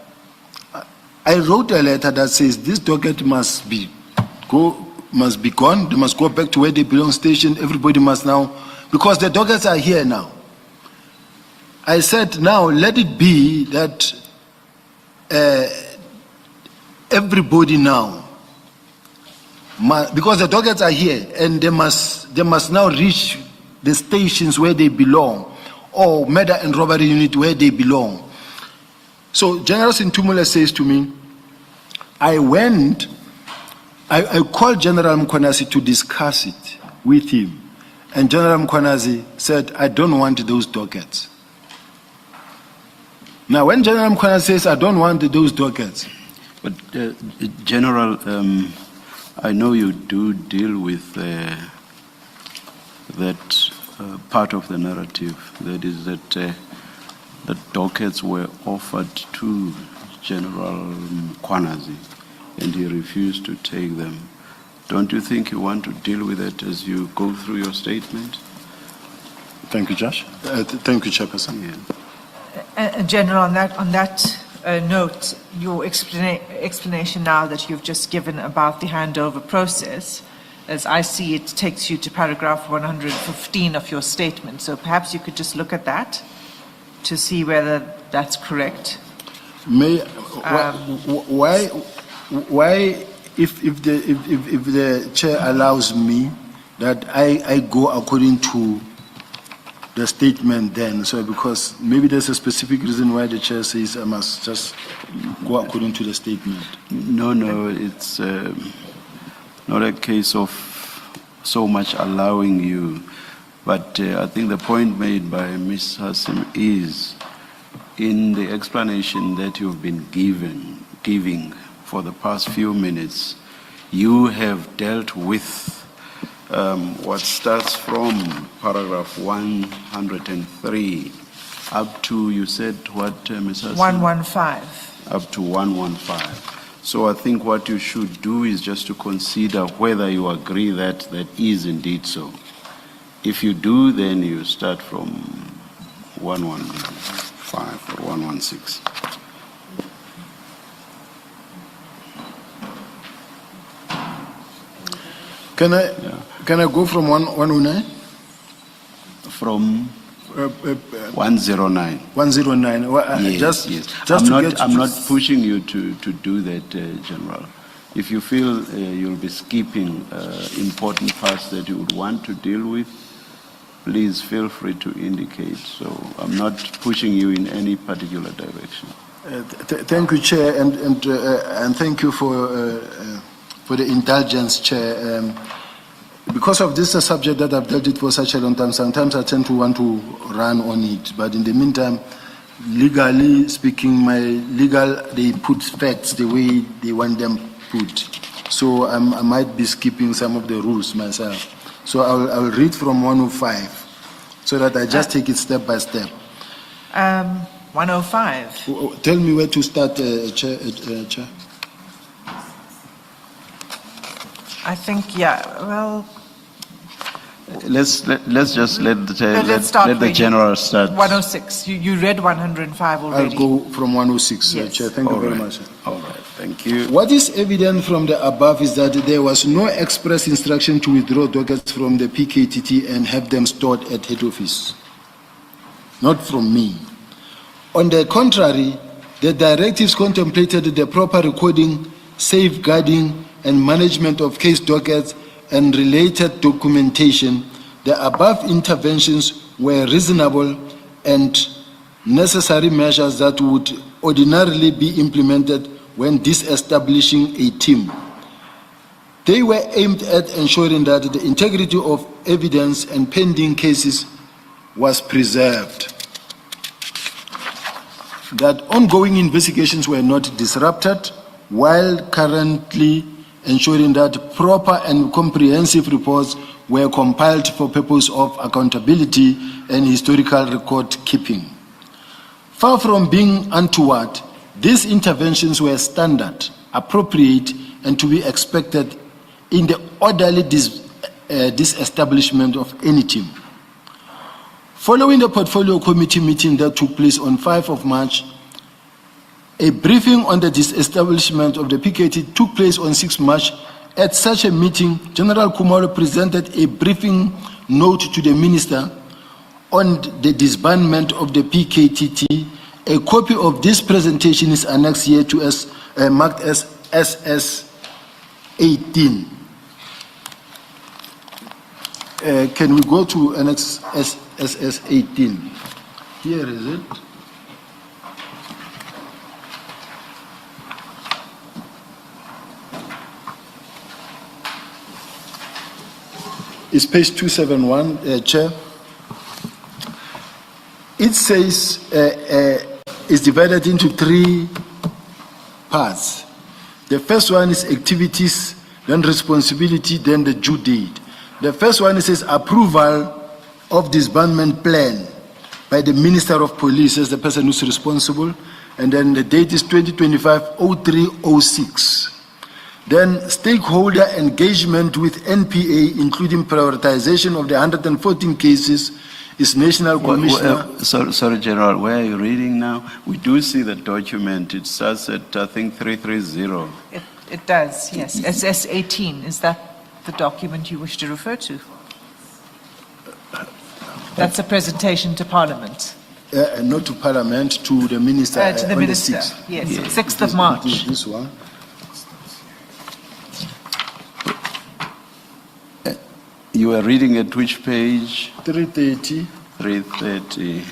B: I wrote a letter that says this docket must be gone. They must go back to where they belong, stationed. Everybody must now, because the dockets are here now. I said, now let it be that everybody now, because the dockets are here and they must now reach the stations where they belong, or murder and robbery unit where they belong. So General Sintumule says to me, I called General Mkhwanazi to discuss it with him, and General Mkhwanazi said, I don't want those dockets. Now when General Mkhwanazi says, I don't want those dockets,
A: but General, I know you do deal with that part of the narrative, that is that the dockets were offered to General Mkhwanazi and he refused to take them. Don't you think you want to deal with it as you go through your statement?
B: Thank you, Josh. Thank you, Chairperson.
C: Yeah. General, on that note, your explanation now that you've just given about the handover process, as I see it, takes you to paragraph 115 of your statement. So perhaps you could just look at that to see whether that's correct.
B: Why, if the chair allows me, that I go according to the statement then, so because maybe there's a specific reason why the chair says I must just go according to the statement.
A: No, it's not a case of so much allowing you. But I think the point made by Ms. Hassim is, in the explanation that you've been giving for the past few minutes, you have dealt with what starts from paragraph 103 up to, you said what, Ms. Hassim?
C: 115.
A: Up to 115. So I think what you should do is just to consider whether you agree that that is indeed so. If you do, then you start from 115 or 116.
B: Can I go from 109?
A: From 109.
B: 109. Well,
A: Yes,
B: just
A: yes.
B: just
A: I'm not pushing you to do that, General. If you feel you'll be skipping important parts that you would want to deal with, please feel free to indicate. So I'm not pushing you in any particular direction.
B: Thank you, Chair, and thank you for the indulgence, Chair. Because of this subject that I've dealt with for such a long time, sometimes I tend to want to run on it. But in the meantime, legally speaking, they put facts the way they want them put. So I might be skipping some of the rules myself. So I'll read from 105, so that I just take it step by step.
C: 105.
B: Tell me where to start, Chair.
C: I think, yeah, well,
A: Let's just let
C: let's start
A: the
C: reading.
A: General start.
C: 106. You read 105 already.
B: I'll go from 106,
C: Yes.
B: Chair. Thank you
A: All
B: very
A: right.
B: much.
A: All right, thank you.
B: What is evident from the above is that there was no express instruction to withdraw dockets from the PKTT and have them stored at head office. Not from me. On the contrary, the directives contemplated the proper recording, safeguarding, and management of case dockets and related documentation. The above interventions were reasonable and necessary measures that would ordinarily be implemented when disestablishing a team. They were aimed at ensuring that the integrity of evidence and pending cases was preserved, that ongoing investigations were not disrupted, while currently ensuring that proper and comprehensive reports were compiled for purpose of accountability and historical record keeping. Far from being untoward, these interventions were standard, appropriate, and to be expected in the orderly disestablishment of any team. Following the Portfolio Committee meeting that took place on 5 of March, a briefing on the disestablishment of the PKT took place on 6 March. At such a meeting, General Kumalo presented a briefing note to the Minister on the disbandment of the PKTT. A copy of this presentation is annexed here to us, marked as SS 18. Can we go to annex SS 18? Here is it. It's page 271, Chair. It says it's divided into 3 parts. The first one is activities, then responsibility, then the due date. The first one says approval of disbandment plan by the Minister of Police as the person who's responsible, and then the date is 2025-0306. Then stakeholder engagement with NPA, including prioritization of the 114 cases, is National Commissioner.
A: Sorry, General, where are you reading now? We do see the document. It starts at, I think, 330.
C: It does, yes. SS 18, is that the document you wish to refer to? That's a presentation to Parliament.
B: Not to Parliament, to the Minister.
C: To the
B: on
C: Minister,
B: the 6th.
C: yes,
A: Yeah.
C: 6th of March.
B: This one.
A: You are reading at which page?
B: 330.
A: 330.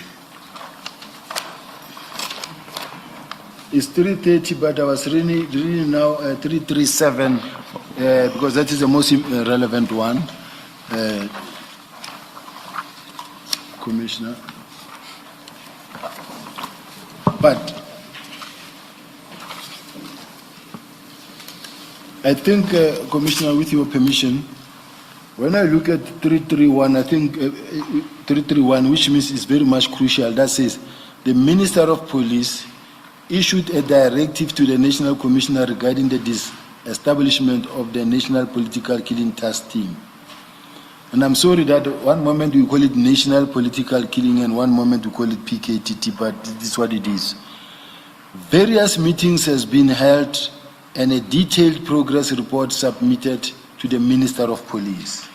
B: It's 330, but I was reading now 337, because that is the most relevant one. Commissioner. But I think, Commissioner, with your permission, when I look at 331, I think 331, which means it's very much crucial, that says the Minister of Police issued a directive to the National Commissioner regarding the establishment of the National Political Killing Task Team. And I'm sorry that one moment we call it National Political Killing and one moment we call it PKTT, but this is what it is. Various meetings has been held and a detailed progress report submitted to the Minister of Police.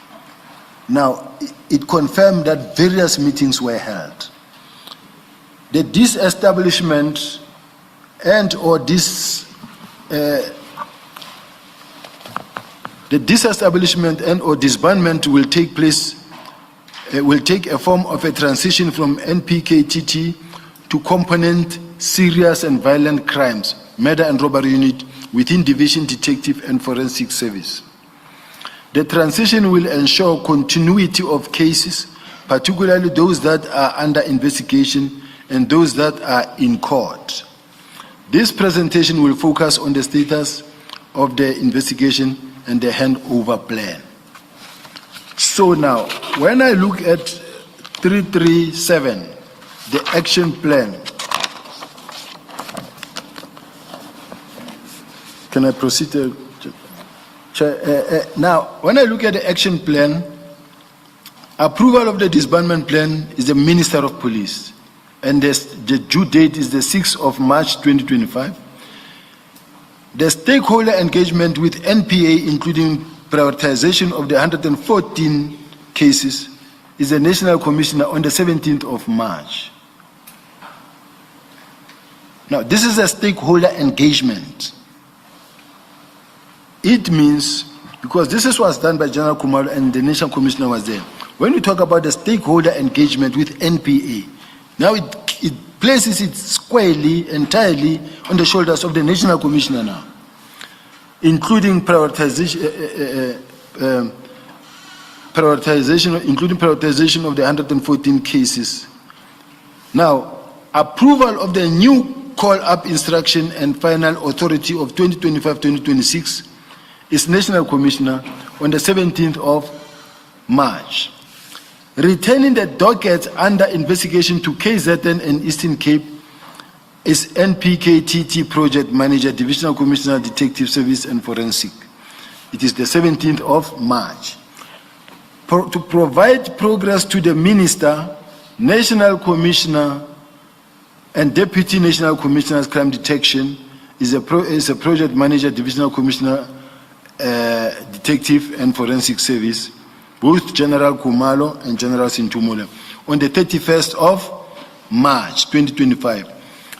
B: Now, it confirmed that various meetings were held. The disestablishment and or the disestablishment and or disbandment will take place, will take a form of a transition from NPKTT to component serious and violent crimes, murder and robbery unit within Division Detective and Forensic Service. The transition will ensure continuity of cases, particularly those that are under investigation and those that are in court. This presentation will focus on the status of the investigation and the handover plan. So now, when I look at 337, the action plan, can I proceed? Now, when I look at the action plan, approval of the disbandment plan is the Minister of Police, and the due date is the 6th of March 2025. The stakeholder engagement with NPA, including prioritization of the 114 cases, is the National Commissioner on the 17th of March. Now, this is a stakeholder engagement. It means, because this is what's done by General Kumalo and the National Commissioner was there. When we talk about the stakeholder engagement with NPA, now it places it squarely, entirely on the shoulders of the National Commissioner now, including prioritization of the 114 cases. Now, approval of the new call-up instruction and final authority of 2025-2026 is National Commissioner on the 17th of March. Returning the docket under investigation to KZN and Eastern Cape is NPKTT Project Manager, Divisional Commissioner, Detective Service and Forensic. It is the 17th of March. To provide progress to the Minister, National Commissioner and Deputy National Commissioner's Crime Detection is a Project Manager, Divisional Commissioner, Detective and Forensic Service, both General Kumalo and General Sintumula, on the 31st of March 2025.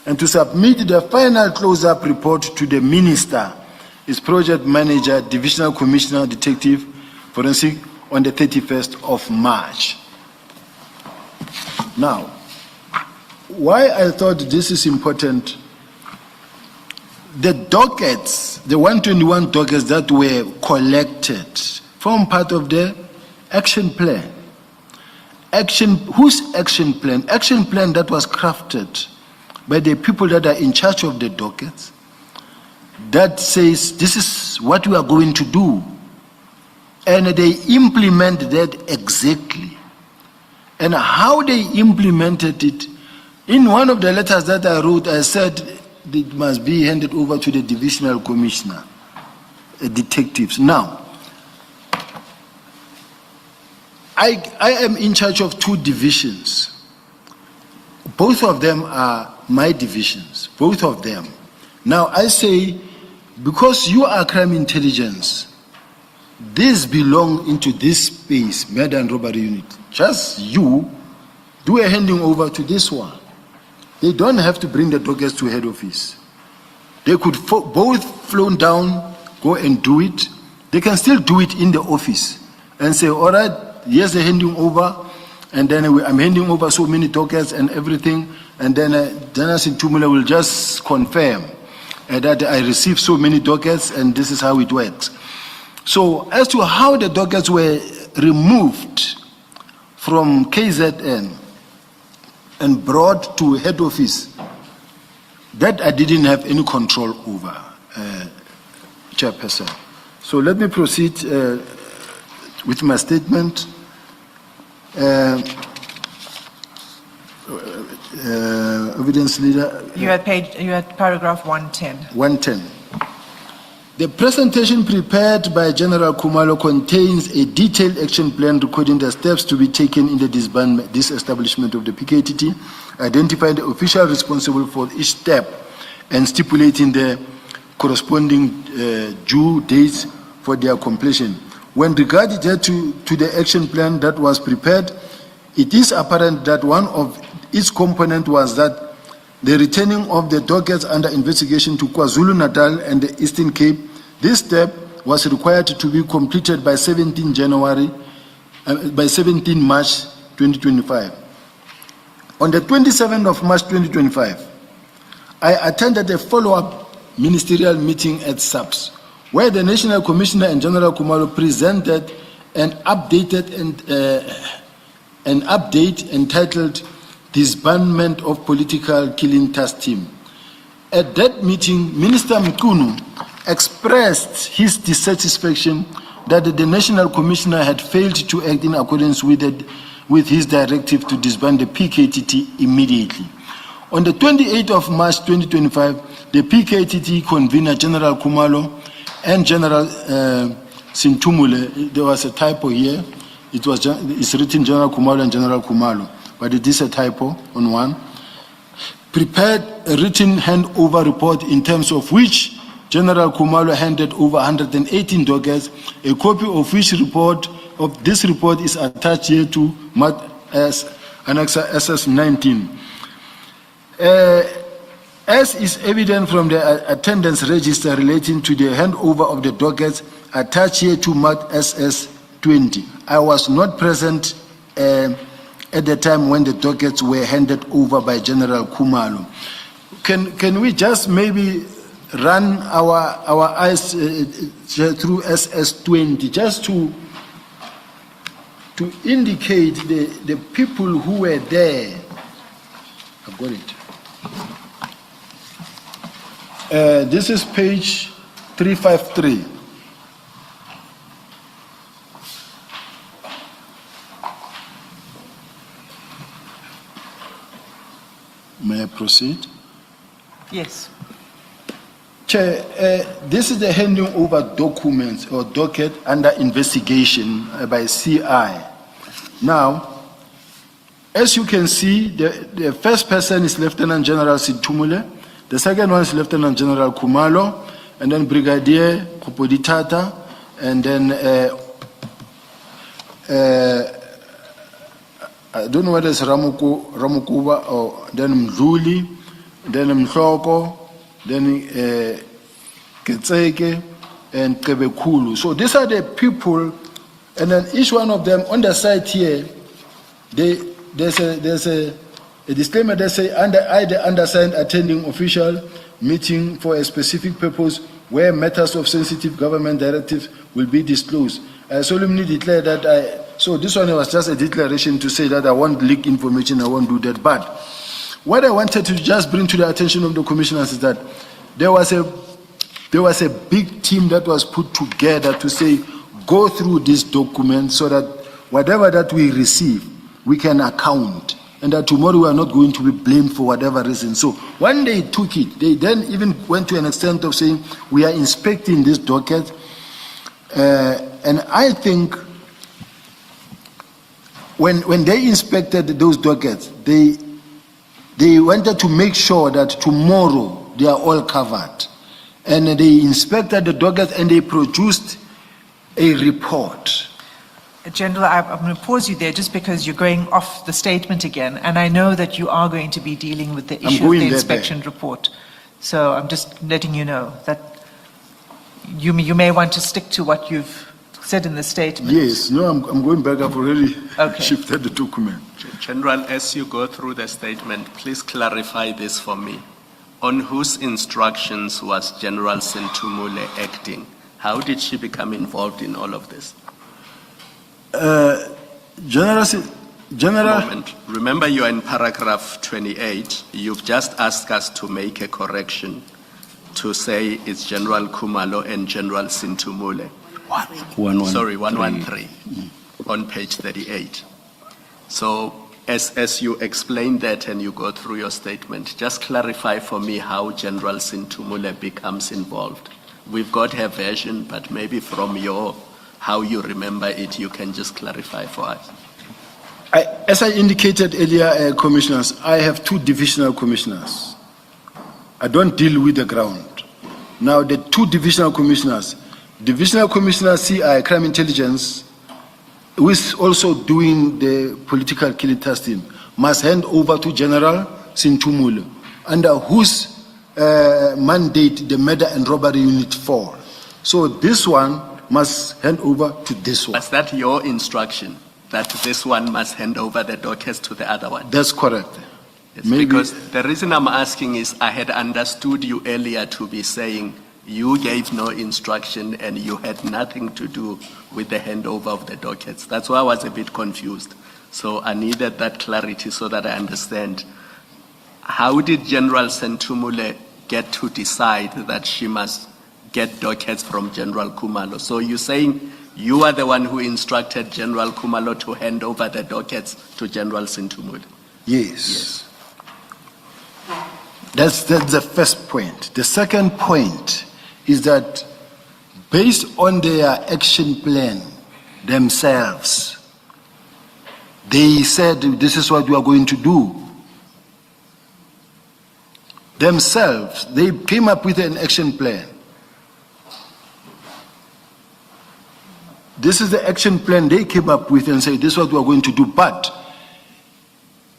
B: And to submit the final close-up report to the Minister is Project Manager, Divisional Commissioner, Detective, Forensic on the 31st of March. Now, why I thought this is important, the dockets, the 121 dockets that were collected form part of the action plan. Whose action plan? Action plan that was crafted by the people that are in charge of the dockets, that says this is what we are going to do. And they implement that exactly. And how they implemented it, in one of the letters that I wrote, I said it must be handed over to the Divisional Commissioner, detectives. Now, I am in charge of 2 divisions. Both of them are my divisions, both of them. Now I say, because you are crime intelligence, these belong into this space, murder and robbery unit. Just you do a handing over to this one. They don't have to bring the dockets to head office. They could both flown down, go and do it. They can still do it in the office and say, all right, here's the handing over, and then I'm handing over so many dockets and everything, and then General Sintumula will just confirm that I received so many dockets and this is how it works. So as to how the dockets were removed from KZN, and brought to head office, that I didn't have any control over, Chairperson. So let me proceed with my statement. Evidence leader.
C: You had paragraph 110.
B: 110. The presentation prepared by General Khumalo contains a detailed action plan recording the steps to be taken in the disestablishment of the PKTT, identifying the official responsible for each step, and stipulating the corresponding due dates for their completion. When regarded to the action plan that was prepared, it is apparent that one of its components was that the returning of the dockets under investigation to KwaZulu-Natal and the Eastern Cape. This step was required to be completed by 17 March 2025. On the 27th of March 2025, I attended a follow-up ministerial meeting at SAPS, where the National Commissioner and General Khumalo presented an update entitled Disbandment of Political Killing Task Team. At that meeting, Minister Mkunu expressed his dissatisfaction that the National Commissioner had failed to act in accordance with his directive to disband the PKTT immediately. On the 28th of March 2025, the PKTT convener, General Khumalo, and General Sintumule, there was a typo here. It's written General Khumalo and General Khumalo, but it is a typo on one. Prepared a written handover report in terms of which General Khumalo handed over 118 dockets, a copy of which this report is attached here to as Annexa SS 19. As is evident from the attendance register relating to the handover of the dockets attached here to Mark SS 20. I was not present at the time when the dockets were handed over by General Khumalo. Can we just maybe run our eyes through SS 20 just to indicate the people who were there? I've got it. This is page 353. May I proceed?
C: Yes.
B: Chair, this is the handing over documents or docket under investigation by CI. Now, as you can see, the first person is Lieutenant General Situmule, the second one is Lieutenant General Khumalo, and then Brigadier Kupoditata, and then I don't know whether it's Ramukuba or then Mdluli, then Mhloko, then Ketseke and Kebekulu. So these are the people, and then each one of them on the side here, there's a disclaimer that says, I, the undersigned, attending official meeting for a specific purpose where matters of sensitive government directives will be disclosed. I solemnly declare that so this one was just a declaration to say that I won't leak information, I won't do that. But what I wanted to just bring to the attention of the commissioners is that there was a big team that was put together to say, go through this document so that whatever that we receive, we can account. And that tomorrow we are not going to be blamed for whatever reason. So when they took it, they then even went to an extent of saying, we are inspecting this docket. And I think when they inspected those dockets, they wanted to make sure that tomorrow they are all covered. And they inspected the dockets and they produced a report.
C: General, I'm going to pause you there just because you're going off the statement again, and I know that you are going to be dealing with the issue of the inspection report. So I'm just letting you know that you may want to stick to what you've said in the statement.
B: Yes, no, I'm going back. I've already shifted the document.
G: General, as you go through the statement, please clarify this for me. On whose instructions was General Sintumule acting? How did she become involved in all of this?
B: General,
G: Moment. Remember, you are in paragraph 28. You've just asked us to make a correction to say it's General Kumalo and General Sintumule.
A: 113.
G: Sorry, 113 on page 38. So as you explain that and you go through your statement, just clarify for me how General Sintumule becomes involved. We've got her version, but maybe from how you remember it, you can just clarify for us.
B: as I indicated earlier, commissioners, I have 2 divisional commissioners. I don't deal with the ground. Now, the 2 divisional commissioners, Divisional Commissioner CI, Crime Intelligence, who is also doing the political killing testing, must hand over to General Sintumule, under whose mandate the murder and robbery unit fall. So this one must hand over to this one.
G: Is that your instruction, that this one must hand over the dockets to the other one?
B: That's correct.
G: Yes,
B: Maybe-
G: because the reason I'm asking is I had understood you earlier to be saying you gave no instruction and you had nothing to do with the handover of the dockets. That's why I was a bit confused. So I needed that clarity so that I understand. How did General Sintumule get to decide that she must get dockets from General Kumalo? So you're saying you are the one who instructed General Kumalo to hand over the dockets to General Sintumule?
B: Yes. That's the first point. The second point is that based on their action plan themselves, they said this is what we are going to do. Themselves, they came up with an action plan. This is the action plan they came up with and said this is what we are going to do. But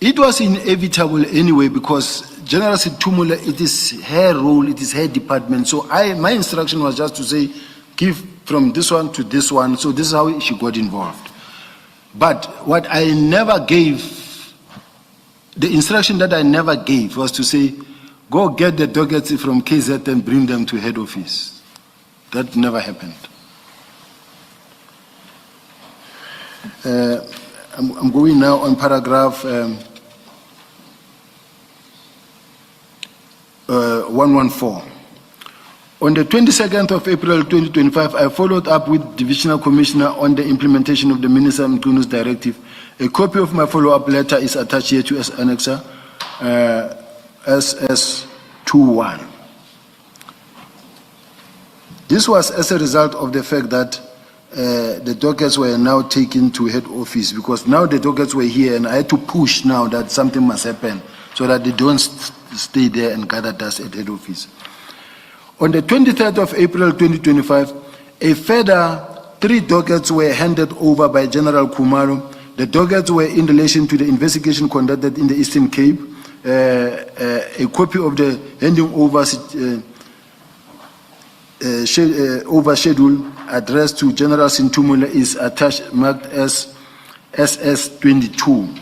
B: it was inevitable anyway because General Sintumule, it is her role, it is her department. So my instruction was just to say, give from this one to this one. So this is how she got involved. But what I never gave, the instruction that I never gave was to say, go get the dockets from KZ and bring them to head office. That never happened. I'm going now on paragraph 114. On the 22nd of April 2025, I followed up with Divisional Commissioner on the implementation of the Minister Mkunu's directive. A copy of my follow-up letter is attached here to as annexer SS21. This was as a result of the fact that the dockets were now taken to head office because now the dockets were here and I had to push now that something must happen so that they don't stay there and gather dust at head office. On the 23rd of April 2025, a further 3 dockets were handed over by General Kumalo. The dockets were in relation to the investigation conducted in the Eastern Cape. A copy of the handing over schedule addressed to General Sintumule is attached, marked as SS22.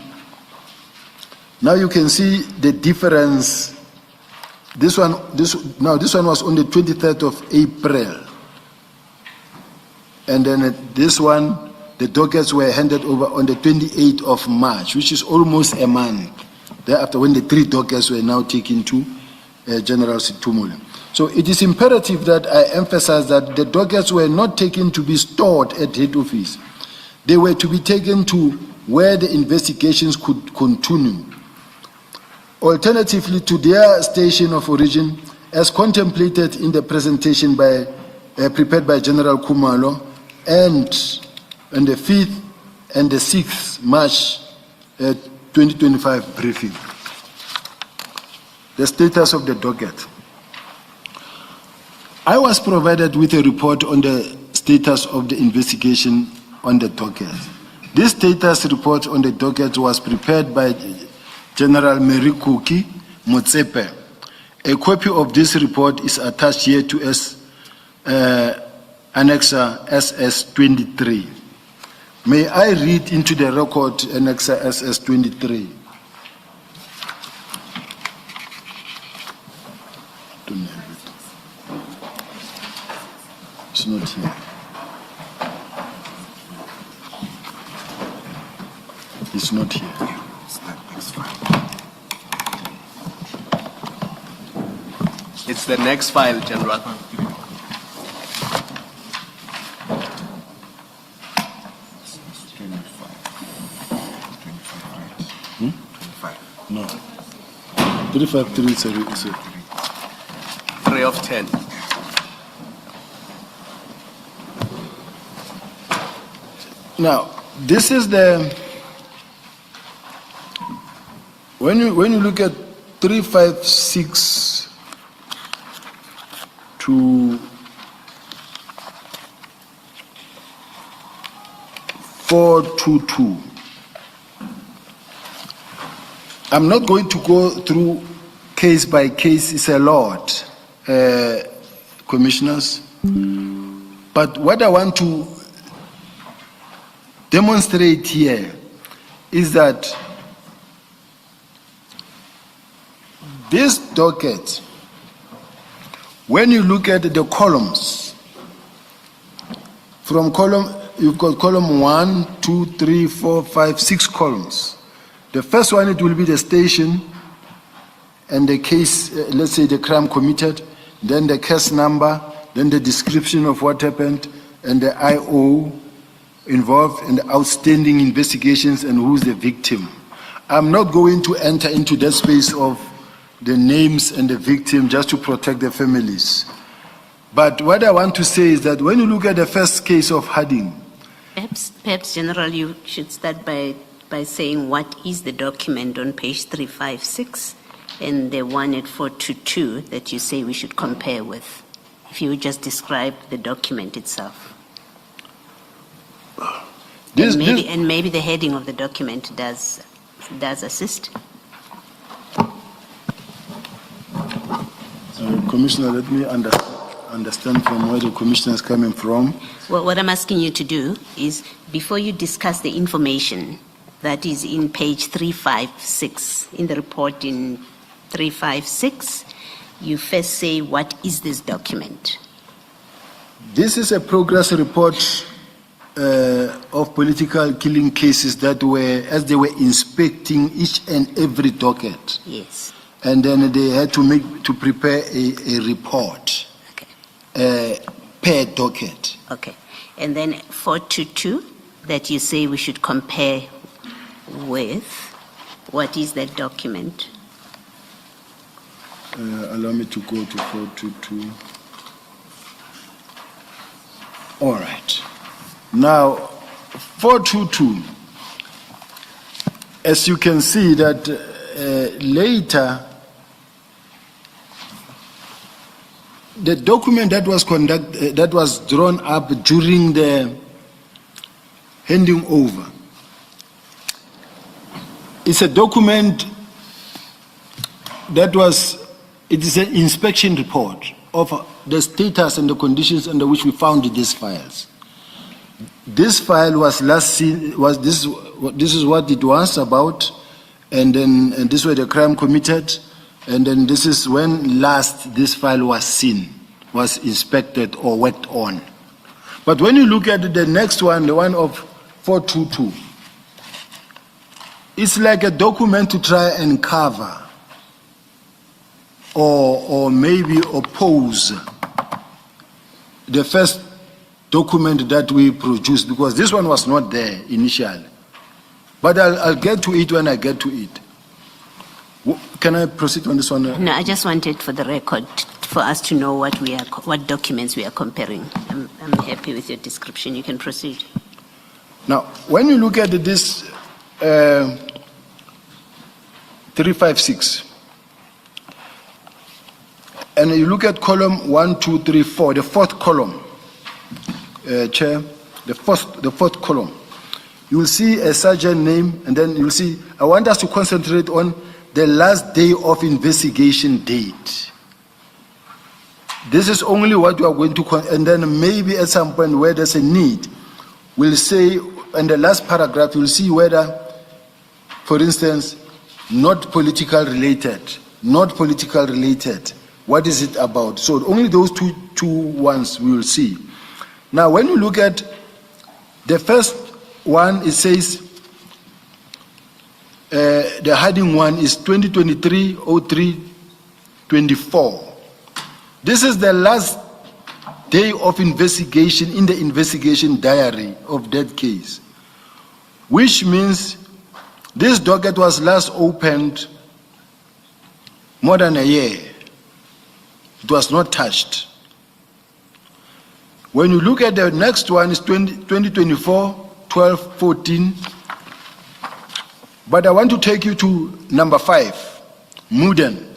B: Now you can see the difference. This one was on the 23rd of April. And then this one, the dockets were handed over on the 28th of March, which is almost a month thereafter when the 3 dockets were now taken to General Sintumule. So it is imperative that I emphasize that the dockets were not taken to be stored at head office. They were to be taken to where the investigations could continue. Alternatively to their station of origin, as contemplated in the presentation prepared by General Kumalo and on the 5th and the 6th March 2025 briefing. The status of the docket. I was provided with a report on the status of the investigation on the docket. This status report on the docket was prepared by General Merikuki Motsepe. A copy of this report is attached here to Annexer SS23. May I read into the record Annexer SS23? Don't have it. It's not here. It's not here.
G: It's the next file, General.
B: No. 353 is a
G: 3 of 10.
B: Now, this is the, when you look at 356 to 422, I'm not going to go through case by case, it's a lot, commissioners, but what I want to demonstrate here is that this docket, when you look at the columns, from column, you've got column 1, 2, 3, 4, 5, 6 columns. The first one, it will be the station and the case, let's say the crime committed, then the case number, then the description of what happened, and the IO involved in the outstanding investigations and who's the victim. I'm not going to enter into that space of the names and the victim just to protect the families. But what I want to say is that when you look at the first case of Harding,
D: Perhaps, General, you should start by saying what is the document on page 356 and the one at 422 that you say we should compare with. If you would just describe the document itself. And maybe the heading of the document does assist.
B: Commissioner, let me understand from where the commissioner is coming from.
D: Well, what I'm asking you to do is, before you discuss the information that is in page 356, in the report in 356, you first say, what is this document?
B: This is a progress report of political killing cases that were, as they were inspecting each and every docket.
D: Yes.
B: And then they had to prepare a report.
D: Okay.
B: Per docket.
D: Okay. And then 422, that you say we should compare with, what is that document?
B: Allow me to go to 422. All right. Now, 422, as you can see that later, the document that was drawn up during the handing over, it's a document that it is an inspection report of the status and the conditions under which we found these files. This file was last seen, this is what it was about, and this was the crime committed, and then this is when last this file was seen, was inspected or worked on. But when you look at the next one, the one of 422, it's like a document to try and cover or maybe oppose the first document that we produced, because this one was not there initially. But I'll get to it when I get to it. Can I proceed on this one?
D: No, I just wanted for the record for us to know what documents we are comparing. I'm happy with your description. You can proceed.
B: Now, when you look at this 356, and you look at column 1, 2, 3, 4, the fourth column, Chair, the fourth column, you will see a sergeant name, and then you'll see, I want us to concentrate on the last day of investigation date. This is only what we are going to, and then maybe at some point where there's a need, we'll say, in the last paragraph, you'll see whether, for instance, not political related, what is it about? So only those two ones we will see. Now, when you look at the first one, it says, the heading one is 2023-03-24. This is the last day of investigation in the investigation diary of that case, which means this docket was last opened more than a year. It was not touched. When you look at the next one, it's 2024-12-14. But I want to take you to number 5, Muden.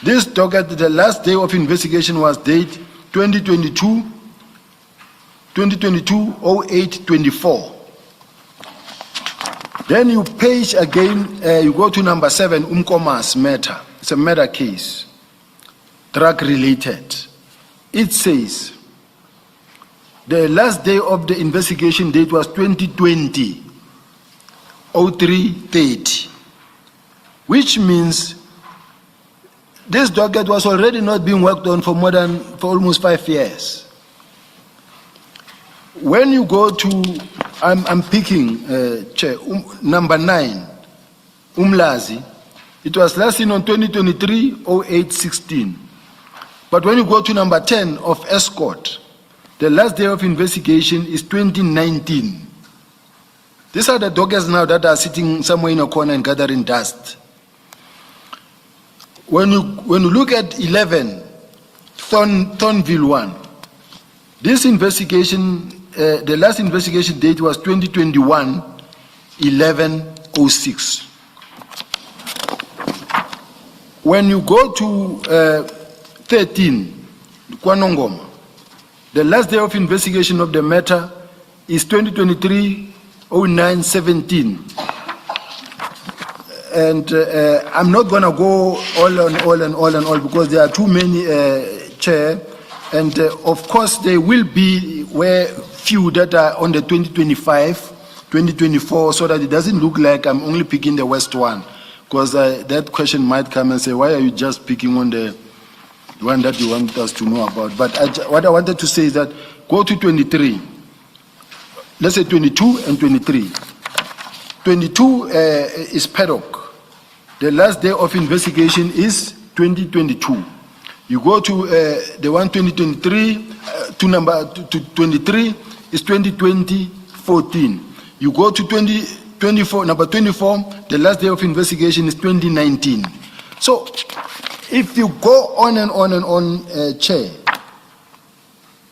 B: This docket, the last day of investigation was date 2022-08-24. Then you page again, you go to number 7, Umkomas matter. It's a murder case, drug related. It says the last day of the investigation date was 2020-03-30, which means this docket was already not being worked on for almost 5 years. When you go to, I'm picking Chair, number 9, Umlazi. It was last seen on 2023-08-16. But when you go to number 10 of Escort, the last day of investigation is 2019. These are the dockets now that are sitting somewhere in a corner and gathering dust. When you look at 11, Thornville 1, this investigation, the last investigation date was 2021-11-06. When you go to 13, Kwanongoma, the last day of investigation of the matter is 2023-09-17. And I'm not going to go all because there are too many, Chair. And of course, there will be few that are on the 2025, 2024, so that it doesn't look like I'm only picking the West one. Because that question might come and say, why are you just picking on the one that you want us to know about? But what I wanted to say is that go to 23. Let's say 22 and 23. 22 is Paddock. The last day of investigation is 2022. You go to the one 2023, to number 23 is 2020-14. You go to 2024, number 24, the last day of investigation is 2019. So if you go on and on and on, Chair,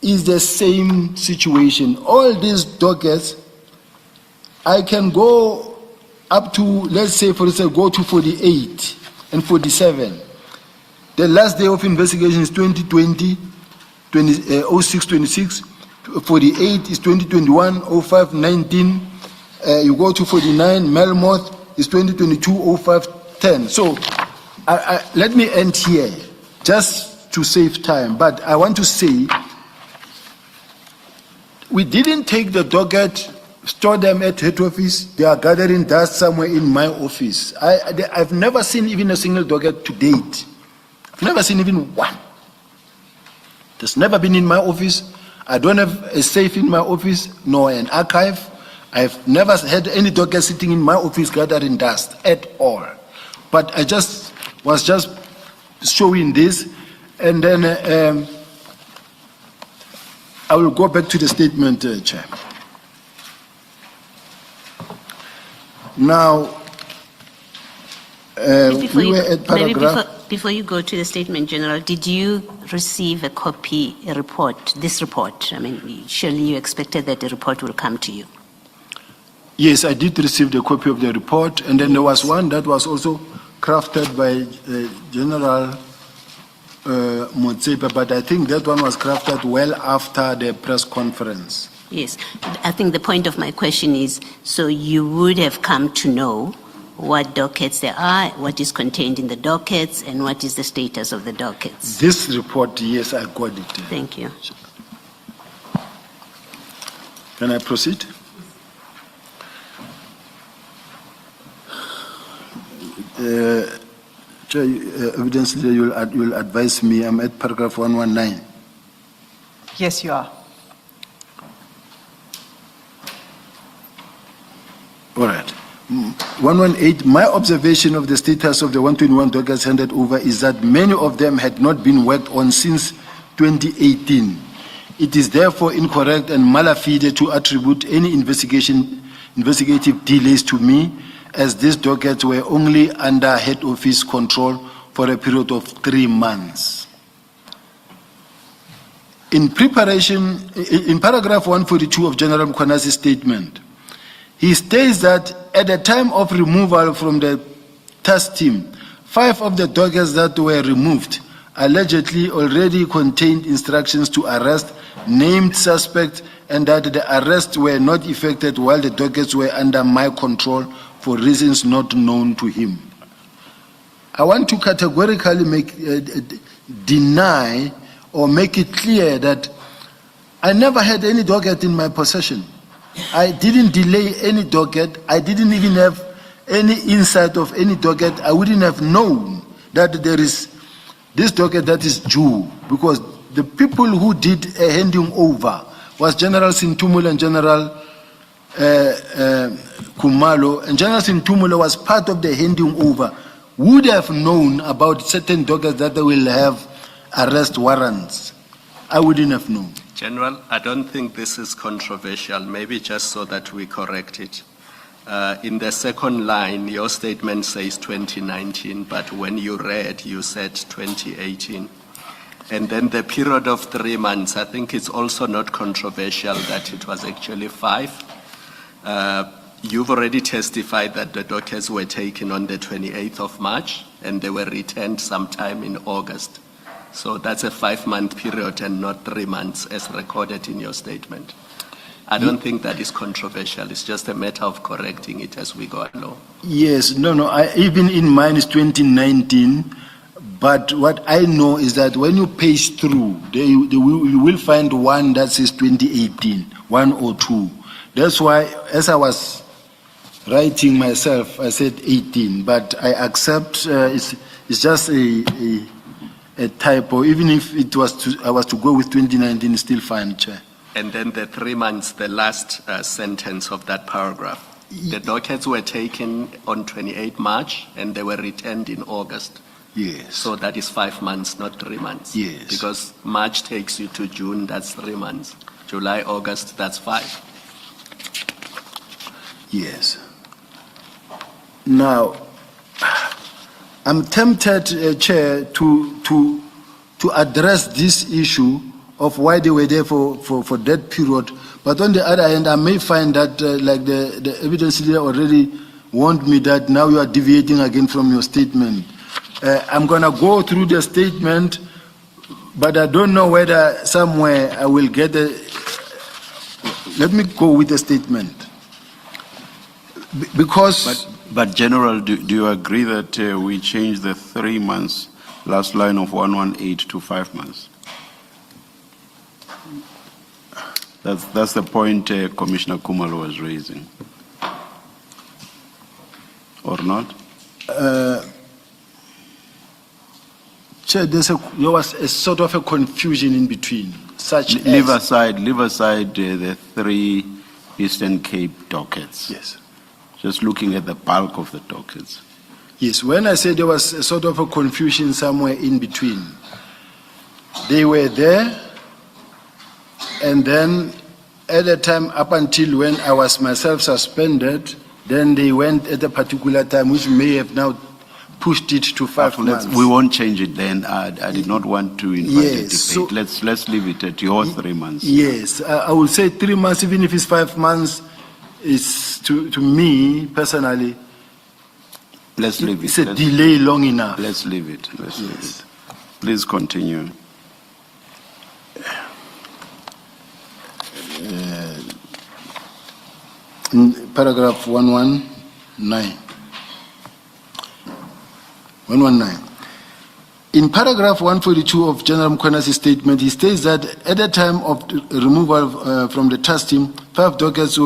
B: is the same situation. All these dockets, I can go up to, let's say, for instance, go to 48 and 47. The last day of investigation is 2020, 06-26. 48 is 2021-05-19. You go to 49, Melmoth is 2022-05-10. So let me end here, just to save time. But I want to say, we didn't take the docket, store them at head office. They are gathering dust somewhere in my office. I've never seen even a single docket to date. I've never seen even one. There's never been in my office. I don't have a safe in my office, nor an archive. I've never had any docket sitting in my office gathering dust at all. But I was just showing this, and then I will go back to the statement, Chair. Now, we were at paragraph.
D: Before you go to the statement, General, did you receive a copy, a report, this report? I mean, surely you expected that the report will come to you.
B: Yes, I did receive the copy of the report, and then there was one that was also crafted by General Motsepe, but I think that one was crafted well after the press conference.
D: Yes, I think the point of my question is, so you would have come to know what dockets there are, what is contained in the dockets, and what is the status of the dockets.
B: This report, yes, I got it.
D: Thank you.
B: Can I proceed? Chair, evidence leader, you'll advise me. I'm at paragraph 119.
C: Yes, you are.
B: All right. 118, my observation of the status of the 121 dockets handed over is that many of them had not been worked on since 2018. It is therefore incorrect and malafide to attribute any investigative delays to me, as these dockets were only under head office control for a period of 3 months. In paragraph 142 of General Mkhwanazi's statement, he states that at the time of removal from the task team, 5 of the dockets that were removed allegedly already contained instructions to arrest named suspects, and that the arrests were not effected while the dockets were under my control for reasons not known to him. I want to categorically deny or make it clear that I never had any docket in my possession. I didn't delay any docket. I didn't even have any insight of any docket. I wouldn't have known that there is this docket that is due, because the people who did a handing over was General Sintumula and General Kumalo, and General Sintumula was part of the handing over, would have known about certain dockets that they will have arrest warrants. I wouldn't have known.
G: General, I don't think this is controversial, maybe just so that we correct it. In the second line, your statement says 2019, but when you read, you said 2018. And then the period of 3 months, I think it's also not controversial that it was actually 5. You've already testified that the dockets were taken on the 28th of March, and they were returned sometime in August. So that's a 5-month period and not 3 months as recorded in your statement. I don't think that is controversial. It's just a matter of correcting it as we go along.
B: Yes, even in mine is 2019, but what I know is that when you page through, you will find one that says 2018, 1 or 2. That's why, as I was writing myself, I said 18, but I accept it's just a typo. Even if I was to go with 2019, it's still fine, Chair.
G: And then the 3 months, the last sentence of that paragraph. The dockets were taken on 28 March and they were returned in August.
B: Yes.
G: So that is 5 months, not 3 months.
B: Yes.
G: Because March takes you to June, that's 3 months. July, August, that's 5.
B: Yes. Now, I'm tempted, Chair, to address this issue of why they were there for that period. But on the other hand, I may find that, like the evidence leader already warned me that now you are deviating again from your statement. I'm going to go through the statement, but I don't know whether somewhere I will get a... Let me go with the statement. Because...
A: But General, do you agree that we changed the 3 months, last line of 118 to 5 months? That's the point Commissioner Kumalo was raising. Or not?
B: Chair, there was a sort of a confusion in between.
A: Leave aside the 3 Eastern Cape dockets.
B: Yes.
A: Just looking at the bulk of the dockets.
B: Yes, when I said there was a sort of a confusion somewhere in between, they were there, and then at the time up until when I was myself suspended, then they went at a particular time, which may have now pushed it to 5 months.
A: We won't change it then. I did not want to invite a debate.
B: So,
A: let's leave it at your 3 months.
B: Yes, I would say 3 months, even if it's 5 months, is to me personally.
A: Let's leave it.
B: It's a delay long enough.
A: Let's leave it. Let's leave it. Please continue.
B: In paragraph 119. In paragraph 142 of General Mkhwanazi's statement, he states that at the time of removal from the task team, 5 dockets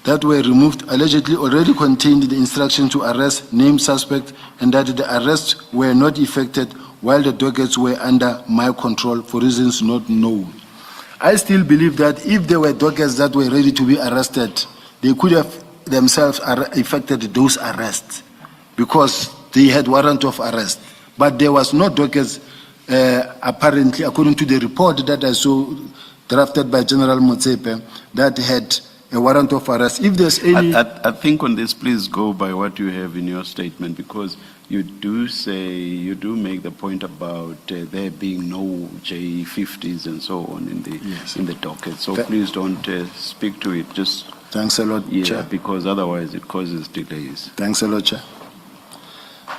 B: that were removed allegedly already contained the instruction to arrest named suspects, and that the arrests were not effected while the dockets were under my control for reasons not known. I still believe that if there were dockets that were ready to be arrested, they could have themselves effected those arrests because they had warrant of arrest. But there was no dockets, apparently, according to the report that I saw drafted by General Motsepe, that had a warrant of arrest. If there's any...
A: I think on this, please go by what you have in your statement, because you do make the point about there being no J50s and so on in the docket. So please don't speak to it. Just
B: thanks a lot, Chair.
A: Because otherwise it causes delays.
B: Thanks a lot, Chair.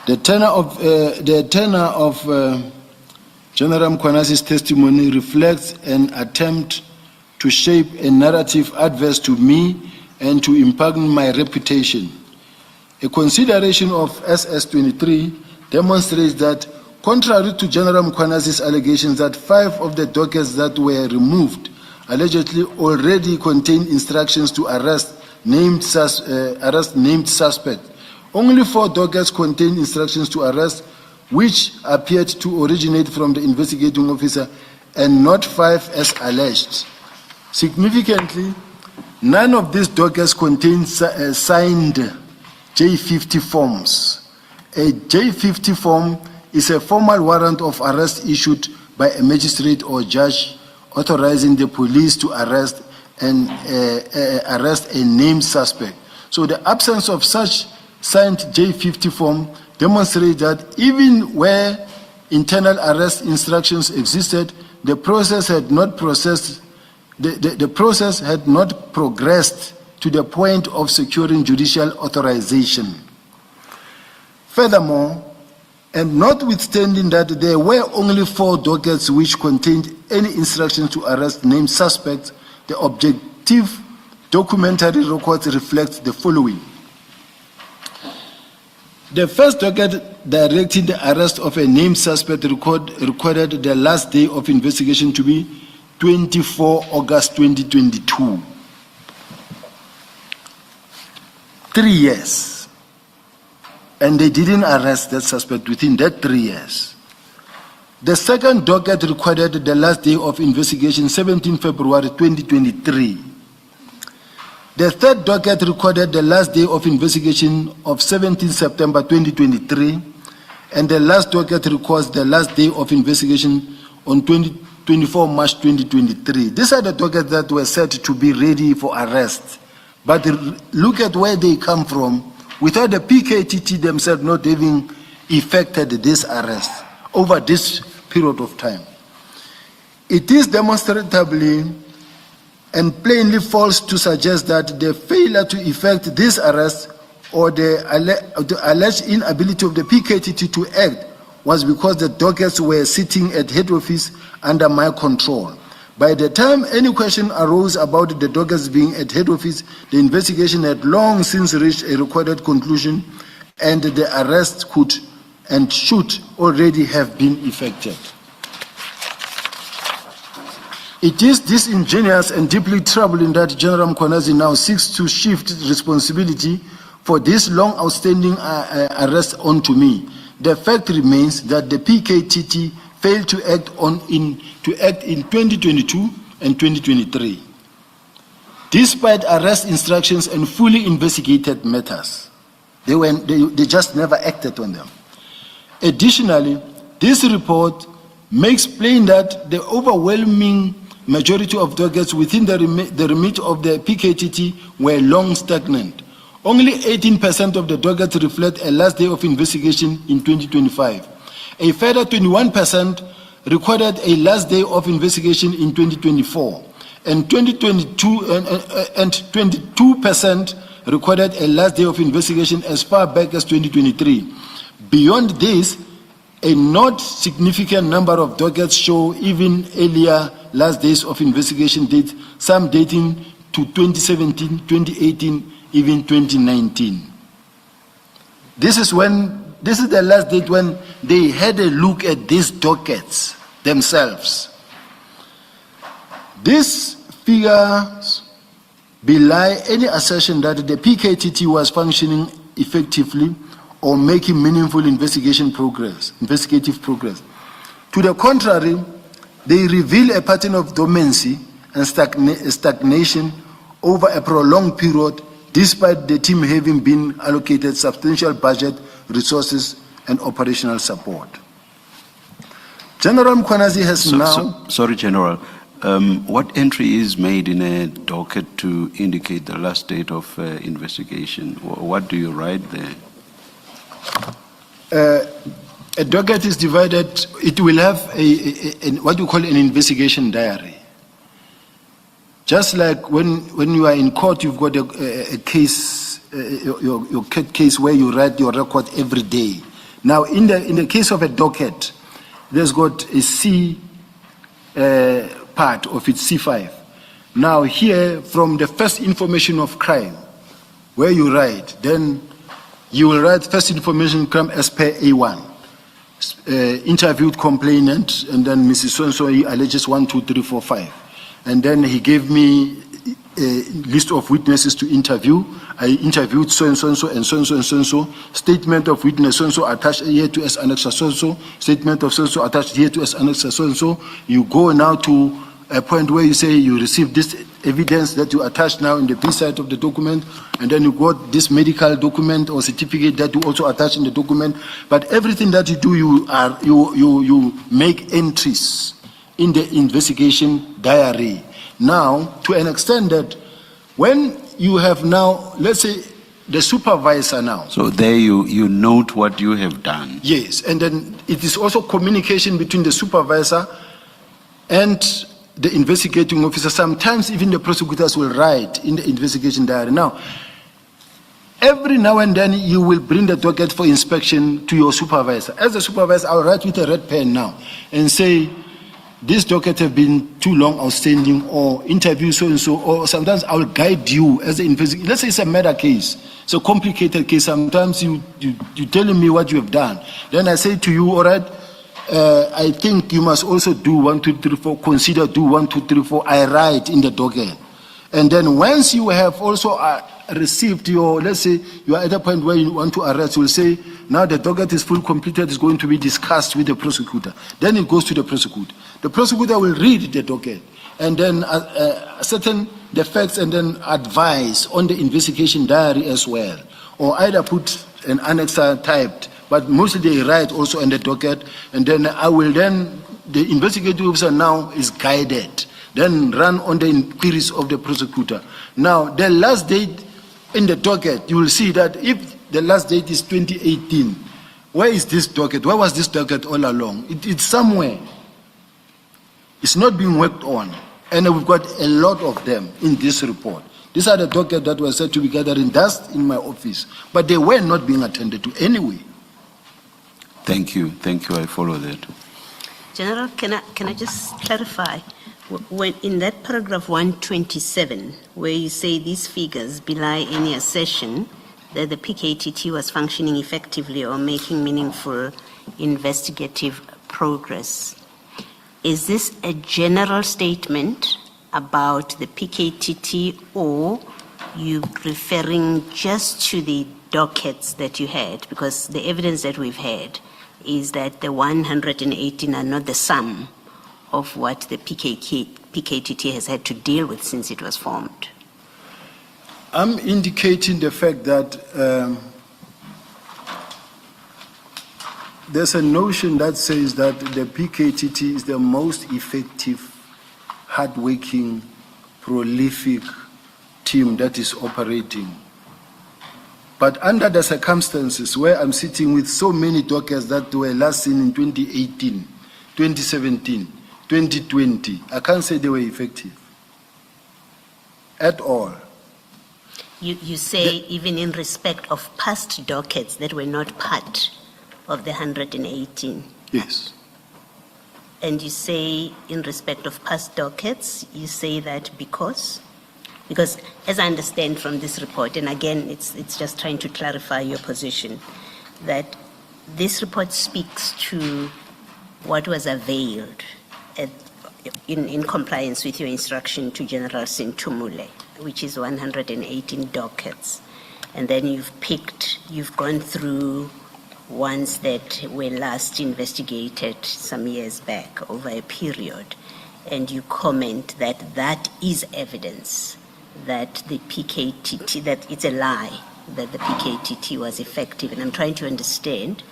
B: The tenor of General Mkhwanazi's testimony reflects an attempt to shape a narrative adverse to me and to impugn my reputation. A consideration of SS23 demonstrates that, contrary to General Mkhwanazi's allegations that 5 of the dockets that were removed allegedly already contained instructions to arrest named suspects, only 4 dockets contained instructions to arrest which appeared to originate from the investigating officer and not 5 as alleged. Significantly, none of these dockets contain signed J50 forms. A J50 form is a formal warrant of arrest issued by a magistrate or judge authorizing the police to arrest a named suspect. So the absence of such signed J50 form demonstrates that even where internal arrest instructions existed, the process had not progressed to the point of securing judicial authorization. Furthermore, and notwithstanding that there were only 4 dockets which contained any instructions to arrest named suspects, the objective documentary records reflect the following. The first docket directing the arrest of a named suspect recorded the last day of investigation to be 24 August 2022. 3 years. And they didn't arrest that suspect within that 3 years. The second docket recorded the last day of investigation, 17 February 2023. The third docket recorded the last day of investigation of 17 September 2023, and the last docket records the last day of investigation on 24 March 2023. These are the dockets that were said to be ready for arrest. But look at where they come from, without the PKTT themselves not having effected this arrest over this period of time. It is demonstrably and plainly false to suggest that the failure to effect this arrest or the alleged inability of the PKTT to act was because the dockets were sitting at head office under my control. By the time any question arose about the dockets being at head office, the investigation had long since reached a recorded conclusion and the arrest could and should already have been effected. It is disingenuous and deeply troubling that General Mkhwanazi now seeks to shift responsibility for this long outstanding arrest onto me. The fact remains that the PKTT failed to act in 2022 and 2023, despite arrest instructions and fully investigated matters. They just never acted on them. Additionally, this report makes plain that the overwhelming majority of dockets within the remit of the PKTT were long stagnant. Only 18% of the dockets reflect a last day of investigation in 2025. A further 21% recorded a last day of investigation in 2024, and 22% recorded a last day of investigation as far back as 2023. Beyond this, a not significant number of dockets show even earlier last days of investigation dates, some dating to 2017, 2018, even 2019. This is the last date when they had a look at these dockets themselves. These figures belie any assertion that the PKTT was functioning effectively or making meaningful investigative progress. To the contrary, they reveal a pattern of dormancy and stagnation over a prolonged period, despite the team having been allocated substantial budget, resources, and operational support. General Mkhwanazi has now...
A: Sorry, General. What entry is made in a docket to indicate the last date of investigation? What do you write there?
B: A docket is divided, it will have what you call an investigation diary. Just like when you are in court, you've got a case, your case where you write your record every day. Now, in the case of a docket, there's got a C part of it, C5. Now here, from the first information of crime, where you write, then you will write first information crime as per A1. Interviewed complainant, and then Mrs. So-and-so, he alleges 1, 2, 3, 4, 5. And then he gave me a list of witnesses to interview. I interviewed so-and-so and so-and-so and so-and-so. Statement of witness so-and-so attached here to as annexure so-and-so. Statement of so-and-so attached here to as annexure so-and-so. You go now to a point where you say you receive this evidence that you attach now in the B side of the document, and then you got this medical document or certificate that you also attach in the document. But everything that you do, you make entries in the investigation diary. Now, to an extent that when you have now, let's say, the supervisor now.
A: So there you note what you have done.
B: Yes, and then it is also communication between the supervisor and the investigating officer. Sometimes even the prosecutors will write in the investigation diary. Now, every now and then you will bring the docket for inspection to your supervisor. As a supervisor, I'll write with a red pen now and say, this docket have been too long outstanding, or interview so-and-so, or sometimes I'll guide you as an investigator. Let's say it's a murder case. It's a complicated case. Sometimes you're telling me what you have done. Then I say to you, all right, I think you must also do 1, 2, 3, 4, consider do 1, 2, 3, 4. I write in the docket. And then once you have also received your, let's say you are at a point where you want to arrest, you will say, now the docket is fully completed, it's going to be discussed with the prosecutor. Then it goes to the prosecutor. The prosecutor will read the docket and then certain the facts and then advise on the investigation diary as well. Or either put an annexer typed, but mostly they write also in the docket, and then the investigative officer now is guided, then run on the inquiries of the prosecutor. Now, the last date in the docket, you will see that if the last date is 2018, where is this docket? Where was this docket all along? It's somewhere. It's not being worked on. And we've got a lot of them in this report. These are the dockets that were said to be gathering dust in my office, but they were not being attended to anyway.
A: Thank you. Thank you. I follow that.
D: General, can I just clarify? When in that paragraph 127, where you say these figures belie any assertion that the PKTT was functioning effectively or making meaningful investigative progress, is this a general statement about the PKTT, or you referring just to the dockets that you had? Because the evidence that we've had is that the 118 are not the sum of what the PKTT has had to deal with since it was formed.
B: I'm indicating the fact that there's a notion that says that the PKTT is the most effective, hardworking, prolific team that is operating. But under the circumstances where I'm sitting with so many dockets that were last seen in 2018, 2017, 2020, I can't say they were effective at all.
D: You say even in respect of past dockets that were not part of the 118?
B: Yes.
D: And you say in respect of past dockets, you say that because as I understand from this report, and again, it's just trying to clarify your position, that this report speaks to what was availed in compliance with your instruction to General Sintumule, which is 118 dockets. And then you've gone through ones that were last investigated some years back over a period, and you comment that that is evidence that the PKTT, that it's a lie, that the PKTT was effective. And I'm trying to understand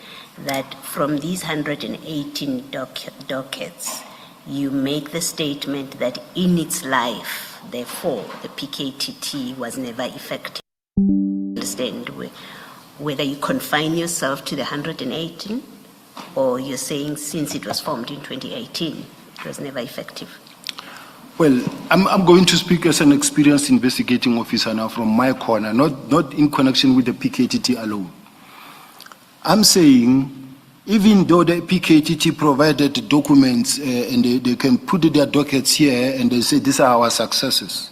D: that from these 118 dockets, you make the statement that in its life, therefore, the PKTT was never effective. Understand whether you confine yourself to the 118 or you're saying since it was formed in 2018, it was never effective.
B: Well, I'm going to speak as an experienced investigating officer now from my corner, not in connection with the PKTT alone. I'm saying, even though the PKTT provided documents and they can put their dockets here and they say these are our successes,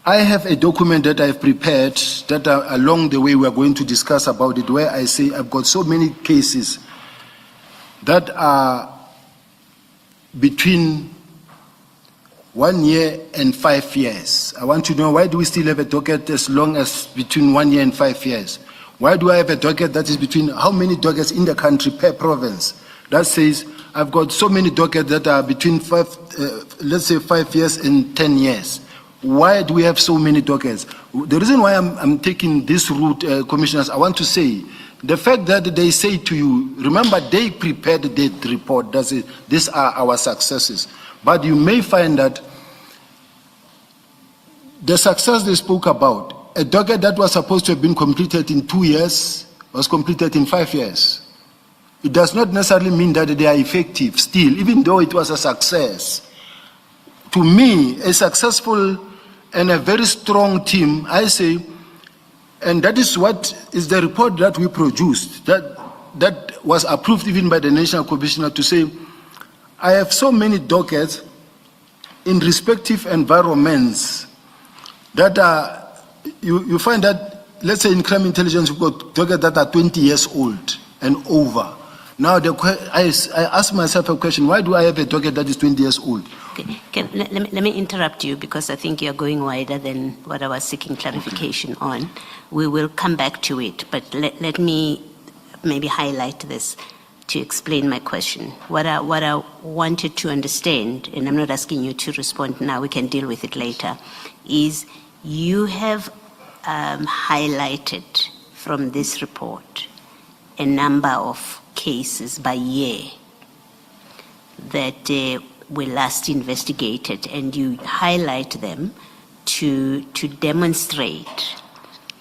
B: I have a document that I've prepared that along the way we are going to discuss about it, where I say I've got so many cases that are between 1 year and 5 years. I want to know, why do we still have a docket as long as between 1 year and 5 years? Why do I have a docket that is between, how many dockets in the country per province? That says, I've got so many dockets that are between let's say 5 years and 10 years. Why do we have so many dockets? The reason why I'm taking this route, commissioners, I want to say, the fact that they say to you, remember they prepared the report, that says, these are our successes. But you may find that the success they spoke about, a docket that was supposed to have been completed in 2 years was completed in 5 years. It does not necessarily mean that they are effective still, even though it was a success. To me, a successful and a very strong team, I say, and that is what is the report that we produced, that was approved even by the National Commissioner, to say, I have so many dockets in respective environments that are, you find that, let's say in crime intelligence, we've got dockets that are 20 years old and over. Now, I ask myself a question, why do I have a docket that is 20 years old?
D: Okay. Let me interrupt you, because I think you're going wider than what I was seeking clarification on. We will come back to it, but let me maybe highlight this to explain my question. What I wanted to understand, and I'm not asking you to respond now, we can deal with it later, is you have highlighted from this report a number of cases by year that were last investigated, and you highlight them to demonstrate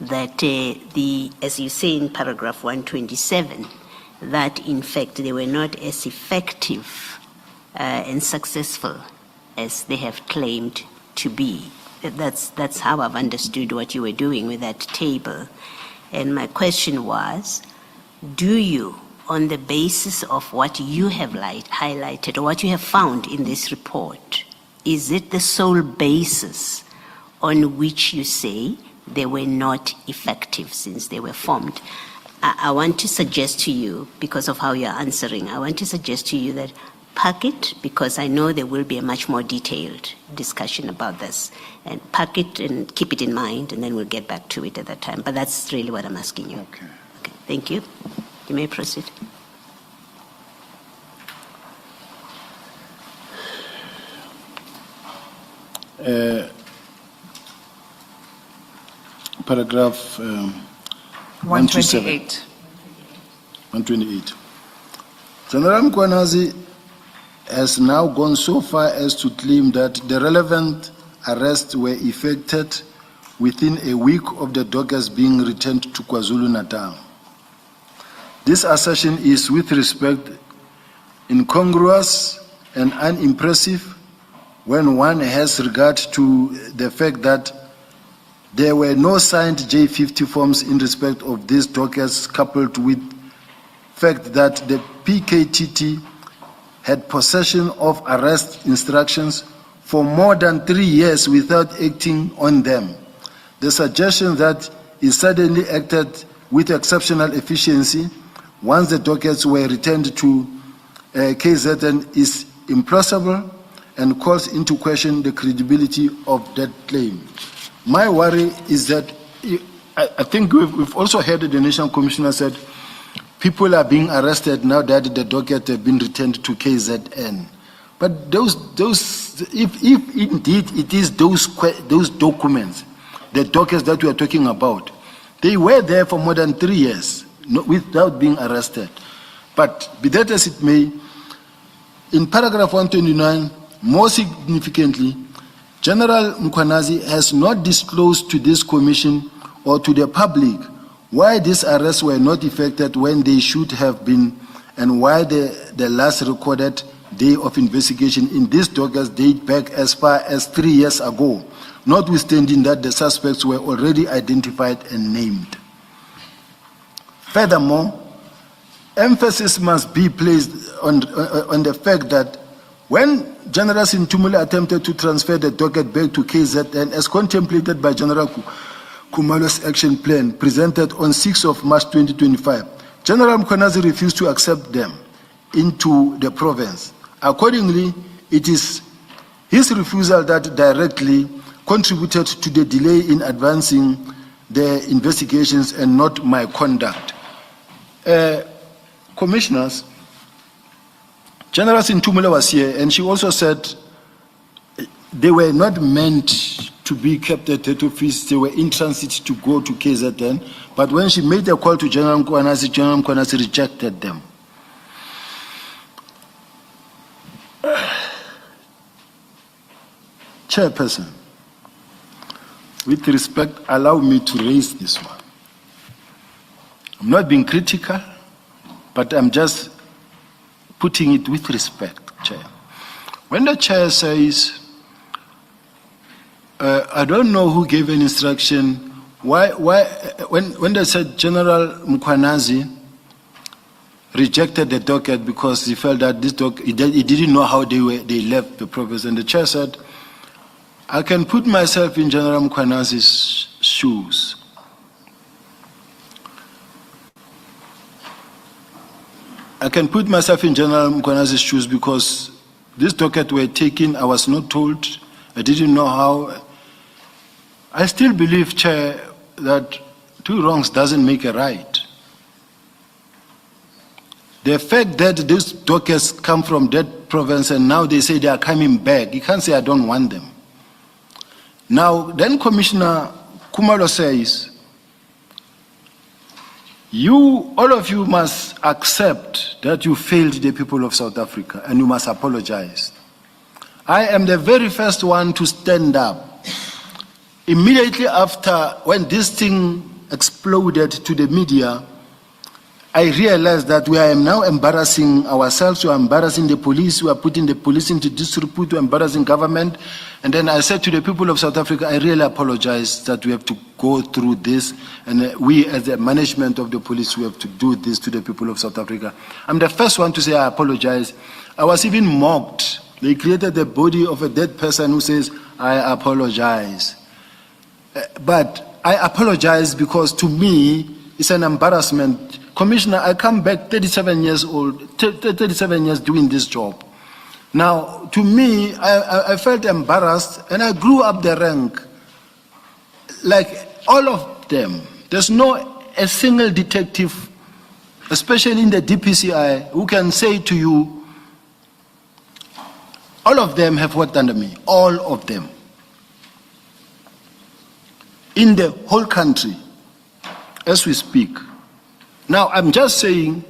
D: that as you say in paragraph 127, that in fact they were not as effective and successful as they have claimed to be. That's how I've understood what you were doing with that table. And my question was, do you, on the basis of what you have highlighted or what you have found in this report, is it the sole basis on which you say they were not effective since they were formed? I want to suggest to you, because of how you're answering, I want to suggest to you that pack it, because I know there will be a much more detailed discussion about this, and pack it and keep it in mind, and then we'll get back to it at that time. But that's really what I'm asking you.
B: Okay.
D: Okay, thank you. You may proceed.
B: Paragraph
C: 128.
B: 128. General Mkwanazi has now gone so far as to claim that the relevant arrests were effected within a week of the dockets being returned to KwaZulu-Natal. This assertion is, with respect, incongruous and unimpressive when one has regard to the fact that there were no signed J50 forms in respect of these dockets, coupled with the fact that the PKTT had possession of arrest instructions for more than 3 years without acting on them. The suggestion that it suddenly acted with exceptional efficiency once the dockets were returned to KZN is implausible and calls into question the credibility of that claim. My worry is that, I think we've also heard the National Commissioner said, people are being arrested now that the docket have been returned to KZN. But if indeed it is those documents, the dockets that we are talking about, they were there for more than 3 years without being arrested. But be that as it may, in paragraph 129, more significantly, General Mkhwanazi has not disclosed to this commission or to the public why these arrests were not effected when they should have been, and why the last recorded day of investigation in these dockets date back as far as 3 years ago, notwithstanding that the suspects were already identified and named. Furthermore, emphasis must be placed on the fact that when General Sintumule attempted to transfer the docket back to KZN as contemplated by General Khumalo's action plan presented on 6th of March 2025, General Mkhwanazi refused to accept them into the province. Accordingly, it is his refusal that directly contributed to the delay in advancing the investigations and not my conduct. Commissioners, General Sintumule was here, and she also said they were not meant to be kept at head office. They were in transit to go to KZN, but when she made a call to General Mkhwanazi rejected them. Chairperson, with respect, allow me to raise this one. I'm not being critical, but I'm just putting it with respect, Chair. When the Chair says, I don't know who gave an instruction, when they said General Mkhwanazi rejected the docket because he felt that this docket, he didn't know how they left the province, and the Chair said, I can put myself in General Mkhwanazi's shoes. I can put myself in General Mkhwanazi's shoes because this docket were taken, I was not told, I didn't know how. I still believe, Chair, that two wrongs doesn't make a right. The fact that these dockets come from that province and now they say they are coming back, you can't say I don't want them. Now, then Commissioner Khumalo says, all of you must accept that you failed the people of South Africa and you must apologize. I am the very first one to stand up. Immediately after, when this thing exploded to the media, I realized that we are now embarrassing ourselves, we are embarrassing the police, we are putting the police into disrepute, we are embarrassing government. And then I said to the people of South Africa, I really apologize that we have to go through this, and we as the management of the police, we have to do this to the people of South Africa. I'm the first one to say I apologize. I was even mocked. They created the body of a dead person who says, I apologize. But I apologize because to me, it's an embarrassment. Commissioner, I come back 37 years old, 37 years doing this job. Now, to me, I felt embarrassed, and I grew up the rank. Like all of them, there's no a single detective, especially in the DPCI, who can say to you, all of them have worked under me, all of them. In the whole country, as we speak. Now, I'm just saying,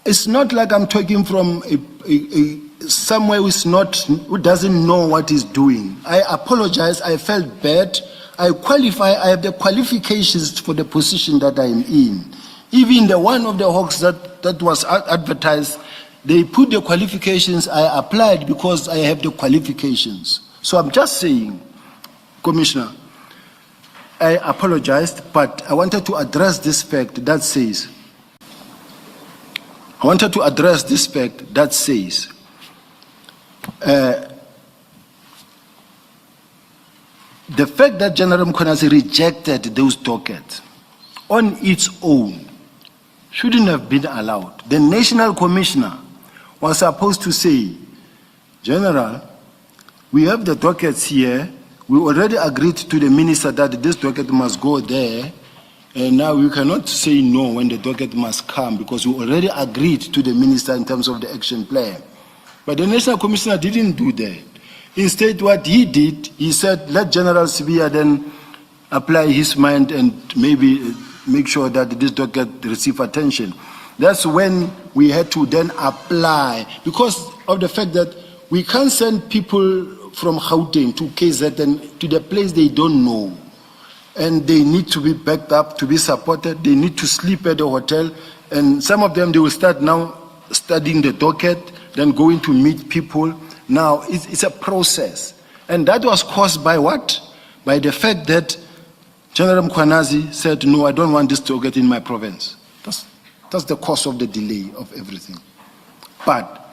B: it's not like I'm talking from somewhere who doesn't know what he's doing. I apologize, I felt bad. I have the qualifications for the position that I'm in. Even the one of the hawks that was advertised, they put the qualifications, I applied because I have the qualifications. So I'm just saying, Commissioner, I apologized, but I wanted to address this fact that says, the fact that General Mkhwanazi rejected those dockets on its own shouldn't have been allowed. The National Commissioner was supposed to say, General, we have the dockets here. We already agreed to the minister that this docket must go there, and now we cannot say no when the docket must come because we already agreed to the minister in terms of the action plan. But the National Commissioner didn't do that. Instead, what he did, he said, let General Sibiya then apply his mind and maybe make sure that this docket receive attention. That's when we had to then apply, because of the fact that we can't send people from Gauteng to KZN to the place they don't know. And they need to be backed up, to be supported. They need to sleep at the hotel. And some of them, they will start now studying the docket, then going to meet people. Now, it's a process. And that was caused by what? By the fact that General Mkhwanazi said, no, I don't want this docket in my province. That's the cause of the delay of everything. But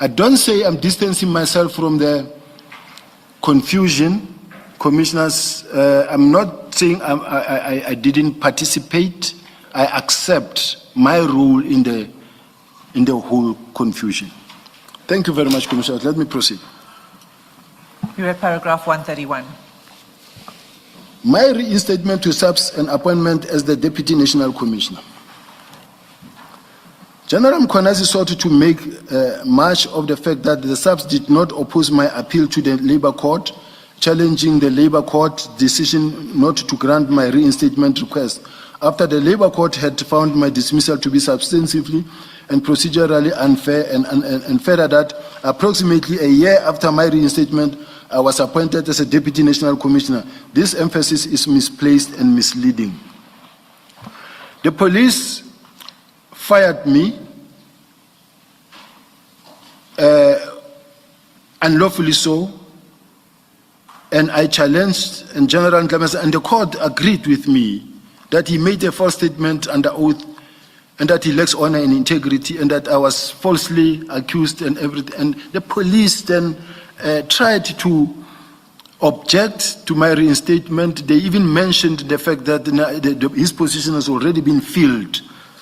B: I don't say I'm distancing myself from the confusion. Commissioners, I'm not saying I didn't participate. I accept my role in the whole confusion. Thank you very much, Commissioners. Let me proceed.
C: You read paragraph 131.
B: My reinstatement to SAPS and appointment as the Deputy National Commissioner. General Mkhwanazi sought to make much of the fact that the SAPS did not oppose my appeal to the Labour Court, challenging the Labour Court decision not to grant my reinstatement request, after the Labour Court had found my dismissal to be substantively and procedurally unfair, and further that approximately a year after my reinstatement, I was appointed as a Deputy National Commissioner. This emphasis is misplaced and misleading. The police fired me unlawfully so, and I challenged, and General Nklamasa, and the court agreed with me that he made a false statement under oath, and that he lacks honor and integrity, and that I was falsely accused and everything. And the police then tried to object to my reinstatement. They even mentioned the fact that his position has already been filled.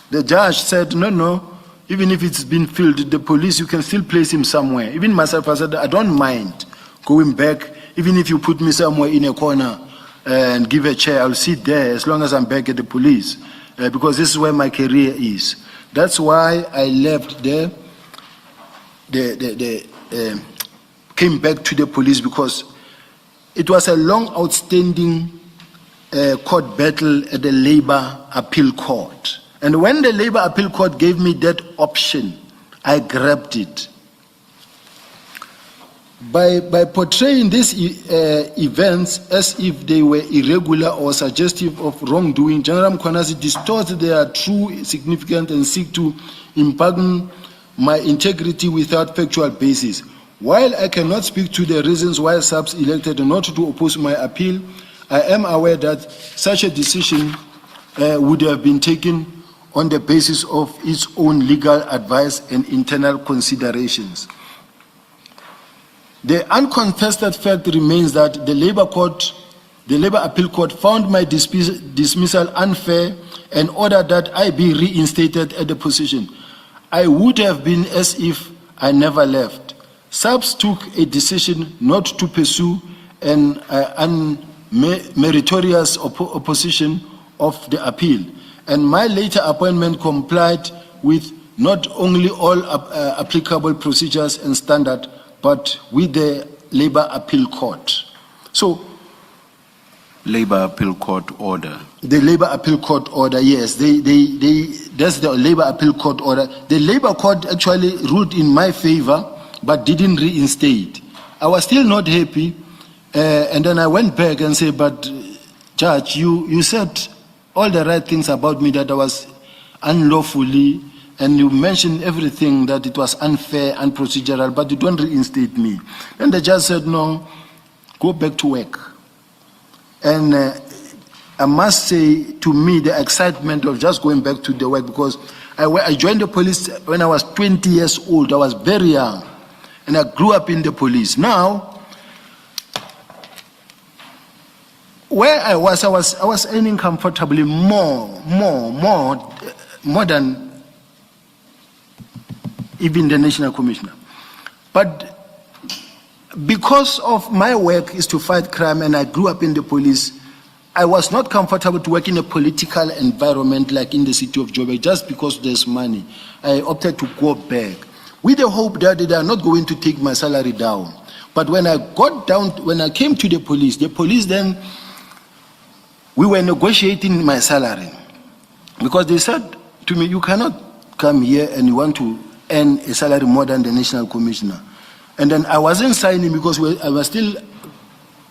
B: The judge said, no, even if it's been filled, the police, you can still place him somewhere. Even myself, I said, I don't mind going back, even if you put me somewhere in a corner and give a chair, I'll sit there as long as I'm back at the police, because this is where my career is. That's why I left there, came back to the police, because it was a long outstanding court battle at the Labour Appeal Court. And when the Labour Appeal Court gave me that option, I grabbed it. By portraying these events as if they were irregular or suggestive of wrongdoing, General Mkhwanazi distorts their true significance and seek to impugn my integrity without factual basis. While I cannot speak to the reasons why SAPS elected not to oppose my appeal, I am aware that such a decision would have been taken on the basis of its own legal advice and internal considerations. The uncontested fact remains that the Labour Appeal Court found my dismissal unfair and ordered that I be reinstated at the position. I would have been as if I never left. SAPS took a decision not to pursue an unmeritorious opposition of the appeal, and my later appointment complied with not only all applicable procedures and standards, but with the Labour Appeal Court. So,
A: Labour Appeal Court order.
B: The Labour Appeal Court order, yes, that's the Labour Appeal Court order. The Labour Court actually ruled in my favor, but didn't reinstate. I was still not happy, and then I went back and said, but Judge, you said all the right things about me, that I was unlawfully, and you mentioned everything, that it was unfair and procedural, but you don't reinstate me. Then the judge said, no, go back to work. And I must say, to me, the excitement of just going back to the work, because I joined the police when I was 20 years old. I was very young, and I grew up in the police. Now, where I was earning comfortably more than even the National Commissioner. But because of my work is to fight crime, and I grew up in the police, I was not comfortable to work in a political environment like in the city of Joburg just because there's money. I opted to go back. with the hope that they are not going to take my salary down. But when I came to the police then, we were negotiating my salary. Because they said to me, you cannot come here and you want to earn a salary more than the National Commissioner. And then I wasn't signing because I was still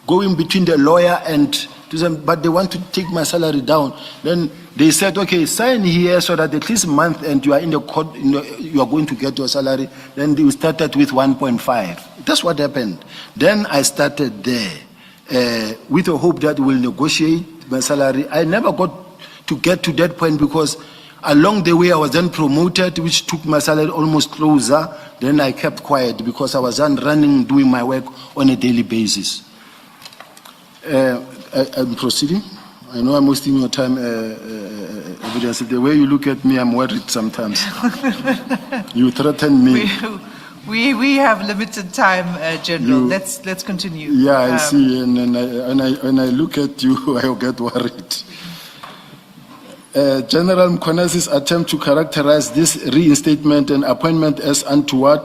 B: going between the lawyer and but they want to take my salary down. Then they said, okay, sign here so that at least a month and you are in the court, you are going to get your salary. Then they started with 1.5. That's what happened. Then I started there with the hope that we'll negotiate my salary. I never got to get to that point because along the way I was then promoted, which took my salary almost closer. Then I kept quiet because I was then doing my work on a daily basis. I'm proceeding. I know I'm wasting your time, evidence. The way you look at me, I'm worried sometimes. You threaten me.
C: We have limited time, General. Let's continue.
B: Yeah, I see. And when I look at you, I get worried. General Mkhwanazi's attempt to characterize this reinstatement and appointment as untoward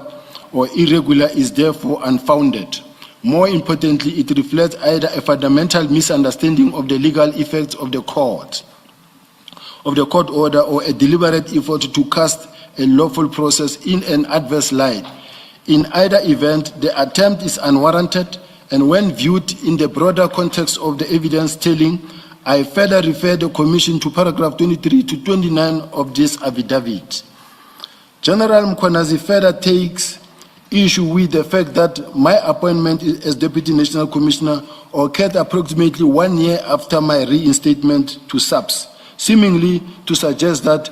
B: or irregular is therefore unfounded. More importantly, it reflects either a fundamental misunderstanding of the legal effects of the court order, or a deliberate effort to cast a lawful process in an adverse light. In either event, the attempt is unwarranted, and when viewed in the broader context of the evidence telling, I further refer the Commission to paragraph 23 to 29 of this affidavit. General Mkhwanazi further takes issue with the fact that my appointment as Deputy National Commissioner occurred approximately 1 year after my reinstatement to SAPS, seemingly to suggest that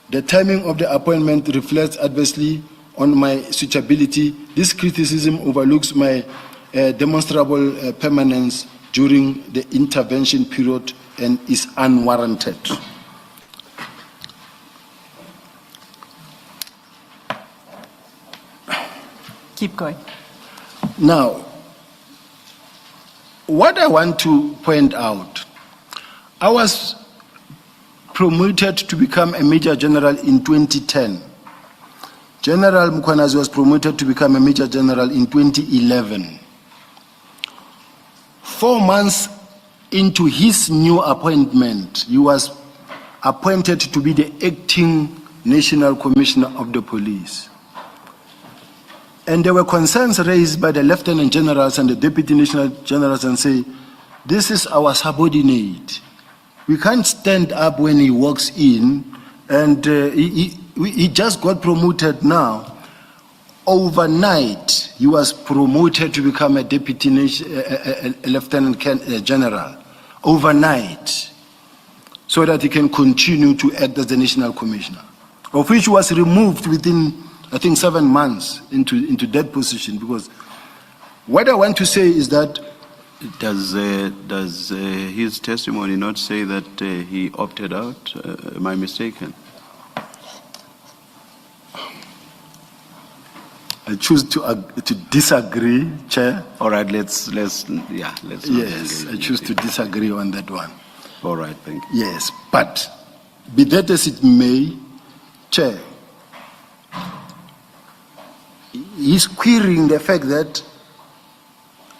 B: the timing of the appointment reflects adversely on my suitability. This criticism overlooks my demonstrable permanence during the intervention period and is unwarranted.
C: Keep going.
B: Now, what I want to point out, I was promoted to become a Major General in 2010. General Mkhwanazi was promoted to become a Major General in 2011. 4 months into his new appointment, he was appointed to be the acting National Commissioner of the Police. And there were concerns raised by the Lieutenant Generals and the Deputy National Generals and say, this is our subordinate. We can't stand up when he walks in and he just got promoted now. Overnight, he was promoted to become a Deputy Lieutenant General. Overnight. So that he can continue to act as the National Commissioner. Of which was removed within, I think, 7 months into that position, because what I want to say is that
A: does his testimony not say that he opted out? Am I mistaken?
B: I choose to disagree, Chair.
A: All right, let's.
B: Yes, I choose to disagree on that one.
A: All right, thank you.
B: Yes, but be that as it may, Chair, he's querying the fact that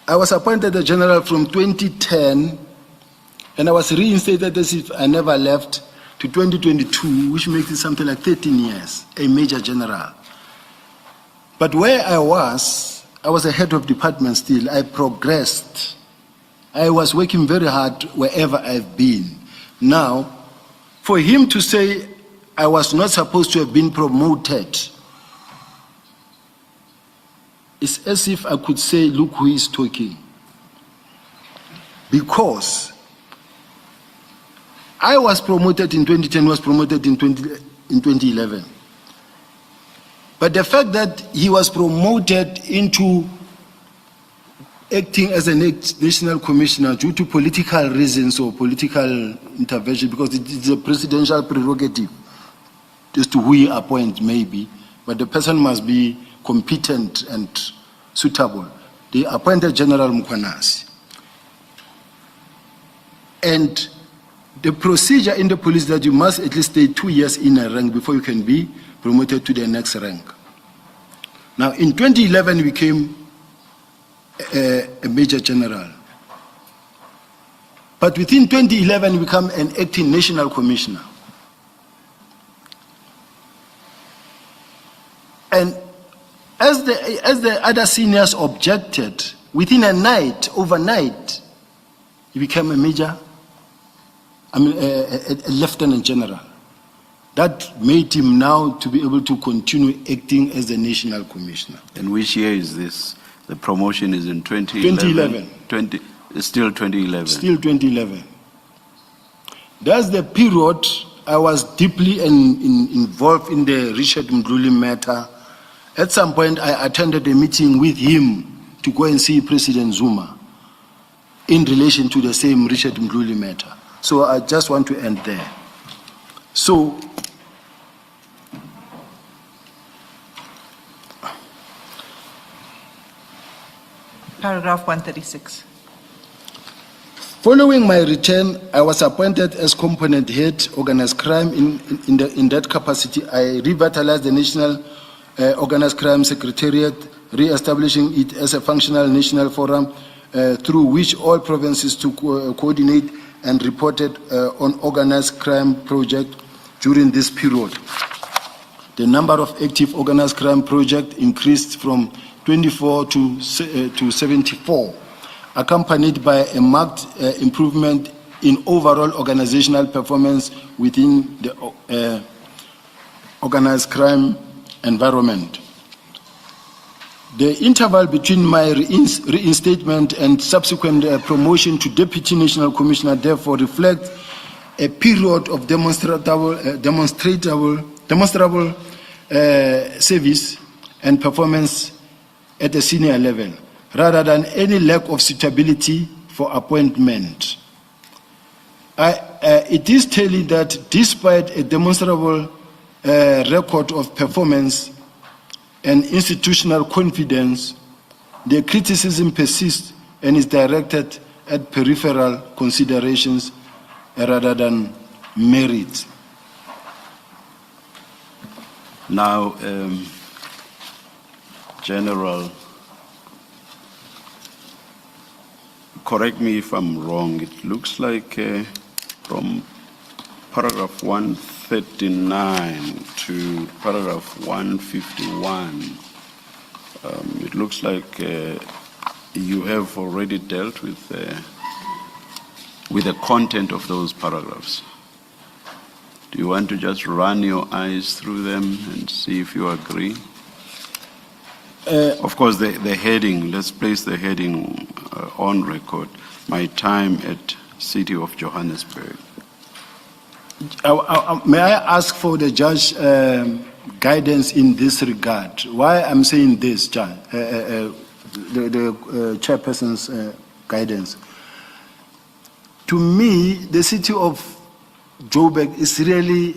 B: I was appointed a general from 2010 and I was reinstated as if I never left to 2022, which makes it something like 13 years, a Major General. But where I was a head of department still. I progressed. I was working very hard wherever I've been. Now, for him to say I was not supposed to have been promoted, it's as if I could say, look who is talking. Because I was promoted in 2010, was promoted in 2011. But the fact that he was promoted into acting as a national commissioner due to political reasons or political intervention, because it is a presidential prerogative as to who he appoints, maybe, but the person must be competent and suitable. They appointed General Mkhwanazi. And the procedure in the police that you must at least stay 2 years in a rank before you can be promoted to the next rank. Now, in 2011, we became a Major General. But within 2011, we become an acting National Commissioner. And as the other seniors objected, within a night, overnight, he became a Lieutenant General. That made him now to be able to continue acting as the National Commissioner.
A: And which year is this? The promotion is in 2011?
B: 2011.
A: Still 2011?
B: Still 2011. That's the period I was deeply involved in the Richard Mdluli matter. At some point, I attended a meeting with him to go and see President Zuma in relation to the same Richard Mdluli matter. So I just want to end there. So,
C: Paragraph 136.
B: following my return, I was appointed as component head, organized crime. In that capacity, I revitalized the National Organized Crime Secretariat, re-establishing it as a functional national forum through which all provinces to coordinate and reported on organized crime project during this period. The number of active organized crime projects increased from 24 to 74, accompanied by a marked improvement in overall organizational performance within the organized crime environment. The interval between my reinstatement and subsequent promotion to Deputy National Commissioner therefore reflects a period of demonstrable service and performance at a senior level, rather than any lack of suitability for appointment. It is telling that despite a demonstrable record of performance and institutional confidence, the criticism persists and is directed at peripheral considerations rather than merit.
A: Now, General, correct me if I'm wrong, it looks like from paragraph 139 to paragraph 151, it looks like you have already dealt with the content of those paragraphs. Do you want to just run your eyes through them and see if you agree? Of course, the heading, let's place the heading on record, my time at City of Johannesburg.
B: May I ask for the judge guidance in this regard? Why I'm saying this, Judge, the chairperson's guidance. To me, the City of Joburg is really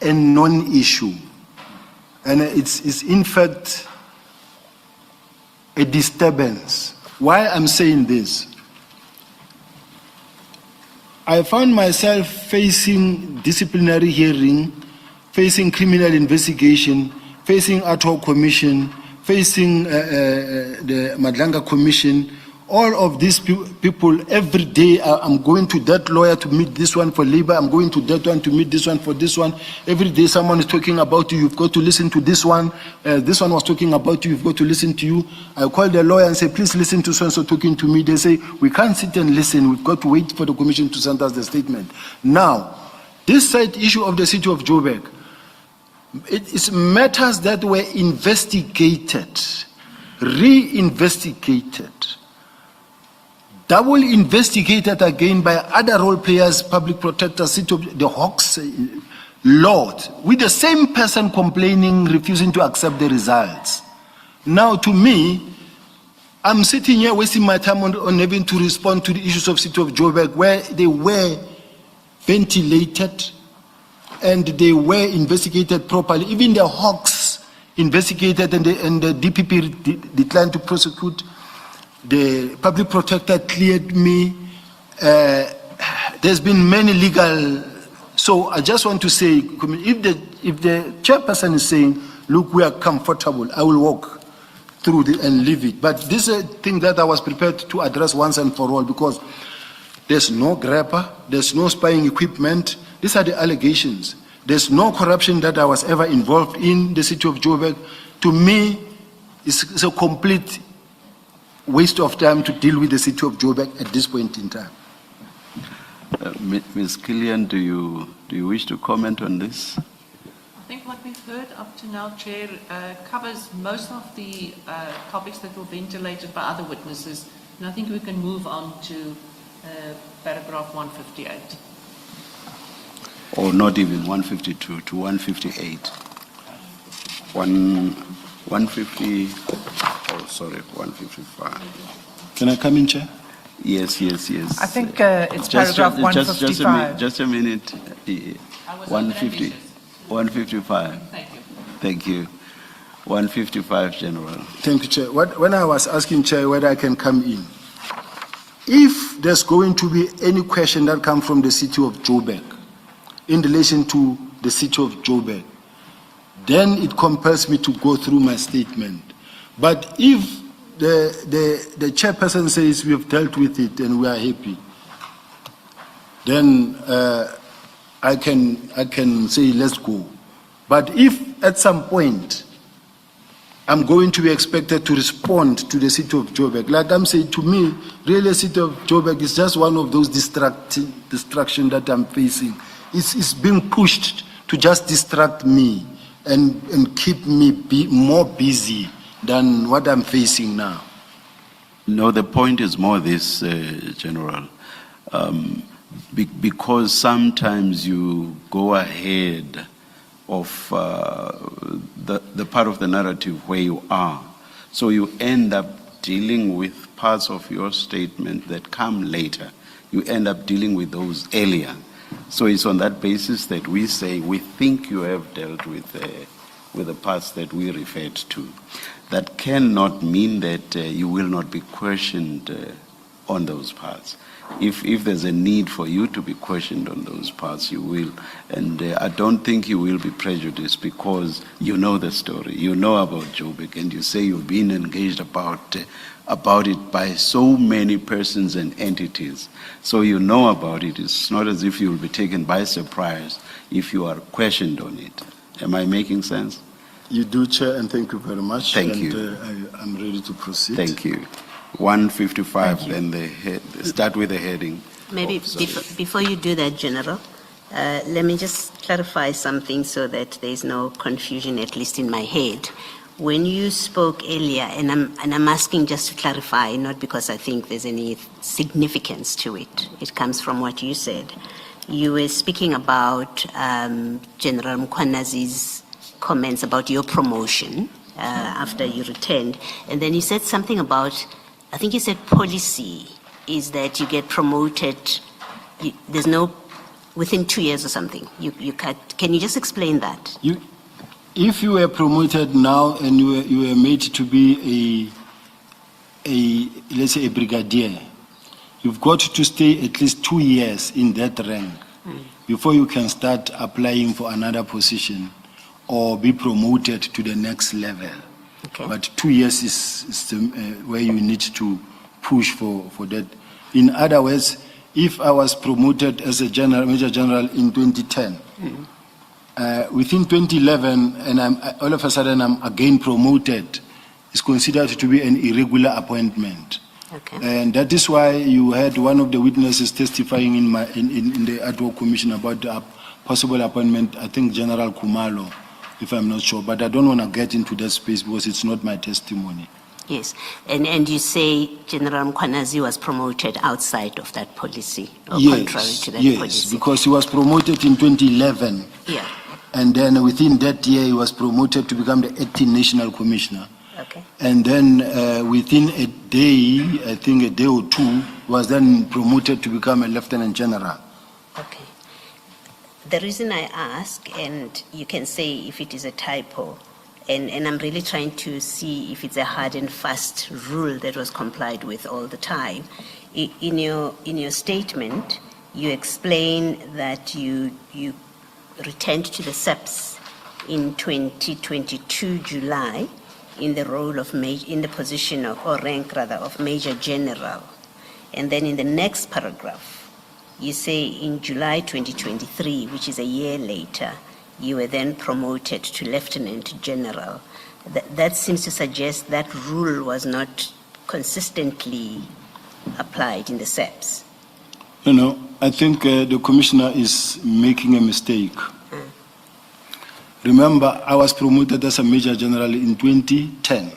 B: a non-issue, and it's in fact a disturbance. Why I'm saying this? I found myself facing disciplinary hearing, facing criminal investigation, facing ad hoc commission, facing the Madlanga Commission. All of these people, every day, I'm going to that lawyer to meet this one for labor, I'm going to that one to meet this one for this one. Every day someone is talking about you, you've got to listen to this one. This one was talking about you, you've got to listen to you. I call the lawyer and say, please listen to so-and-so talking to me. They say, we can't sit and listen, we've got to wait for the commission to send us the statement. Now, this side issue of the City of Joburg, it is matters that were investigated, re-investigated, double investigated again by other role players, public protectors, the Hawks, Lord, with the same person complaining, refusing to accept the results. Now, to me, I'm sitting here wasting my time on having to respond to the issues of City of Joburg, where they were ventilated and they were investigated properly. Even the Hawks investigated and the DPP declined to prosecute. The public protector cleared me. There's been many legal. So I just want to say, if the chairperson is saying, look, we are comfortable, I will walk. through and leave it. But this is a thing that I was prepared to address once and for all, because there's no grabber, there's no spying equipment. These are the allegations. There's no corruption that I was ever involved in the city of Joburg. To me, it's a complete waste of time to deal with the city of Joburg at this point in time.
A: Ms. Killian, do you wish to comment on this?
E: I think what we've heard up to now, Chair, covers most of the topics that were ventilated by other witnesses, and I think we can move on to paragraph 158.
A: Or not even 152, to 158. 150, oh sorry, 155.
B: Can I come in, Chair?
A: Yes.
C: I think it's paragraph 155.
A: Just a minute. 150, 155.
E: Thank you.
A: Thank you. 155, General.
B: Thank you, Chair. When I was asking, Chair, whether I can come in, if there's going to be any question that comes from the city of Joburg in relation to the city of Joburg, then it compels me to go through my statement. But if the chairperson says we have dealt with it and we are happy, then I can say let's go. But if at some point I'm going to be expected to respond to the city of Joburg, like I'm saying, to me, really, the city of Joburg is just one of those distractions that I'm facing. It's being pushed to just distract me and keep me more busy than what I'm facing now.
A: No, the point is more this, General. Because sometimes you go ahead of the part of the narrative where you are. So you end up dealing with parts of your statement that come later. You end up dealing with those earlier. So it's on that basis that we say we think you have dealt with the parts that we referred to. That cannot mean that you will not be questioned on those parts. If there's a need for you to be questioned on those parts, you will. And I don't think you will be prejudiced because you know the story. You know about Joburg, and you say you've been engaged about it by so many persons and entities. So you know about it. It's not as if you will be taken by surprise if you are questioned on it. Am I making sense?
B: You do, Chair, and thank you very much.
A: Thank you.
B: I'm ready to proceed.
A: Thank you. 155, then start with the heading.
D: Maybe before you do that, General, let me just clarify something so that there's no confusion, at least in my head. When you spoke earlier, and I'm asking just to clarify, not because I think there's any significance to it. It comes from what you said. You were speaking about General Mkwanazi's comments about your promotion after you returned, and then you said something about, I think you said policy is that you get promoted, there's no, within 2 years or something. Can you just explain that?
B: If you were promoted now and you were made to be let's say a brigadier, you've got to stay at least 2 years in that rank before you can start applying for another position or be promoted to the next level.
D: Okay.
B: But 2 years is where you need to push for that. In other words, if I was promoted as a Major General in 2010, within 2011, and all of a sudden I'm again promoted, it's considered to be an irregular appointment.
D: Okay.
B: And that is why you had one of the witnesses testifying in the ad hoc commission about the possible appointment, I think General Kumalo, if I'm not sure, but I don't want to get into that space because it's not my testimony.
D: Yes, and you say General Mkwanazi was promoted outside of that policy, or contrary to that policy?
B: Yes, because he was promoted in 2011.
D: Yeah.
B: And then within that year, he was promoted to become the acting national commissioner.
D: Okay.
B: And then within a day, I think a day or two, was then promoted to become a lieutenant general.
D: Okay. The reason I ask, and you can say if it is a typo, and I'm really trying to see if it's a hard and fast rule that was complied with all the time. In your statement, you explain that you returned to the SEPS in 2022 July in the role of in the position of, or rank rather, of Major General. And then in the next paragraph, you say in July 2023, which is a year later, you were then promoted to Lieutenant General. That seems to suggest that rule was not consistently applied in the SEPs.
B: No, I think the Commissioner is making a mistake. Remember, I was promoted as a Major General in 2010.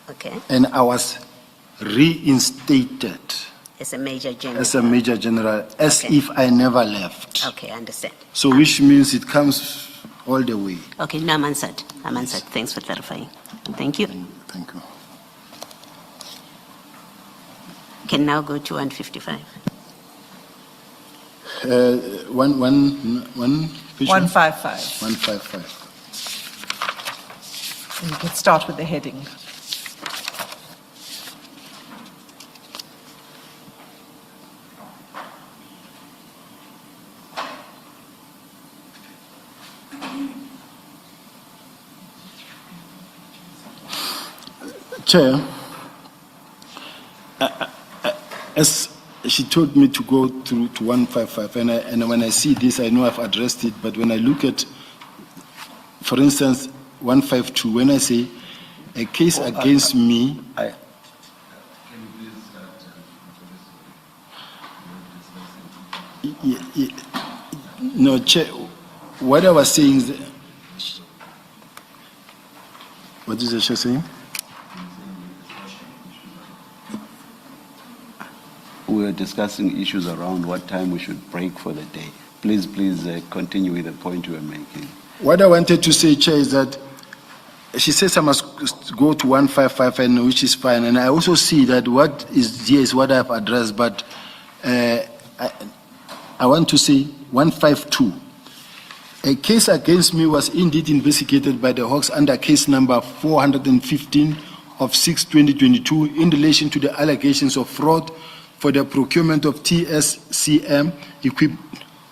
D: Okay.
B: And I was reinstated
D: As a Major General.
B: as a Major General, as
D: Okay.
B: if I never left.
D: Okay, I understand.
B: So which means it comes all the way.
D: Okay, now I'm answered. I'm answered. Thanks for clarifying. Thank you.
B: Thank you.
D: Can now go to 155.
B: One page?
C: 155.
B: 155.
C: You can start with the heading.
B: Chair, as she told me to go through to 155, and when I see this, I know I've addressed it, but when I look at, for instance, 152, when I say a case against me, no, Chair, what I was saying is, what is the Chair saying?
A: We were discussing issues around what time we should break for the day. Please continue with the point you were making.
B: What I wanted to say, Chair, is that she says I must go to 155, and which is fine. And I also see that what is here is what I've addressed, but I want to say 152. A case against me was indeed investigated by the Hawks under case number 415 of 6/2022 in relation to the allegations of fraud for the procurement of TSCM equipment.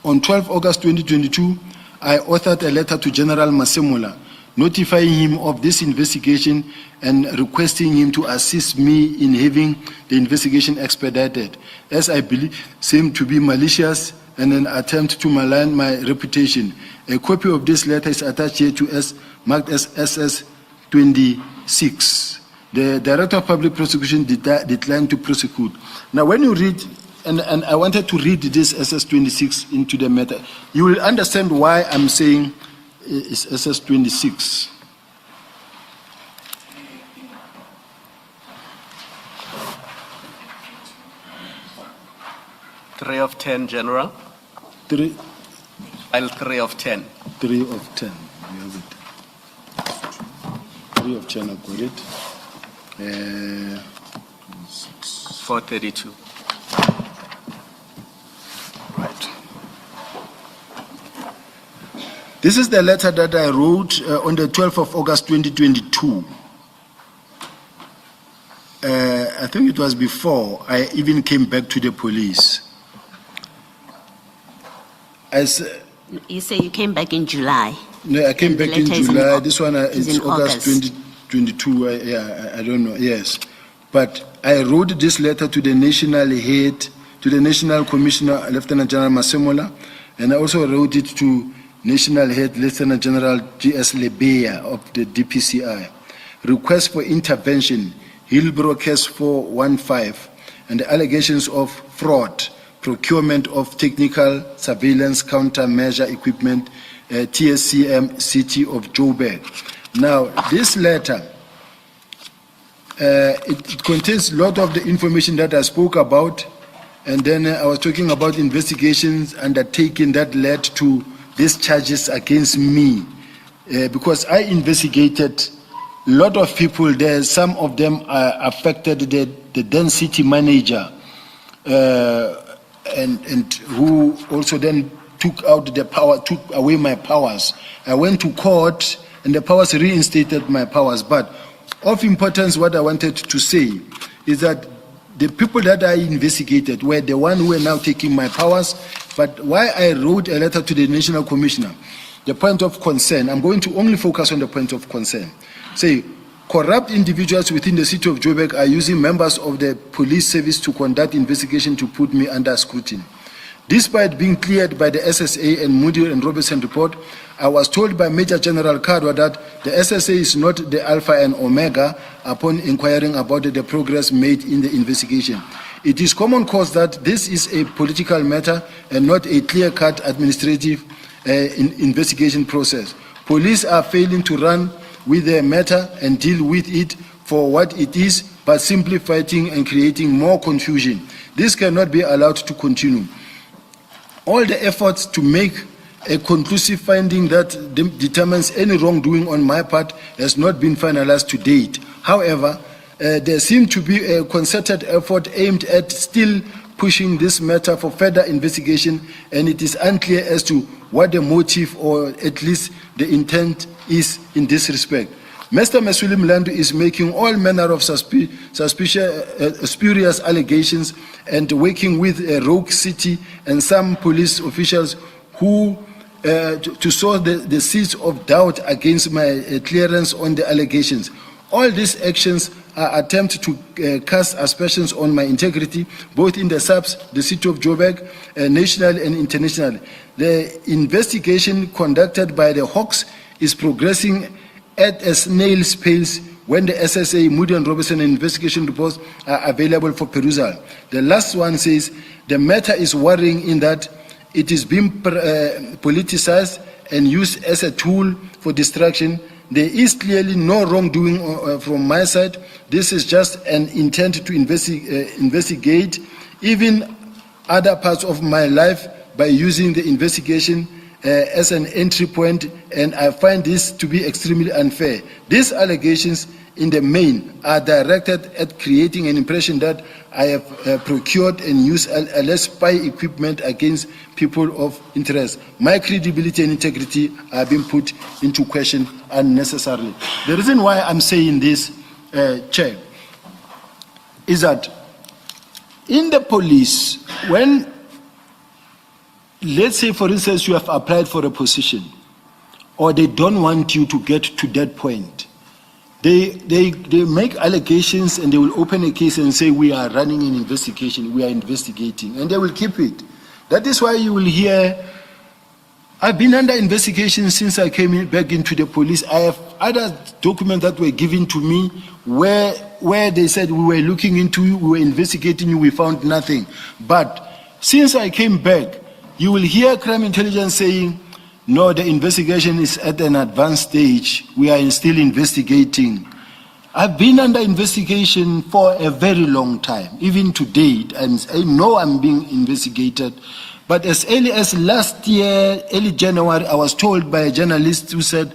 B: On 12 August 2022, I authored a letter to General Masemola notifying him of this investigation and requesting him to assist me in having the investigation expedited, as I believe seemed to be malicious and an attempt to malign my reputation. A copy of this letter is attached here to us, marked as SS 26. The Director of Public Prosecution declined to prosecute. Now, when you read, and I wanted to read this SS 26 into the matter, you will understand why I'm saying it's SS 26.
G: Three of 10, General.
B: Three
G: File 3 of 10.
B: of 10. You have it. 3 of 10, I've got it.
G: 432.
B: Right. This is the letter that I wrote on the 12th of August 2022. I think it was before I even came back to the police.
D: You say you came back in July.
B: No, I came back in
D: The letter is in
B: July.
D: Au-
B: This one
D: is
B: is
D: in
B: August
D: August.
B: 2022. I don't know. Yes, but I wrote this letter to the national head, to the National Commissioner, Lieutenant General Masemola, and I also wrote it to National Head Lieutenant General G.S. Lebeya of the DPCI. Request for intervention, Hillbrow case 415, and the allegations of fraud, procurement of technical surveillance countermeasure equipment, TSCM City of Joburg. Now, this letter, it contains a lot of the information that I spoke about, and then I was talking about investigations undertaken that led to these charges against me, because I investigated a lot of people there. Some of them affected the then city manager, and who also then took away my powers. I went to court, and the powers reinstated my powers. But of importance, what I wanted to say is that the people that I investigated were the one who were now taking my powers. But why I wrote a letter to the National Commissioner, the point of concern, I'm going to only focus on the point of concern. say, corrupt individuals within the city of Joburg are using members of the police service to conduct investigation to put me under scrutiny. Despite being cleared by the SSA and Moody and Robertson report, I was told by Major General Kadwa that the SSA is not the alpha and omega upon inquiring about the progress made in the investigation. It is common cause that this is a political matter and not a clear-cut administrative investigation process. Police are failing to run with the matter and deal with it for what it is, but simply fighting and creating more confusion. This cannot be allowed to continue. All the efforts to make a conclusive finding that determines any wrongdoing on my part has not been finalized to date. However, there seems to be a concerted effort aimed at still pushing this matter for further investigation, and it is unclear as to what the motive or at least the intent is in this respect. Mr. Mesuli Mlando is making all manner of spurious allegations and working with a rogue city and some police officials who to sow the seeds of doubt against my clearance on the allegations. All these actions are attempts to cast aspersions on my integrity, both in the SAPS, the city of Joburg, national and international. The investigation conducted by the Hawks is progressing at a snail's pace when the SSA, Moody and Robertson investigation reports are available for perusal. The last one says, the matter is worrying in that it is being politicized and used as a tool for distraction. There is clearly no wrongdoing from my side. This is just an intent to investigate even other parts of my life by using the investigation as an entry point, and I find this to be extremely unfair. These allegations in the main are directed at creating an impression that I have procured and used less spy equipment against people of interest. My credibility and integrity are being put into question unnecessarily. The reason why I'm saying this, Chair, is that in the police, when, let's say for instance, you have applied for a position, or they don't want you to get to that point, they make allegations and they will open a case and say, we are running an investigation, we are investigating, and they will keep it. That is why you will hear, I've been under investigation since I came back into the police. I have other documents that were given to me where they said we were looking into you, we were investigating you, we found nothing. But since I came back, you will hear crime intelligence saying, no, the investigation is at an advanced stage. We are still investigating. I've been under investigation for a very long time. Even to date, I know I'm being investigated. But as early as last year, early January, I was told by a journalist who said,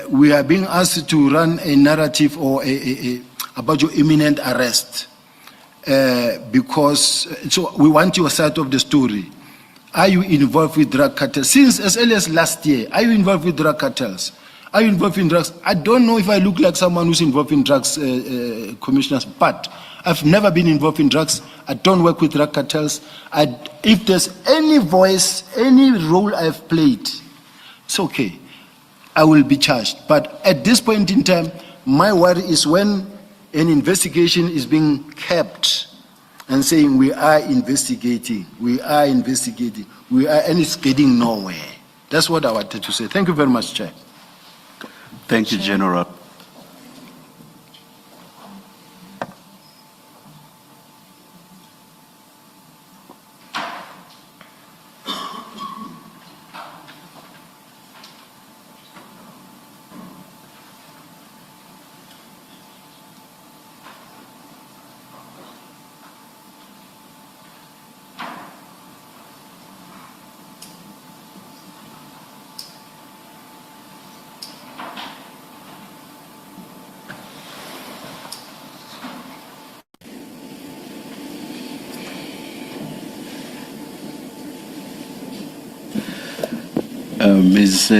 B: we are being asked to run a narrative or about your imminent arrest. Because, so we want your side of the story. Are you involved with drug cartels? Since as early as last year, are you involved with drug cartels? Are you involved in drugs? I don't know if I look like someone who's involved in drugs, commissioners, but I've never been involved in drugs. I don't work with drug cartels. If there's any voice, any role I've played, it's okay. I will be charged. But at this point in time, my worry is when an investigation is being kept and saying we are investigating, and it's getting nowhere. That's what I wanted to say. Thank you very much, Chair.
A: Thank you, General. Ms.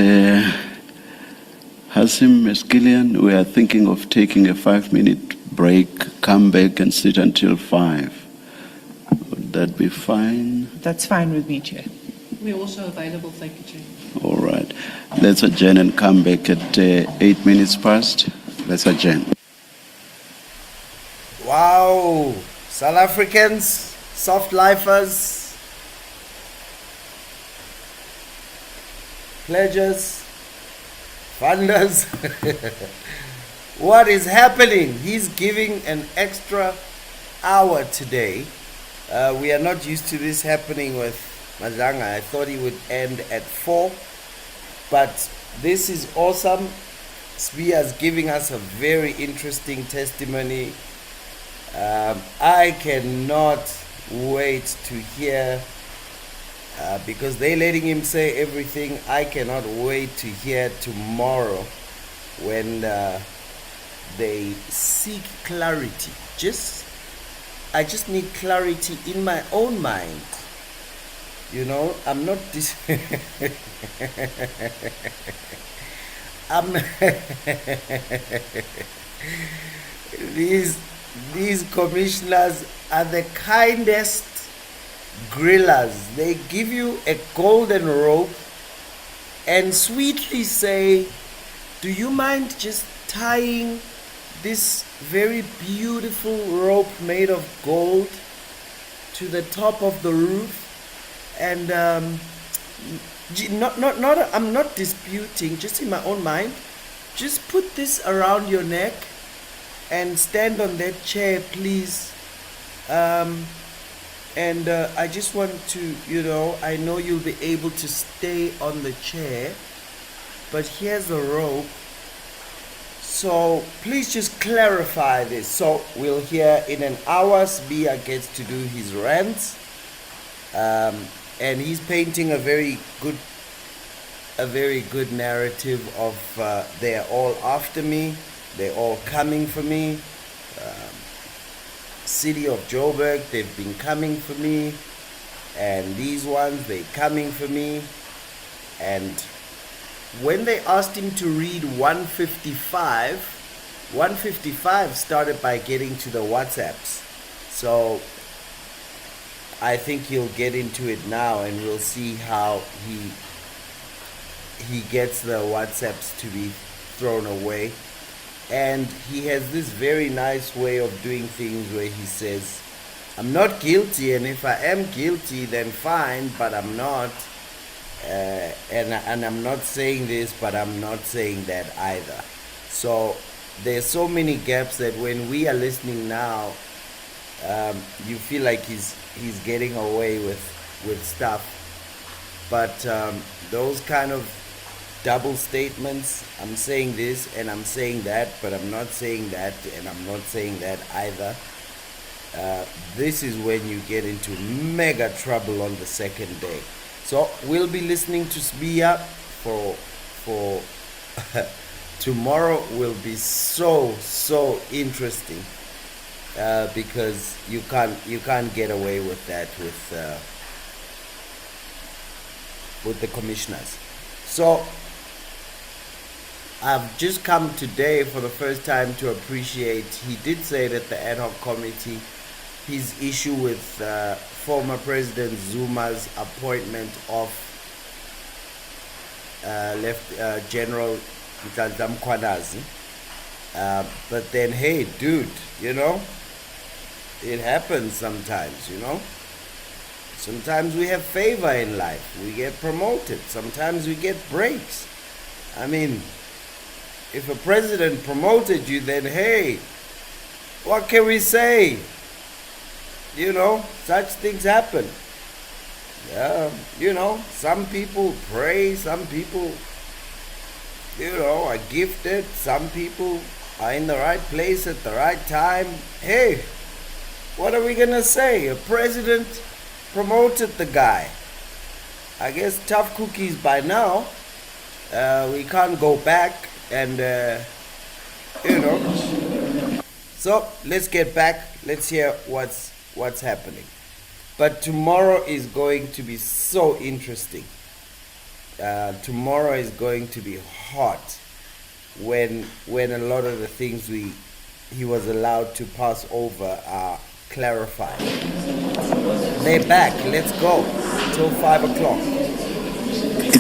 A: Hasim Meskilian, we are thinking of taking a 5-minute break, come back and sit until 5. Would that be fine?
C: That's fine with me, Chair.
E: We're also available, thank you, Chair.
A: All right. Let's adjourn and come back at 8 minutes past. Let's adjourn.
F: Wow, South Africans, soft lifers, pledgers, funders. What is happening? He's giving an extra hour today. We are not used to this happening with Madlanga. I thought he would end at 4, but this is awesome. Sibiya is giving us a very interesting testimony. I cannot wait to hear, because they're letting him say everything. I cannot wait to hear tomorrow when they seek clarity. I just need clarity in my own mind. You know, I'm not these commissioners are the kindest grillers. They give you a golden rope and sweetly say, do you mind just tying this very beautiful rope made of gold to the top of the roof? And I'm not disputing, just in my own mind, just put this around your neck and stand on that chair, please. I just want to, I know you'll be able to stay on the chair, but here's a rope. So please just clarify this. So we'll hear in an hour. Sibiya gets to do his rants, and he's painting a very good narrative of they're all after me, they're all coming for me. City of Joburg, they've been coming for me, and these ones, they're coming for me. And when they asked him to read 155 started by getting to the WhatsApps. So I think he'll get into it now, and we'll see how he gets the WhatsApps to be thrown away. And he has this very nice way of doing things where he says, I'm not guilty, and if I am guilty, then fine, but I'm not. And I'm not saying this, but I'm not saying that either. So there's so many gaps that when we are listening now, you feel like he's getting away with stuff. But those kind of double statements, I'm saying this and I'm saying that, but I'm not saying that and I'm not saying that either. This is when you get into mega trouble on the second day. So we'll be listening to Sibiya for tomorrow. Will be so interesting, because you can't get away with that with the commissioners. So I've just come today for the first time to appreciate, he did say that the ad hoc committee, his issue with former President Zuma's appointment of General Mkhwanazi. But then, hey, dude, it happens sometimes, Sometimes we have favor in life. We get promoted. Sometimes we get breaks. I mean, if a president promoted you, then hey, what can we say? Such things happen. Some people pray, some people, are gifted, some people are in the right place at the right time. Hey, what are we gonna say? A president promoted the guy. I guess tough cookies by now. We can't go back and, So let's get back. Let's hear what's happening. But tomorrow is going to be so interesting. Tomorrow is going to be hot when a lot of the things he was allowed to pass over are clarified. They're back. Let's go till 5 o'clock.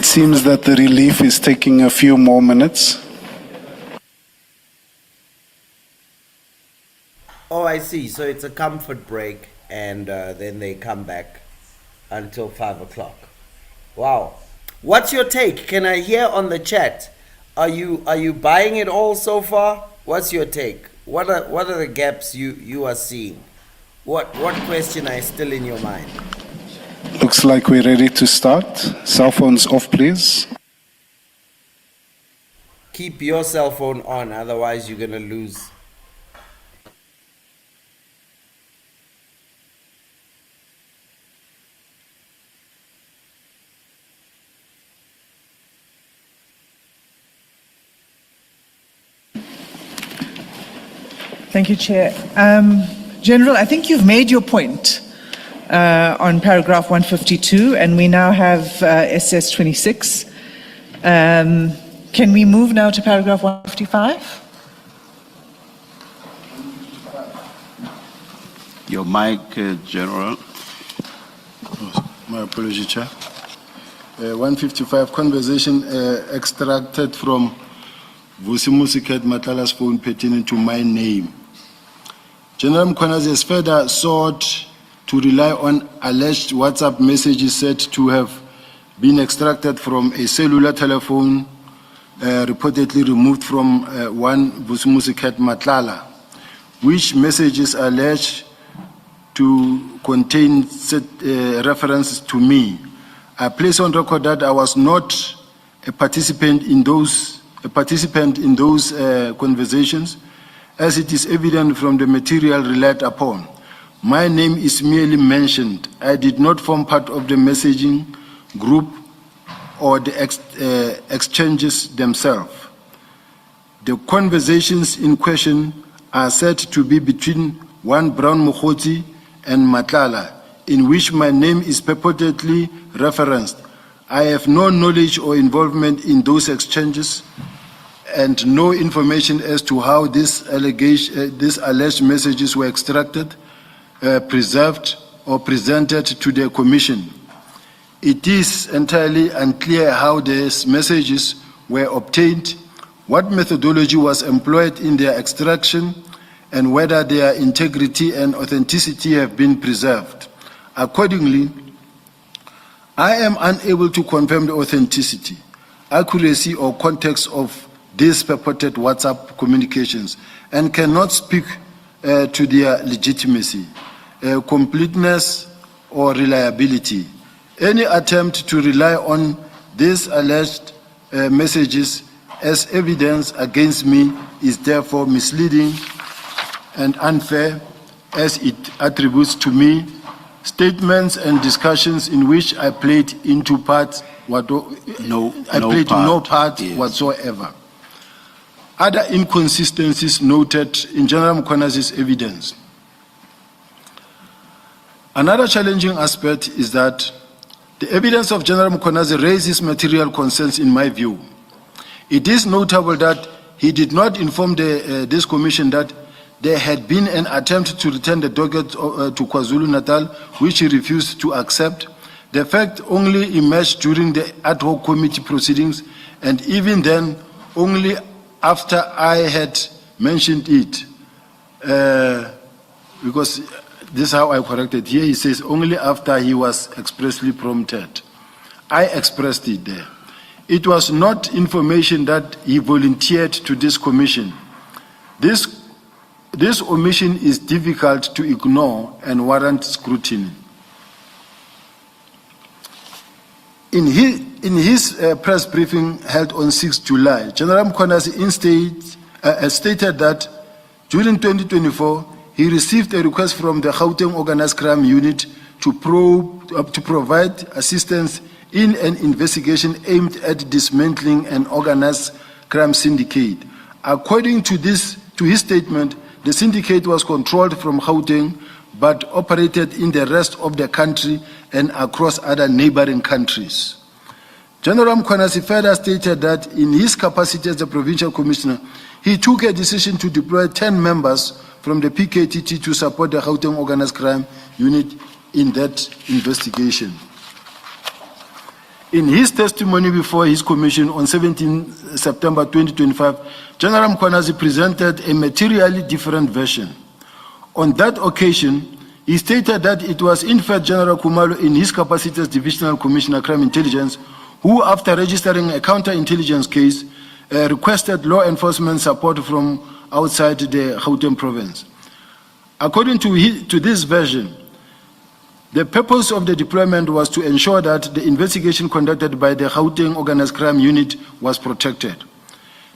H: It seems that the relief is taking a few more minutes.
F: Oh, I see. So it's a comfort break, and then they come back until 5 o'clock. Wow. What's your take? Can I hear on the chat? Are you buying it all so far? What's your take? What are the gaps you are seeing? What question is still in your mind?
H: Looks like we're ready to start. Cell phones off, please.
F: Keep your cell phone on, otherwise you're going to lose.
C: Thank you, Chair. General, I think you've made your point on paragraph 152, and we now have SS 26. Can we move now to paragraph 155?
A: Your mic, General.
B: My apology, Chair. 155, conversation extracted from Vusimusiket Matlala's phone pertaining to my name. General Mkhwanazi has further sought to rely on alleged WhatsApp messages said to have been extracted from a cellular telephone reportedly removed from one Vusimusiket Matlala, which messages are alleged to contain references to me. I place on record that I was not a participant in those conversations, as it is evident from the material relied upon. My name is merely mentioned. I did not form part of the messaging group or the exchanges themselves. The conversations in question are said to be between one Brown Mokgotsi and Matlala, in which my name is purportedly referenced. I have no knowledge or involvement in those exchanges, and no information as to how these alleged messages were extracted, preserved, or presented to the Commission. It is entirely unclear how these messages were obtained, what methodology was employed in their extraction, and whether their integrity and authenticity have been preserved. Accordingly, I am unable to confirm the authenticity, accuracy, or context of these purported WhatsApp communications, and cannot speak to their legitimacy, completeness, or reliability. Any attempt to rely on these alleged messages as evidence against me is therefore misleading and unfair, as it attributes to me statements and discussions in which I played no part
A: Yes.
B: whatsoever. Other inconsistencies noted in General Mkhwanazi's evidence. Another challenging aspect is that the evidence of General Mkhwanazi raises material concerns in my view. It is notable that he did not inform this commission that there had been an attempt to return the docket to KwaZulu-Natal, which he refused to accept. The fact only emerged during the ad hoc committee proceedings, and even then, only after I had mentioned it, because this is how I corrected here. He says only after he was expressly prompted. I expressed it there. It was not information that he volunteered to this commission. This omission is difficult to ignore and warrant scrutiny. In his press briefing held on 6 July, General Mkhwanazi stated that during 2024, he received a request from the Gauteng Organized Crime Unit to provide assistance in an investigation aimed at dismantling an organized crime syndicate. According to his statement, the syndicate was controlled from Gauteng but operated in the rest of the country and across other neighboring countries. General Mkhwanazi further stated that in his capacity as the provincial commissioner, he took a decision to deploy 10 members from the PKTT to support the Gauteng Organized Crime Unit in that investigation. In his testimony before his commission on 17 September 2025, General Mkhwanazi presented a materially different version. On that occasion, he stated that it was in fact General Khumalo in his capacity as Divisional Commissioner Crime Intelligence who, after registering a counterintelligence case, requested law enforcement support from outside the Gauteng province. According to this version, the purpose of the deployment was to ensure that the investigation conducted by the Gauteng Organized Crime Unit was protected.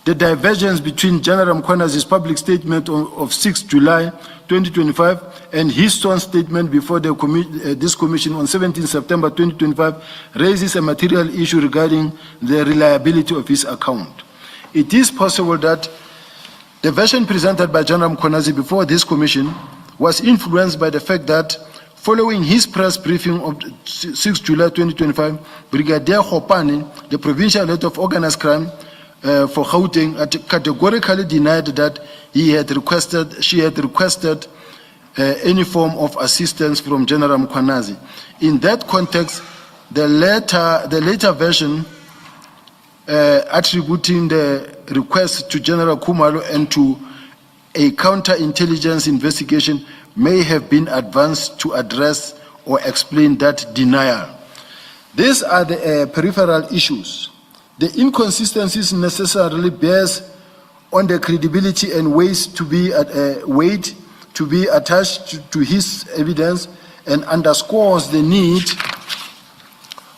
B: The divergence between General Mkhwanazi's public statement of 6 July 2025 and his sworn statement before this commission on 17 September 2025 raises a material issue regarding the reliability of his account. It is possible that the version presented by General Mkhwanazi before this commission was influenced by the fact that following his press briefing of 6 July 2025, Brigadier Khopane, the provincial head of organized crime for Gauteng, had categorically denied that she had requested any form of assistance from General Mkhwanazi. In that context, the later version attributing the request to General Khumalo and to a counterintelligence investigation may have been advanced to address or explain that denial. These are the peripheral issues. The inconsistencies necessarily bears on the credibility and weight to be attached to his evidence and underscores the need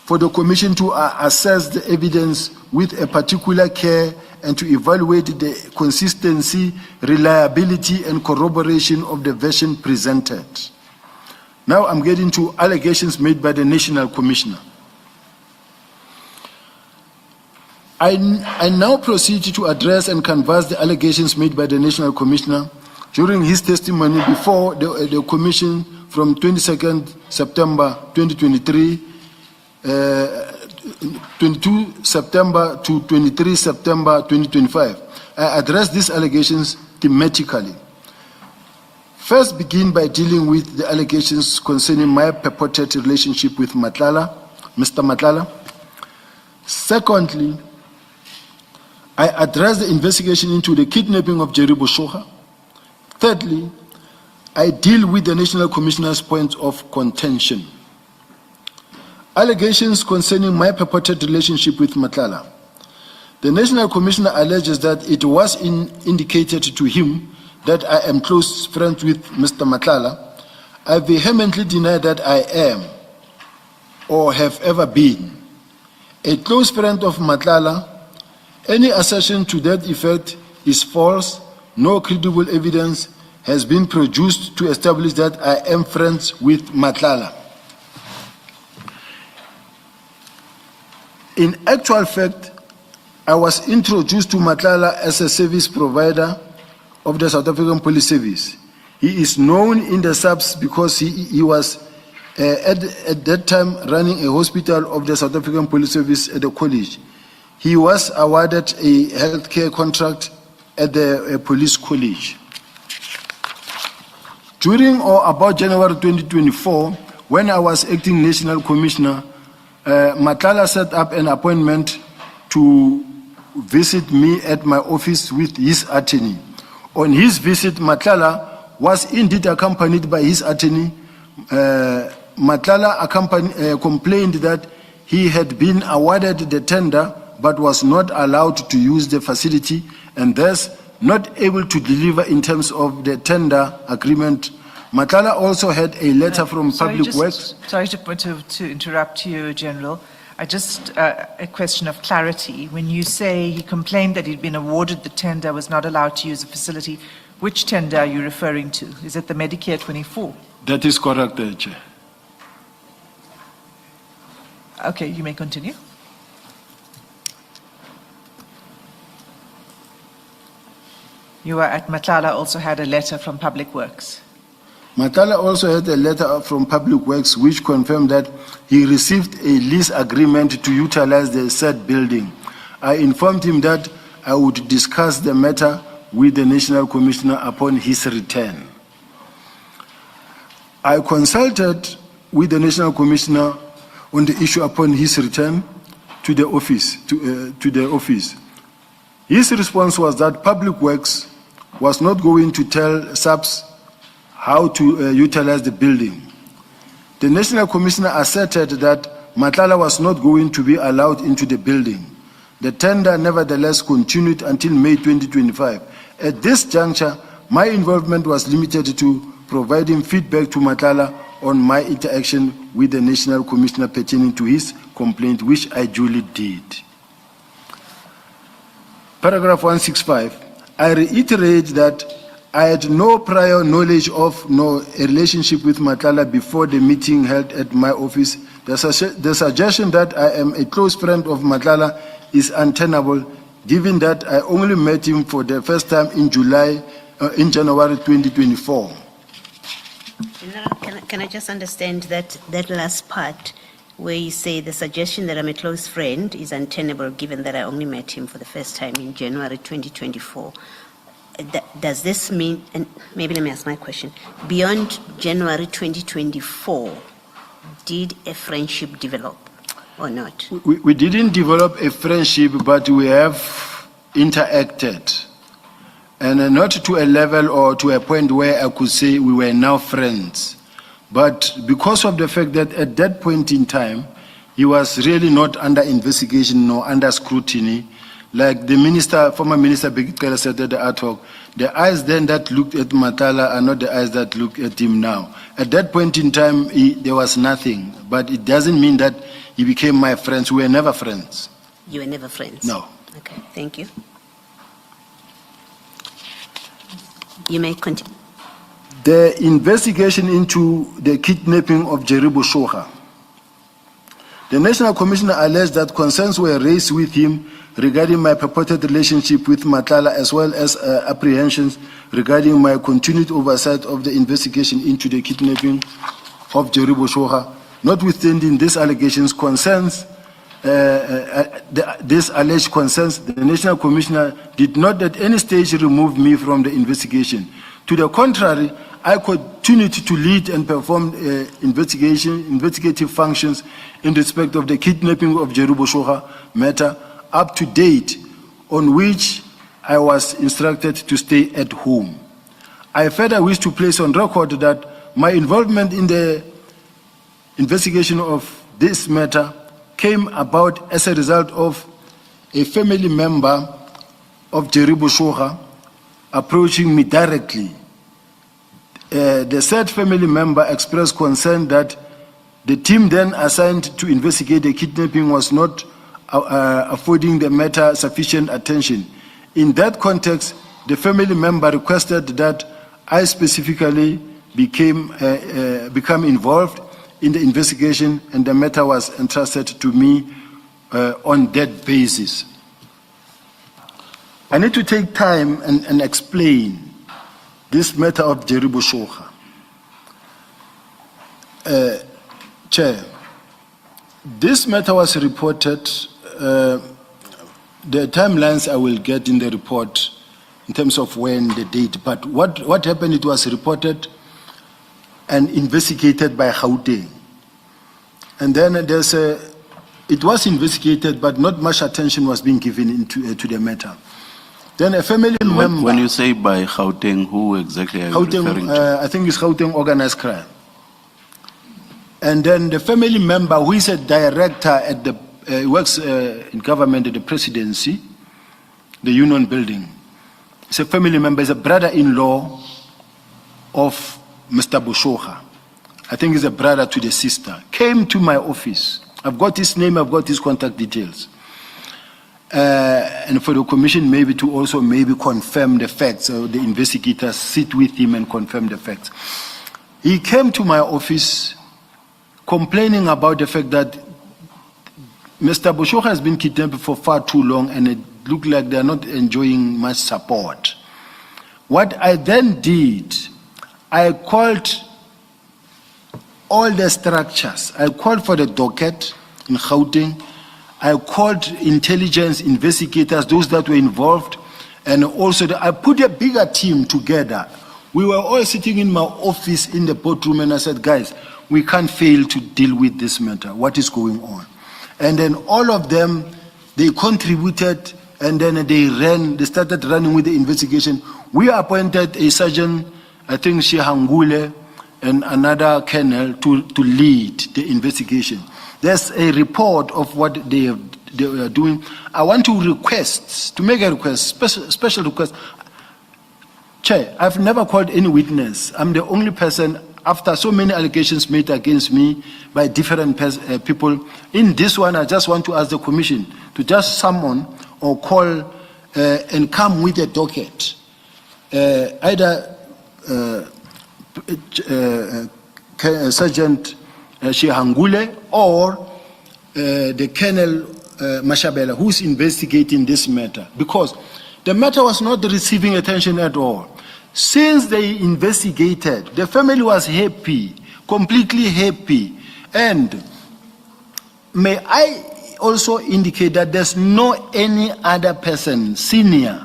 B: for the Commission to assess the evidence with a particular care and to evaluate the consistency, reliability, and corroboration of the version presented. Now I'm getting to allegations made by the National Commissioner. I now proceed to address and canvass the allegations made by the National Commissioner during his testimony before the Commission from 22nd September 2023, 22 September to 23 September 2025. I address these allegations thematically. First, begin by dealing with the allegations concerning my purported relationship with Matlala, Mr. Matlala. Secondly, I address the investigation into the kidnapping of Jerobeam Busha. Thirdly, I deal with the National Commissioner's point of contention. Allegations concerning my purported relationship with Matlala. The National Commissioner alleges that it was indicated to him that I am close friends with Mr. Matlala. I vehemently deny that I am or have ever been a close friend of Matlala. Any assertion to that effect is false. No credible evidence has been produced to establish that I am friends with Matlala. In actual fact, I was introduced to Matlala as a service provider of the South African Police Service. He is known in the subs because he was at that time running a hospital of the South African Police Service at the college. He was awarded a healthcare contract at the police college. During or about January 2024, when I was acting National Commissioner, Matlala set up an appointment to visit me at my office with his attorney. On his visit, Matlala was indeed accompanied by his attorney. Matlala complained that he had been awarded the tender but was not allowed to use the facility and thus not able to deliver in terms of the tender agreement. Matlala also had a letter from Public Works.
C: Sorry to interrupt you, General. A question of clarity. When you say he complained that he'd been awarded the tender, was not allowed to use the facility, which tender are you referring to? Is it the Medicare 24?
B: That is correct, Chair.
C: Okay, you may continue. You were at Matlala also had a letter from Public Works.
B: Matlala also had a letter from Public Works which confirmed that he received a lease agreement to utilize the said building. I informed him that I would discuss the matter with the National Commissioner upon his return. I consulted with the National Commissioner on the issue upon his return. to the office. His response was that Public Works was not going to tell SAPS how to utilize the building. The National Commissioner asserted that Matlala was not going to be allowed into the building. The tender nevertheless continued until May 2025. At this juncture, my involvement was limited to providing feedback to Matlala on my interaction with the National Commissioner pertaining to his complaint, which I duly did. Paragraph 165. I reiterate that I had no prior knowledge of nor a relationship with Matlala before the meeting held at my office. The suggestion that I am a close friend of Matlala is untenable, given that I only met him for the first time in January 2024.
D: General, can I just understand that last part where you say the suggestion that I'm a close friend is untenable, given that I only met him for the first time in January 2024? Does this mean, and maybe let me ask my question, beyond January 2024, did a friendship develop or not?
B: We didn't develop a friendship, but we have interacted. And not to a level or to a point where I could say we were now friends. But because of the fact that at that point in time, he was really not under investigation nor under scrutiny, like the minister, former Minister Bekele said at the ad hoc, the eyes then that looked at Matlala are not the eyes that look at him now. At that point in time, there was nothing, but it doesn't mean that he became my friends. We were never friends.
D: You were never friends?
B: No.
D: Okay, thank you. You may continue.
B: The investigation into the kidnapping of Jerobeam Busha. The National Commissioner alleged that concerns were raised with him regarding my purported relationship with Matlala, as well as apprehensions regarding my continued oversight of the investigation into the kidnapping of Jerobeam Busha. Notwithstanding these allegations, these alleged concerns, the National Commissioner did not at any stage remove me from the investigation. To the contrary, I continued to lead and perform investigative functions in respect of the kidnapping of Jerobeam Busha matter up to date, on which I was instructed to stay at home. I further wish to place on record that my involvement in the investigation of this matter came about as a result of a family member of Jerobeam Busha approaching me directly. The said family member expressed concern that the team then assigned to investigate the kidnapping was not affording the matter sufficient attention. In that context, the family member requested that I specifically become involved in the investigation, and the matter was entrusted to me on that basis. I need to take time and explain this matter of Jerobeam Busha. Chair, this matter was reported, the timelines I will get in the report in terms of when, the date, but what happened, it was reported and investigated by Gauteng. And then it was investigated, but not much attention was being given to the matter. Then a family member...
A: When you say by Gauteng, who exactly are you referring to?
B: I think it's Gauteng Organized Crime. And then the family member, who is a director at the, works in government at the presidency, the Union Building. He's a family member, he's a brother-in-law of Mr. Busha. I think he's a brother to the sister. Came to my office. I've got his name, I've got his contact details. And for the commission maybe to also maybe confirm the facts, so the investigators sit with him and confirm the facts. He came to my office complaining about the fact that Mr. Busha has been kidnapped for far too long and it looked like they're not enjoying much support. What I then did, I called all the structures. I called for the Docket in Gauteng. I called intelligence investigators, those that were involved, and also I put a bigger team together. We were all sitting in my office in the boardroom, and I said, guys, we can't fail to deal with this matter. What is going on? And then all of them, they contributed, and then they started running with the investigation. We appointed a sergeant, I think Shihangule, and another colonel to lead the investigation. There's a report of what they are doing. I want to make a request, special request. Chair, I've never called any witness. I'm the only person, after so many allegations made against me by different people. In this one, I just want to ask the commission to just summon or call and come with a docket. Either Sergeant Shihangule or the Colonel Mashabela, who's investigating this matter, because the matter was not receiving attention at all. Since they investigated, the family was happy, completely happy. And may I also indicate that there's no any other person, senior,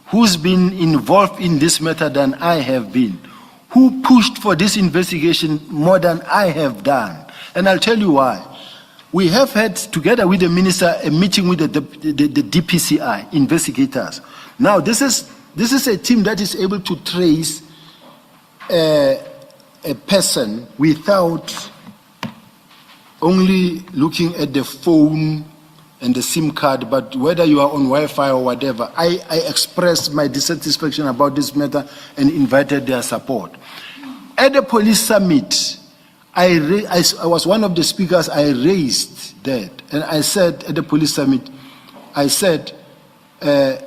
B: who's been involved in this matter than I have been, who pushed for this investigation more than I have done. And I'll tell you why. We have had, together with the minister, a meeting with the DPCI investigators. Now, this is a team that is able to trace a person without only looking at the phone and the SIM card, but whether you are on Wi-Fi or whatever. I expressed my dissatisfaction about this matter and invited their support. At the police summit, I was one of the speakers. I raised that, and I said at the police summit, I said, as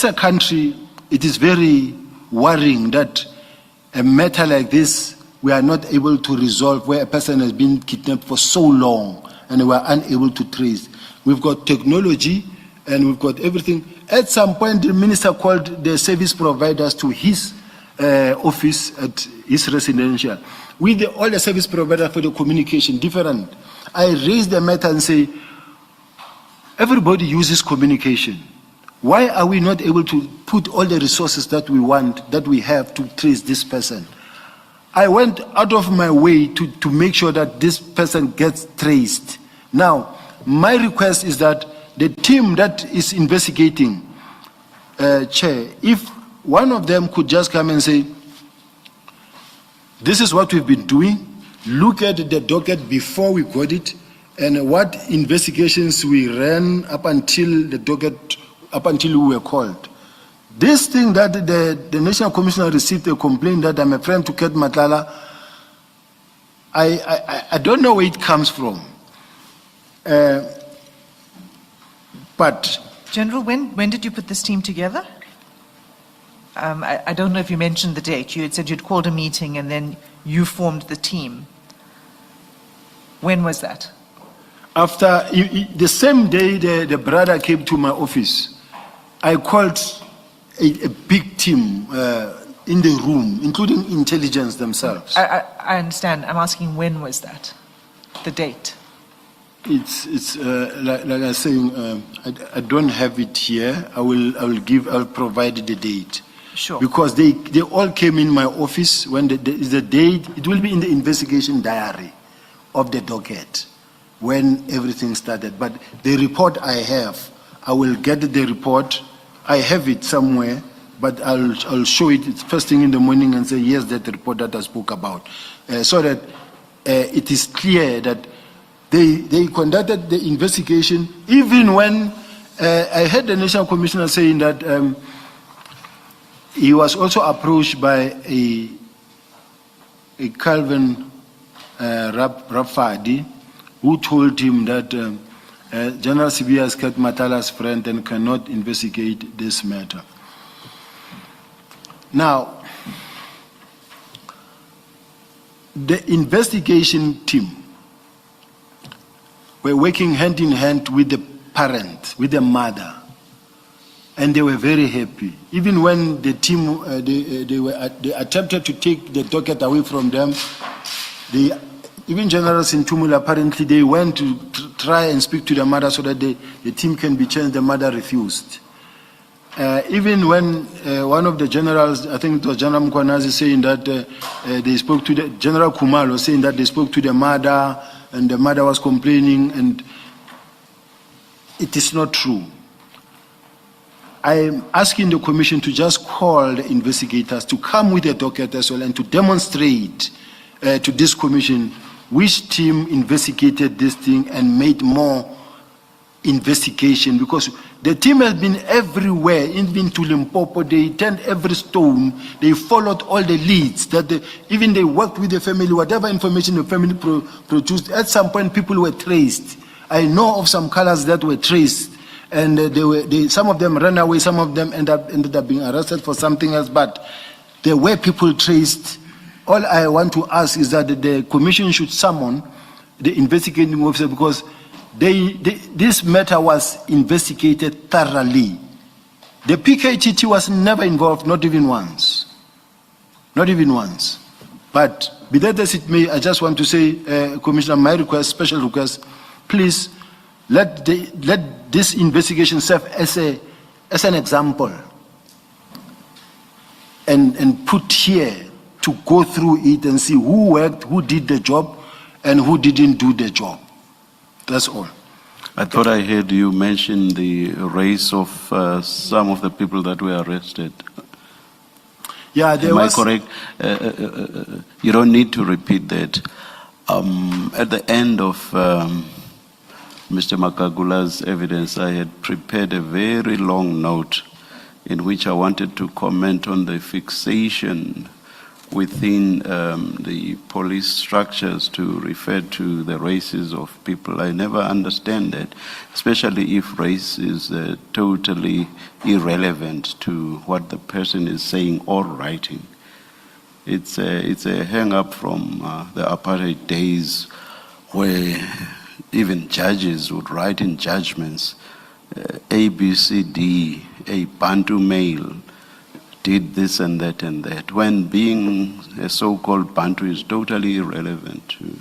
B: a country, it is very worrying that a matter like this, we are not able to resolve, where a person has been kidnapped for so long and we are unable to trace. We've got technology and we've got everything. At some point, the minister called the service providers to his office at his residential, with all the service providers for the communication, different. I raised the matter and say, everybody uses communication. Why are we not able to put all the resources that we want, that we have to trace this person? I went out of my way to make sure that this person gets traced. Now, my request is that the team that is investigating, Chair, if one of them could just come and say, this is what we've been doing, look at the docket before we got it, and what investigations we ran up until the docket, up until we were called. This thing that the National Commissioner received a complaint that I'm a friend to Ket Matlala, I don't know where it comes from. But
C: General, when did you put this team together? I don't know if you mentioned the date. You had said you'd called a meeting and then you formed the team. When was that?
B: After the same day the brother came to my office, I called a big team in the room, including intelligence themselves.
C: I understand. I'm asking, when was that? The date?
B: It's like I was saying, I don't have it here. I'll provide the date.
C: Sure.
B: Because they all came in my office when the date, it will be in the investigation diary of the docket when everything started. But the report I have, I will get the report. I have it somewhere, but I'll show it first thing in the morning and say, yes, that report that I spoke about. So that it is clear that they conducted the investigation, even when I heard the National Commissioner saying that he was also approached by a Calvin Rafadi, who told him that General Sibiya is Ket Matlala's friend and cannot investigate this matter. Now, the investigation team were working hand in hand with the parent, with the mother, and they were very happy. Even when the team, they attempted to take the docket away from them, even generals in Tumula, apparently they went to try and speak to the mother so that the team can be changed. The mother refused. Even when one of the generals, I think it was General Mkwanazi, saying that they spoke to General Kumalo, saying that they spoke to the mother and the mother was complaining, and it is not true. I'm asking the commission to just call the investigators to come with a docket as well and to demonstrate to this commission which team investigated this thing and made more investigation, because the team has been everywhere, even to Limpopo. They turned every stone, they followed all the leads, even they worked with the family, whatever information the family produced. At some point, people were traced. I know of some colors that were traced, and some of them ran away, some of them ended up being arrested for something else, but there were people traced. All I want to ask is that the commission should summon the investigating officer, because this matter was investigated thoroughly. The PKTT was never involved, not even once. Not even once. But be that as it may, I just want to say, Commissioner, my request, special request, please let this investigation serve as an example and put here to go through it and see who worked, who did the job, and who didn't do the job. That's all.
A: I thought I heard you mention the race of some of the people that were arrested.
B: Yeah, there
A: Am
B: was.
A: I correct? You don't need to repeat that. At the end of Mr. Makagula's evidence, I had prepared a very long note in which I wanted to comment on the fixation within the police structures to refer to the races of people. I never understand that, especially if race is totally irrelevant to what the person is saying or writing. It's a hang-up from the apartheid days where even judges would write in judgments, A, B, C, D, a Bantu male did this and that, when being a so-called Bantu is totally irrelevant to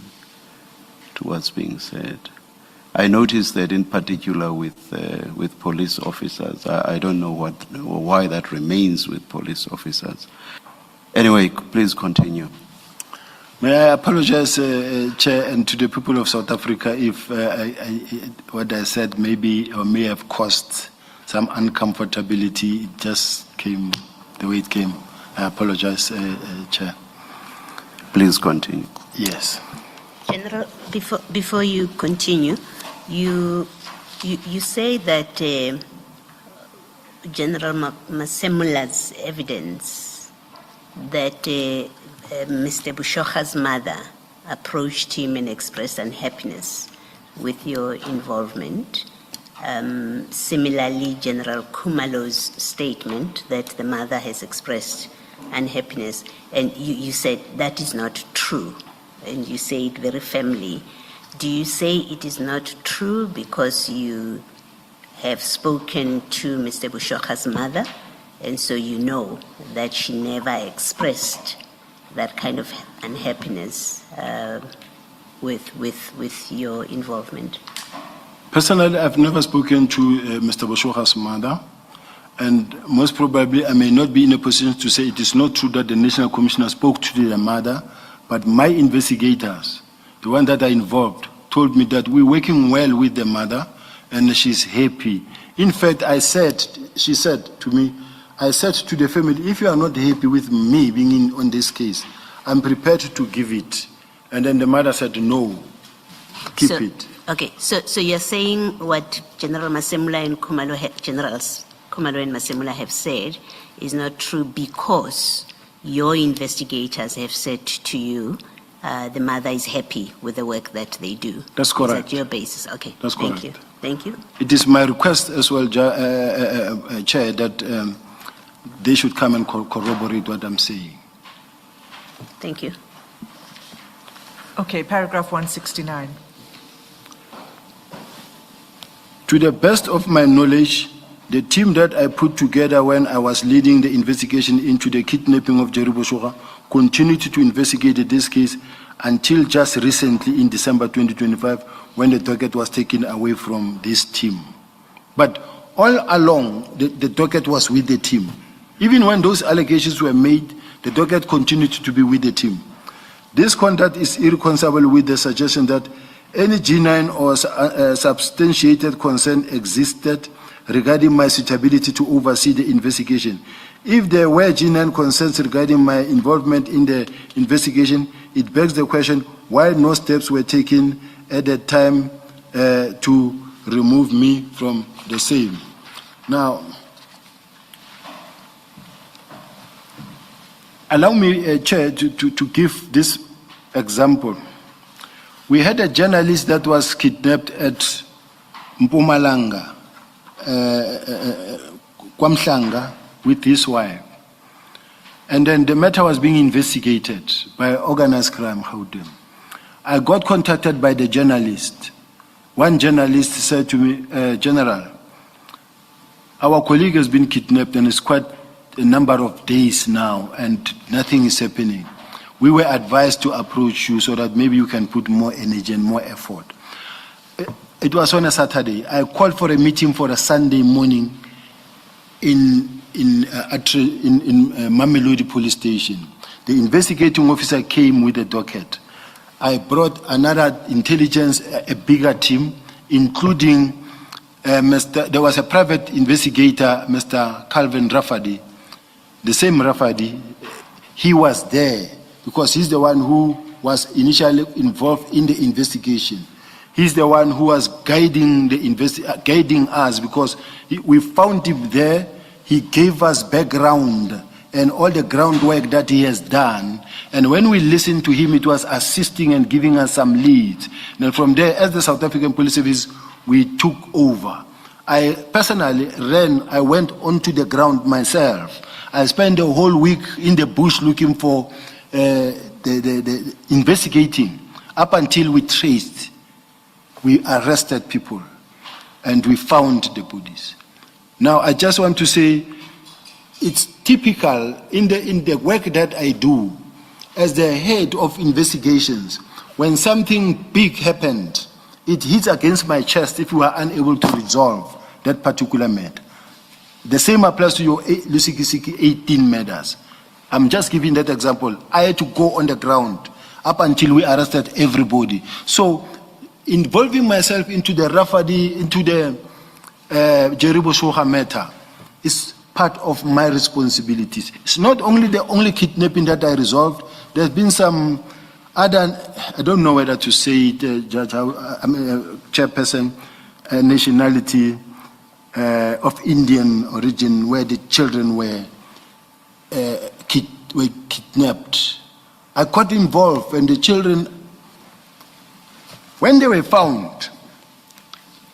A: what's being said. I noticed that in particular with police officers. I don't know why that remains with police officers. Anyway, please continue.
B: May I apologize, Chair, and to the people of South Africa if what I said maybe or may have caused some uncomfortability. It just came the way it came. I apologize, Chair.
A: Please continue.
B: Yes.
D: General, before you continue, you say that General Masemula's evidence that Mr. Bushoka's mother approached him and expressed unhappiness with your involvement. Similarly, General Kumalo's statement that the mother has expressed unhappiness, and you said that is not true, and you say it very firmly. Do you say it is not true because you have spoken to Mr. Bushoka's mother, and so you know that she never expressed that kind of unhappiness with your involvement?
B: Personally, I've never spoken to Mr. Bushoka's mother, and most probably I may not be in a position to say it is not true that the National Commissioner spoke to the mother, but my investigators, the ones that are involved, told me that we're working well with the mother and she's happy. In fact, she said to me, I said to the family, if you are not happy with me being on this case, I'm prepared to give it. And then the mother said, no, keep it.
D: Okay, so you're saying what General Masemula and Generals Kumalo and Masemula have said is not true because your investigators have said to you the mother is happy with the work that they do.
B: That's correct.
D: Is that your basis? Okay.
B: That's
D: Thank
B: correct.
D: you. Thank you.
B: It is my request as well, Chair, that they should come and corroborate what I'm saying.
D: Thank you.
C: Okay, paragraph 169.
B: To the best of my knowledge, the team that I put together when I was leading the investigation into the kidnapping of Jerobeam Busha continued to investigate this case until just recently in December 2025 when the docket was taken away from this team. But all along, the docket was with the team. Even when those allegations were made, the docket continued to be with the team. This conduct is irreconcilable with the suggestion that any genuine or substantiated concern existed regarding my suitability to oversee the investigation. If there were genuine concerns regarding my involvement in the investigation, it begs the question why no steps were taken at that time to remove me from the same. Now, allow me, Chair, to give this example. We had a journalist that was kidnapped at Mpumalanga, Kwamhlanga, with his wife. And then the matter was being investigated by organized crime, Gauteng. I got contacted by the journalist. One journalist said to me, General, our colleague has been kidnapped and it's quite a number of days now and nothing is happening. We were advised to approach you so that maybe you can put more energy and more effort. It was on a Saturday. I called for a meeting for a Sunday morning in Mamelodi police station. The investigating officer came with a docket. I brought another intelligence, a bigger team, including there was a private investigator, Mr. Calvin Rafadi. The same Rafadi, he was there because he's the one who was initially involved in the investigation. He's the one who was guiding us because we found him there. He gave us background and all the groundwork that he has done. And when we listened to him, it was assisting and giving us some leads. And from there, as the South African Police Service, we took over. I personally I went onto the ground myself. I spent the whole week in the bush looking for the investigating up until we traced. We arrested people and we found the bodies. Now, I just want to say it's typical in the work that I do as the head of investigations. When something big happened, it hits against my chest if we are unable to resolve that particular matter. The same applies to your Lusikisiki 18 murders. I'm just giving that example. I had to go on the ground up until we arrested everybody. So, involving myself into the Rafadi, into the Jerobeam Busha matter is part of my responsibilities. It's not only the only kidnapping that I resolved. There's been some other, I don't know whether to say it, Judge, Chairperson, nationality of Indian origin, where the children were kidnapped. I got involved, and the children, when they were found,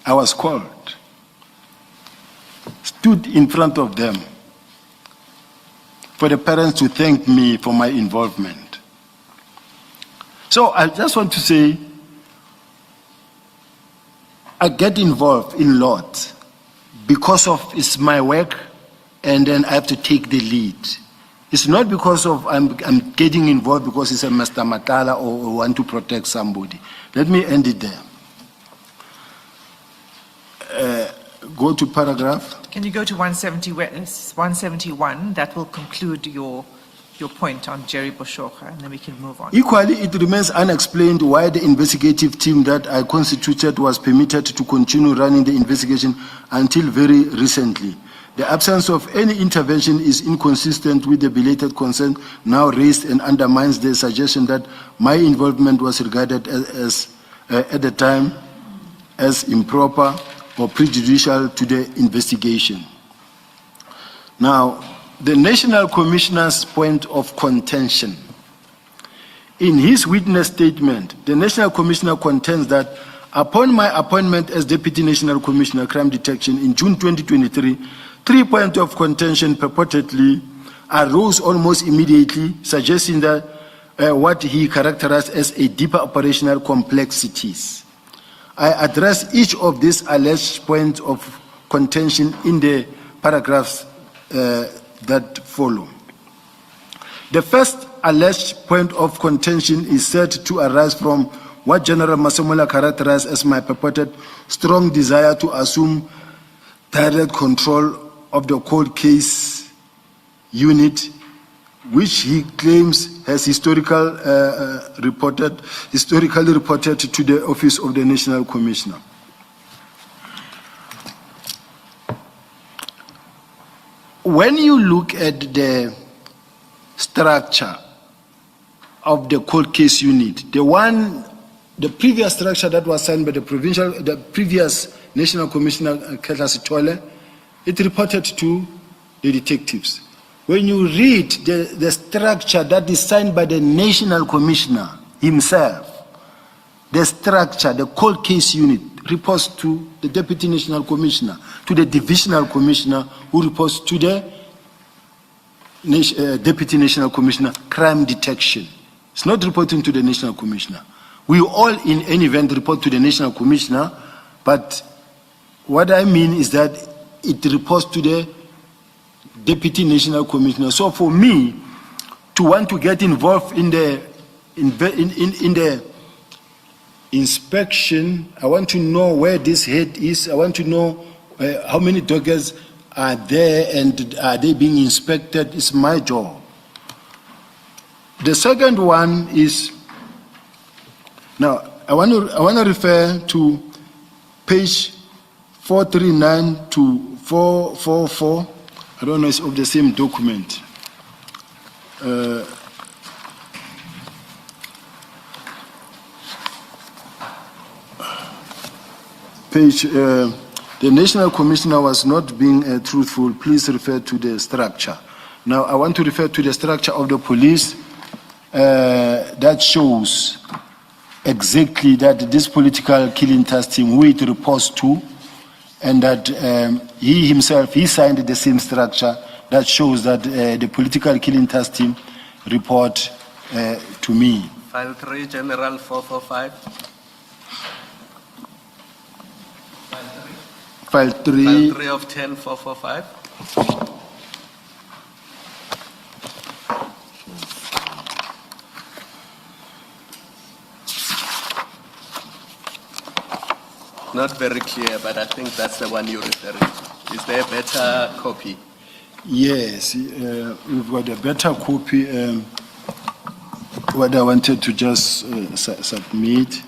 B: I was called, stood in front of them for the parents to thank me for my involvement. So I just want to say, I get involved in lot because of it's my work, and then I have to take the lead. It's not because of I'm getting involved because it's a Mr. Matlala or want to protect somebody. Let me end it there. Go to paragraph.
C: Can you go to 171? That will conclude your point on Jerobeam Busha, and then we can move on.
B: Equally, it remains unexplained why the investigative team that I constituted was permitted to continue running the investigation until very recently. The absence of any intervention is inconsistent with the belated concern now raised and undermines the suggestion that my involvement was regarded as at the time as improper or prejudicial to the investigation. Now, the National Commissioner's point of contention. In his witness statement, the National Commissioner contends that upon my appointment as Deputy National Commissioner Crime Detection in June 2023, 3 points of contention purportedly arose almost immediately, suggesting that what he characterized as a deeper operational complexities. I address each of these alleged points of contention in the paragraphs that follow. The first alleged point of contention is said to arise from what General Masemola characterized as my purported strong desire to assume direct control of the cold case unit which he claims has historically reported to the Office of the National Commissioner. When you look at the structure of the cold case unit, the previous structure that was signed by the previous National Commissioner, Ketla Sitole, it reported to the detectives. When you read the structure that is signed by the National Commissioner himself, the structure, the cold case unit, reports to the Deputy National Commissioner, to the Divisional Commissioner, who reports to the Deputy National Commissioner, Crime Detection. It's not reporting to the National Commissioner. We all, in any event, report to the National Commissioner, but what I mean is that it reports to the Deputy National Commissioner. So for me, to want to get involved in the inspection, I want to know where this head is. I want to know how many dockets are there and are they being inspected. It's my job. The second one is, now I want to refer to page 439 to 444. I don't know, it's of the same document. The National Commissioner was not being truthful. Please refer to the structure. Now, I want to refer to the structure of the police that shows exactly that this political killing task team, who it reports to, and that he himself, he signed the same structure that shows that the political killing task team report to me.
G: File 3, General 445.
B: File 3.
G: File 3 of 10, 445. Not very clear, but I think that's the one you're referring to. Is there a better copy?
B: Yes, we've got a better copy. What I wanted to just submit.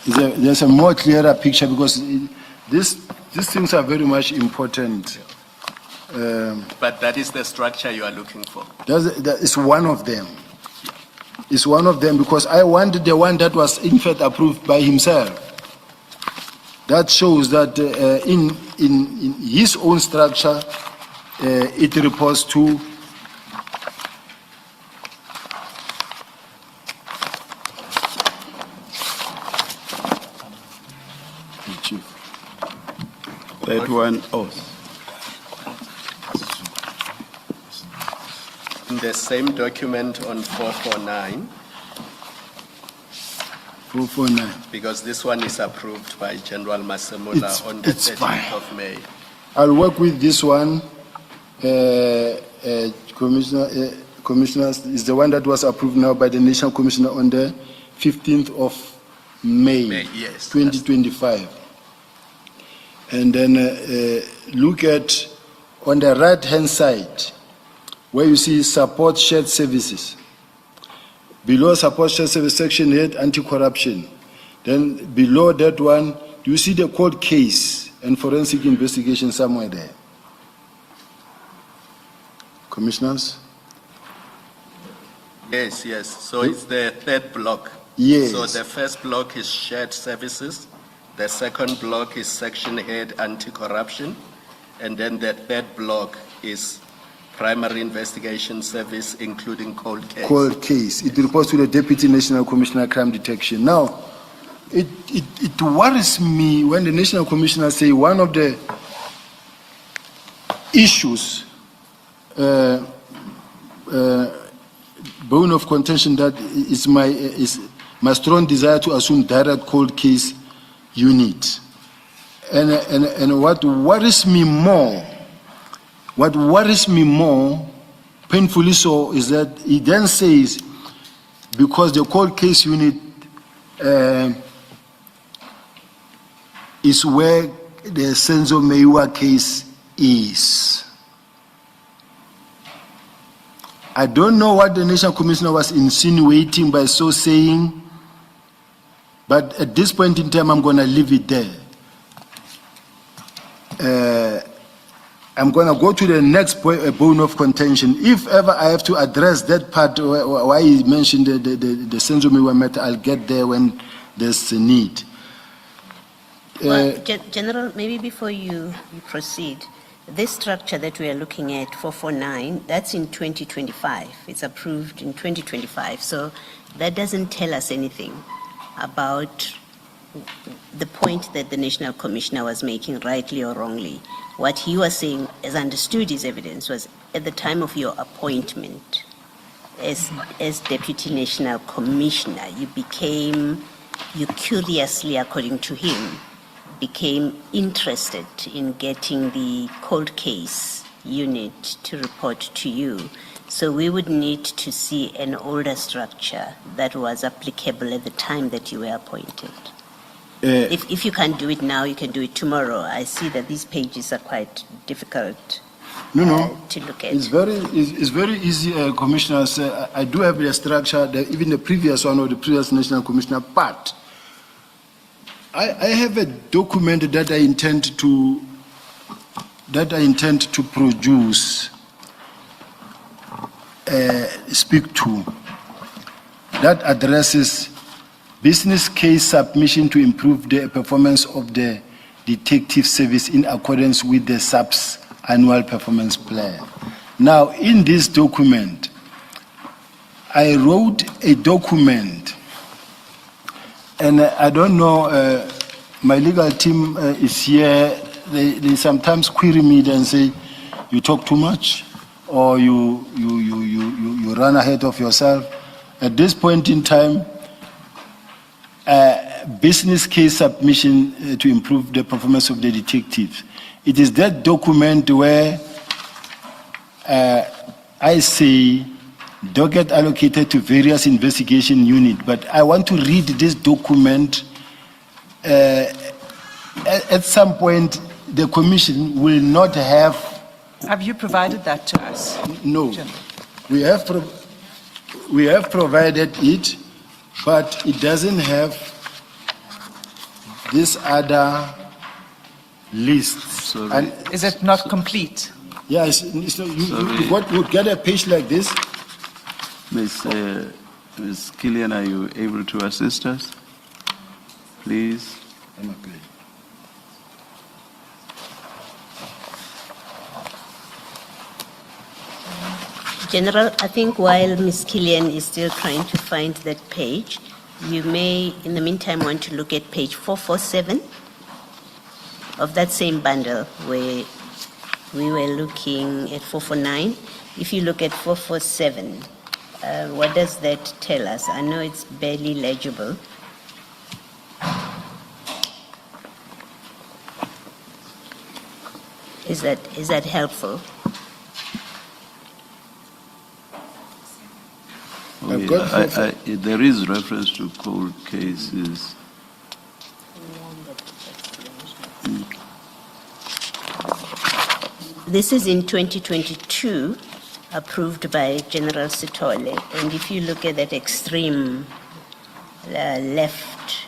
B: There's a more clearer picture because these things are very much important.
G: But that is the structure you are looking for.
B: That is one of them. It's one of them because I wanted the one that was in fact approved by himself. That shows that in his own structure, it reports to
A: that one. Oh.
G: In the same document on 449,
B: 449.
G: because this one is approved by General Masemola on the 13th of May.
B: I'll work with this one. Commissioners is the one that was approved now by the National Commissioner on the 15th of May,
G: yes,
B: 2025. And then look at on the right-hand side, where you see support shared services. Below support shared service section head anti-corruption. Then below that one, do you see the court case and forensic investigation somewhere there? Commissioners?
G: Yes, yes. So it's the third block.
B: Yes.
G: So the first block is shared services. The second block is section head anti-corruption. And then the third block is primary investigation service, including cold case.
B: Cold case. It reports to the Deputy National Commissioner Crime Detection. Now, it worries me when the National Commissioner say one of the issues, bone of contention that is my strong desire to assume direct cold case unit. And what worries me more, painfully so, is that he then says, because the cold case unit is where the Senzo Meiwa case is. I don't know what the National Commissioner was insinuating by so saying, but at this point in time, I'm going to leave it there. I'm going to go to the next bone of contention. If ever I have to address that part why he mentioned the Senzomiwa matter, I'll get there when there's a need.
D: Well, General, maybe before you proceed, this structure that we are looking at, 449, that's in 2025. It's approved in 2025. So that doesn't tell us anything about the point that the National Commissioner was making, rightly or wrongly. What he was saying, as understood his evidence, was at the time of your appointment as Deputy National Commissioner, you curiously, according to him, became interested in getting the cold case unit to report to you. So we would need to see an older structure that was applicable at the time that you were appointed. If you can't do it now, you can do it tomorrow. I see that these pages are quite difficult to look at.
B: It's very easy, Commissioners. I do have the structure, even the previous one or the previous National Commissioner, but I have a document that I intend to produce, speak to, that addresses business case submission to improve the performance of the detective service in accordance with the SAP's annual performance plan. Now, in this document, I wrote a document, and I don't know, my legal team is here. They sometimes query me and say, you talk too much, or you run ahead of yourself. At this point in time, business case submission to improve the performance of the detectives. It is that document where I say Docket allocated to various investigation units, but I want to read this document. At some point, the Commission will not have...
C: Have you provided that to us?
B: No.
C: General?
B: We have provided it, but it doesn't have this other list.
A: Sorry.
B: And
C: Is it not complete?
B: yes, you would get a page like this.
A: Ms. Killian, are you able to assist us? Please.
D: General, I think while Ms. Killian is still trying to find that page, you may, in the meantime, want to look at page 447 of that same bundle where we were looking at 449. If you look at 447, what does that tell us? I know it's barely legible. Is that helpful?
A: There is reference to cold cases.
D: This is in 2022, approved by General Sitole. And if you look at that extreme left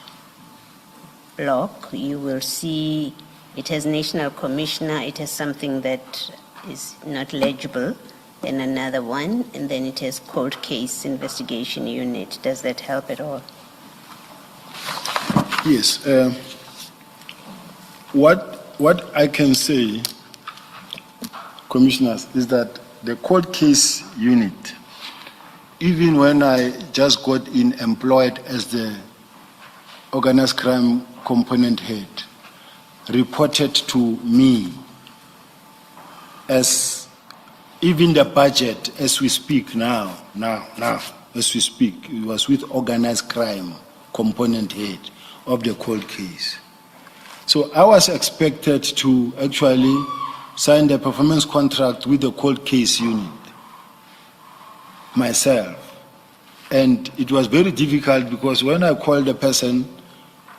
D: block, you will see it has National Commissioner, it has something that is not legible, then another one, and then it has Cold Case Investigation Unit. Does that help at all?
B: Yes. What I can say, Commissioners, is that the cold case unit, even when I just got employed as the organized crime component head, reported to me as even the budget as we speak now, as we speak, it was with organized crime component head of the cold case. So I was expected to actually sign the performance contract with the cold case unit myself. And it was very difficult because when I called the person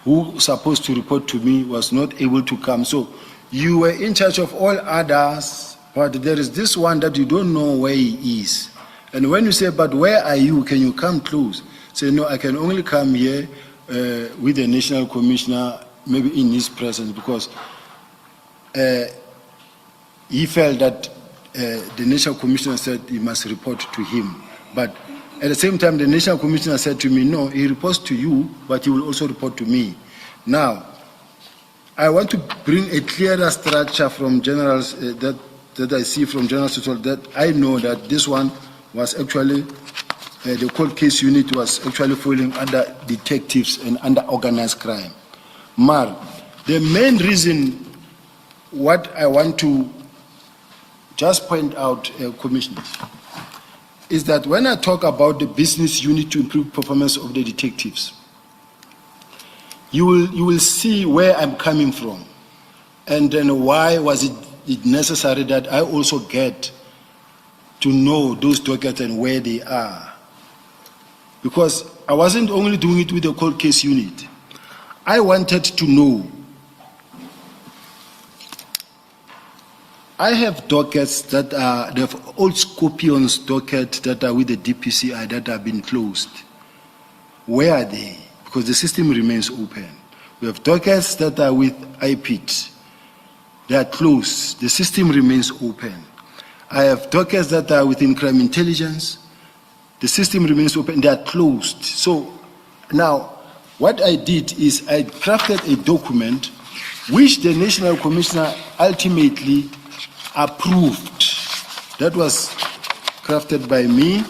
B: who was supposed to report to me was not able to come. So you were in charge of all others, but there is this one that you don't know where he is. And when you say, but where are you? Can you come close? Say, no, I can only come here with the National Commissioner, maybe in his presence, because he felt that the National Commissioner said he must report to him. But at the same time, the National Commissioner said to me, no, he reports to you, but he will also report to me. Now, I want to bring a clearer structure from generals that I see from General Secretary, that I know that this one was actually, the cold case unit was actually falling under detectives and under organized crime. Mar, the main reason what I want to just point out, Commissioners, is that when I talk about the business unit to improve performance of the detectives, you will see where I'm coming from, and then why was it necessary that I also get to know those dockets and where they are. Because I wasn't only doing it with the cold case unit. I wanted to know. I have dockets that are, they have old Scorpions docket that are with the DPCI that have been closed. Where are they? Because the system remains open. We have dockets that are with IPIT. They are closed. The system remains open. I have dockets that are within crime intelligence. The system remains open. They are closed. So now, what I did is I crafted a document which the National Commissioner ultimately approved. That was crafted by me.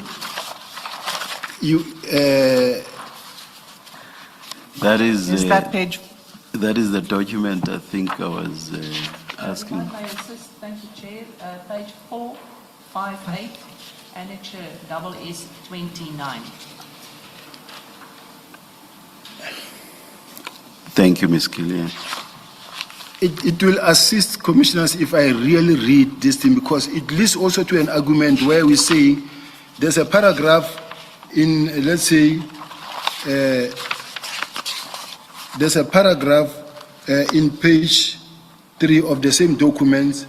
A: That is
C: that page?
A: That is the document I think I was asking.
E: If I may assist, thank you, Chair. Page 458, Annex SS 29.
A: Thank you, Ms. Killian.
B: It will assist commissioners if I really read this thing, because it leads also to an argument where we say there's a paragraph in, let's say, there's a paragraph in page 3 of the same document,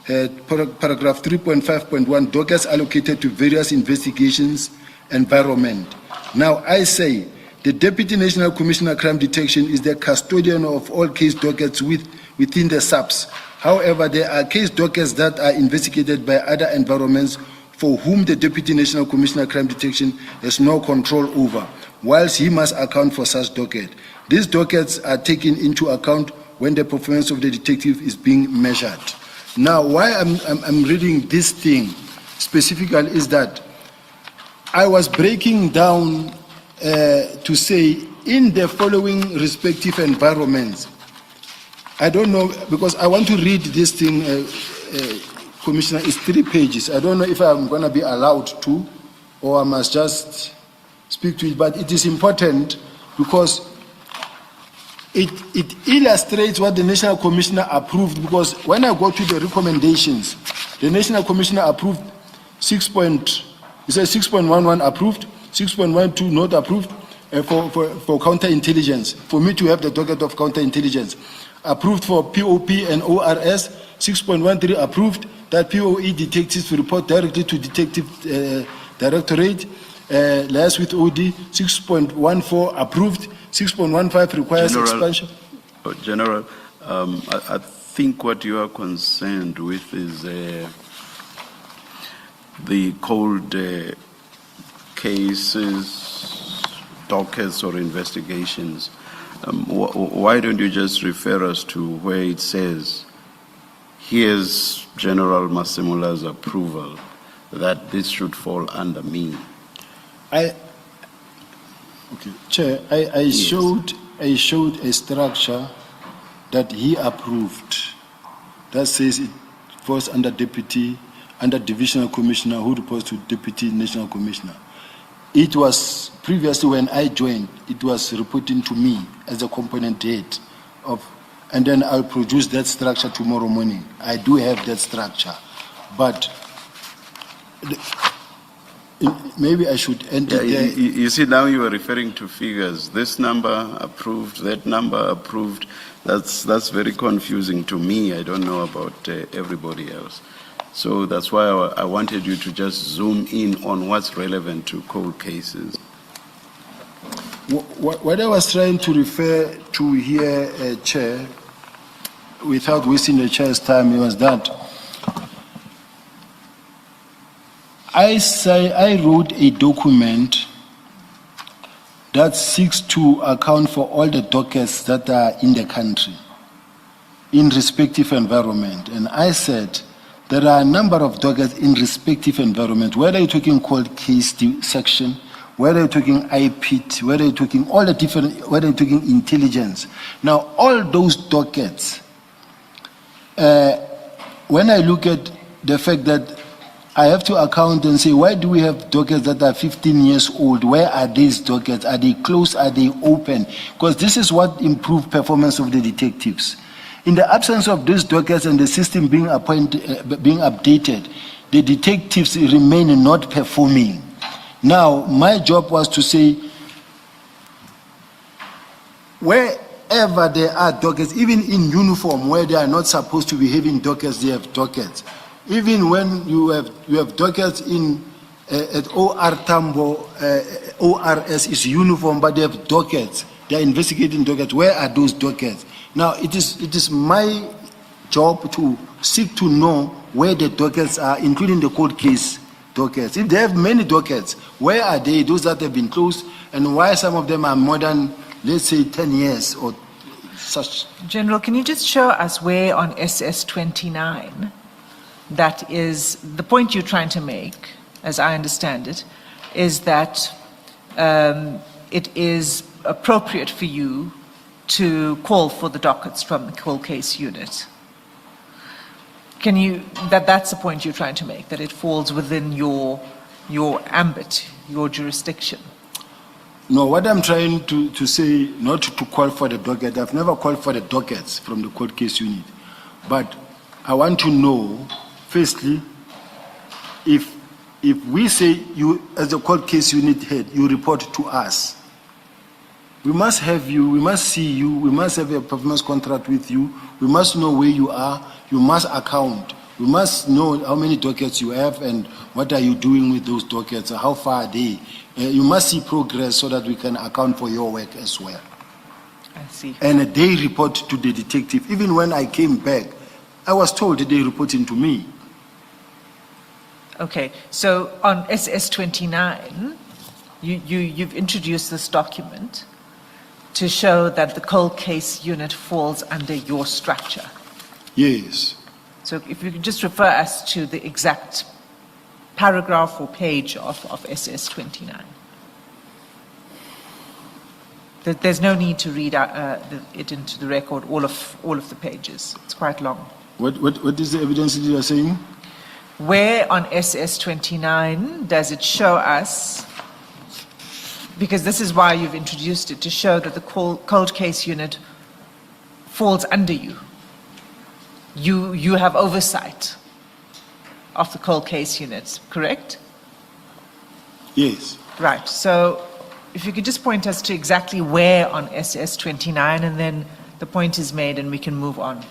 B: paragraph 3.5.1, dockets allocated to various investigations environment. Now I say the Deputy National Commissioner Crime Detection is the custodian of all case dockets within the SAPS. However, there are case dockets that are investigated by other environments for whom the Deputy National Commissioner Crime Detection has no control over, whilst he must account for such docket. These dockets are taken into account when the performance of the detective is being measured. Now, why I'm reading this thing specifically is that I was breaking down to say in the following respective environments. I don't know, because I want to read this thing, Commissioner, it's 3 pages. I don't know if I'm going to be allowed to, or I must just speak to it, but it is important because it illustrates what the National Commissioner approved, because when I go to the recommendations, the National Commissioner approved 6.11 approved, 6.12 not approved for counterintelligence, for me to have the docket of counterintelligence. Approved for POP and ORS, 6.13 approved, that POE detectives report directly to Detective Directorate, liaise with OD, 6.14 approved, 6.15 requires expansion.
A: General, I think what you are concerned with is the cold cases, dockets or investigations. Why don't you just refer us to where it says, here's General Masemula's approval that this should fall under me?
B: Okay, Chair, I
A: Yes.
B: showed a structure that he approved that says it falls under divisional commissioner who reports to Deputy National Commissioner. It was previously when I joined, it was reporting to me as a component head of, and then I'll produce that structure tomorrow morning. I do have that structure, but maybe I should enter there.
A: You see, now you are referring to figures. This number approved, that number approved. That's very confusing to me. I don't know about everybody else. So that's why I wanted you to just zoom in on what's relevant to cold cases.
B: What I was trying to refer to here, Chair, without wasting the Chair's time, was that I wrote a document that seeks to account for all the dockets that are in the country, in respective environment. And I said there are a number of dockets in respective environment, whether you're talking cold case section, whether you're talking IPT, whether you're talking all the different, whether you're talking intelligence. Now, all those dockets, when I look at the fact that I have to account and say, why do we have dockets that are 15 years old? Where are these dockets? Are they closed? Are they open? Because this is what improves performance of the detectives. In the absence of these dockets and the system being updated, the detectives remain not performing. Now, my job was to say, wherever there are dockets, even in uniform where they are not supposed to be having dockets, they have dockets. Even when you have dockets in at OR Tambo, ORS is uniform, but they have dockets. They are investigating dockets. Where are those dockets? Now, it is my job to seek to know where the dockets are, including the cold case dockets. If they have many dockets, where are they? Those that have been closed, and why some of them are more than, let's say, 10 years or such.
C: General, can you just show us where on SS 29 that is the point you're trying to make, as I understand it, is that it is appropriate for you to call for the dockets from the cold case unit? Can you, that's the point you're trying to make, that it falls within your ambit, your jurisdiction?
B: No, what I'm trying to say, not to call for the docket. I've never called for the dockets from the cold case unit. But I want to know, firstly, if we say you, as the cold case unit head, you report to us, we must have you, we must see you, we must have a performance contract with you, we must know where you are, you must account, we must know how many dockets you have and what are you doing with those dockets, how far are they. You must see progress so that we can account for your work as well.
C: I see.
B: And they report to the detective. Even when I came back, I was told that they reporting to me.
C: Okay, so on SS 29, you've introduced this document to show that the cold case unit falls under your structure.
B: Yes.
C: So if you could just refer us to the exact paragraph or page of SS 29. There's no need to read it into the record, all of the pages. It's quite long.
B: What is the evidence that you are saying?
C: Where on SS 29 does it show us, because this is why you've introduced it, to show that the cold case unit falls under you. You have oversight of the cold case units, correct?
B: Yes.
C: Right, so if you could just point us to exactly where on SS 29, and then the point is made and we can move on.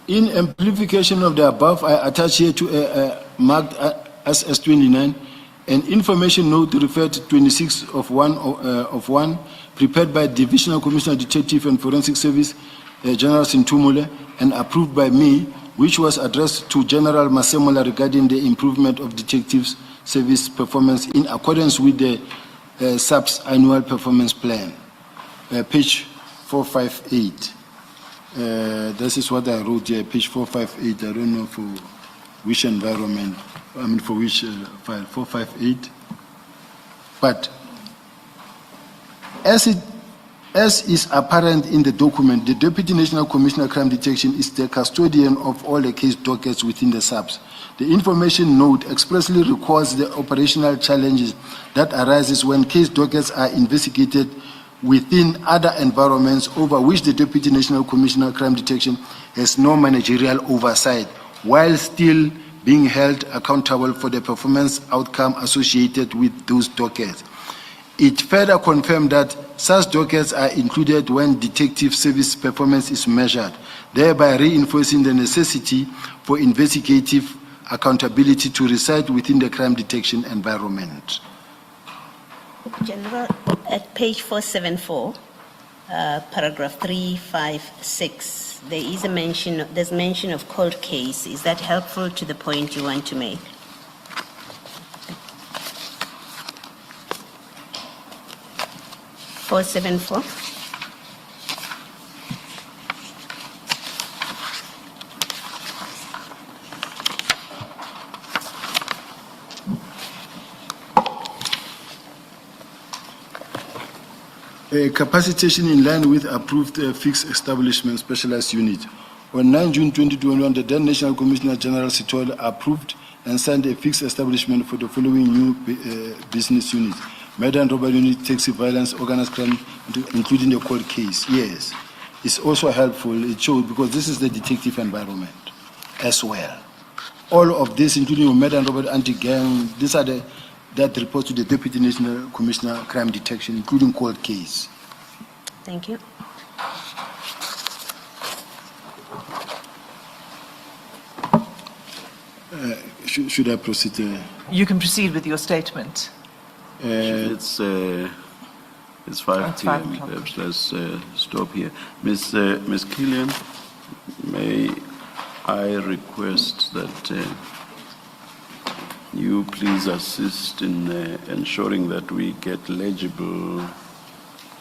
B: In amplification of the above, I attach here to marked SS 29 an information note referred to 26 of 1 prepared by Divisional Commissioner Detective and Forensic Service General Sintumule and approved by me, which was addressed to General Masemola regarding the improvement of detectives' service performance in accordance with the SAP's annual performance plan, page 458. This is what I wrote here, page 458. I don't know for which environment, for which file, 458. But as is apparent in the document, the Deputy National Commissioner of Crime Detection is the custodian of all the case dockets within the SAPs. The information note expressly records the operational challenges that arises when case dockets are investigated within other environments over which the Deputy National Commissioner of Crime Detection has no managerial oversight, while still being held accountable for the performance outcome associated with those dockets. It further confirmed that such dockets are included when detective service performance is measured, thereby reinforcing the necessity for investigative accountability to reside within the crime detection environment.
D: General, at page 474, paragraph 356, there is there's mention of cold case. Is that helpful to the point you want to make? Four seven four.
B: Capacitation in line with approved fixed establishment specialized unit. On 9 June 2021, the then National Commissioner General Sitole approved and signed a fixed establishment for the following new business units: murder and robbery unit, taxi violence, organized crime, including the court case. Yes, it's also helpful. It shows because this is the detective environment as well. All of this, including murder and robbery, anti-gang, these are that report to the Deputy National Commissioner Crime Detection, including court case.
D: Thank you.
B: Should I proceed?
C: You can proceed with your statement.
A: It's 5
C: It's 5
A: p.m.
C: o'clock.
A: Perhaps let's stop here. Ms. Killian, may I request that you please assist in ensuring that we get legible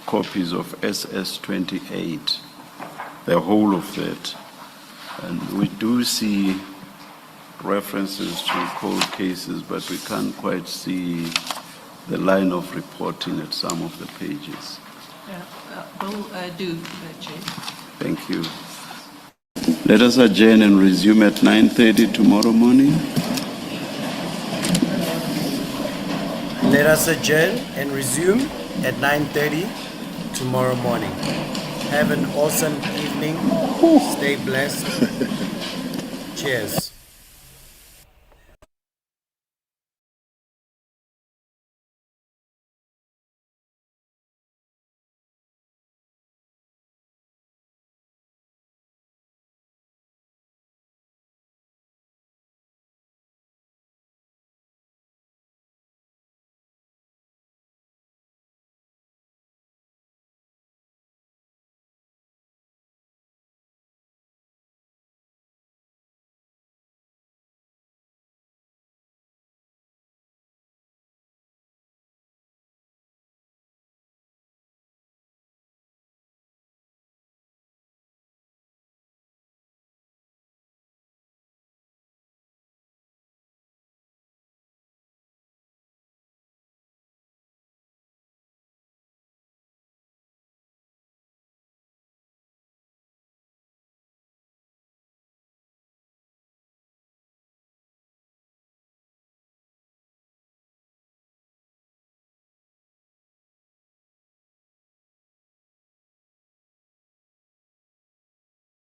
A: copies of SS28, the whole of that. And we do see references to cold cases, but we can't quite see the line of reporting at some of the pages.
E: Yeah, will do, Chair.
A: Thank you. Let us adjourn and resume at 9:30 tomorrow morning.
F: Let us adjourn and resume at 9:30 tomorrow morning. Have an awesome evening. Stay blessed. Cheers.